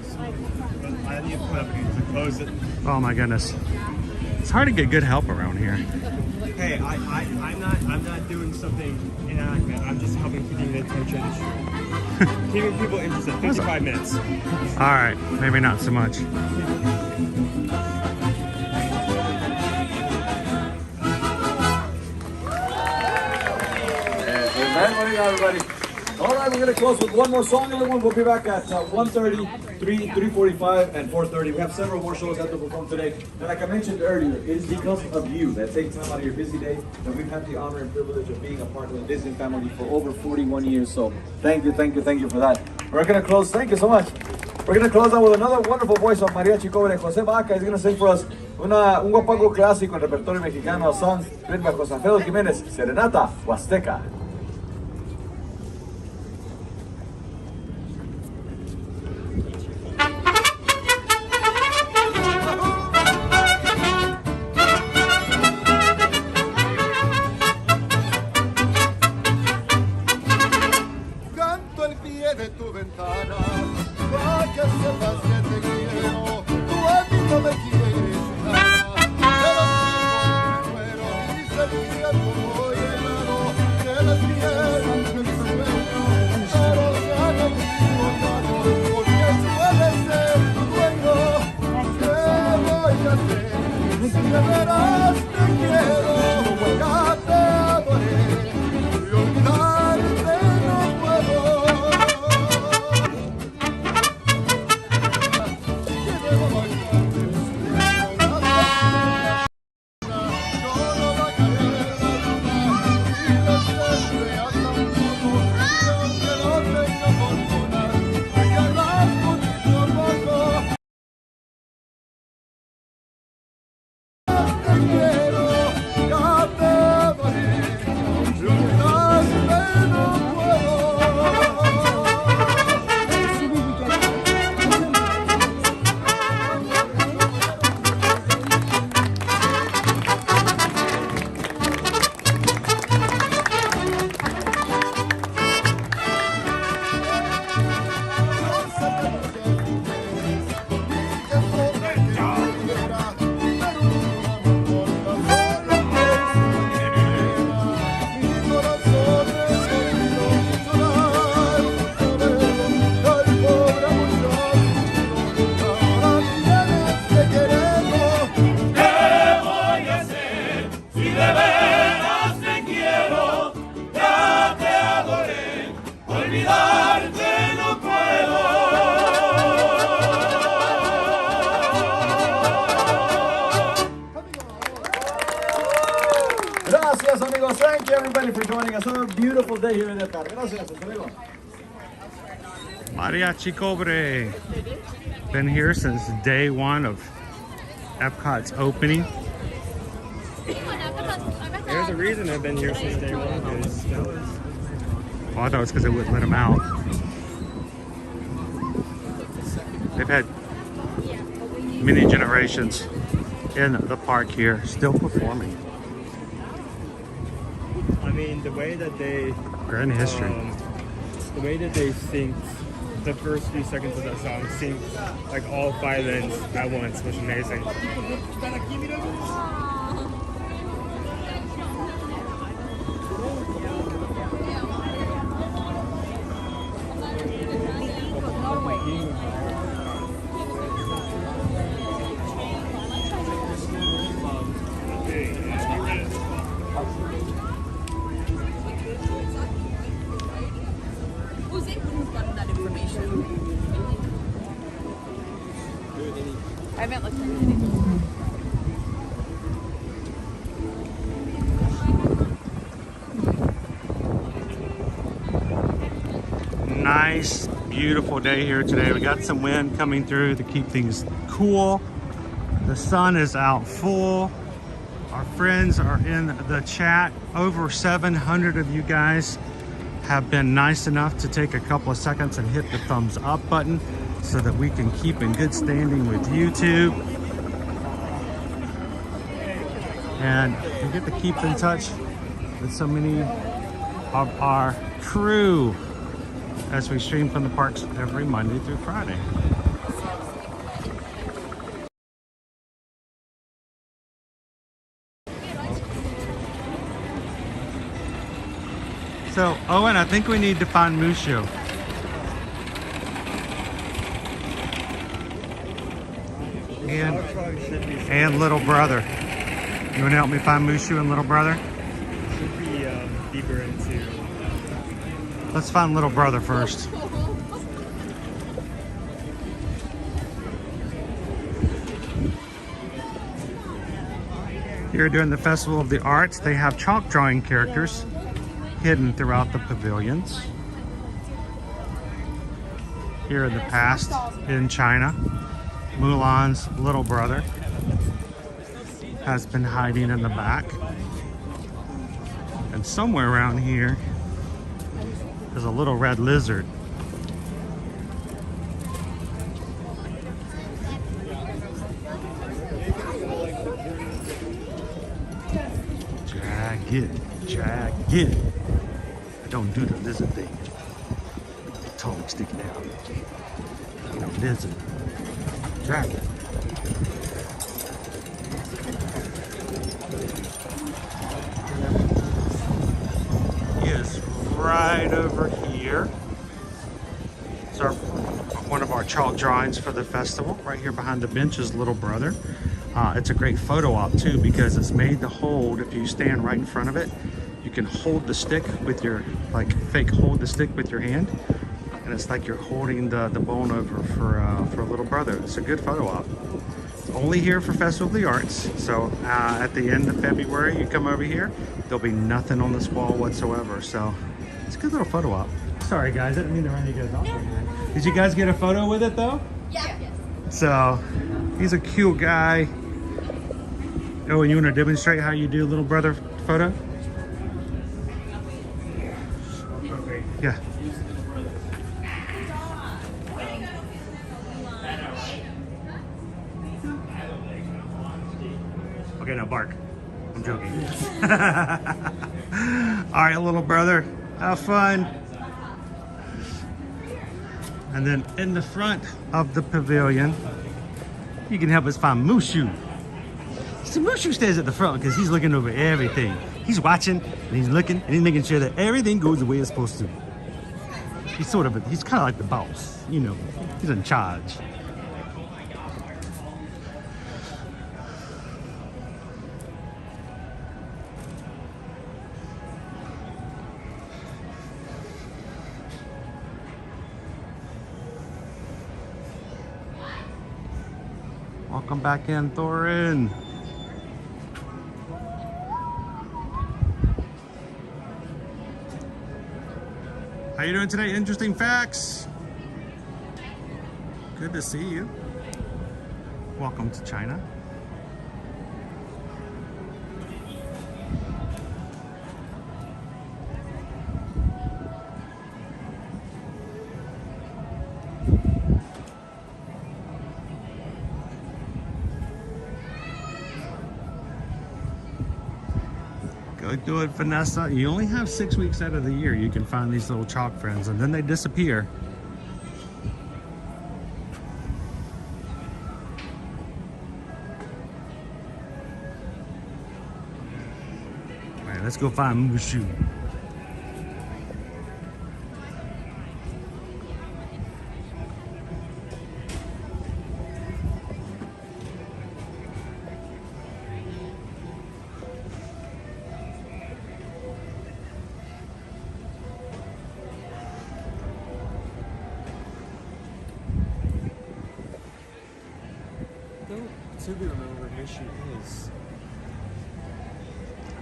I need to put up to close it. Oh my goodness. It's hard to get good help around here. Hey, I'm not doing something inaccurate. I'm just helping keeping the attention. Keeping people interested. 55 minutes. All right, maybe not so much. Good morning, everybody. All right, we're going to close with one more song, everyone. We'll be back at 1:30, 3:45, and 4:30. We have several more shows that to perform today. And like I mentioned earlier, it is because of you that take time out of your busy day that we've had the honor and privilege of being a part of the Disney family for over 41 years. So thank you for that. We're going to close. Thank you so much. We're going to close out with another wonderful voice of Mariachi Cobre. Jose Vaca is going to sing for us un guapango clásico en repertorio mexicano, a song written by José Alfredo Jiménez, Serenata Huasteca. beautiful day here in Epcot. Gracias. Hasta luego. Mariachi Cobre. Been here since day one of Epcot's opening. There's a reason I've been here since day one. Oh, I thought it was because they wouldn't let them out. They've had many generations in the park here, still performing. I mean, the way that they... Grand history. The way that they synced the first few seconds of that song, synced like all violins at once, was amazing. I haven't looked at anything. Nice, beautiful day here today. We got some wind coming through to keep things cool. The sun is out full. Our friends are in the chat. Over 700 of you guys have been nice enough to take a couple of seconds and hit the thumbs up button so that we can keep in good standing with YouTube. And we get to keep in touch with so many of our crew as we stream from the parks every Monday through Friday. So, Owen, I think we need to find Mushu. And Little Brother. You want to help me find Mushu and Little Brother? Should be deeper into... Let's find Little Brother first. Here during the Festival of the Arts, they have chalk drawing characters hidden throughout the pavilions. Here in the past, in China, Mulan's little brother has been hiding in the back. And somewhere around here is a little red lizard. Drag it. Don't do the lizard thing. The tongue sticking out. No lizard. Drag it. He is right over here. It's one of our chalk drawings for the festival. Right here behind the bench is Little Brother. It's a great photo op too because it's made to hold. If you stand right in front of it, you can hold the stick with your, like fake hold the stick with your hand. And it's like you're holding the bone over for Little Brother. It's a good photo op. It's only here for Festival of the Arts. So at the end of February, you come over here, there'll be nothing on this wall whatsoever. So it's a good little photo op. Sorry guys, I didn't mean to run you guys off. Did you guys get a photo with it though? Yeah. So he's a cute guy. Oh, and you want to demonstrate how you do Little Brother photo? Yeah. Okay, now bark. I'm joking. All right, Little Brother, have fun. And then in the front of the pavilion, you can help us find Mushu. So Mushu stays at the front because he's looking over everything. He's watching and he's looking and he's making sure that everything goes the way it's supposed to. He's he's kind of like the boss, you know, he's in charge. Welcome back in, Thorin. How you doing today? Interesting facts. Good to see you. Welcome to China. Go do it, Vanessa. You only have 6 weeks out of the year you can find these little chalk friends, and then they disappear. All right, let's go find Mushu.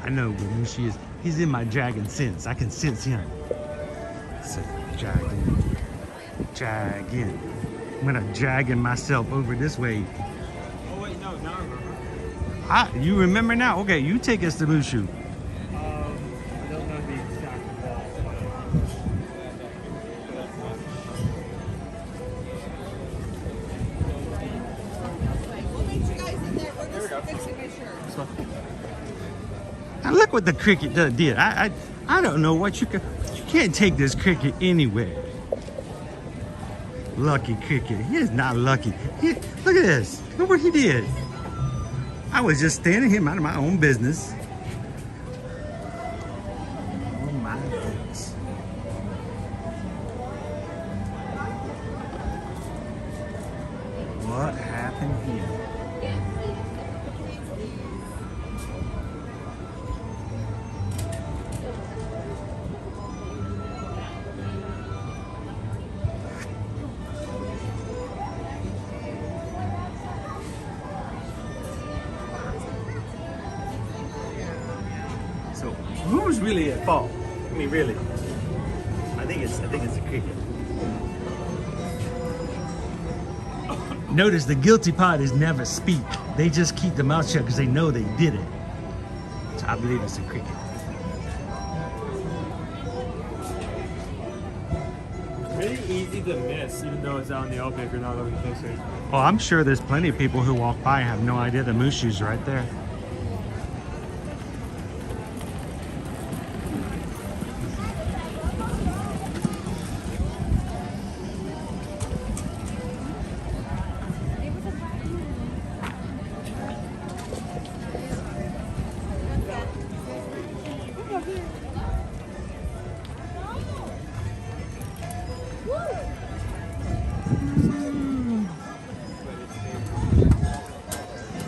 I know where Mushi is. He's in my dragon sense. I can sense him. So, dragon. Dragon. I'm gonna dragon myself over this way. Oh wait, no, now I remember. You remember now? Okay, you take us to Mushu. I don't know the exact wall. We'll meet you guys in there. We're just fixing my shirt. Now look what the cricket did. I don't know what you can't take this cricket anywhere. Lucky cricket. He is not lucky. Look at this. Look what he did. I was just standing here minding my own business. Oh my goodness. What happened here? Who's really at fault? I mean, really? I think it's the cricket. Notice the guilty parties never speak. They just keep their mouth shut because they know they did it. So I believe it's the cricket. Really easy to miss, even though it's out in the open if you're not looking closer. Well, I'm sure there's plenty of people who walk by and have no idea the Mushu's right there.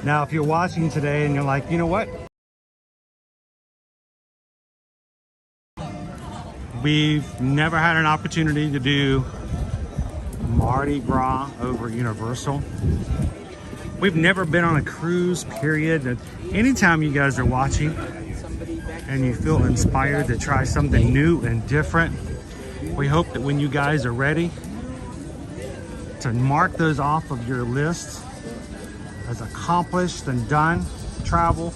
Now, if you're watching today and you're like, you know what? We've never had an opportunity to do Mardi Gras over Universal. We've never been on a cruise, period. And anytime you guys are watching and you feel inspired to try something new and different, we hope that when you guys are ready to mark those off of your list as accomplished and done travel,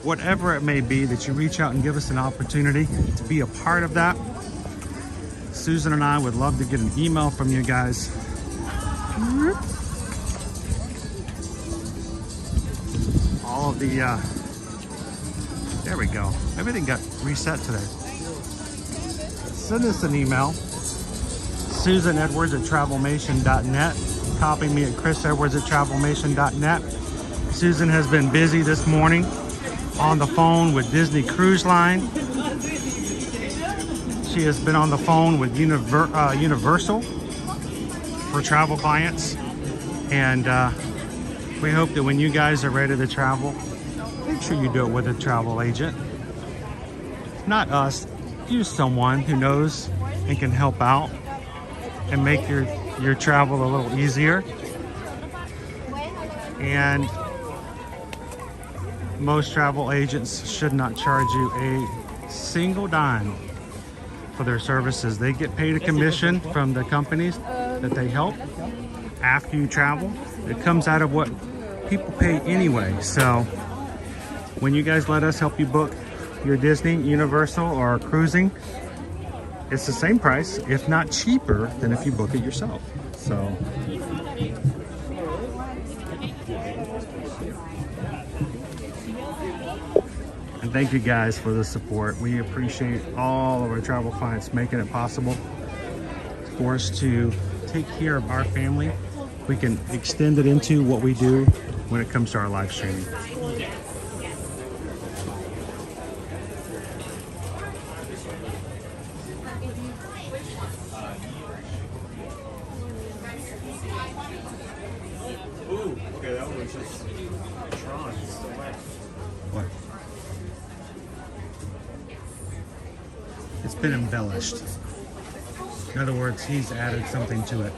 whatever it may be, that you reach out and give us an opportunity to be a part of that. Susan and I would love to get an email from you guys. All of the, there we go. Everything got reset today. Send us an email, susanedwards@travelmation.net. Copy me at chrisedwards@travelmation.net. Susan has been busy this morning on the phone with Disney Cruise Line. She has been on the phone with Universal for travel clients. And we hope that when you guys are ready to travel, make sure you do it with a travel agent. Not us. Use someone who knows and can help out and make your travel a little easier. And most travel agents should not charge you a single dime for their services. They get paid a commission from the companies that they help after you travel. It comes out of what people pay anyway. So when you guys let us help you book your Disney, Universal, or cruising, it's the same price, if not cheaper, than if you book it yourself. So and thank you guys for the support. We appreciate all of our travel clients making it possible for us to take care of our family. We can extend it into what we do when it comes to our live streaming. Ooh, okay, that one was just Tron. It's still wet. What? It's been embellished. In other words, he's added something to it.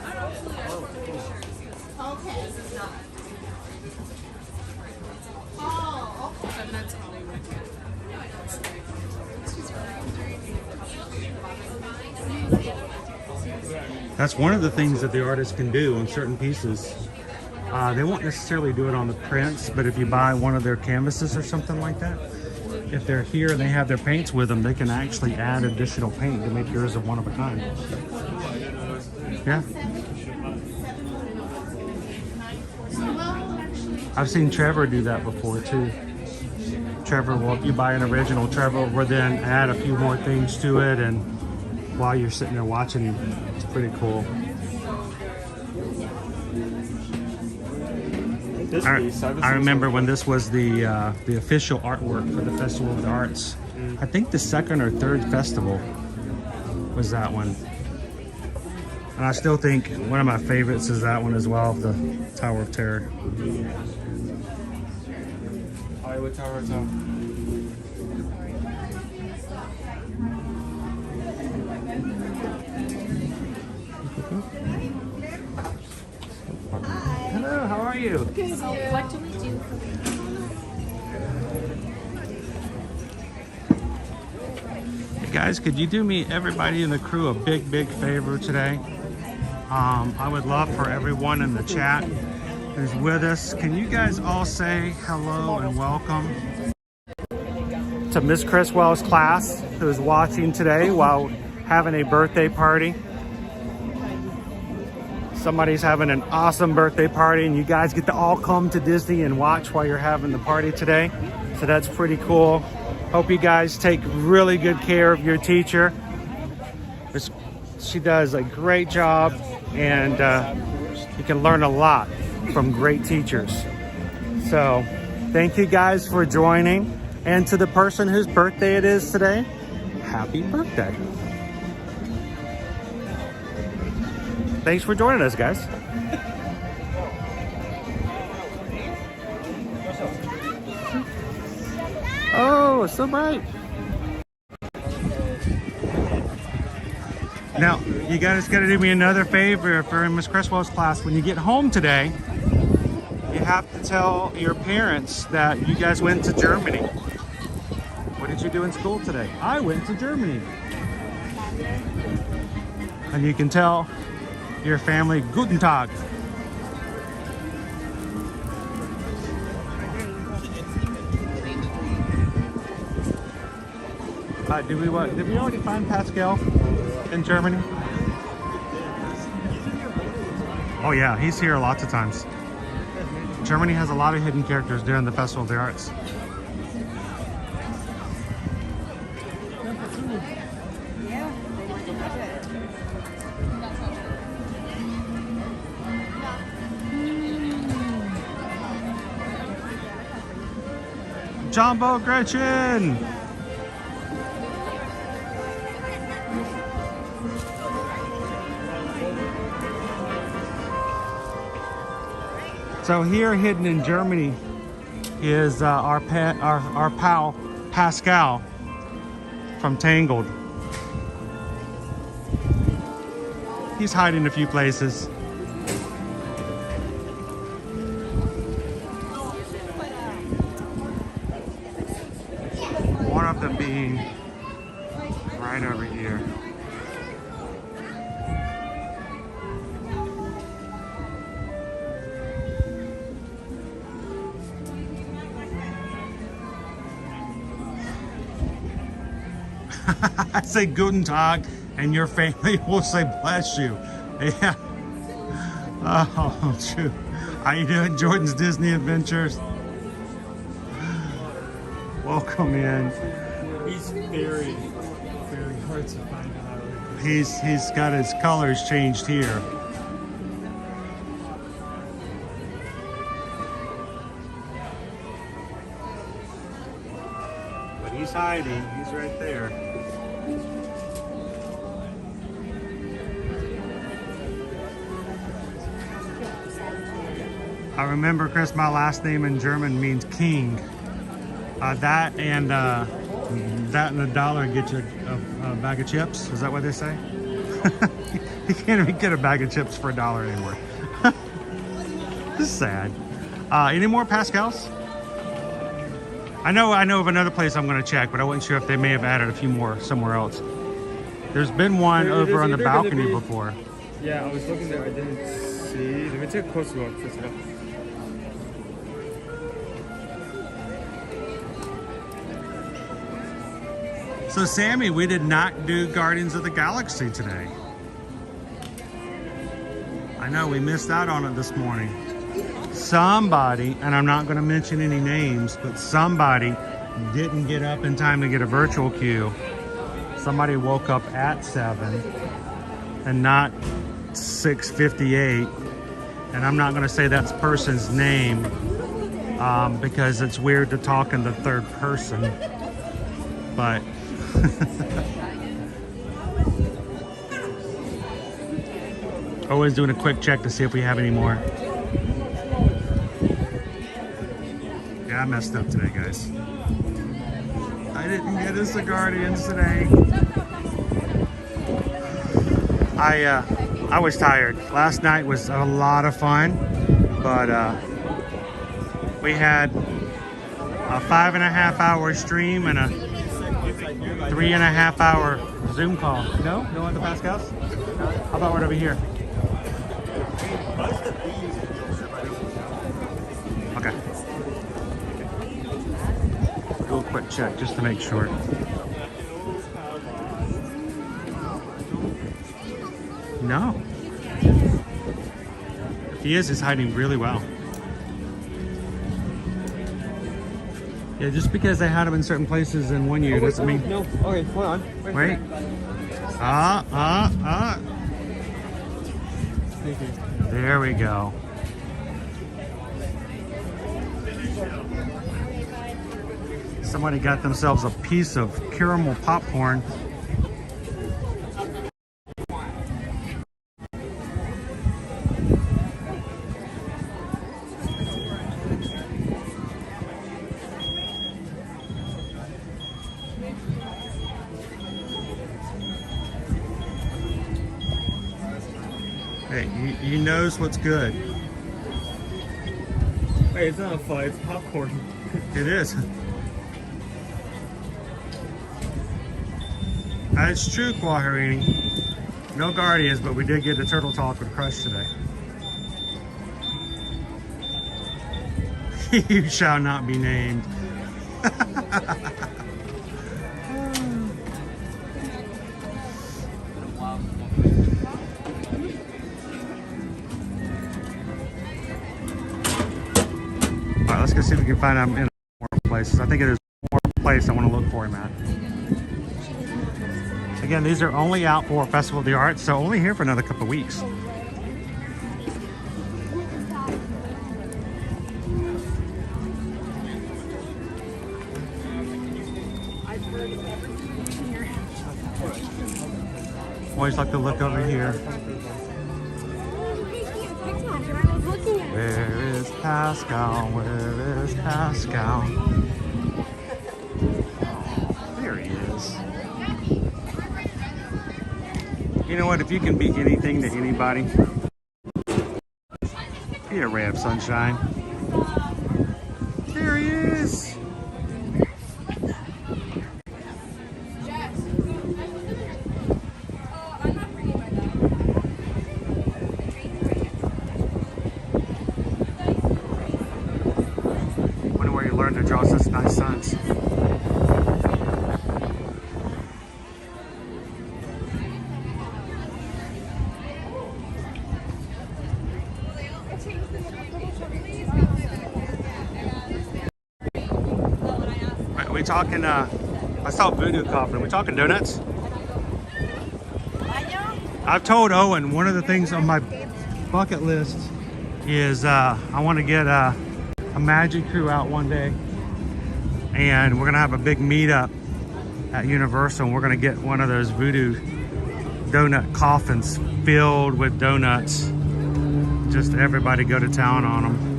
That's one of the things that the artist can do on certain pieces. They won't necessarily do it on the prints, but if you buy one of their canvases or something like that, if they're here and they have their paints with them, they can actually add additional paint to make yours a one of a kind. Yeah. I've seen Trevor do that before too. Trevor will, if you buy an original, Trevor will then add a few more things to it, and while you're sitting there watching him, it's pretty cool. I remember when this was the official artwork for the Festival of the Arts. I think the second or third festival was that one. And I still think one of my favorites is that one as well, the Tower of Terror. Iowa Tower of Terror. Hello, how are you? So what do we do for Hey guys, could you do me, everybody in the crew, a big favor today? I would love for everyone in the chat who's with us, can you guys all say hello and welcome to Miss Criswell's class, who's watching today while having a birthday party. Somebody's having an awesome birthday party, and you guys get to all come to Disney and watch while you're having the party today. So that's pretty cool. Hope you guys take really good care of your teacher. She does a great job, and you can learn a lot from great teachers. So thank you guys for joining. And to the person whose birthday it is today, happy birthday. Thanks for joining us, guys. Oh, it's so bright. Now, you guys got to do me another favor for Miss Criswell's class. When you get home today, you have to tell your parents that you guys went to Germany. What did you do in school today? I went to Germany. And you can tell your family, Guten Tag. Did we already find Pascal in Germany? Oh yeah, he's here lots of times. Germany has a lot of hidden characters during the Festival of the Arts. Jumbo Gretchen! So here, hidden in Germany, is our pal Pascal from Tangled. He's hiding a few places. One of them being right over here. I say Guten Tag, and your family will say bless you. Yeah. Oh, true. How you doing, Jordan's Disney Adventures? Welcome in. He's very hard to find out. He's got his colors changed here. But he's hiding. He's right there. I remember, Chris, my last name in German means king. That and a dollar get you a bag of chips. Is that what they say? You can't even get a bag of chips for $1 anymore. This is sad. Any more Pascals? I know of another place I'm going to check, but I wasn't sure if they may have added a few more somewhere else. There's been one over on the balcony before. Yeah, I was looking there. I didn't see. Let me take a closer look. So Sammy, we did not do Guardians of the Galaxy today. I know we missed out on it this morning. Somebody, and I'm not going to mention any names, but somebody didn't get up in time to get a virtual queue. Somebody woke up at 7 and not 6:58. And I'm not going to say that person's name because it's weird to talk in the third person. But always doing a quick check to see if we have any more. Yeah, I messed up today, guys. I didn't get us the Guardians today. I was tired. Last night was a lot of fun, but we had a 5.5-hour stream and a 3.5-hour Zoom call. No on the Pascals? How about right over here? Okay. Do a quick check just to make sure. No. If he is, he's hiding really well. Yeah, just because they had him in certain places in one year doesn't mean... No, okay, hold on. Wait. Thank you. There we go. Somebody got themselves a piece of caramel popcorn. Hey, he knows what's good. Hey, it's not a fly, it's popcorn. It is. That's true, Quaharini. No Guardians, but we did get a turtle talk with Crush today. You shall not be named. Alright, let's go see if we can find him in more places. I think there's more place I want to look for him at. Again, these are only out for Festival of the Arts, so only here for another couple of weeks. Always like to look over here. Where is Pascal? Where is Pascal? There he is. You know what? If you can be anything to anybody, be a ray of sunshine. There he is. Wonder where you learned to draw such nice suns. talking, I saw Voodoo Coffin. Are we talking donuts? I've told Owen one of the things on my bucket list is I want to get a magic crew out one day, and we're gonna have a big meetup at Universal, and we're gonna get one of those voodoo donut coffins filled with donuts. Just everybody go to town on them.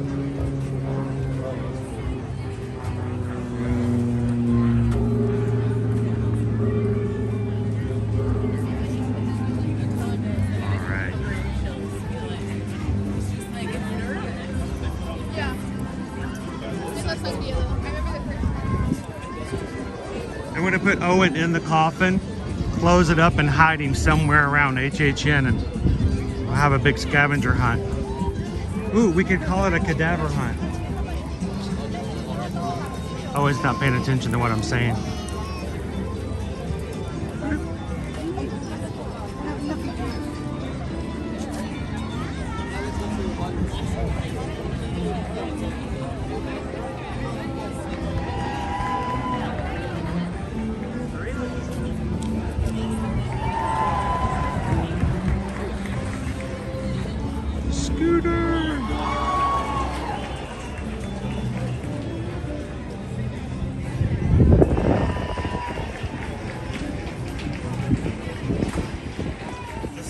I'm gonna put Owen in the coffin, close it up, and hide him somewhere around HHN, and we'll have a big scavenger hunt. Ooh, we could call it a cadaver hunt. Owen's not paying attention to what I'm saying.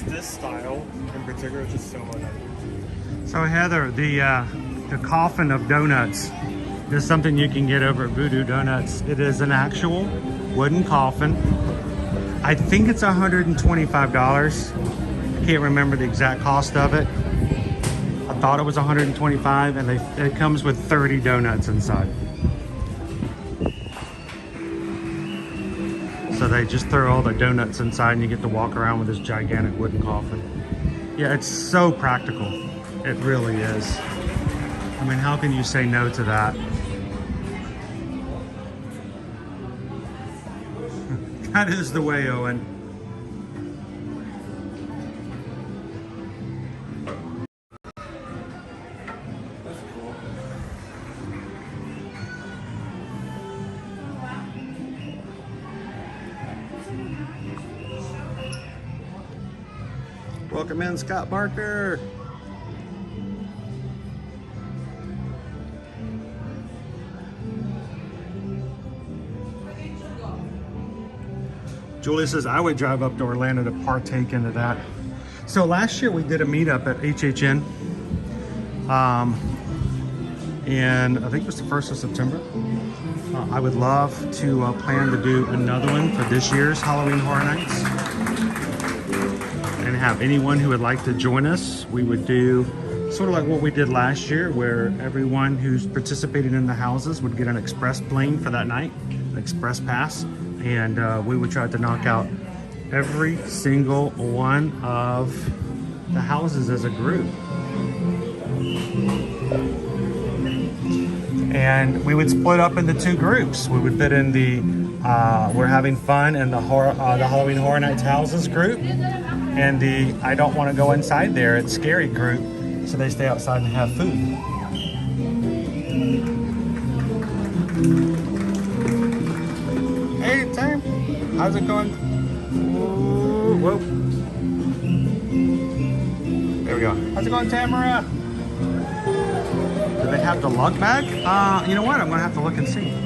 This style in particular is just so much. So Heather, the coffin of donuts is something you can get over at Voodoo Donuts. It is an actual wooden coffin. I think it's $125. I can't remember the exact cost of it. I thought it was $125, and it comes with 30 donuts inside. So they just throw all the donuts inside, and you get to walk around with this gigantic wooden coffin. Yeah, it's so practical. It really is. I mean, how can you say no to that? That is the way, Owen. Welcome in, Scott Barker. Julie says, I would drive up to Orlando to partake into that. So last year we did a meetup at HHN. And I think it was the 1st of September. I would love to plan to do another one for this year's Halloween Horror Nights. And have anyone who would like to join us. We would do sort of like what we did last year, where everyone who's participated in the houses would get an express plane for that night, an express pass. And we would try to knock out every single one of the houses as a group. And we would split up into 2 groups. We would fit in the we're having fun in the Halloween Horror Nights houses group, and the I don't want to go inside there, it's scary group, so they stay outside and have food. Hey, Tam, how's it going? Ooh, whoa. There we go. How's it going, Tamara? Do they have the lug bag? You know what? I'm gonna have to look and see.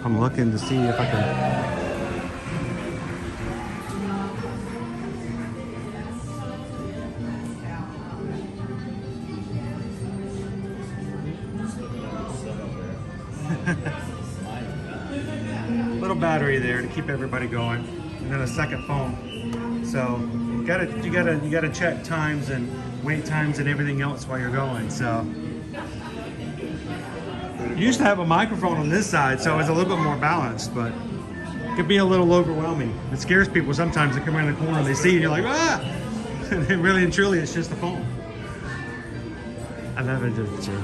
I'm looking to see if I can. Little battery there to keep everybody going, and then a second phone. So you gotta check times and wait times and everything else while you're going. So you used to have a microphone on this side, so it's a little bit more balanced, but it could be a little overwhelming. It scares people sometimes. They come around the corner and they see you, and you're like, ah! And really and truly, it's just a phone. I love it too.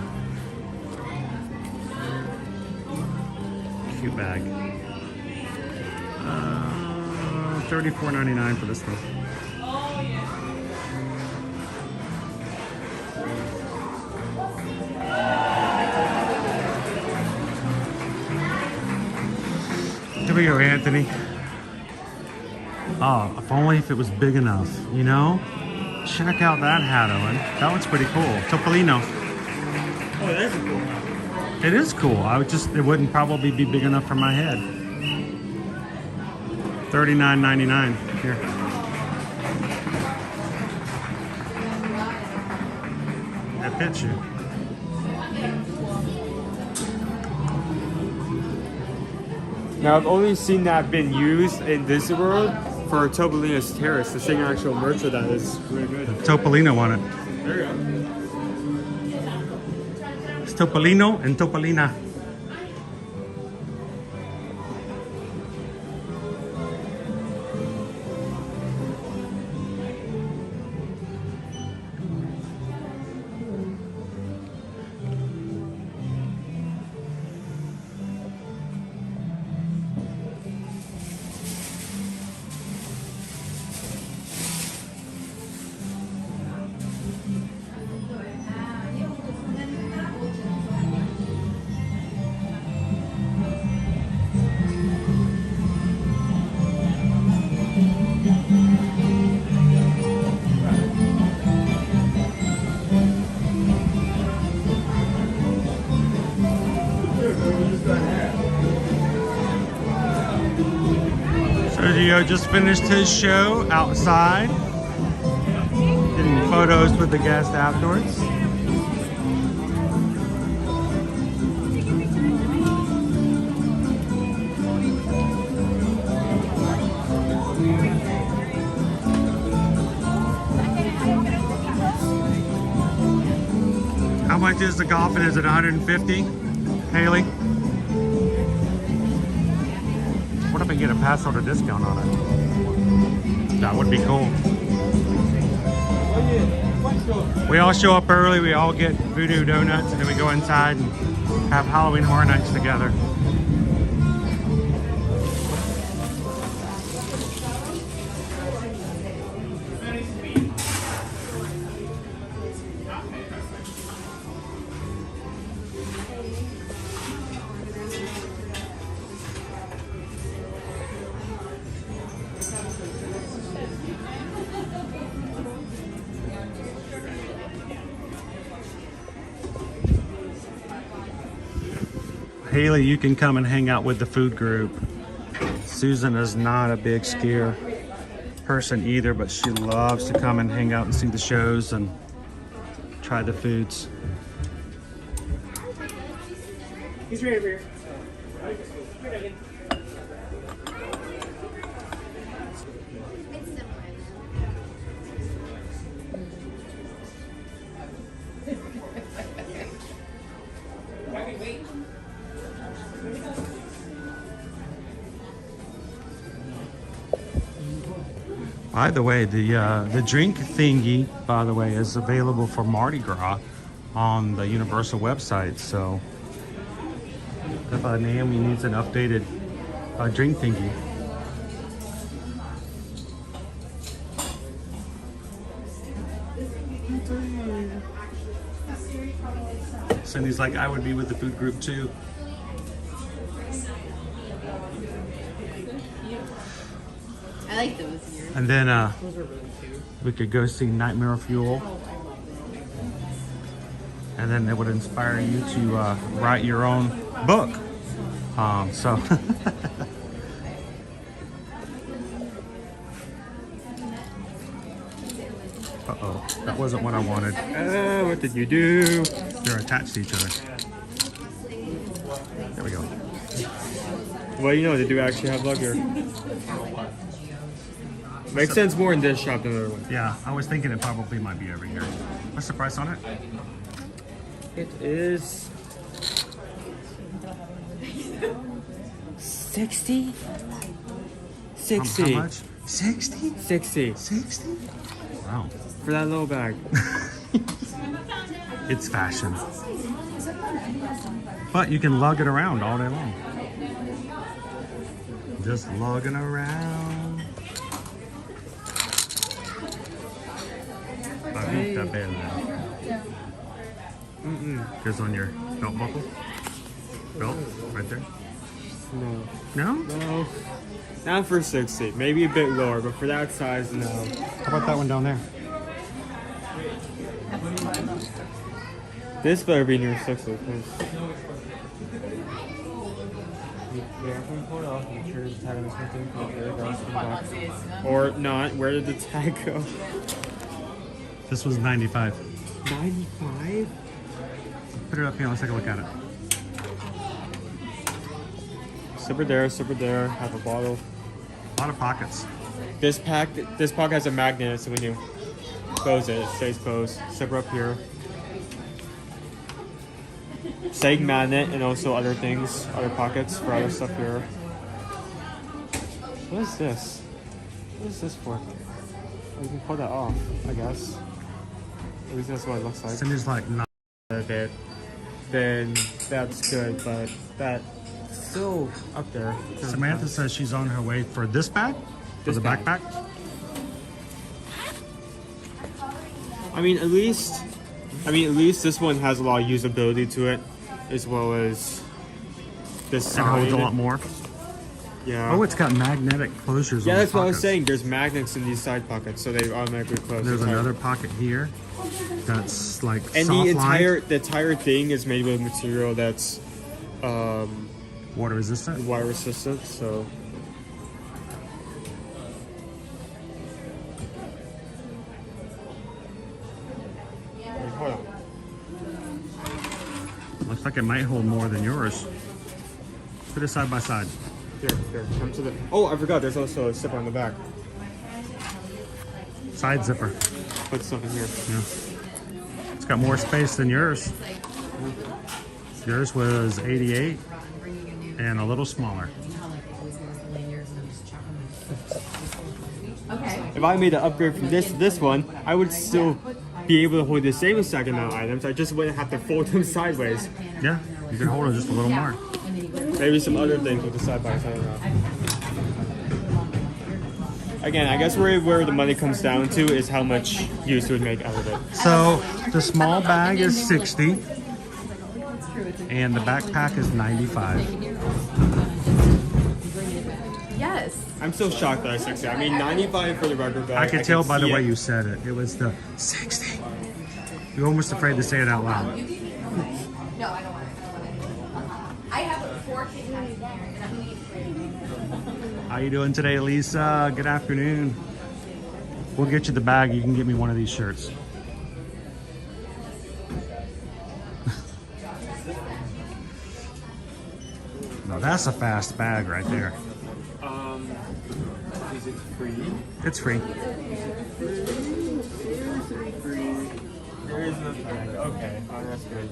cute bag. $34.99 for this one. Here we go, Anthony. Oh, if only if it was big enough, you know? Check out that hat, Owen. That one's pretty cool. Topolino. Oh, that is a cool hat. It is cool. It wouldn't probably be big enough for my head. $39.99. Here. That fits you. Now, I've only seen that been used in Disney World for Topolino's Terrace. The same actual merch of that is really good. Topolino on it. There you go. It's Topolino and Topolina. Sergio just finished his show outside, getting photos with the guests afterwards. How much is the coffin? Is it 150, Haley? What if I get a pass holder discount on it? That would be cool. We all show up early, we all get voodoo donuts, and then we go inside and have Halloween Horror Nights together. Haley, you can come and hang out with the food group. Susan is not a big skier person either, but she loves to come and hang out and see the shows and try the foods. He's right over here. By the way, the drink thingy, by the way, is available for Mardi Gras on the Universal website. So if Naomi needs an updated drink thingy. Cindy's like, I would be with the food group too. I like those here. And then we could go see Nightmare Fuel. And then it would inspire you to write your own book. So uh-oh, that wasn't what I wanted. What did you do? They're attached to each other. There we go. Well, you know, they do actually have luggage. Makes sense more in this shop than the other one. Yeah, I was thinking it probably might be over here. What's the price on it? It is 60. 60. How much? 60? 60. 60? Wow. For that little bag. It's fashion. But you can lug it around all day long. Just logging around. Pavita Bella. Goes on your belt buckle. Belt, right there. No. No? No. Not for 60. Maybe a bit lower, but for that size, no. How about that one down there? This better be near 60. Or not. Where did the tag go? This was 95. 95? Put it up here. Let's take a look at it. Zipper there. Have a bottle. A lot of pockets. This pocket has a magnet, so when you close it, it stays closed. Zipper up here. Sag magnet and also other things, other pockets for other stuff here. What is this? What is this for? Oh, you can pull that off, I guess. At least that's what it looks like. Cindy's like, not a bit. Then that's good, but that's still up there. Samantha says she's on her way for this bag? For the backpack? I mean, at least this one has a lot of usability to it, as well as this side. It holds a lot more. Yeah. Oh, it's got magnetic closures. Yeah, on that's the what I was pockets. saying. There's magnets in these side pockets, so they automatically close. There's another pocket here that's like and soft the entire thing is made with material that's water resistant. Water resistant, so. Hold on. Looks like it might hold more than yours. Put it side by side. Here, come to the. Oh, I forgot. There's also a zipper on the back. Side zipper. Put stuff in here. Yeah. It's got more space than yours. Yours was 88 and a little smaller. If I made an upgrade from this to this one, I would still be able to hold the same exact amount of items. I just wouldn't have to fold them sideways. Yeah, you can hold it just a little more. Maybe some other things with the side by side. Again, I guess where the money comes down to is how much use you would make out of it. So the small bag is 60 and the backpack is 95. Yes. I'm still shocked that I 60. I mean, 95 for the regular bag. I could tell by the way you said it. It was the 60. You're almost afraid to say it out loud. No, I don't want it. I have 4 kids in here, and I'm going to eat. How you doing today, Lisa? Good afternoon. We'll get you the bag. You can get me one of these shirts. No, that's a fast bag right there. Is it free? It's free. There is no tag. Okay. Oh, that's good.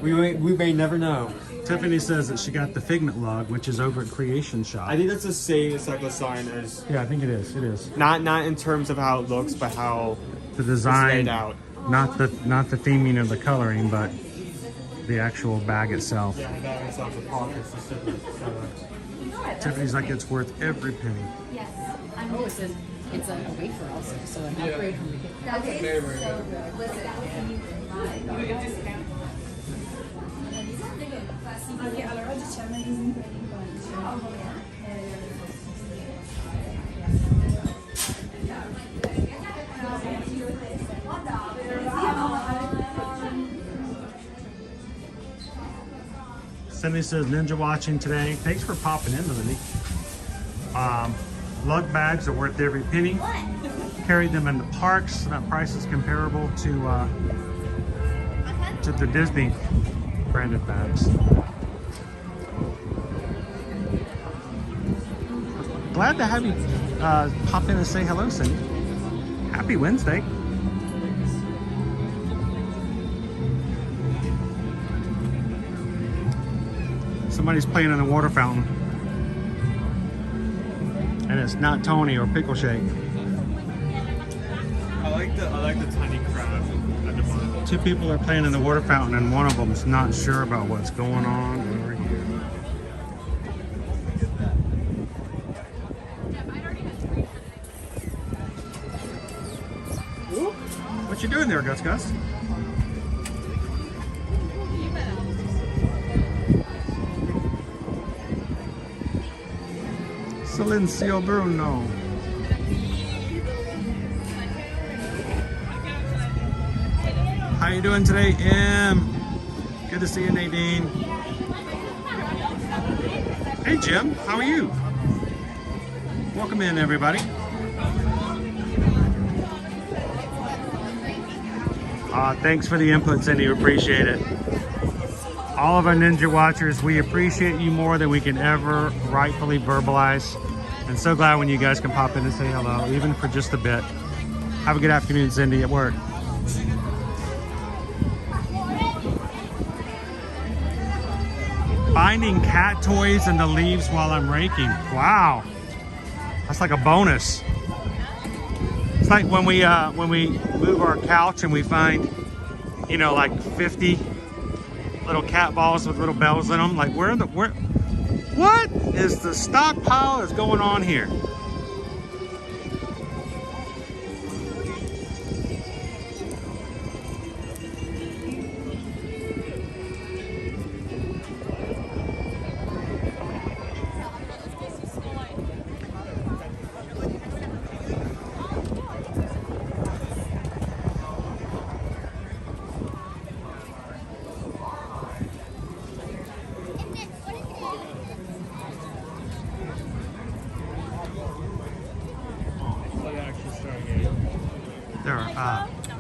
We may never know. Tiffany says that she got the Figment log, which is over at Creation Shop. I think that's the same cycle sign as. Yeah, I think it is. It is. Not in terms of how it looks, but how the design, it's laid out. Not the theming or the coloring, but the actual bag itself. Yeah, that itself, the pockets, the zipper. Tiffany's like, it's worth every penny. Yes. Oh, it says it's a wafer also, so an upgrade from the kid. Okay, Very, so very good. listen. Cindy says, Ninja watching today. Thanks for popping in, Lindy. Lug bags are worth every penny. Carried them in the parks, so that price is comparable to the Disney branded bags. Glad to have you pop in and say hello, Cindy. Happy Wednesday. Somebody's playing in the water fountain. And it's not Tony or Pickle Shake. I like the tiny crab at the bottom. 2 people are playing in the water fountain and one of them's not sure about what's going on over here. doing there, Gus Gus? Silencio Bruno. How you doing today, Em? Good to see you, Nadine. Hey, Jim. How are you? Welcome in, everybody. Thanks for the input, Cindy. We appreciate it. All of our Ninja Watchers, we appreciate you more than we can ever rightfully verbalize. And so glad when you guys can pop in and say hello, even for just a bit. Have a good afternoon, Cindy, at work. Finding cat toys in the leaves while I'm raking. Wow. That's like a bonus. It's like when we move our couch and we find, you know, like 50 little cat balls with little bells in them. Like what is the stockpile that's going on here?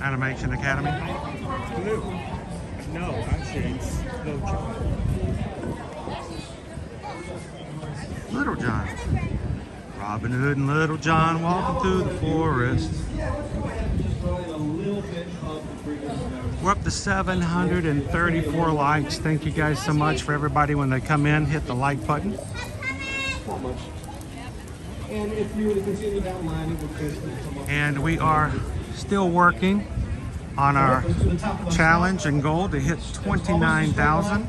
Animation Academy? No, actually it's Little John. Robin Hood and Little John walking through the forest. We're up to 734 likes. Thank you guys so much for everybody when they come in. Hit the like button. Not much. And if you were to continue down line, it would basically come up. And we are still working on our challenge and goal to hit 29,000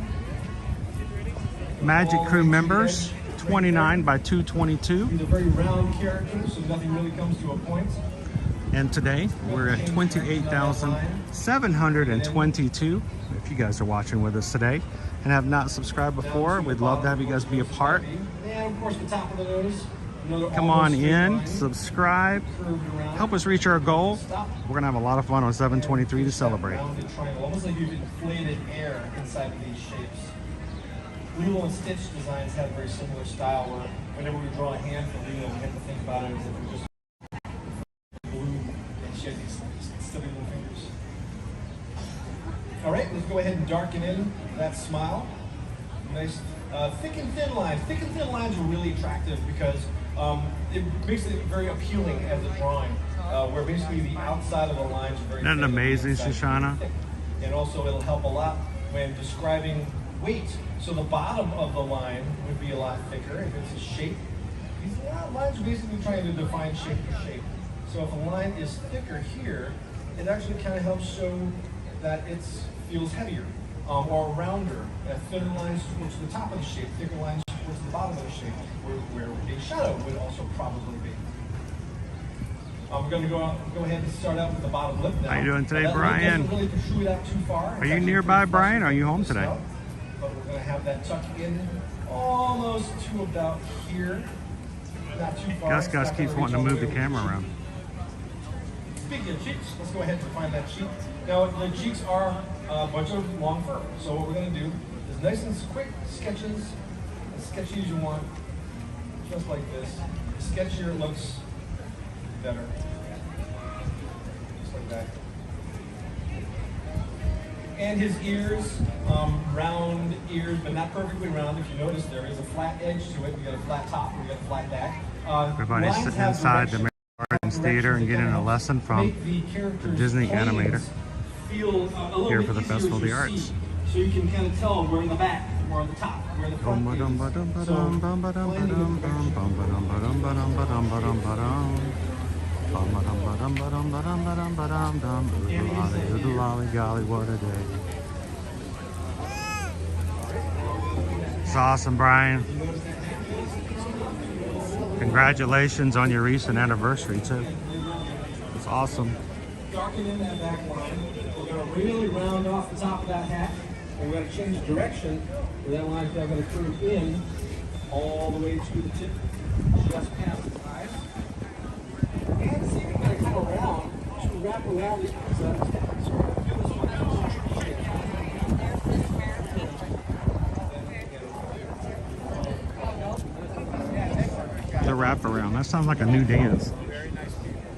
Magic Crew members. 29 by 222. He's a very round character, so nothing really comes to a point. And today we're at 28,722. If you guys are watching with us today and have not subscribed before, we'd love to have you guys be a part. And of course, the top of the nose. Come on in, subscribe, help us reach our goal. We're gonna have a lot of fun on 7/23 to celebrate. Almost like you've inflated air inside of these shapes. Lilo and Stitch designs have a very similar style where whenever we draw a hand for Lilo, we have to think about it as if we just blue and she has these stubby little fingers. All right, let's go ahead and darken in that smile. Nice thick and thin lines. Thick and thin lines are really attractive because it makes it very appealing as a drawing, where basically the outside of the lines are very Isn't that amazing, Shoshana? And also it'll help a lot when describing weight. So the bottom of the line would be a lot thicker if it's a shape. These lines are basically trying to define shape to shape. So if a line is thicker here, it actually kind of helps show that it feels heavier or rounder. Thinner lines towards the top of the shape, thicker lines towards the bottom of the shape, where a shadow would also probably be. We're going to go ahead and start out with the bottom lip now. How you doing today, Brian? Really protrude out too far. Are you nearby, Brian? Are you home today? But we're going to have that tuck in almost to about here. Not too far. Gus keeps wanting to move the camera around. Speaking of cheeks, let's go ahead and define that cheek. Now, the cheeks are a bunch of long fur. So what we're going to do is nice and quick sketches, as sketchy as you want, just like this. The sketchier looks better. Just like that. And his ears, round ears, but not perfectly round. If you notice, there is a flat edge to it. We got a flat top, we got a flat back. Everybody's sitting inside the Gardens Theater and getting a lesson from the Disney animator here for the Festival of the Arts. So you can kind of tell where in the back, where the top, where the front is. Golly, what a day. It's awesome, Brian. Congratulations on your recent anniversary, too. It's awesome. darken in that back line. We're going to really round off the top of that hat. And we're going to change direction. Where that line's now going to curve in all the way to the tip, just past the eyes. And see if we can come around to wrap around the outside. The wraparound. That sounds like a new dance.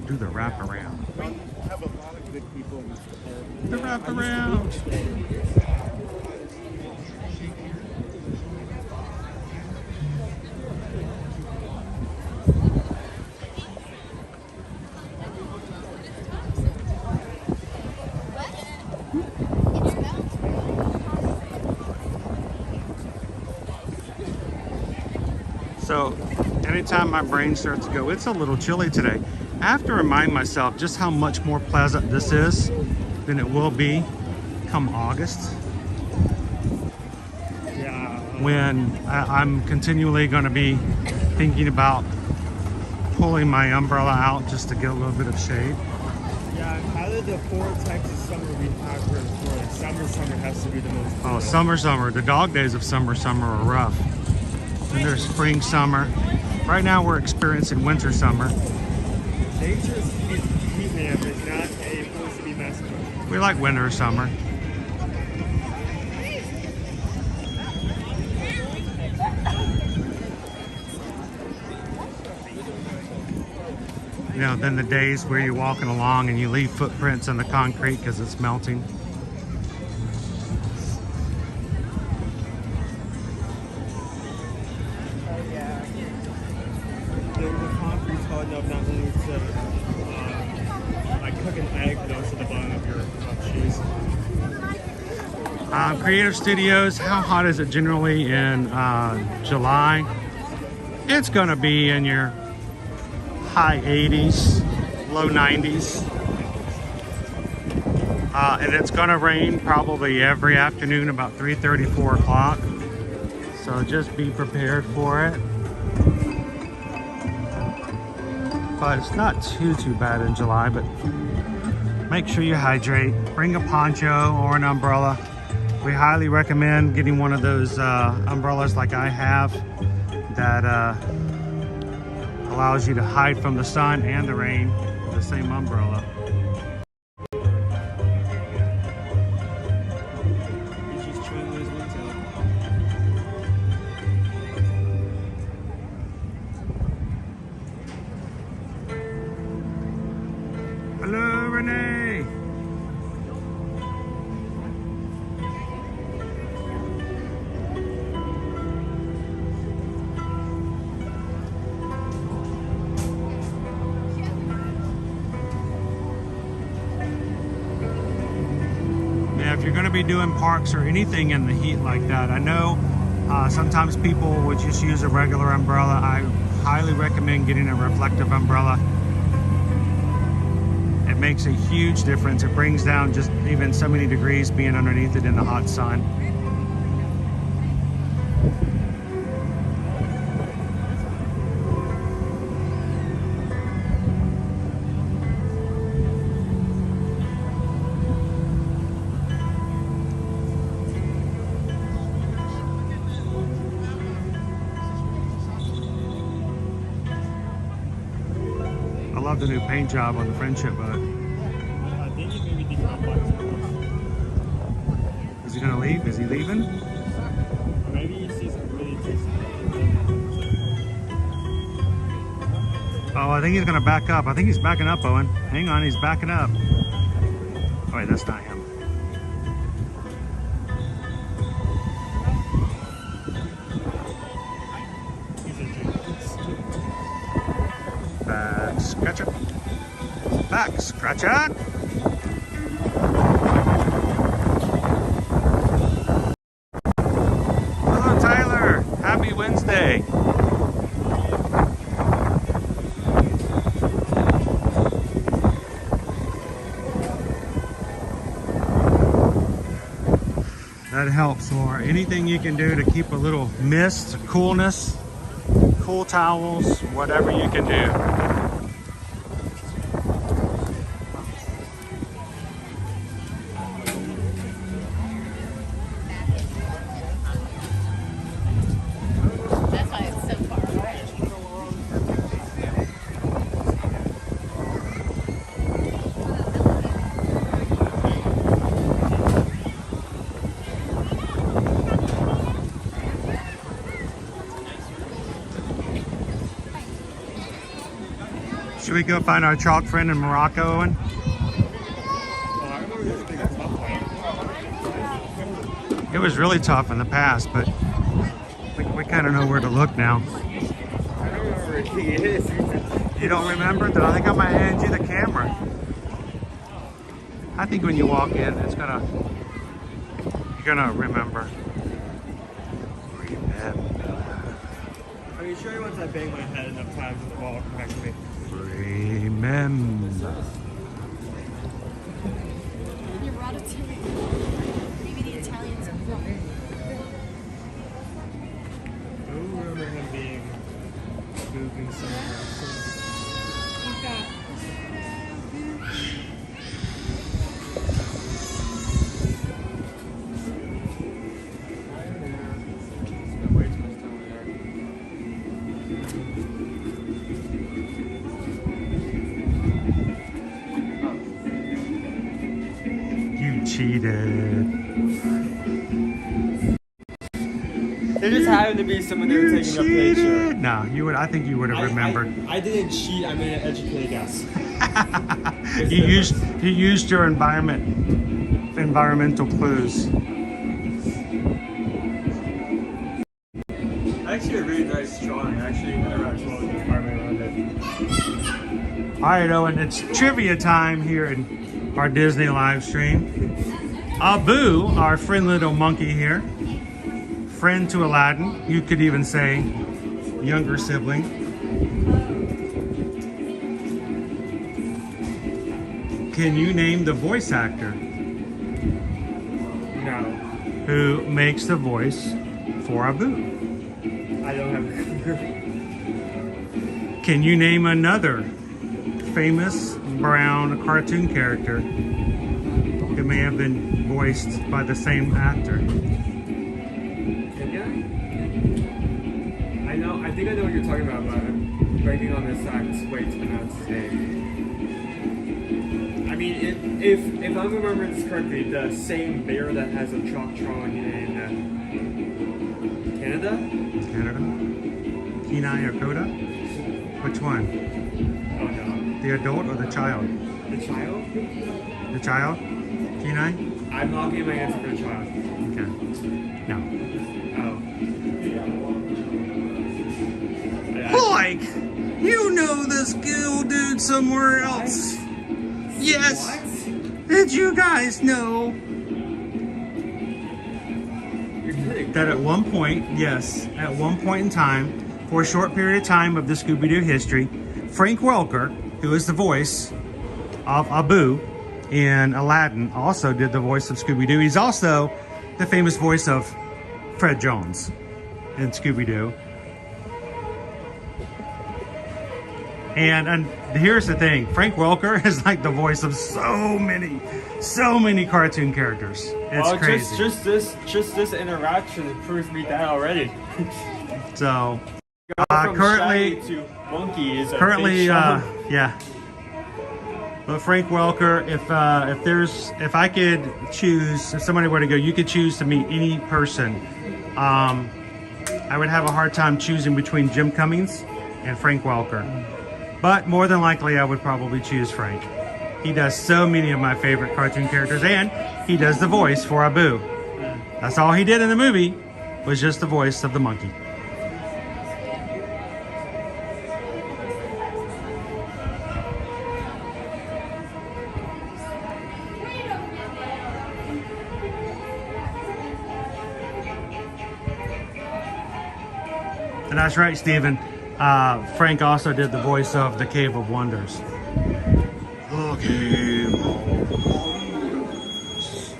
Do the wraparound. The wraparound. So anytime my brain starts to go, it's a little chilly today, I have to remind myself just how much more pleasant this is than it will be come August. Yeah. When I'm continually going to be thinking about pulling my umbrella out just to get a little bit of shade. Yeah, out of the 4 types of summer we have here in Florida, summer has to be the most. Oh, summer. The dog days of summer are rough. Then there's spring, summer. Right now we're experiencing winter, summer. Nature's heat lamp is not supposed to be messed with. We like winter, summer. You know, then the days where you're walking along and you leave footprints in the concrete because it's melting. The concrete's hard enough not only to like cook an egg, but also the bottom of your shoes. Creative Studios, how hot is it generally in July? It's going to be in your high 80s, low 90s. And it's going to rain probably every afternoon about 3:30, 4 o'clock. So just be prepared for it. But it's not too bad in July, but make sure you hydrate. Bring a poncho or an umbrella. We highly recommend getting one of those umbrellas like I have that allows you to hide from the sun and the rain with the same umbrella. Hello, Renee. Yeah, if you're going to be doing parks or anything in the heat like that, I know sometimes people would just use a regular umbrella. I highly recommend getting a reflective umbrella. It makes a huge difference. It brings down just even so many degrees being underneath it in the hot sun. I love the new paint job on the Friendship boat. I think he's maybe thinking about buying something. Is he gonna leave? Is he leaving? Maybe he sees some really tasty. Oh, I think he's gonna back up. I think he's backing up, Owen. Hang on, he's backing up. Oh, wait, that's not him. Back scratcher. Back scratcher. Hello, Tyler. Happy Wednesday. That helps, or anything you can do to keep a little mist, coolness, cool towels, whatever you can do. Should we go find our chalk friend in Morocco, Owen? It was really tough in the past, but we kind of know where to look now. You don't remember? Then I think I'm gonna hand you the camera. I think when you walk in, you're gonna remember. Are you sure once I bang my head enough times that the ball will come back to me? Remember. Your ratatouille. Maybe the Italians have won. I don't remember him being moving somewhere. Cheated. There just happened to be someone there taking a picture. No, you would. I think you would have remembered. I didn't cheat. I made an educated guess. You used your environmental clues. Actually, a really nice drawing. Actually, whenever I told the department around it. All right, Owen. It's trivia time here in our Disney live stream. Abu, our friend little monkey here, friend to Aladdin, you could even say younger sibling. Can you name the voice actor? No. Who makes the voice for Abu? I don't have a Can you name another famous brown cartoon character who may have been voiced by the same actor? I think I know what you're talking about, but I'm breaking on this act's way to pronounce his name. I mean, if I'm remembering this correctly, the same bear that has a chalk drawing in Canada? Canada? Kenai or Coda? Which one? Oh no. The adult or the child? The child? The child? Kenai? I'm not getting my answer for the child. Okay. No. Oh. Like, you know this girl dude somewhere else. Yes. What? Did you guys know that at one point, yes, at one point in time, for a short period of time of the Scooby-Doo history, Frank Welker, who is the voice of Abu in Aladdin, also did the voice of Scooby-Doo. He's also the famous voice of Fred Jones in Scooby-Doo. And here's the thing, Frank Welker is like the voice of so many cartoon characters. It's crazy. Just this interaction proves me that already. So From currently, Shaggy to Monkey is a currently, big jump. yeah. But Frank Welker, if I could choose, if somebody were to go, you could choose to meet any person. I would have a hard time choosing between Jim Cummings and Frank Welker. But more than likely, I would probably choose Frank. He does so many of my favorite cartoon characters, and he does the voice for Abu. That's all he did in the movie, was just the voice of the monkey. And that's right, Stephen. Frank also did the voice of the Cave of Wonders. The Cave of Wonders.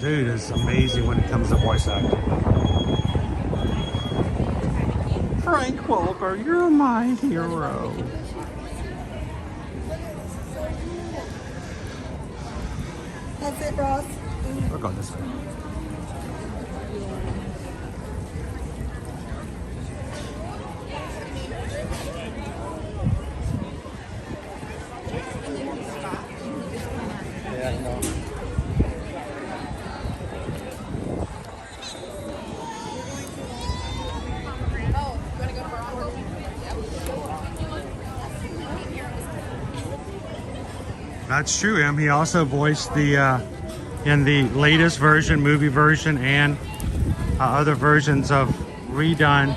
Dude, it's amazing when it comes to voice acting. Frank Welker, you're my hero. That's it, Ross. We're going this way. That's true, Em. He also voiced the in the latest version, movie version, and other versions of Redone.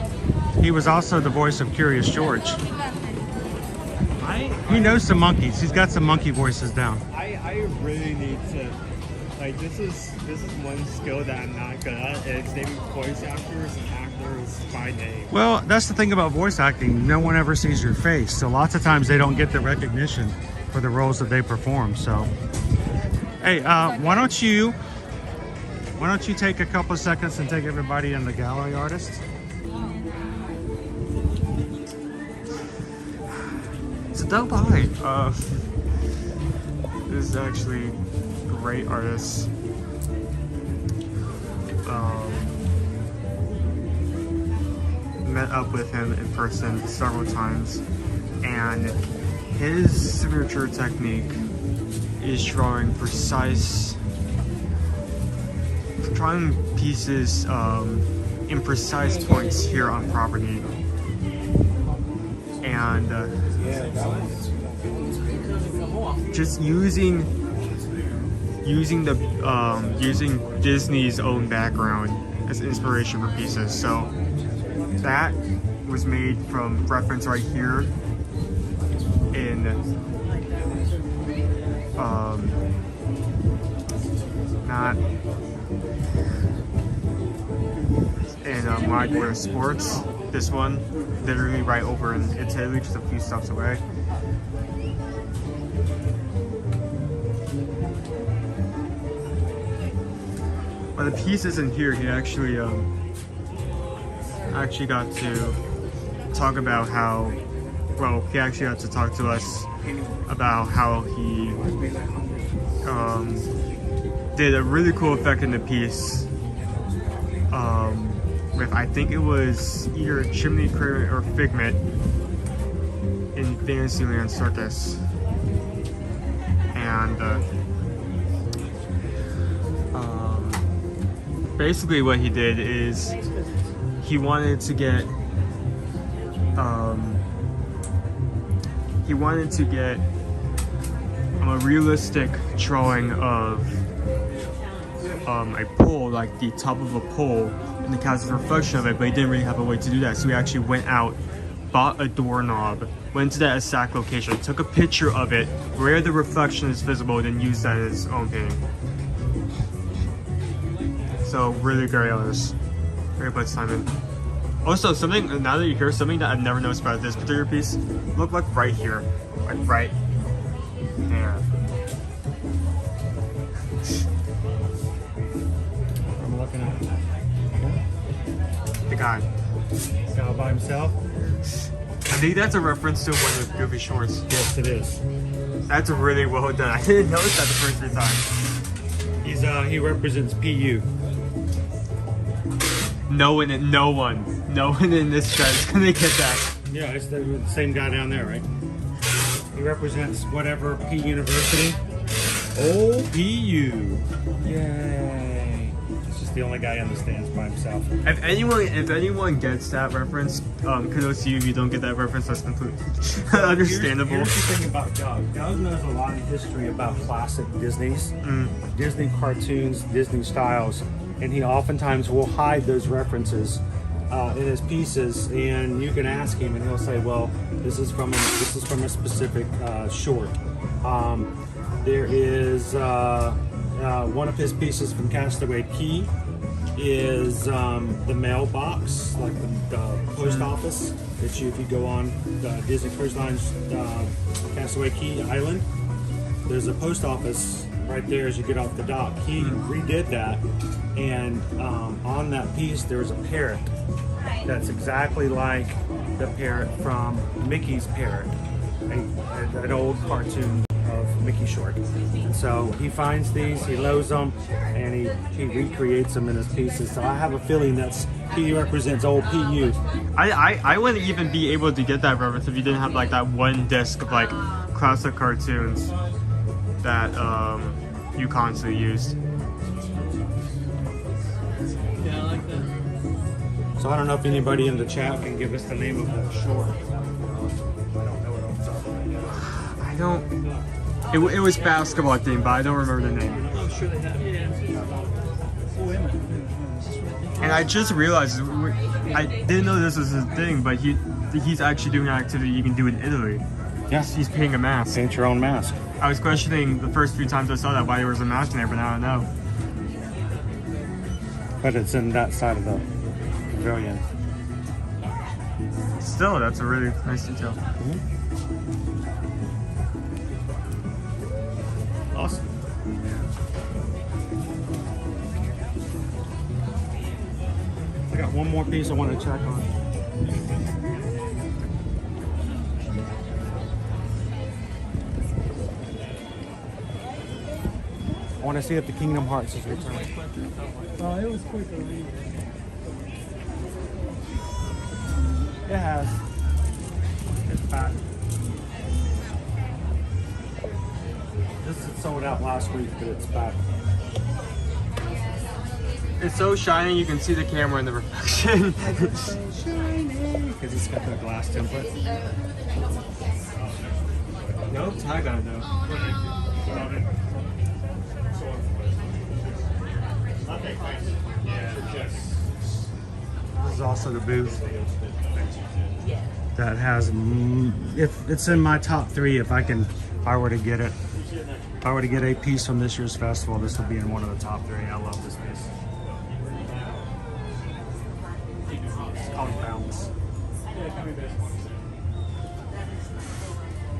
He was also the voice of Curious George. He knows some monkeys. He's got some monkey voices down. I really need to, like, this is one skill that I'm not good at. It's naming voice actors and actors by name. Well, that's the thing about voice acting. No one ever sees your face, so lots of times they don't get the recognition for the roles that they perform. So, hey, why don't you take a couple of seconds and take everybody in the gallery artist? It's a dope eye. This is actually great artist. Met up with him in person several times, and his signature technique is drawing pieces in precise points here on property. And just using Disney's own background as inspiration for pieces. So that was made from reference right here in Modular Sports. This one, literally right over in Italy, just a few stops away. But the pieces in here, he actually got to talk about how, well, he actually got to talk to us about how he did a really cool effect in the piece with, I think it was either Chimney Cricket or Figment in Fantasyland Circus. And basically what he did is he wanted to get a realistic drawing of a pole, like the top of a pole, and the cast reflection of it, but he didn't really have a way to do that. So he actually went out, bought a doorknob, went to that exact location, took a picture of it where the reflection is visible, then used that as his own painting. So really great artist. Very much time in. Also, something, now that you hear something that I've never noticed about this particular piece, look like right here, like right there. I'm looking at the guy. He's all by himself. I think that's a reference to one of Goofy Shorts. Yes, it is. That's really well done. I didn't notice that the first 3 times. He represents PU. No one in this chat is gonna get that. Yeah, it's the same guy down there, right? He represents whatever P University. OPU. Yay. It's just the only guy in the stands by himself. If anyone gets that reference, kudos to you. If you don't get that reference, that's completely understandable. Here's the thing about Doug. Doug knows a lot of history about classic Disney's, Disney cartoons, Disney styles, and he oftentimes will hide those references in his pieces. And you can ask him, and he'll say, "Well, this is from a specific short." There is one of his pieces from Castaway Cay is the mailbox, like the post office that if you go on Disney Cruise Line's Castaway Cay Island, there's a post office right there as you get off the dock. He redid that, and on that piece there's a parrot that's exactly like the parrot from Mickey's Parrot, an old cartoon of Mickey short. And so he finds these, he loads them, and he recreates them in his pieces. So I have a feeling he represents old PU. I wouldn't even be able to get that reference if you didn't have like that one disc of like classic cartoons that you constantly used. Yeah, I like that. So I don't know if anybody in the chat can give us the name of the short. I don't know what I'm talking about. It was basketball themed, but I don't remember the name. I'm sure they have. And I just realized, I didn't know this was a thing, but he's actually doing an activity you can do in Italy. Yes. He's painting a mask. Paint your own mask. I was questioning the first few times I saw that why there was a mask in there, but now I know. But it's in that side of the pavilion. Still, that's a really nice detail. Awesome. I got one more piece I want to check on. I want to see if the Kingdom Hearts is returned. Oh, it was quick already. It has. It's back. This is sold out last week, but it's back. It's so shiny you can see the camera in the reflection. It's so shiny because it's got that glass template. No tag on it though. This is also the booth that has, if it's in my top 3, if I were to get it, if I were to get a piece from this year's festival, this would be in one of the top 3. I love this piece. It's called Bounce.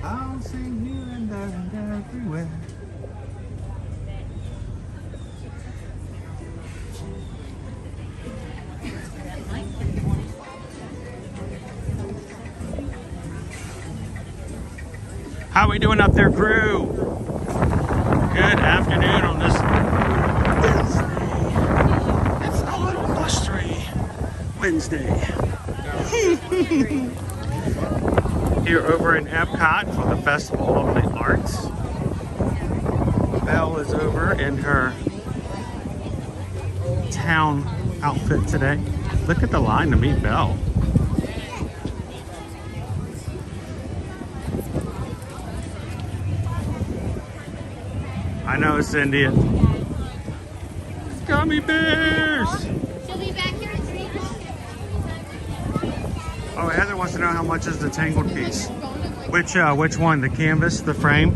Bouncing here and there and everywhere. How we doing up there, crew? Good afternoon on this Wednesday. It's not blustery Wednesday. Here over in Epcot for the Festival of the Arts. Belle is over in her town outfit today. Look at the line to meet Belle. I know, Cindy. Gummy bears! She'll be back here at 3. Oh, Heather wants to know how much is the tangled piece. Which one? The canvas, the frame,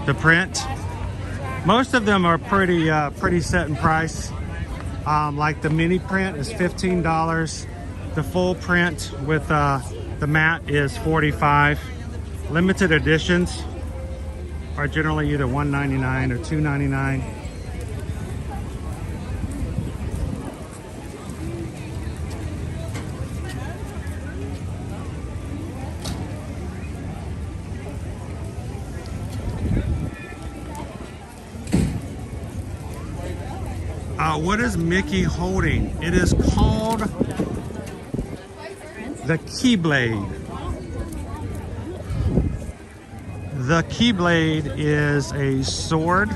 the print? Most of them are pretty set in price. Like the mini print is $15. The full print with the mat is $45. Limited editions are generally either $1.99 or $2.99. What is Mickey holding? It is called the Keyblade. The Keyblade is a sword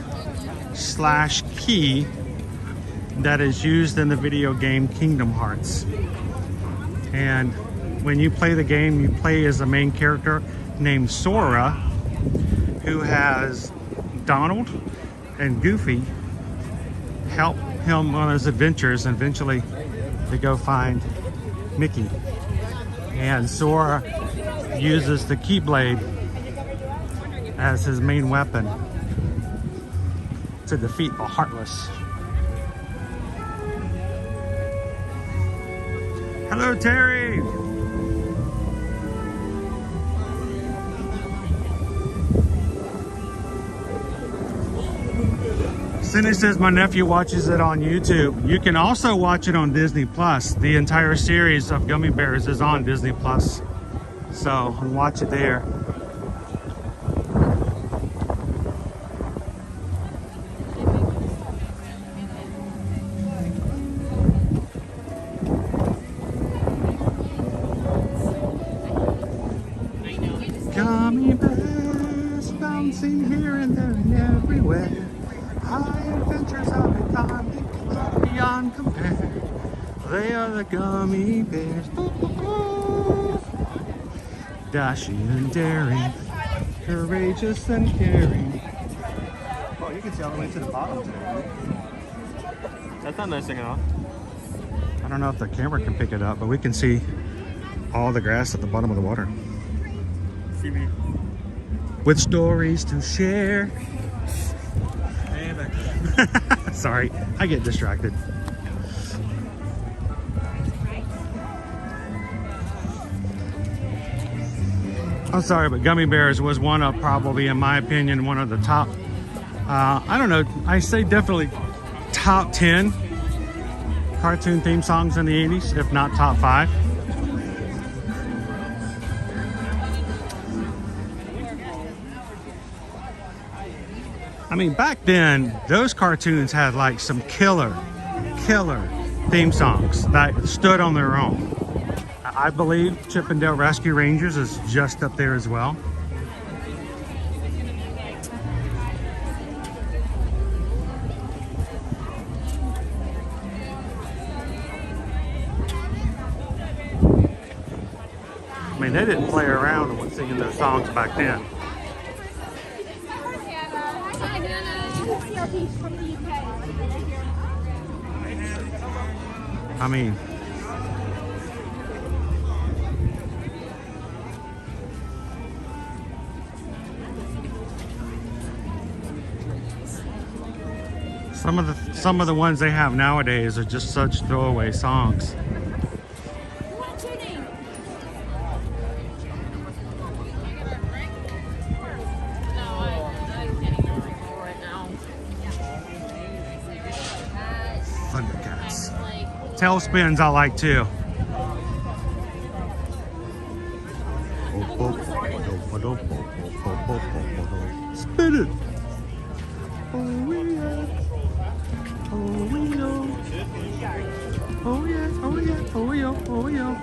slash key that is used in the video game Kingdom Hearts. And when you play the game, you play as a main character named Sora, who has Donald and Goofy help him on his adventures, and eventually they go find Mickey. And Sora uses the Keyblade as his main weapon to defeat the Heartless. Hello, Terry! Cindy says my nephew watches it on YouTube. You can also watch it on Disney Plus. The entire series of Gummy Bears is on Disney Plus. So watch it there. Gummy bears bouncing here and there and everywhere. High adventures of a kind beyond compare. They are the gummy bears. Dashing and daring. Courageous and caring. Oh, you can see all the way to the bottom today. That's not messing off. I don't know if the camera can pick it up, but we can see all the grass at the bottom of the water. CB. With stories to share. Hey, back. Sorry, I get distracted. I'm sorry, but Gummy Bears was one of probably, in my opinion, one of the top, I don't know, I say definitely top 10 cartoon theme songs in the 80s, if not top 5. I mean, back then, those cartoons had like some killer theme songs that stood on their own. I believe Chip 'n Dale Rescue Rangers is just up there as well. I mean, they didn't play around with singing those songs back then. I mean, some of the ones they have nowadays are just such throwaway songs. Thundercats. Tailspins I like too. Spin it. Oh yeah. Oh yeah. Oh yeah. Oh yeah. Oh yeah. Oh yeah.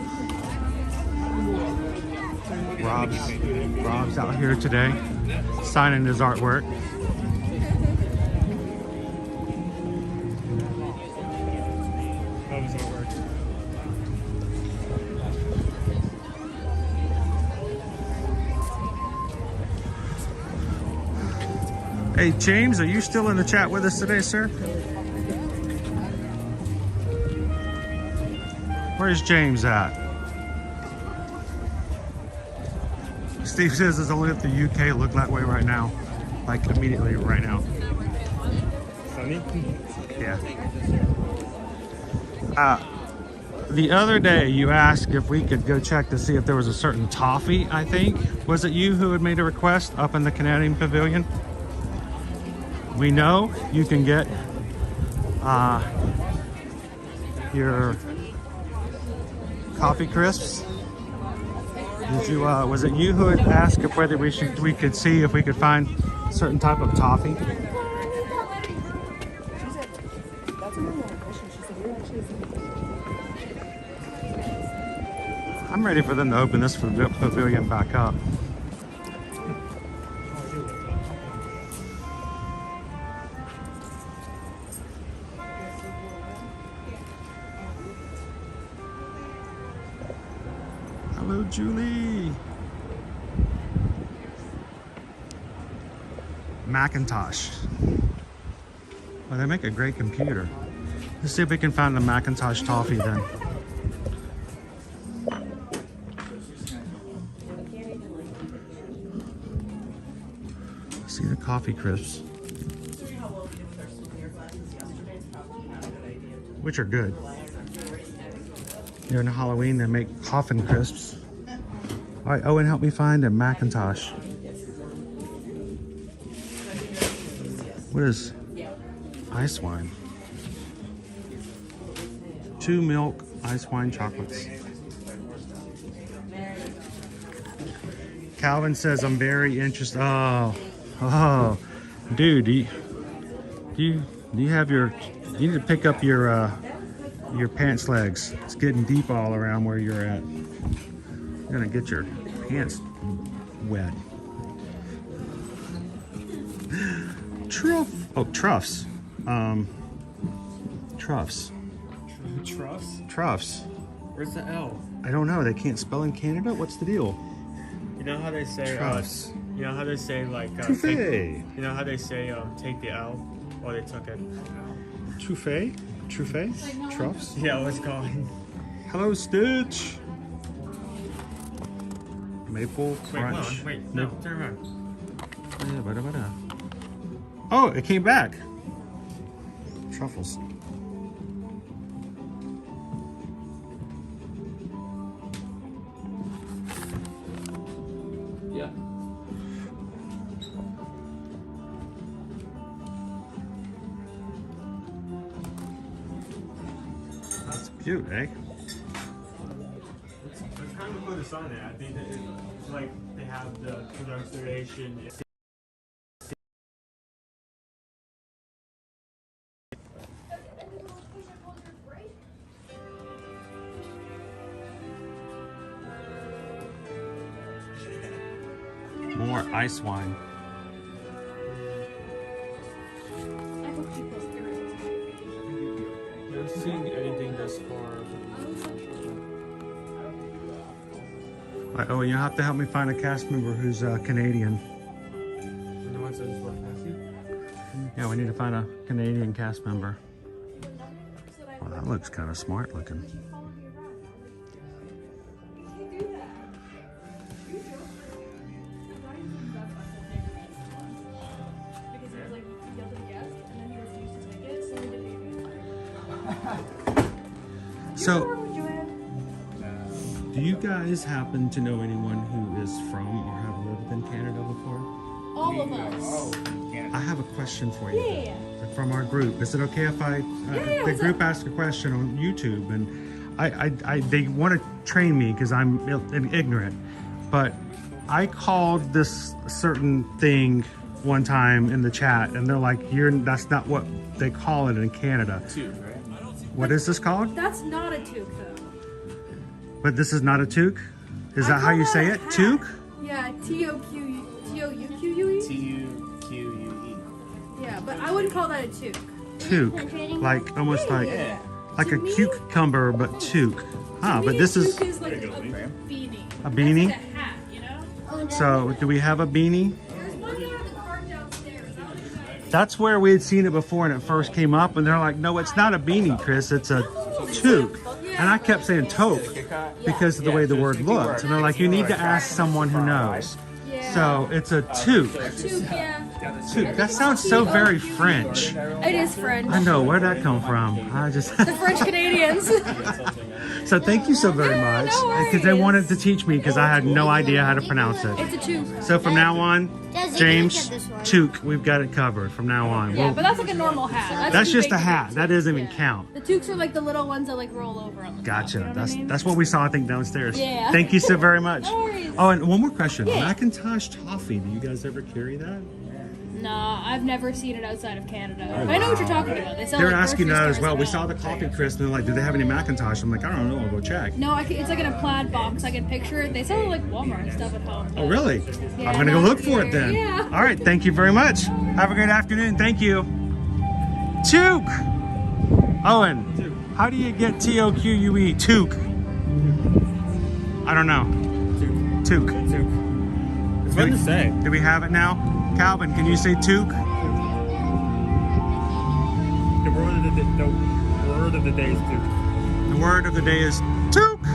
Rob's out here today signing his artwork. Hey James, are you still in the chat with us today, sir? Where's James at? Steve says it's only if the UK look that way right now. Like immediately right now. Sunny? Yeah. The other day you asked if we could go check to see if there was a certain toffee, I think. Was it you who had made a request up in the Canadian Pavilion? We know you can get your coffee crisps. Did you? Was it you who had asked if whether we could see if we could find a certain type of toffee? I'm ready for them to open this pavilion back up. Hello, Julie. Macintosh. Well, they make a great computer. Let's see if we can find the Macintosh toffee then. See the coffee crisps, which are good. During Halloween, they make coffin crisps. All right, Owen, help me find a Macintosh. What is ice wine? 2 milk ice wine chocolates. Calvin says, I'm very interested. Oh, dude, do you have your, you need to pick up your pants legs. It's getting deep all around where you're at. You're gonna get your pants wet. Troughs. Troughs. Troughs? Troughs. Where's the L? I don't know. They can't spell in Canada? What's the deal? You know how they say Troughs. You know how they say like Touffe. you know how they say take the L? Or they took it. Touffe? Truffes? Truffs? Yeah, what's it called? Hello, Stitch. Maple Wait, crunch. hold on, wait, no, turn around. Oh, it came back. Truffles. Yeah. That's cute, eh? It's kind of put us on it. I think that it's like they have the pronunciation. More ice wine. Not seeing anything this far. Oh, and you have to help me find a cast member who's Canadian. The ones that just walked past you? Yeah, we need to find a Canadian cast member. Well, that looks kind of smart looking. So, do you guys happen to know anyone who is from or have lived in Canada before? All of us. I have a question for you. Yeah. From our group. Is it okay if I, the group asked a question on YouTube, and they want to train me because I'm ignorant, but I called this certain thing one time in the chat, and they're like, that's not what they call it in Canada. What is this called? That's not a toque, though. But this is not a toque? Is that how you say it? Toque? Yeah, T-O-Q-U-E. T-U-Q-U-E. Yeah, but I wouldn't call that a toque. Toque. Like, almost like a cucumber, but toque. Huh, but this is... Toque is like a beanie. A beanie? That's like a hat, you know? So, do we have a beanie? There's one there in the cart downstairs. That's where we had seen it before and it first came up, and they're like, no, it's not a beanie, Chris, it's a toque. And I kept saying toque because of the way the word looked. And they're like, you need to ask someone who knows. So it's a toque. Toque, yeah. Toque. That sounds so very French. It is French. I know, where'd that come from? I just... The French Canadians. So thank you so very much. Because they wanted to teach me because I had no idea how to pronounce it. It's a toque. So from now on, James, toque, we've got it covered from now on. Yeah, but that's like a normal hat. That's just a hat. That doesn't even count. The toques are like the little ones that like roll over on the Gotcha. top, you know That's what I mean? that's what we saw, I think, downstairs. Yeah. Thank you so very much. No worries. Oh, and one more question. Yeah. Macintosh toffee. Do you guys ever carry that? Nah, I've never seen it outside of Canada. Oh, I know what you're talking about. They sell They're like asking grocery that as stores well. We and saw the coffee crisp, and they're like, do they have any Macintosh? I'm like, I don't know. I'll go check. No, it's like in a plaid box. I can picture it. They sell it like Walmart and stuff at home. Oh, really? Yeah, I'm going to go not look for it then. here. Yeah. All right. Thank you very much. Have a great afternoon. Thank you. Toque. Owen, how do you get T-O-Q-U-E? Toque. I don't know. Toque. It's fun to say. Do we have it now? Calvin, can you say toque? The word of the day is toque. The word of the day is toque.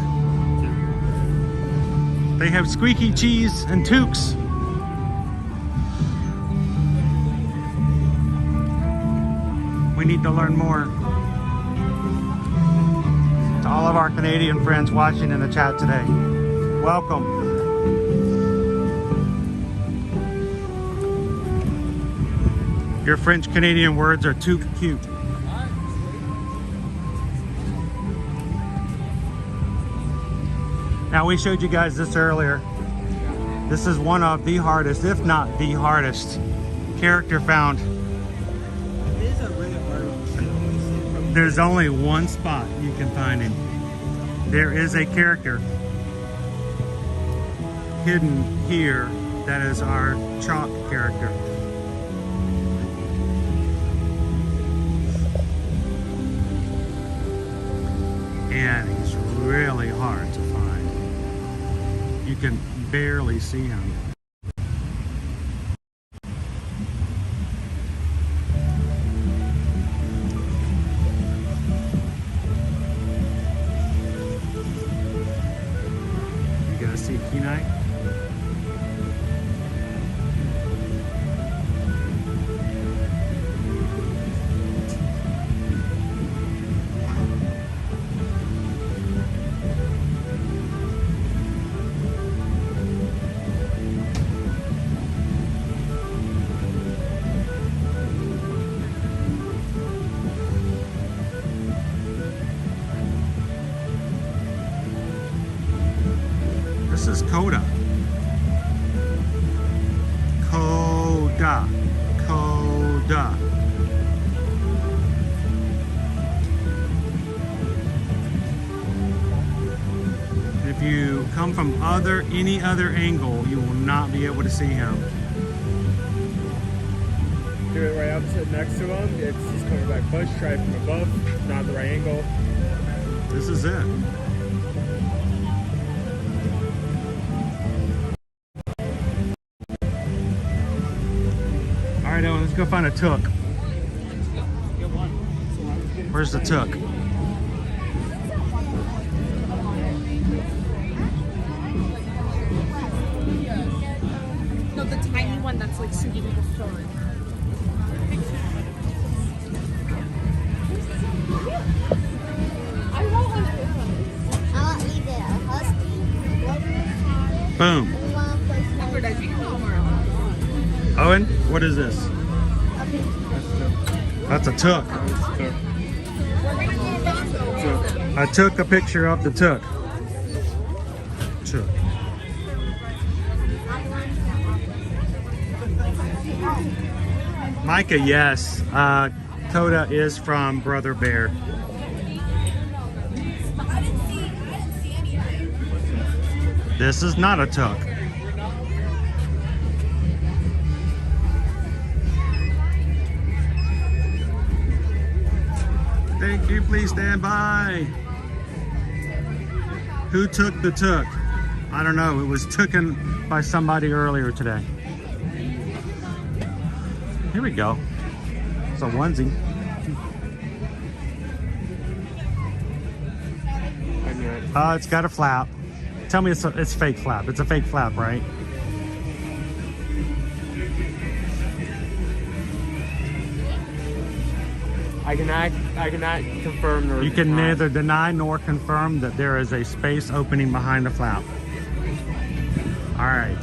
They have squeaky cheese and toques. We need to learn more. To all of our Canadian friends watching in the chat today, welcome. Your French Canadian words are too cute. Now, we showed you guys this earlier. This is one of the hardest, if not the hardest, character found. There's only one spot you can find him. There is a character hidden here that is our chalk character. And he's really hard to find. You can barely see him. Coda. Coda. Coda. If you come from any other angle, you will not be able to see him. Do it right opposite next to him. It's just coming back bush. Try it from above. Not the right angle. This is it. All right, Owen, let's go find a took. Where's the took? No, the tiny one that's like super duper short. Boom. Owen, what is this? That's a took. I took a picture of the took. Took. Micah, yes. Coda is from Brother Bear. This is not a tuck. Thank you, please stand by. Who took the tuck? I don't know, it was taken by somebody earlier today. Here we go. It's a onesie. It's got a flap. Tell me it's fake flap. It's a fake flap, right? I cannot confirm nor You can neither deny nor confirm that there is a space opening behind the flap. All right.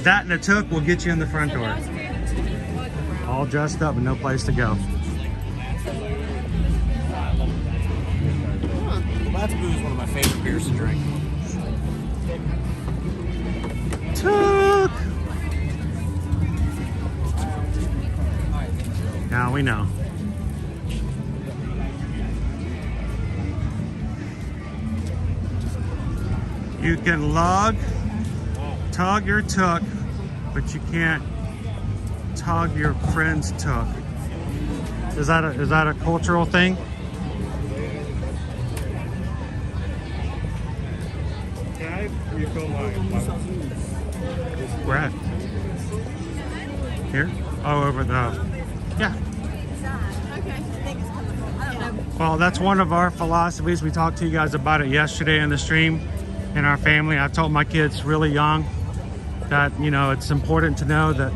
That and a took will get you in the front door. All dressed up and no place to go. That's booze, one of my favorite beers to drink. Took. Now we know. You can tug your tuck, but you can't tug your friend's tuck. Is that a cultural thing? Can I refill my Where at? Here? Oh, over the... Yeah. Well, that's one of our philosophies. We talked to you guys about it yesterday in the stream in our family. I told my kids really young that, you know, it's important to know that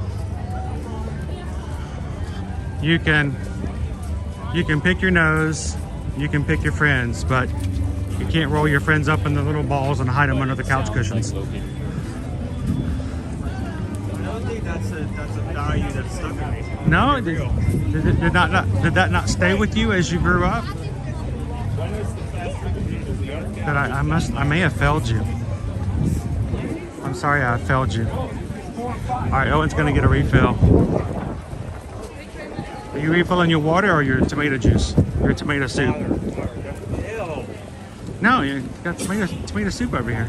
you can pick your nose, you can pick your friends, but you can't roll your friends up in the little balls and hide them under the couch cushions. I don't think that's a value that's stuck with me. No, did that not stay with you as you grew up? That I may have failed you. I'm sorry I failed you. All right, Owen's gonna get a refill. Are you refilling your water or your tomato juice? Your tomato soup? No, you got tomato soup over here.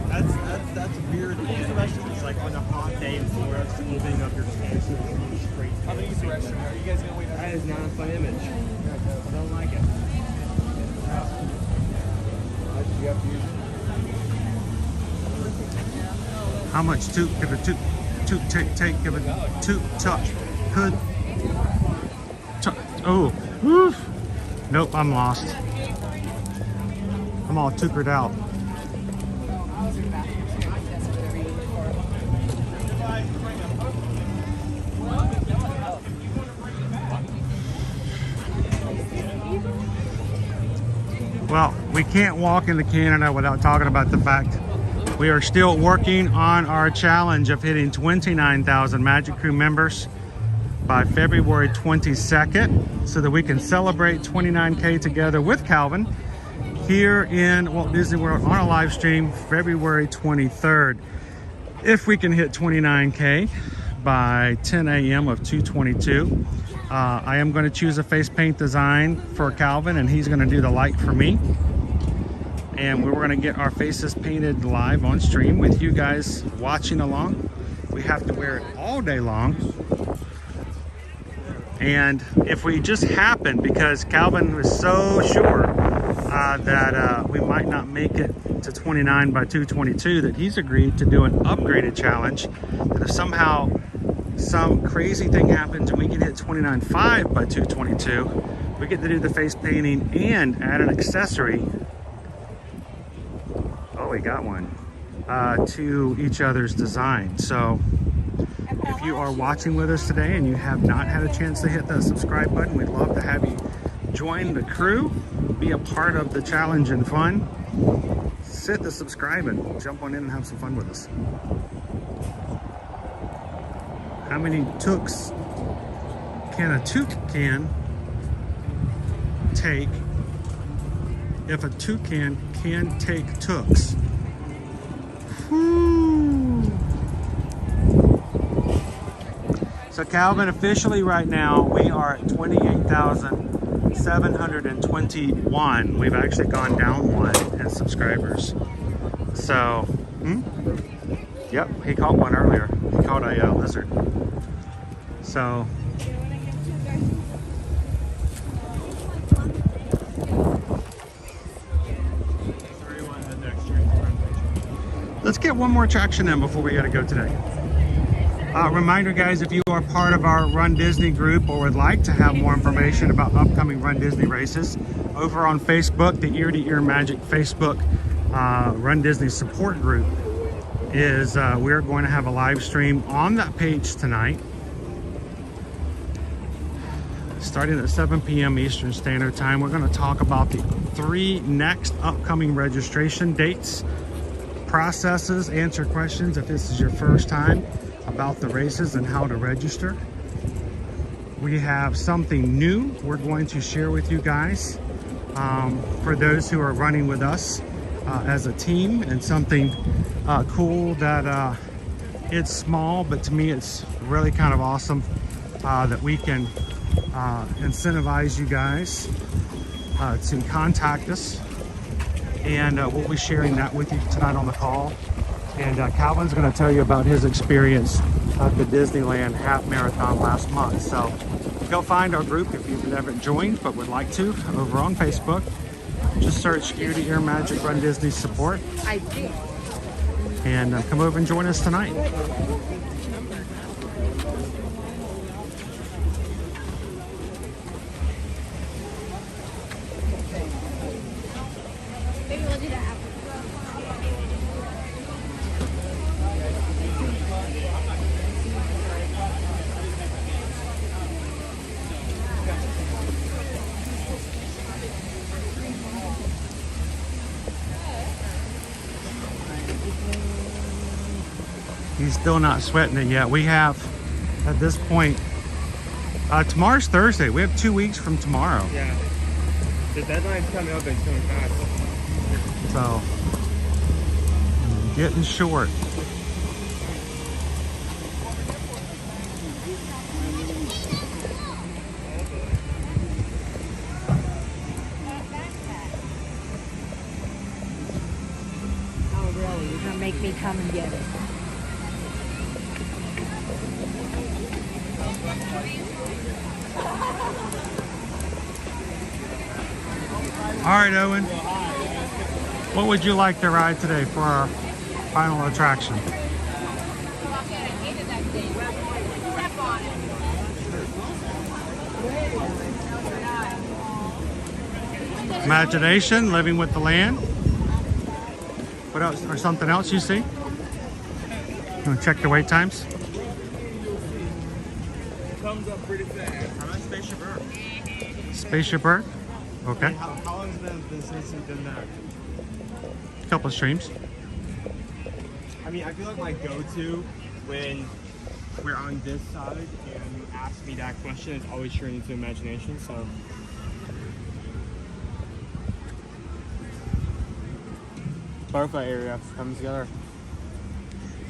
That's weird, especially it's like on a hot day before us opening up your can straight. I'm gonna use the restroom. Are you guys gonna wait? That is not a fun image. I don't like it. How much toot could a toot take give a toot touch could oh woof. Nope, I'm lost. I'm all tuckered out. Well, we can't walk into Canada without talking about the fact we are still working on our challenge of hitting 29,000 Magic Crew members by February 22nd so that we can celebrate 29K together with Calvin here in Walt Disney World on a live stream February 23rd. If we can hit 29K by 10 a.m. of 2/22, I am going to choose a face paint design for Calvin, and he's going to do the light for me. And we're going to get our faces painted live on stream with you guys watching along. We have to wear it all day long. And if we just happen, because Calvin was so sure that we might not make it to 29 by 2/22, that he's agreed to do an upgraded challenge. That if somehow some crazy thing happens and we can hit 29.5 by 2/22, we get to do the face painting and add an accessory. Oh, we got one to each other's design. So if you are watching with us today and you have not had a chance to hit that subscribe button, we'd love to have you join the crew, be a part of the challenge and fun. Hit the subscribe and jump on in and have some fun with us. How many tooks can a toucan take if a toucan can take tooks? So Calvin, officially right now, we are at 28,721. We've actually gone down one in subscribers. So, yep, he caught one earlier. He caught a lizard. So, let's get one more attraction in before we gotta go today. Reminder guys, if you are part of our Run Disney group or would like to have more information about upcoming Run Disney races, over on Facebook, the Ear to Ear Magic Facebook Run Disney support group is we're going to have a live stream on that page tonight, starting at 7 p.m. Eastern Standard Time. We're going to talk about the 3 next upcoming registration dates, processes, answer questions if this is your first time about the races and how to register. We have something new we're going to share with you guys for those who are running with us as a team, and something cool that it's small, but to me it's really kind of awesome that we can incentivize you guys to contact us, and we'll be sharing that with you tonight on the call. And Calvin's going to tell you about his experience at the Disneyland half marathon last month. So go find our group if you've never joined but would like to, over on Facebook. Just search Ear to Ear Magic Run Disney Support. I did. And come over and join us tonight. Maybe we'll do that after. He's still not sweating it yet. We have, at this point, tomorrow's Thursday. We have 2 weeks from tomorrow. Yeah. The deadline's coming up and it's coming fast. So, getting short. Oh, really? You're gonna make me come and get it? All right, Owen. What would you like to ride today for our final attraction? Imagination, Living with the Land. What else, or something else you see? You want to check the wait times? Comes up pretty fast. How about Spaceship Earth? Spaceship Earth? Okay. How long has been since you've done that? A couple of streams. I mean, I feel like my go-to when we're on this side and you ask me that question is always sharing into imagination, so. butterfly area comes together.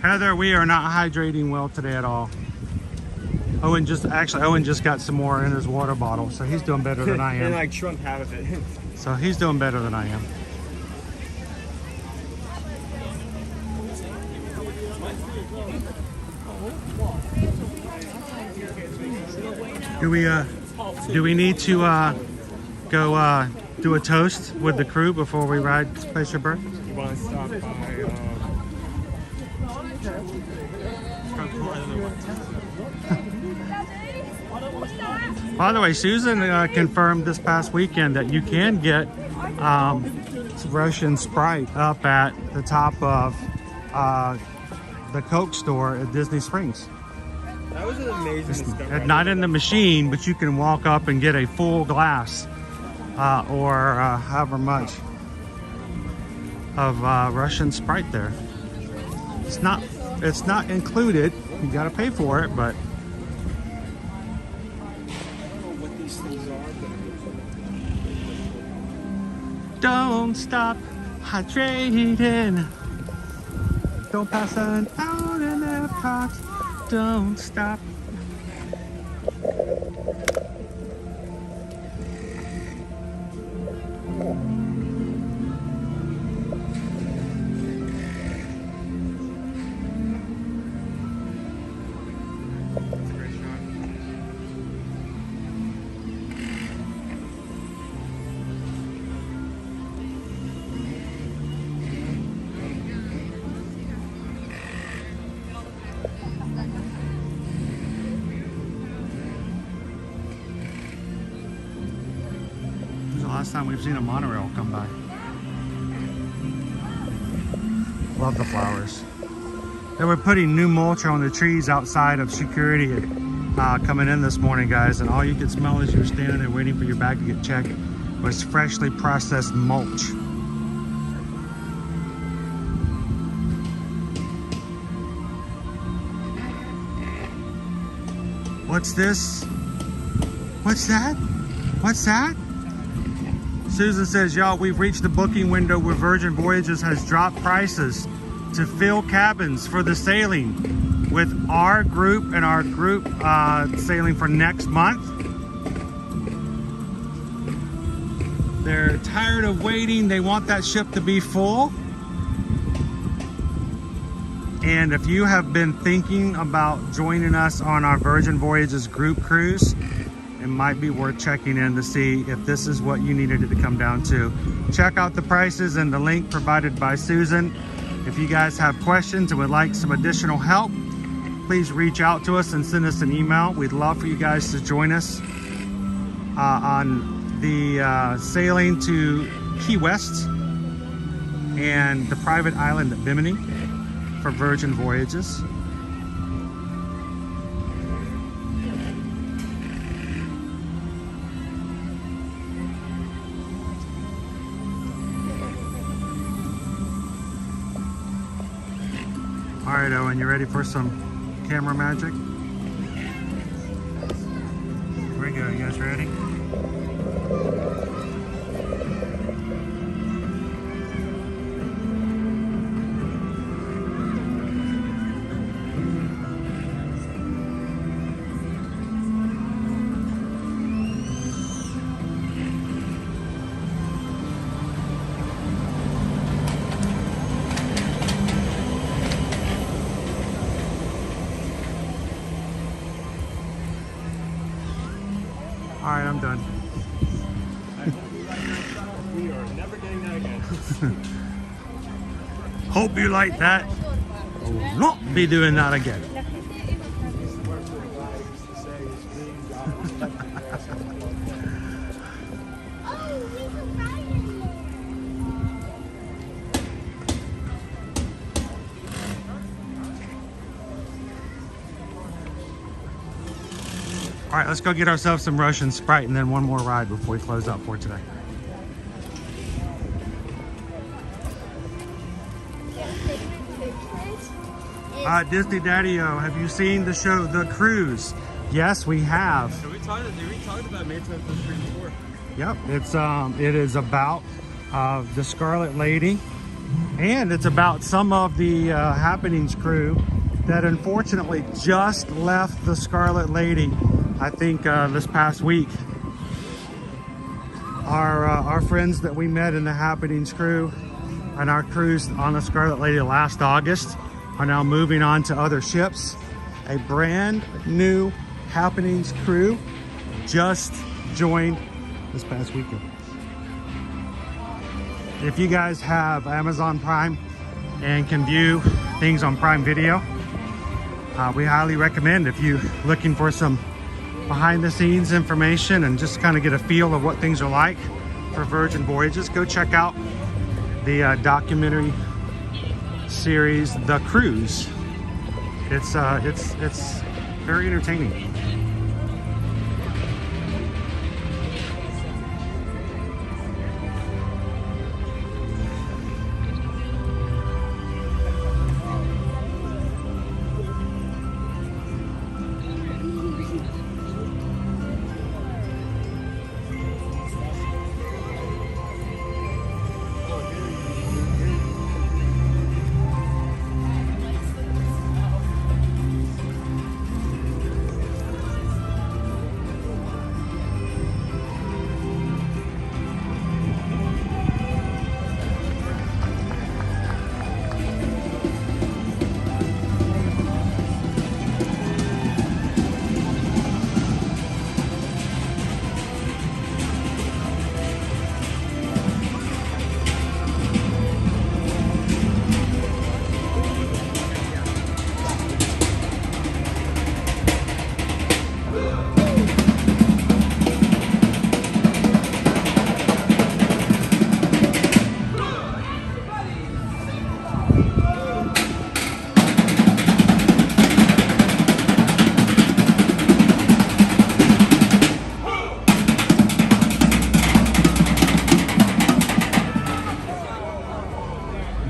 Heather, we are not hydrating well today at all. Owen just got some more in his water bottle, so he's doing better than I am. And like shrunk half of it. So he's doing better than I am. Do we need to go do a toast with the crew before we ride Spaceship Earth? You want to stop By the way, Susan confirmed this past weekend that you can get Russian Sprite up at the top of the Coke store at Disney Springs. That was an amazing discovery. Not in the machine, but you can walk up and get a full glass or however much of Russian Sprite there. It's not included. You got to pay for it, but don't stop hydrating. Don't pass on out in Epcot. Don't stop. Last time we've seen a monorail come by. Love the flowers. They were putting new mulch on the trees outside of security coming in this morning, guys, and all you could smell as you were standing there waiting for your bag to get checked was freshly processed mulch. What's this? What's that? What's that? Susan says, y'all, we've reached the booking window where Virgin Voyages has dropped prices to fill cabins for the sailing with our group and our group sailing for next month. They're tired of waiting. They want that ship to be full. And if you have been thinking about joining us on our Virgin Voyages group cruise, it might be worth checking in to see if this is what you needed it to come down to. Check out the prices and the link provided by Susan. If you guys have questions and would like some additional help, please reach out to us and send us an email. We'd love for you guys to join us on the sailing to Key West and the private island at Bimini for Virgin Voyages. All right, Owen, you ready for some camera magic? Here we go, you guys ready? All right, I'm done. We are never getting that again. Hope you like that. Will not be doing that again. All right, let's go get ourselves some Russian Sprite and then one more ride before we close up for today. Disney Daddy-O, have you seen the show The Cruise? Yes, we have. Did we talk about Manatee Tour? Yep, it is about the Scarlet Lady And it's about some of the happenings crew that unfortunately just left the Scarlet Lady, I think this past week. Our friends that we met in the happenings crew and our cruise on the Scarlet Lady last August are now moving on to other ships. A brand new happenings crew just joined this past weekend. If you guys have Amazon Prime and can view things on Prime Video, we highly recommend, if you're looking for some behind the scenes information and just kind of get a feel of what things are like for Virgin Voyages, go check out the documentary series The Cruise. It's very entertaining.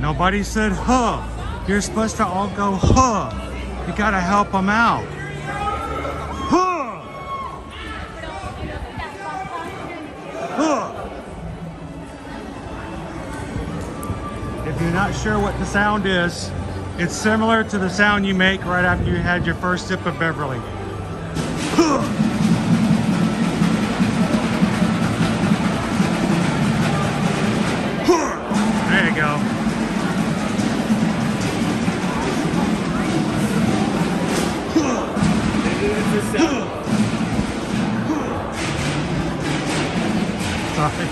Nobody said, huh. You're supposed to all go, huh. You gotta help them out. Huh. Huh. If you're not sure what the sound is, it's similar to the sound you make right after you had your first sip of Beverly. Huh. There you go. Sorry.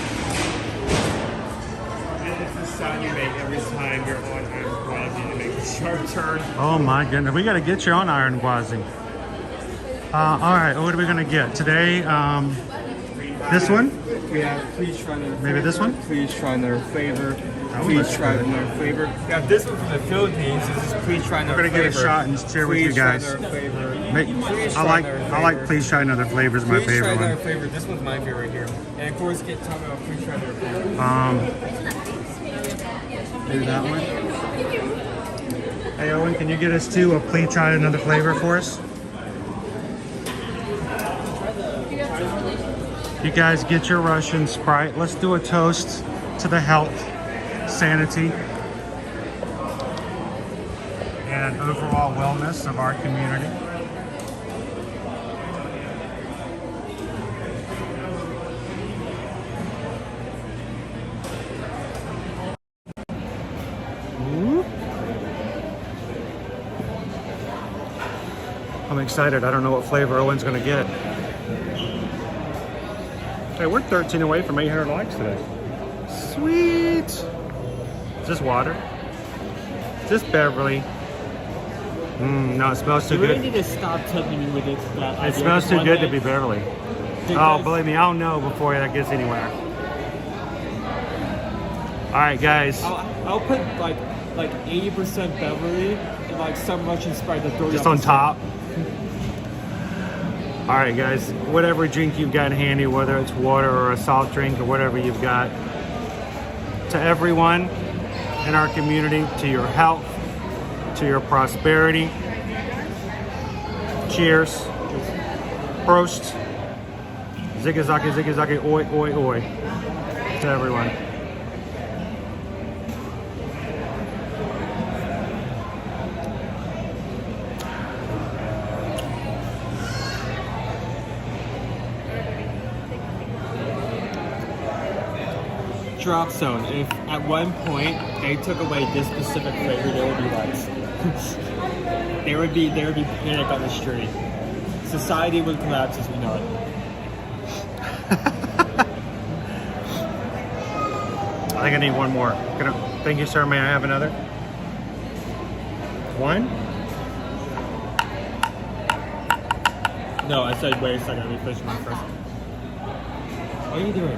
It's the sound you make every time you're on Ambersweet to make a sharp turn. Oh my goodness, we got to get you on Iron Gwazi. All right, what are we gonna get today? This one? We have please try another Maybe this one? Please try another flavor. Oh, Please that's try good. another flavor. We have this one from the Philippines. This is please try another We're gonna flavor. get a shot and share with you guys. Please try another flavor. I like please try another flavor is my Please try favorite another one. flavor. This one's my favorite here. And of course, get talking about please try another flavor. Maybe that one. Hey Owen, can you get us two a please try another flavor for us? You guys get your Russian Sprite. Let's do a toast to the health, sanity, and overall wellness of our community. I'm excited. I don't know what flavor Owen's gonna get. Hey, we're 13 away from 800 likes today. Sweet. Is this water? Is this Beverly? No, it smells too You really good. need to stop tipping me with it. It smells too good to be Beverly. Oh, believe me, I'll know before that gets anywhere. All right, guys. I'll put like 80% Beverly and like some Russian Sprite that Just on top. All right, guys. Whatever drink you've got handy, whether it's water or a soft drink or whatever you've got, to everyone in our community, to your health, to your prosperity. Cheers. Prost. Zigazaki, zigazaki, oi, oi, oi. To everyone. drop zone. If at one point they took away this specific flavor, there would be lights. there would be panic on the street. Society would collapse as we know it. I think I need one more. Thank you, sir. May I have another? One? No, I said wait a second. Let me finish my first. What are you doing?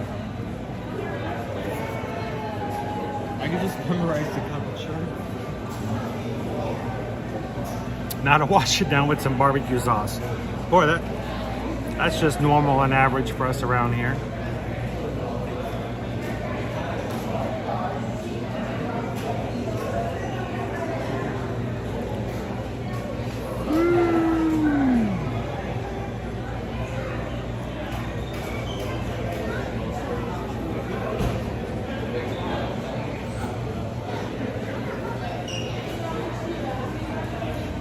I can just memorize the cappuccino. Now to wash it down with some barbecue sauce. Boy, that's just normal and average for us around here.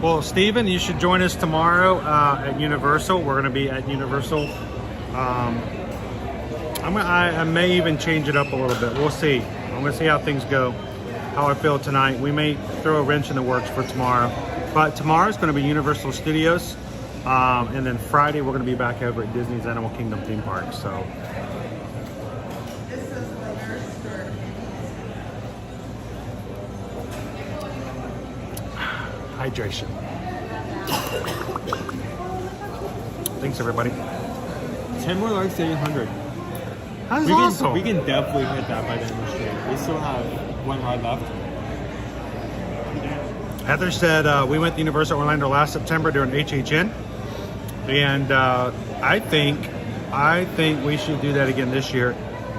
Well, Steven, you should join us tomorrow at Universal. We're going to be at Universal. I may even change it up a little bit. We'll see. I'm going to see how things go, how I feel tonight. We may throw a wrench in the works for tomorrow. But tomorrow's going to be Universal Studios. And then Friday, we're going to be back over at Disney's Animal Kingdom theme park. So. Hydration. Thanks, everybody. 10 more likes to 800. That's awesome. We can definitely hit that by the end of the stream. We still have one ride left. Heather said we went to Universal Orlando last September during HHN, and I think we should do that again this year.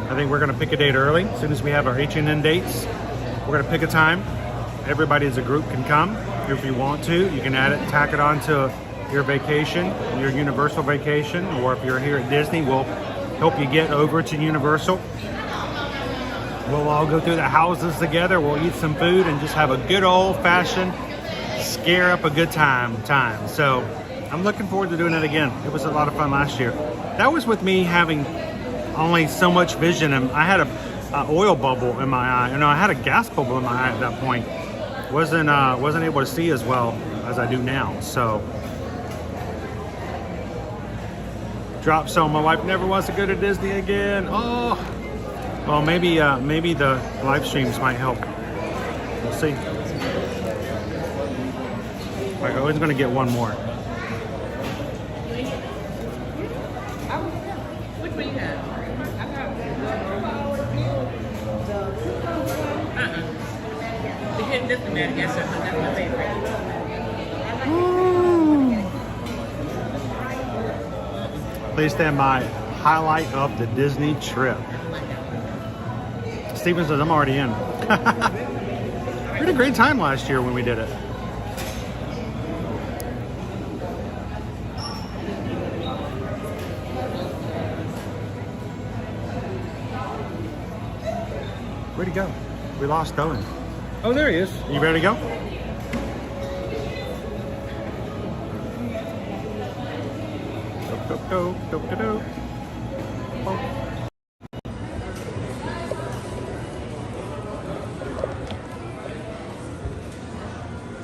I think we're going to pick a date early. As soon as we have our H&N dates, we're going to pick a time. Everybody as a group can come. If you want to, you can add it, tack it on to your vacation, your Universal vacation, or if you're here at Disney, we'll help you get over to Universal. We'll all go through the houses together. We'll eat some food and just have a good old-fashioned scare up a good time. So I'm looking forward to doing it again. It was a lot of fun last year. That was with me having only so much vision, and I had a oil bubble in my eye. I had a gas bubble in my eye at that point. Wasn't able to see as well as I do now. So drop zone. My wife never wants to go to Disney again. Oh, well, maybe the live streams might help. We'll see. I'm always going to get one more. Which one you have? The hidden diplomat, I guess that's my favorite. Please stand by. Highlight of the Disney trip. Steven says I'm already in. We had a great time last year when we did it. Where'd he go? We lost Owen. Oh, there he is. You ready to go? Go. Oh.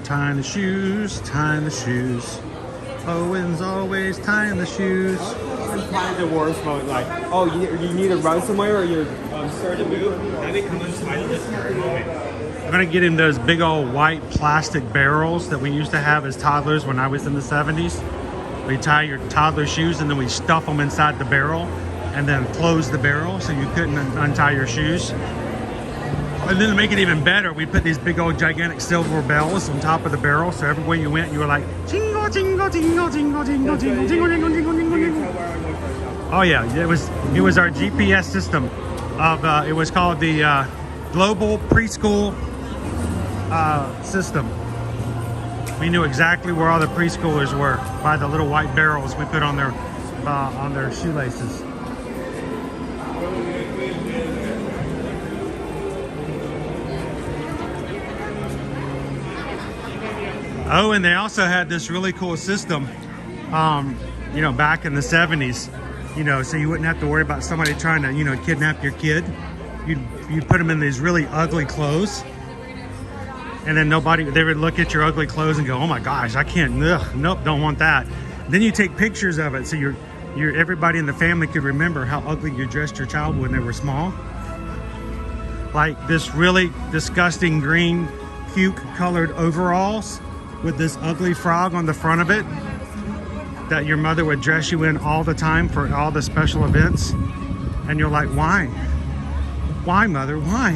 Tying the shoes. Owen's always tying the shoes. It's kind of the worst moment, like, oh, you need to run somewhere or you're scared to move. Now they come inside of this moment. I'm gonna get him those big old white plastic barrels that we used to have as toddlers when I was in the 70s. We tie your toddler shoes and then we stuff them inside the barrel and then close the barrel so you couldn't untie your shoes. And then to make it even better, we put these big old gigantic silver bells on top of the barrel, so everywhere you went, you were like, jingle, jingle, jingle, jingle, jingle, jingle, jingle, jingle, jingle, jingle, jingle. Oh yeah, it was our GPS system of, it was called the Global Preschool System. We knew exactly where all the preschoolers were by the little white barrels we put on their shoelaces. Oh, and they also had this really cool system, back in the 70s, so you wouldn't have to worry about somebody trying to, kidnap your kid. you'd put them in these really ugly clothes, and then they would look at your ugly clothes and go, oh my gosh, I can't, ugh, nope, don't want that. Then you take pictures of it so everybody in the family could remember how ugly you dressed your child when they were small. Like this really disgusting green puke colored overalls with this ugly frog on the front of it that your mother would dress you in all the time for all the special events. And you're like, why? Why, mother? Why?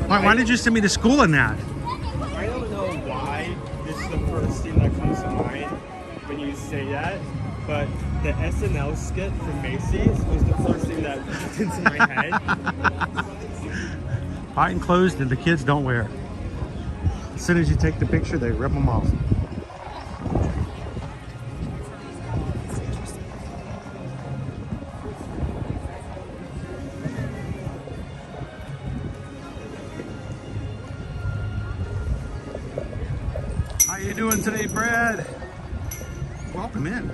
Why did you send me to school in that? I don't know why this is the first thing that comes to mind when you say that, but the SNL skit from Macy's was the first thing that popped into my head. Buying clothes that the kids don't wear. As soon as you take the picture, they rip them off. How you doing today, Brad? Welcome in.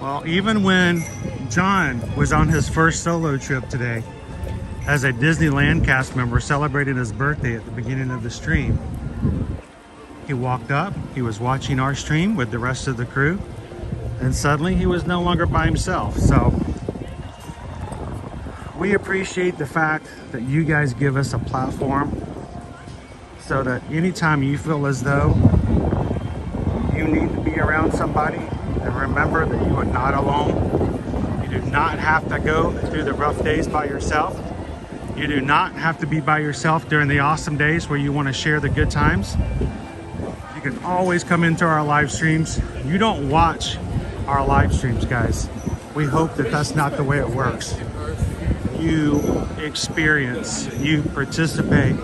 Well, even when John was on his first solo trip today as a Disneyland cast member celebrating his birthday at the beginning of the stream, he walked up, he was watching our stream with the rest of the crew, and suddenly he was no longer by himself. So we appreciate the fact that you guys give us a platform so that anytime you feel as though you need to be around somebody, and remember that you are not alone. You do not have to go through the rough days by yourself. You do not have to be by yourself during the awesome days where you want to share the good times. You can always come into our live streams. You don't watch our live streams, guys. We hope that that's not the way it works. You experience, you participate,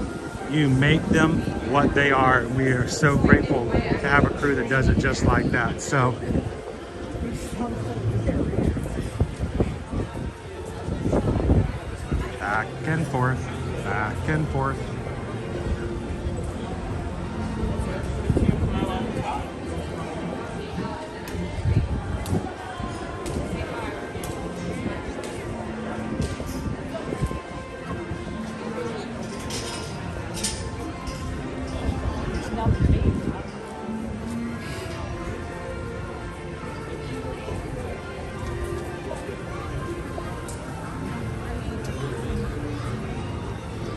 you make them what they are. We are so grateful to have a crew that does it just like that. So back and forth, back and forth.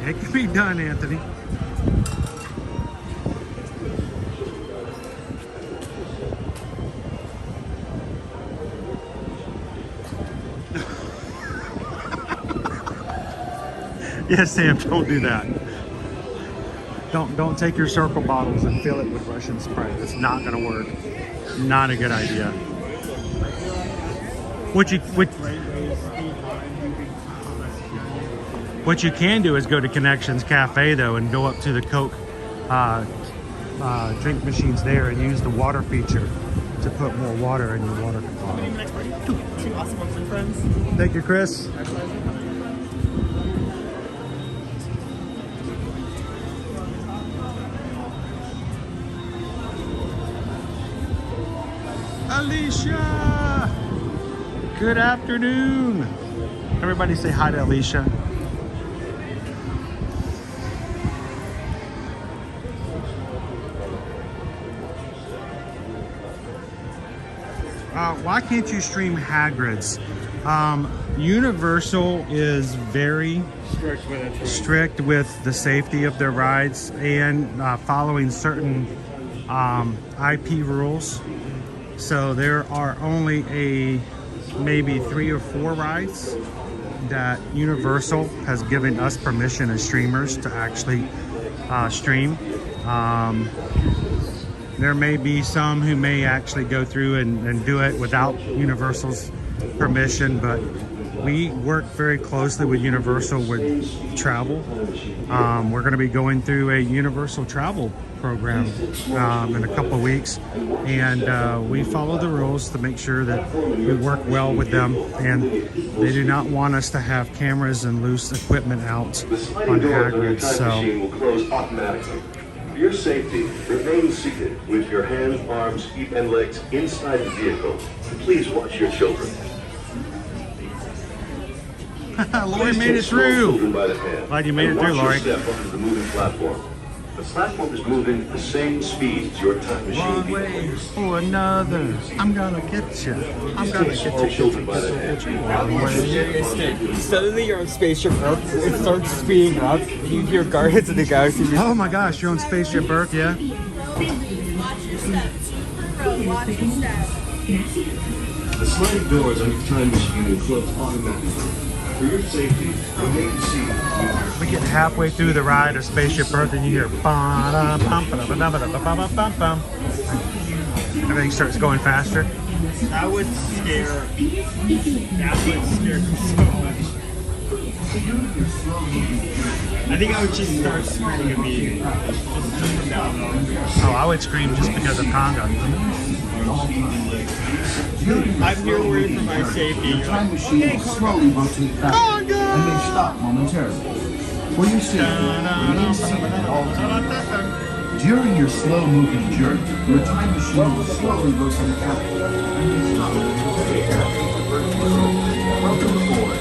It can be done, Anthony. Yes, Sam, don't do that. Don't take your circle bottles and fill it with Russian Sprite. It's not going to work. Not a good idea. What you can do is go to Connections Cafe though and go up to the Coke drink machines there and use the water feature to put more water in your water bottle. Two awesome friends. Thank you, Chris. Alicia! Good afternoon. Everybody say hi to Alicia. Why can't you stream Hagrid's? Universal is very strict with the safety of their rides and following certain IP rules. So there are only maybe 3 or 4 rides that Universal has given us permission as streamers to actually stream. There may be some who may actually go through and do it without Universal's permission, but we work very closely with Universal with travel. We're going to be going through a Universal travel program in a couple of weeks, and we follow the rules to make sure that we work well with them, and they do not want us to have cameras and loose equipment out on Hagrid. So Machine will close automatically. For your safety, remain seated with your hands, arms, feet, and legs inside the vehicle. Please watch your children. Lori made it through. Glad you made it through, Lori. Step onto the moving platform. The platform is moving at the same speed as your time machine. One way or another, I'm gonna get you. I'm gonna get you. Children by the hand. Suddenly you're on Spaceship Earth, it starts speeding up, you hear Guardians of the Galaxy music. Oh my gosh, you're on Spaceship Earth, yeah? The sliding doors on your time machine will close automatically. For your safety, remain seated. We get halfway through the ride of Spaceship Earth and you hear everything starts going faster. That would scare me so much. I think I would just start screaming immediately. Oh, I would scream just because of Conga. I'm here worried for my safety. The time machine will slowly rotate back and may stop momentarily. For your safety, remain seated at all times. During your slow-moving journey, your time machine will slowly rotate back and may stop momentarily. Welcome aboard.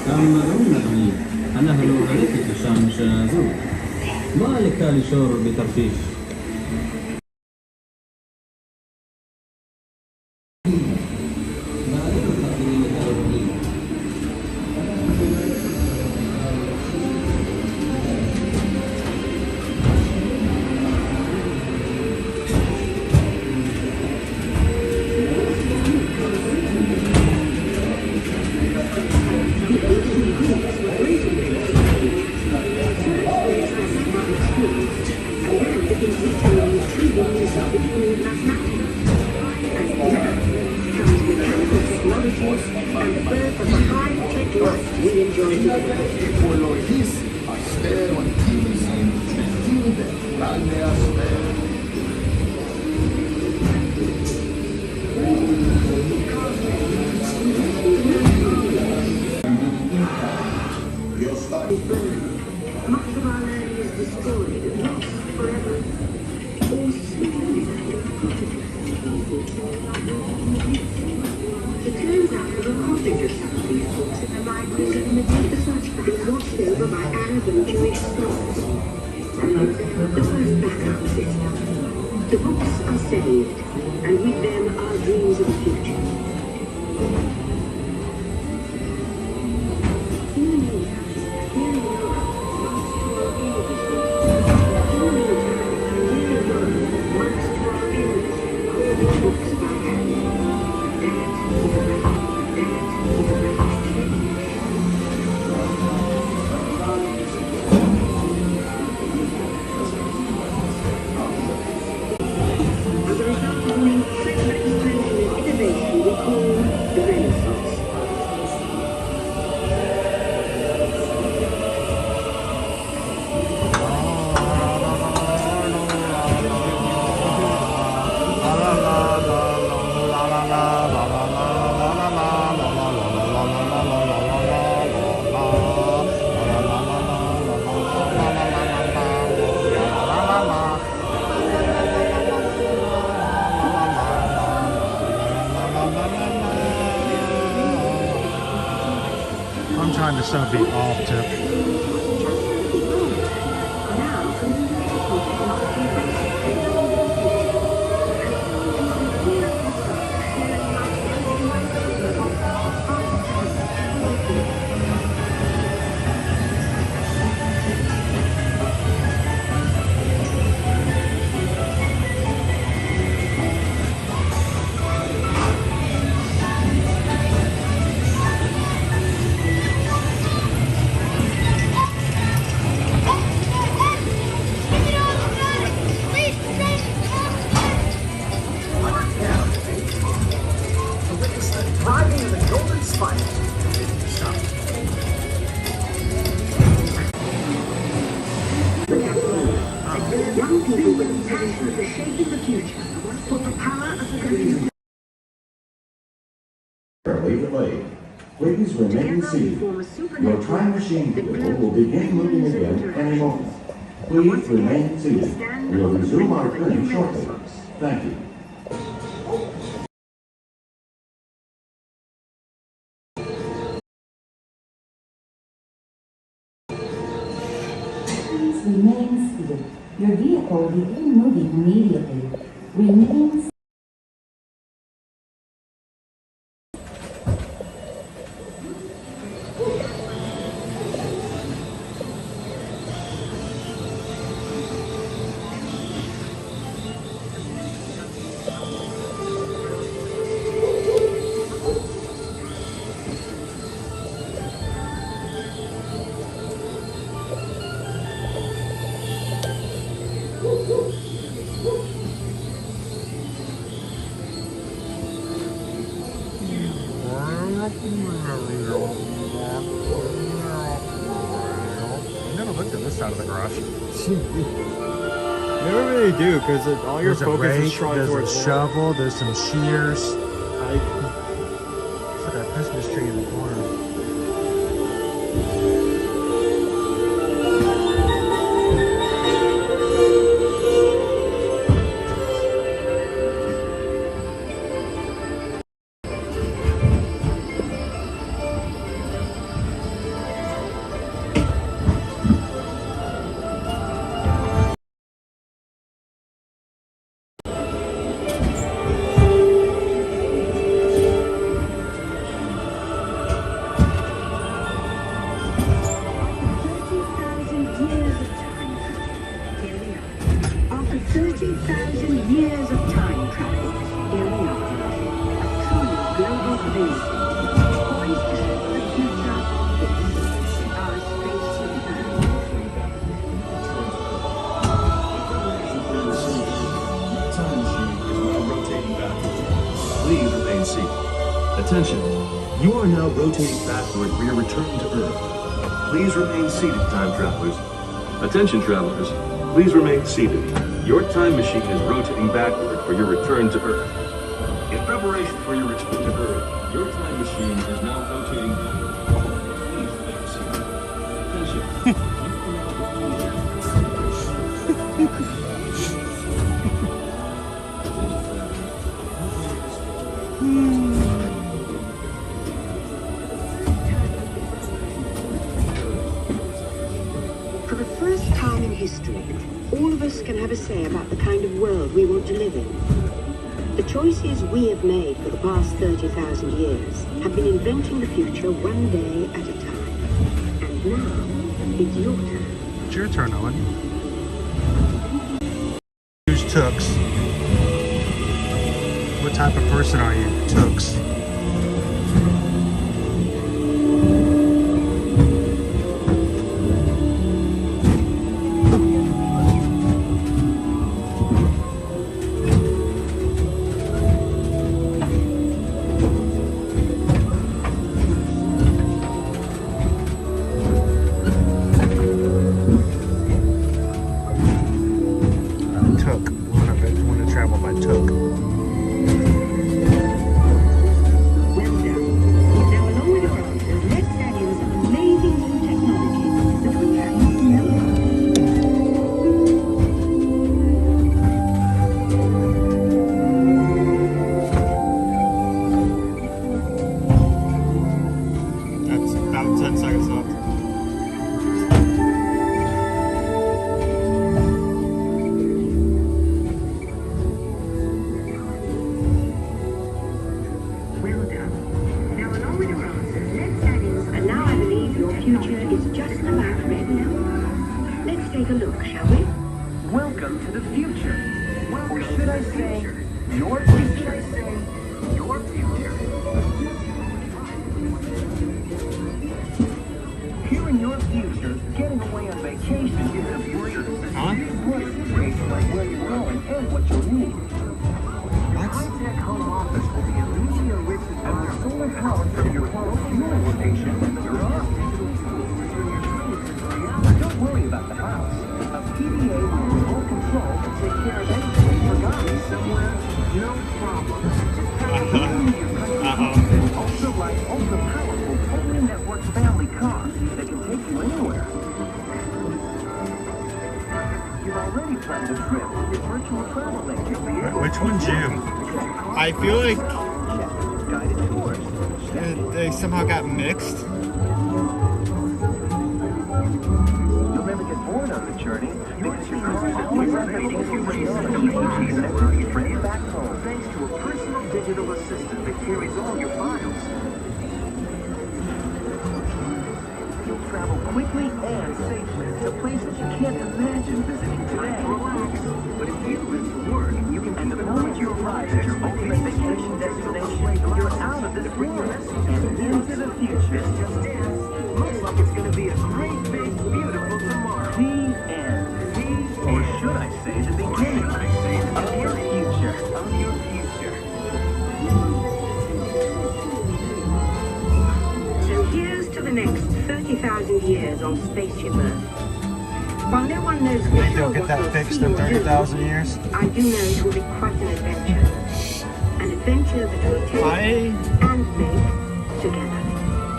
أمرونني أنه غلطت شامشازو ما لك لشعور بترفيه The books are saved, and with them our dreams of the future. I'm trying to sub be off tip. Young people with a passion for shaping the future, for the power of the computer. Leave late. Please remain seated. Your time machine wheel will begin moving again any moment. Please remain seated. We will resume our journey shortly. Thank you. Please remain seated. Your vehicle will begin moving immediately. Remain Never looked at this side of the garage. Never really do, because all your There's a focus is rake, trying there's towards a shovel, there's some shears. Like, it's like a Christmas tree in the corner. 30,000 years of time travel. Here we are. A truly global pavilion. Poised to shape the future. This, our spaceship Earth. Time machine is now rotating backward. Please remain seated. Attention, you are now rotating backward for your return to Earth. Please remain seated, time travelers. Attention, travelers. Please remain seated. Your time machine is rotating backward for your return to Earth. In preparation for your return to Earth, your time machine is now rotating backward. Please remain seated. Attention. For the first time in history, all of us can have a say about the kind of world we want to live in. The choices we have made for the past 30,000 years have been inventing the future one day at a time. And now, it's your turn. It's your turn, Owen. Who's Tooks? What type of person are you, Tooks? Which one's you? I feel like they somehow got mixed. You'll never get bored on the journey because your car is always updating your friends back home thanks to a personal digital assistant that carries all your files. You'll travel quickly and safely to places you can't imagine visiting today. Relax. But if you live to work, you can, and the moment you arrive at your ultimate vacation destination, you're out of this world and into the future. This just is. Looks like it's going to be a great, big, beautiful tomorrow. The end. Or should I say the beginning of your future. Of your future. So here's to the next 30,000 years on Spaceship Earth. While no one knows for Maybe sure they'll get what that we'll fixed see in or do, 30,000 years. I do know it will be quite an adventure. An adventure that will take and make together.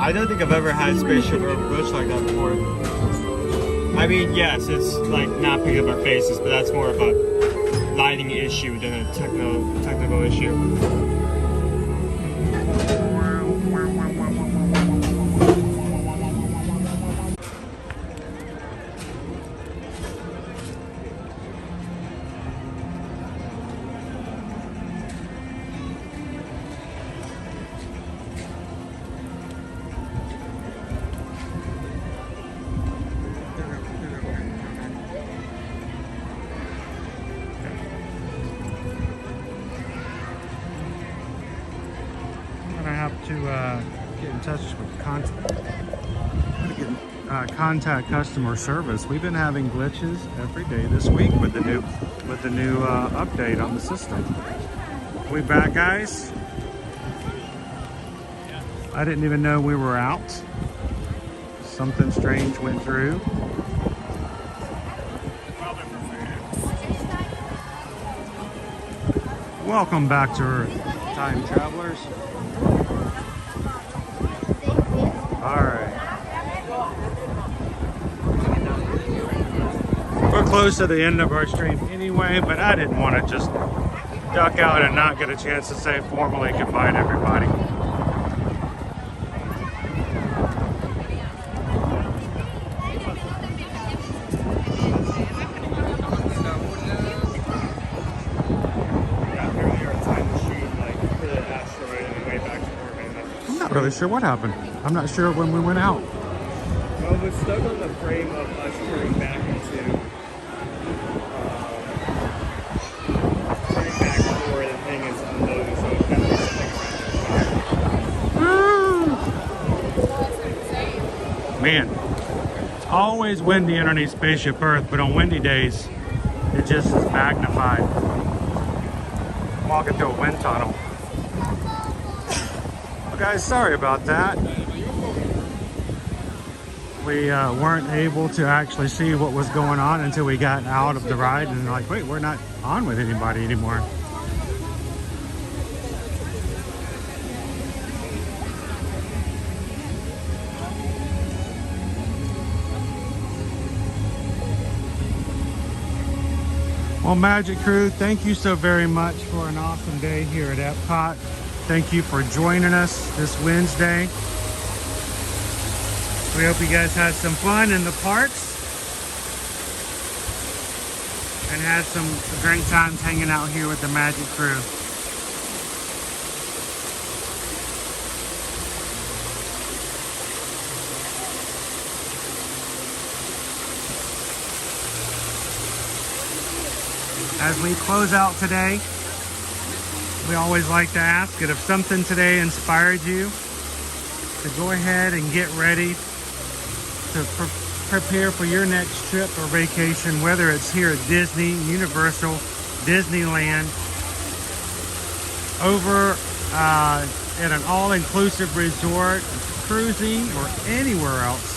I don't think I've ever had Spaceship Earth glitch like that before. I mean, yes, it's like not picking up our faces, but that's more of a lighting issue than a technical issue. touch with contact customer service. We've been having glitches every day this week with the new update on the system. We back, guys? I didn't even know we were out. Something strange went through. Welcome back to Earth, time travelers. All right. We're close to the end of our stream anyway, but I didn't want to just duck out and not get a chance to say formally goodbye to everybody. I'm not really sure what happened. I'm not sure when we went out. Well, we're stuck on the frame of us turning back into before the thing is unloading, so it's kind of like Man, it's always windy underneath Spaceship Earth, but on windy days, it just is magnified. I'm walking through a wind tunnel. Well, guys, sorry about that. We weren't able to actually see what was going on until we got out of the ride and like, wait, we're not on with anybody anymore. Well, Magic Crew, thank you so very much for an awesome day here at Epcot. Thank you for joining us this Wednesday. We hope you guys had some fun in the parks and had some great times hanging out here with the Magic Crew. As we close out today, we always like to ask that if something today inspired you, to go ahead and get ready to prepare for your next trip or vacation, whether it's here at Disney, Universal, Disneyland, over at an all-inclusive resort, cruising, or anywhere else.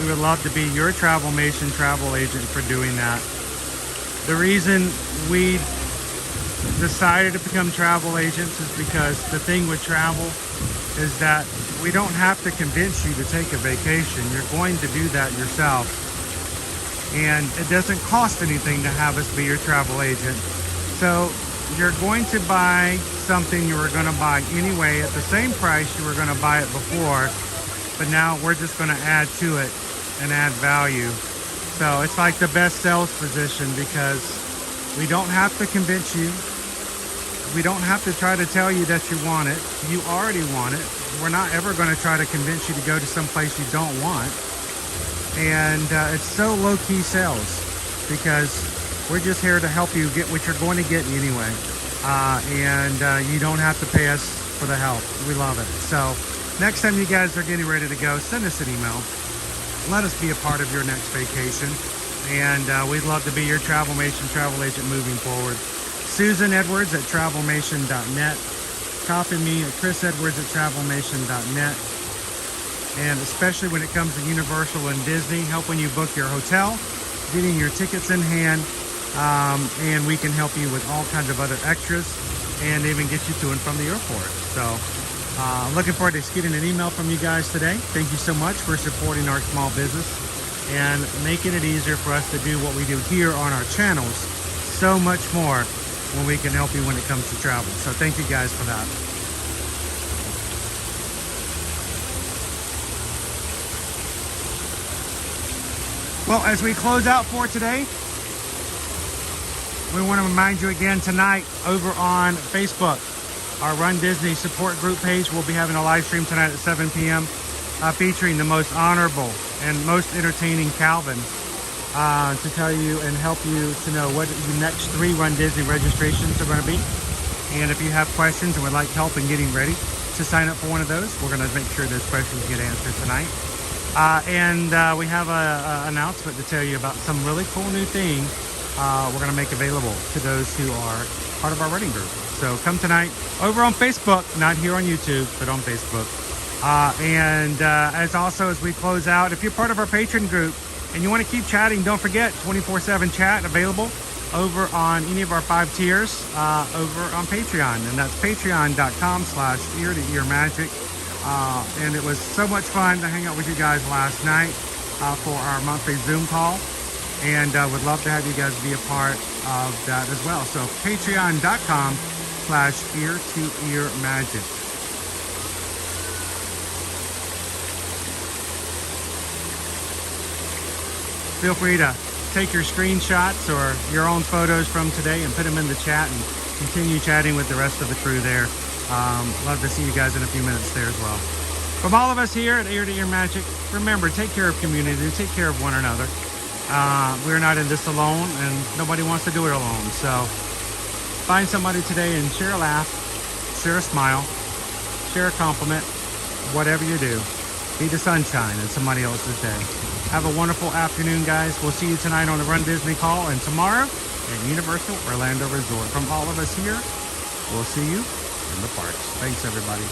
We would love to be your Travelmation travel agent for doing that. The reason we decided to become travel agents is because the thing with travel is that we don't have to convince you to take a vacation. You're going to do that yourself. And it doesn't cost anything to have us be your travel agent. So you're going to buy something you were going to buy anyway at the same price you were going to buy it before, but now we're just going to add to it and add value. So it's like the best sales position because we don't have to convince you. We don't have to try to tell you that you want it. You already want it. We're not ever going to try to convince you to go to some place you don't want. And it's so low-key sales because we're just here to help you get what you're going to get anyway. You don't have to pay us for the help. We love it. So next time you guys are getting ready to go, send us an email. Let us be a part of your next vacation. And we'd love to be your Travelmation travel agent moving forward. Susan Edwards at travelmation.net. Copy me at chrisedwards@travelmation.net. And especially when it comes to Universal and Disney, helping you book your hotel, getting your tickets in hand, and we can help you with all kinds of other extras and even get you to and from the airport. So looking forward to getting an email from you guys today. Thank you so much for supporting our small business and making it easier for us to do what we do here on our channels. So much more when we can help you when it comes to travel. So thank you guys for that. Well, as we close out for today, we want to remind you again tonight over on Facebook, our Run Disney support group page. We'll be having a live stream tonight at 7 p.m. Featuring the most honorable and most entertaining Calvin to tell you and help you to know what the next 3 Run Disney registrations are going to be. And if you have questions and would like help in getting ready to to sign up for one of those. We're going to make sure those questions get answered tonight. And we have an announcement to tell you about some really cool new things we're going to make available to those who are part of our running group. So come tonight over on Facebook, not here on YouTube, but on Facebook. As we close out, if you're part of our patron group and you want to keep chatting, don't forget 24/7 chat available over on any of our 5 tiers over on Patreon, and that's patreon.com/ear-to-ear-magic. And it was so much fun to hang out with you guys last night for our monthly Zoom call, and would love to have you guys be a part of that as well. So patreon.com/ear-to-ear-magic. Feel free to take your screenshots or your own photos from today and put them in the chat and continue chatting with the rest of the crew there. Love to see you guys in a few minutes there as well. From all of us here at Ear to Ear Magic, remember, take care of community, take care of one another. We're not in this alone, and nobody wants to do it alone. So find somebody today and share a laugh, share a smile, share a compliment, whatever you do. Be the sunshine in somebody else's day. Have a wonderful afternoon, guys. We'll see you tonight on the Run Disney Call, and tomorrow at Universal Orlando Resort. From all of us here, we'll see you in the parks. Thanks, everybody.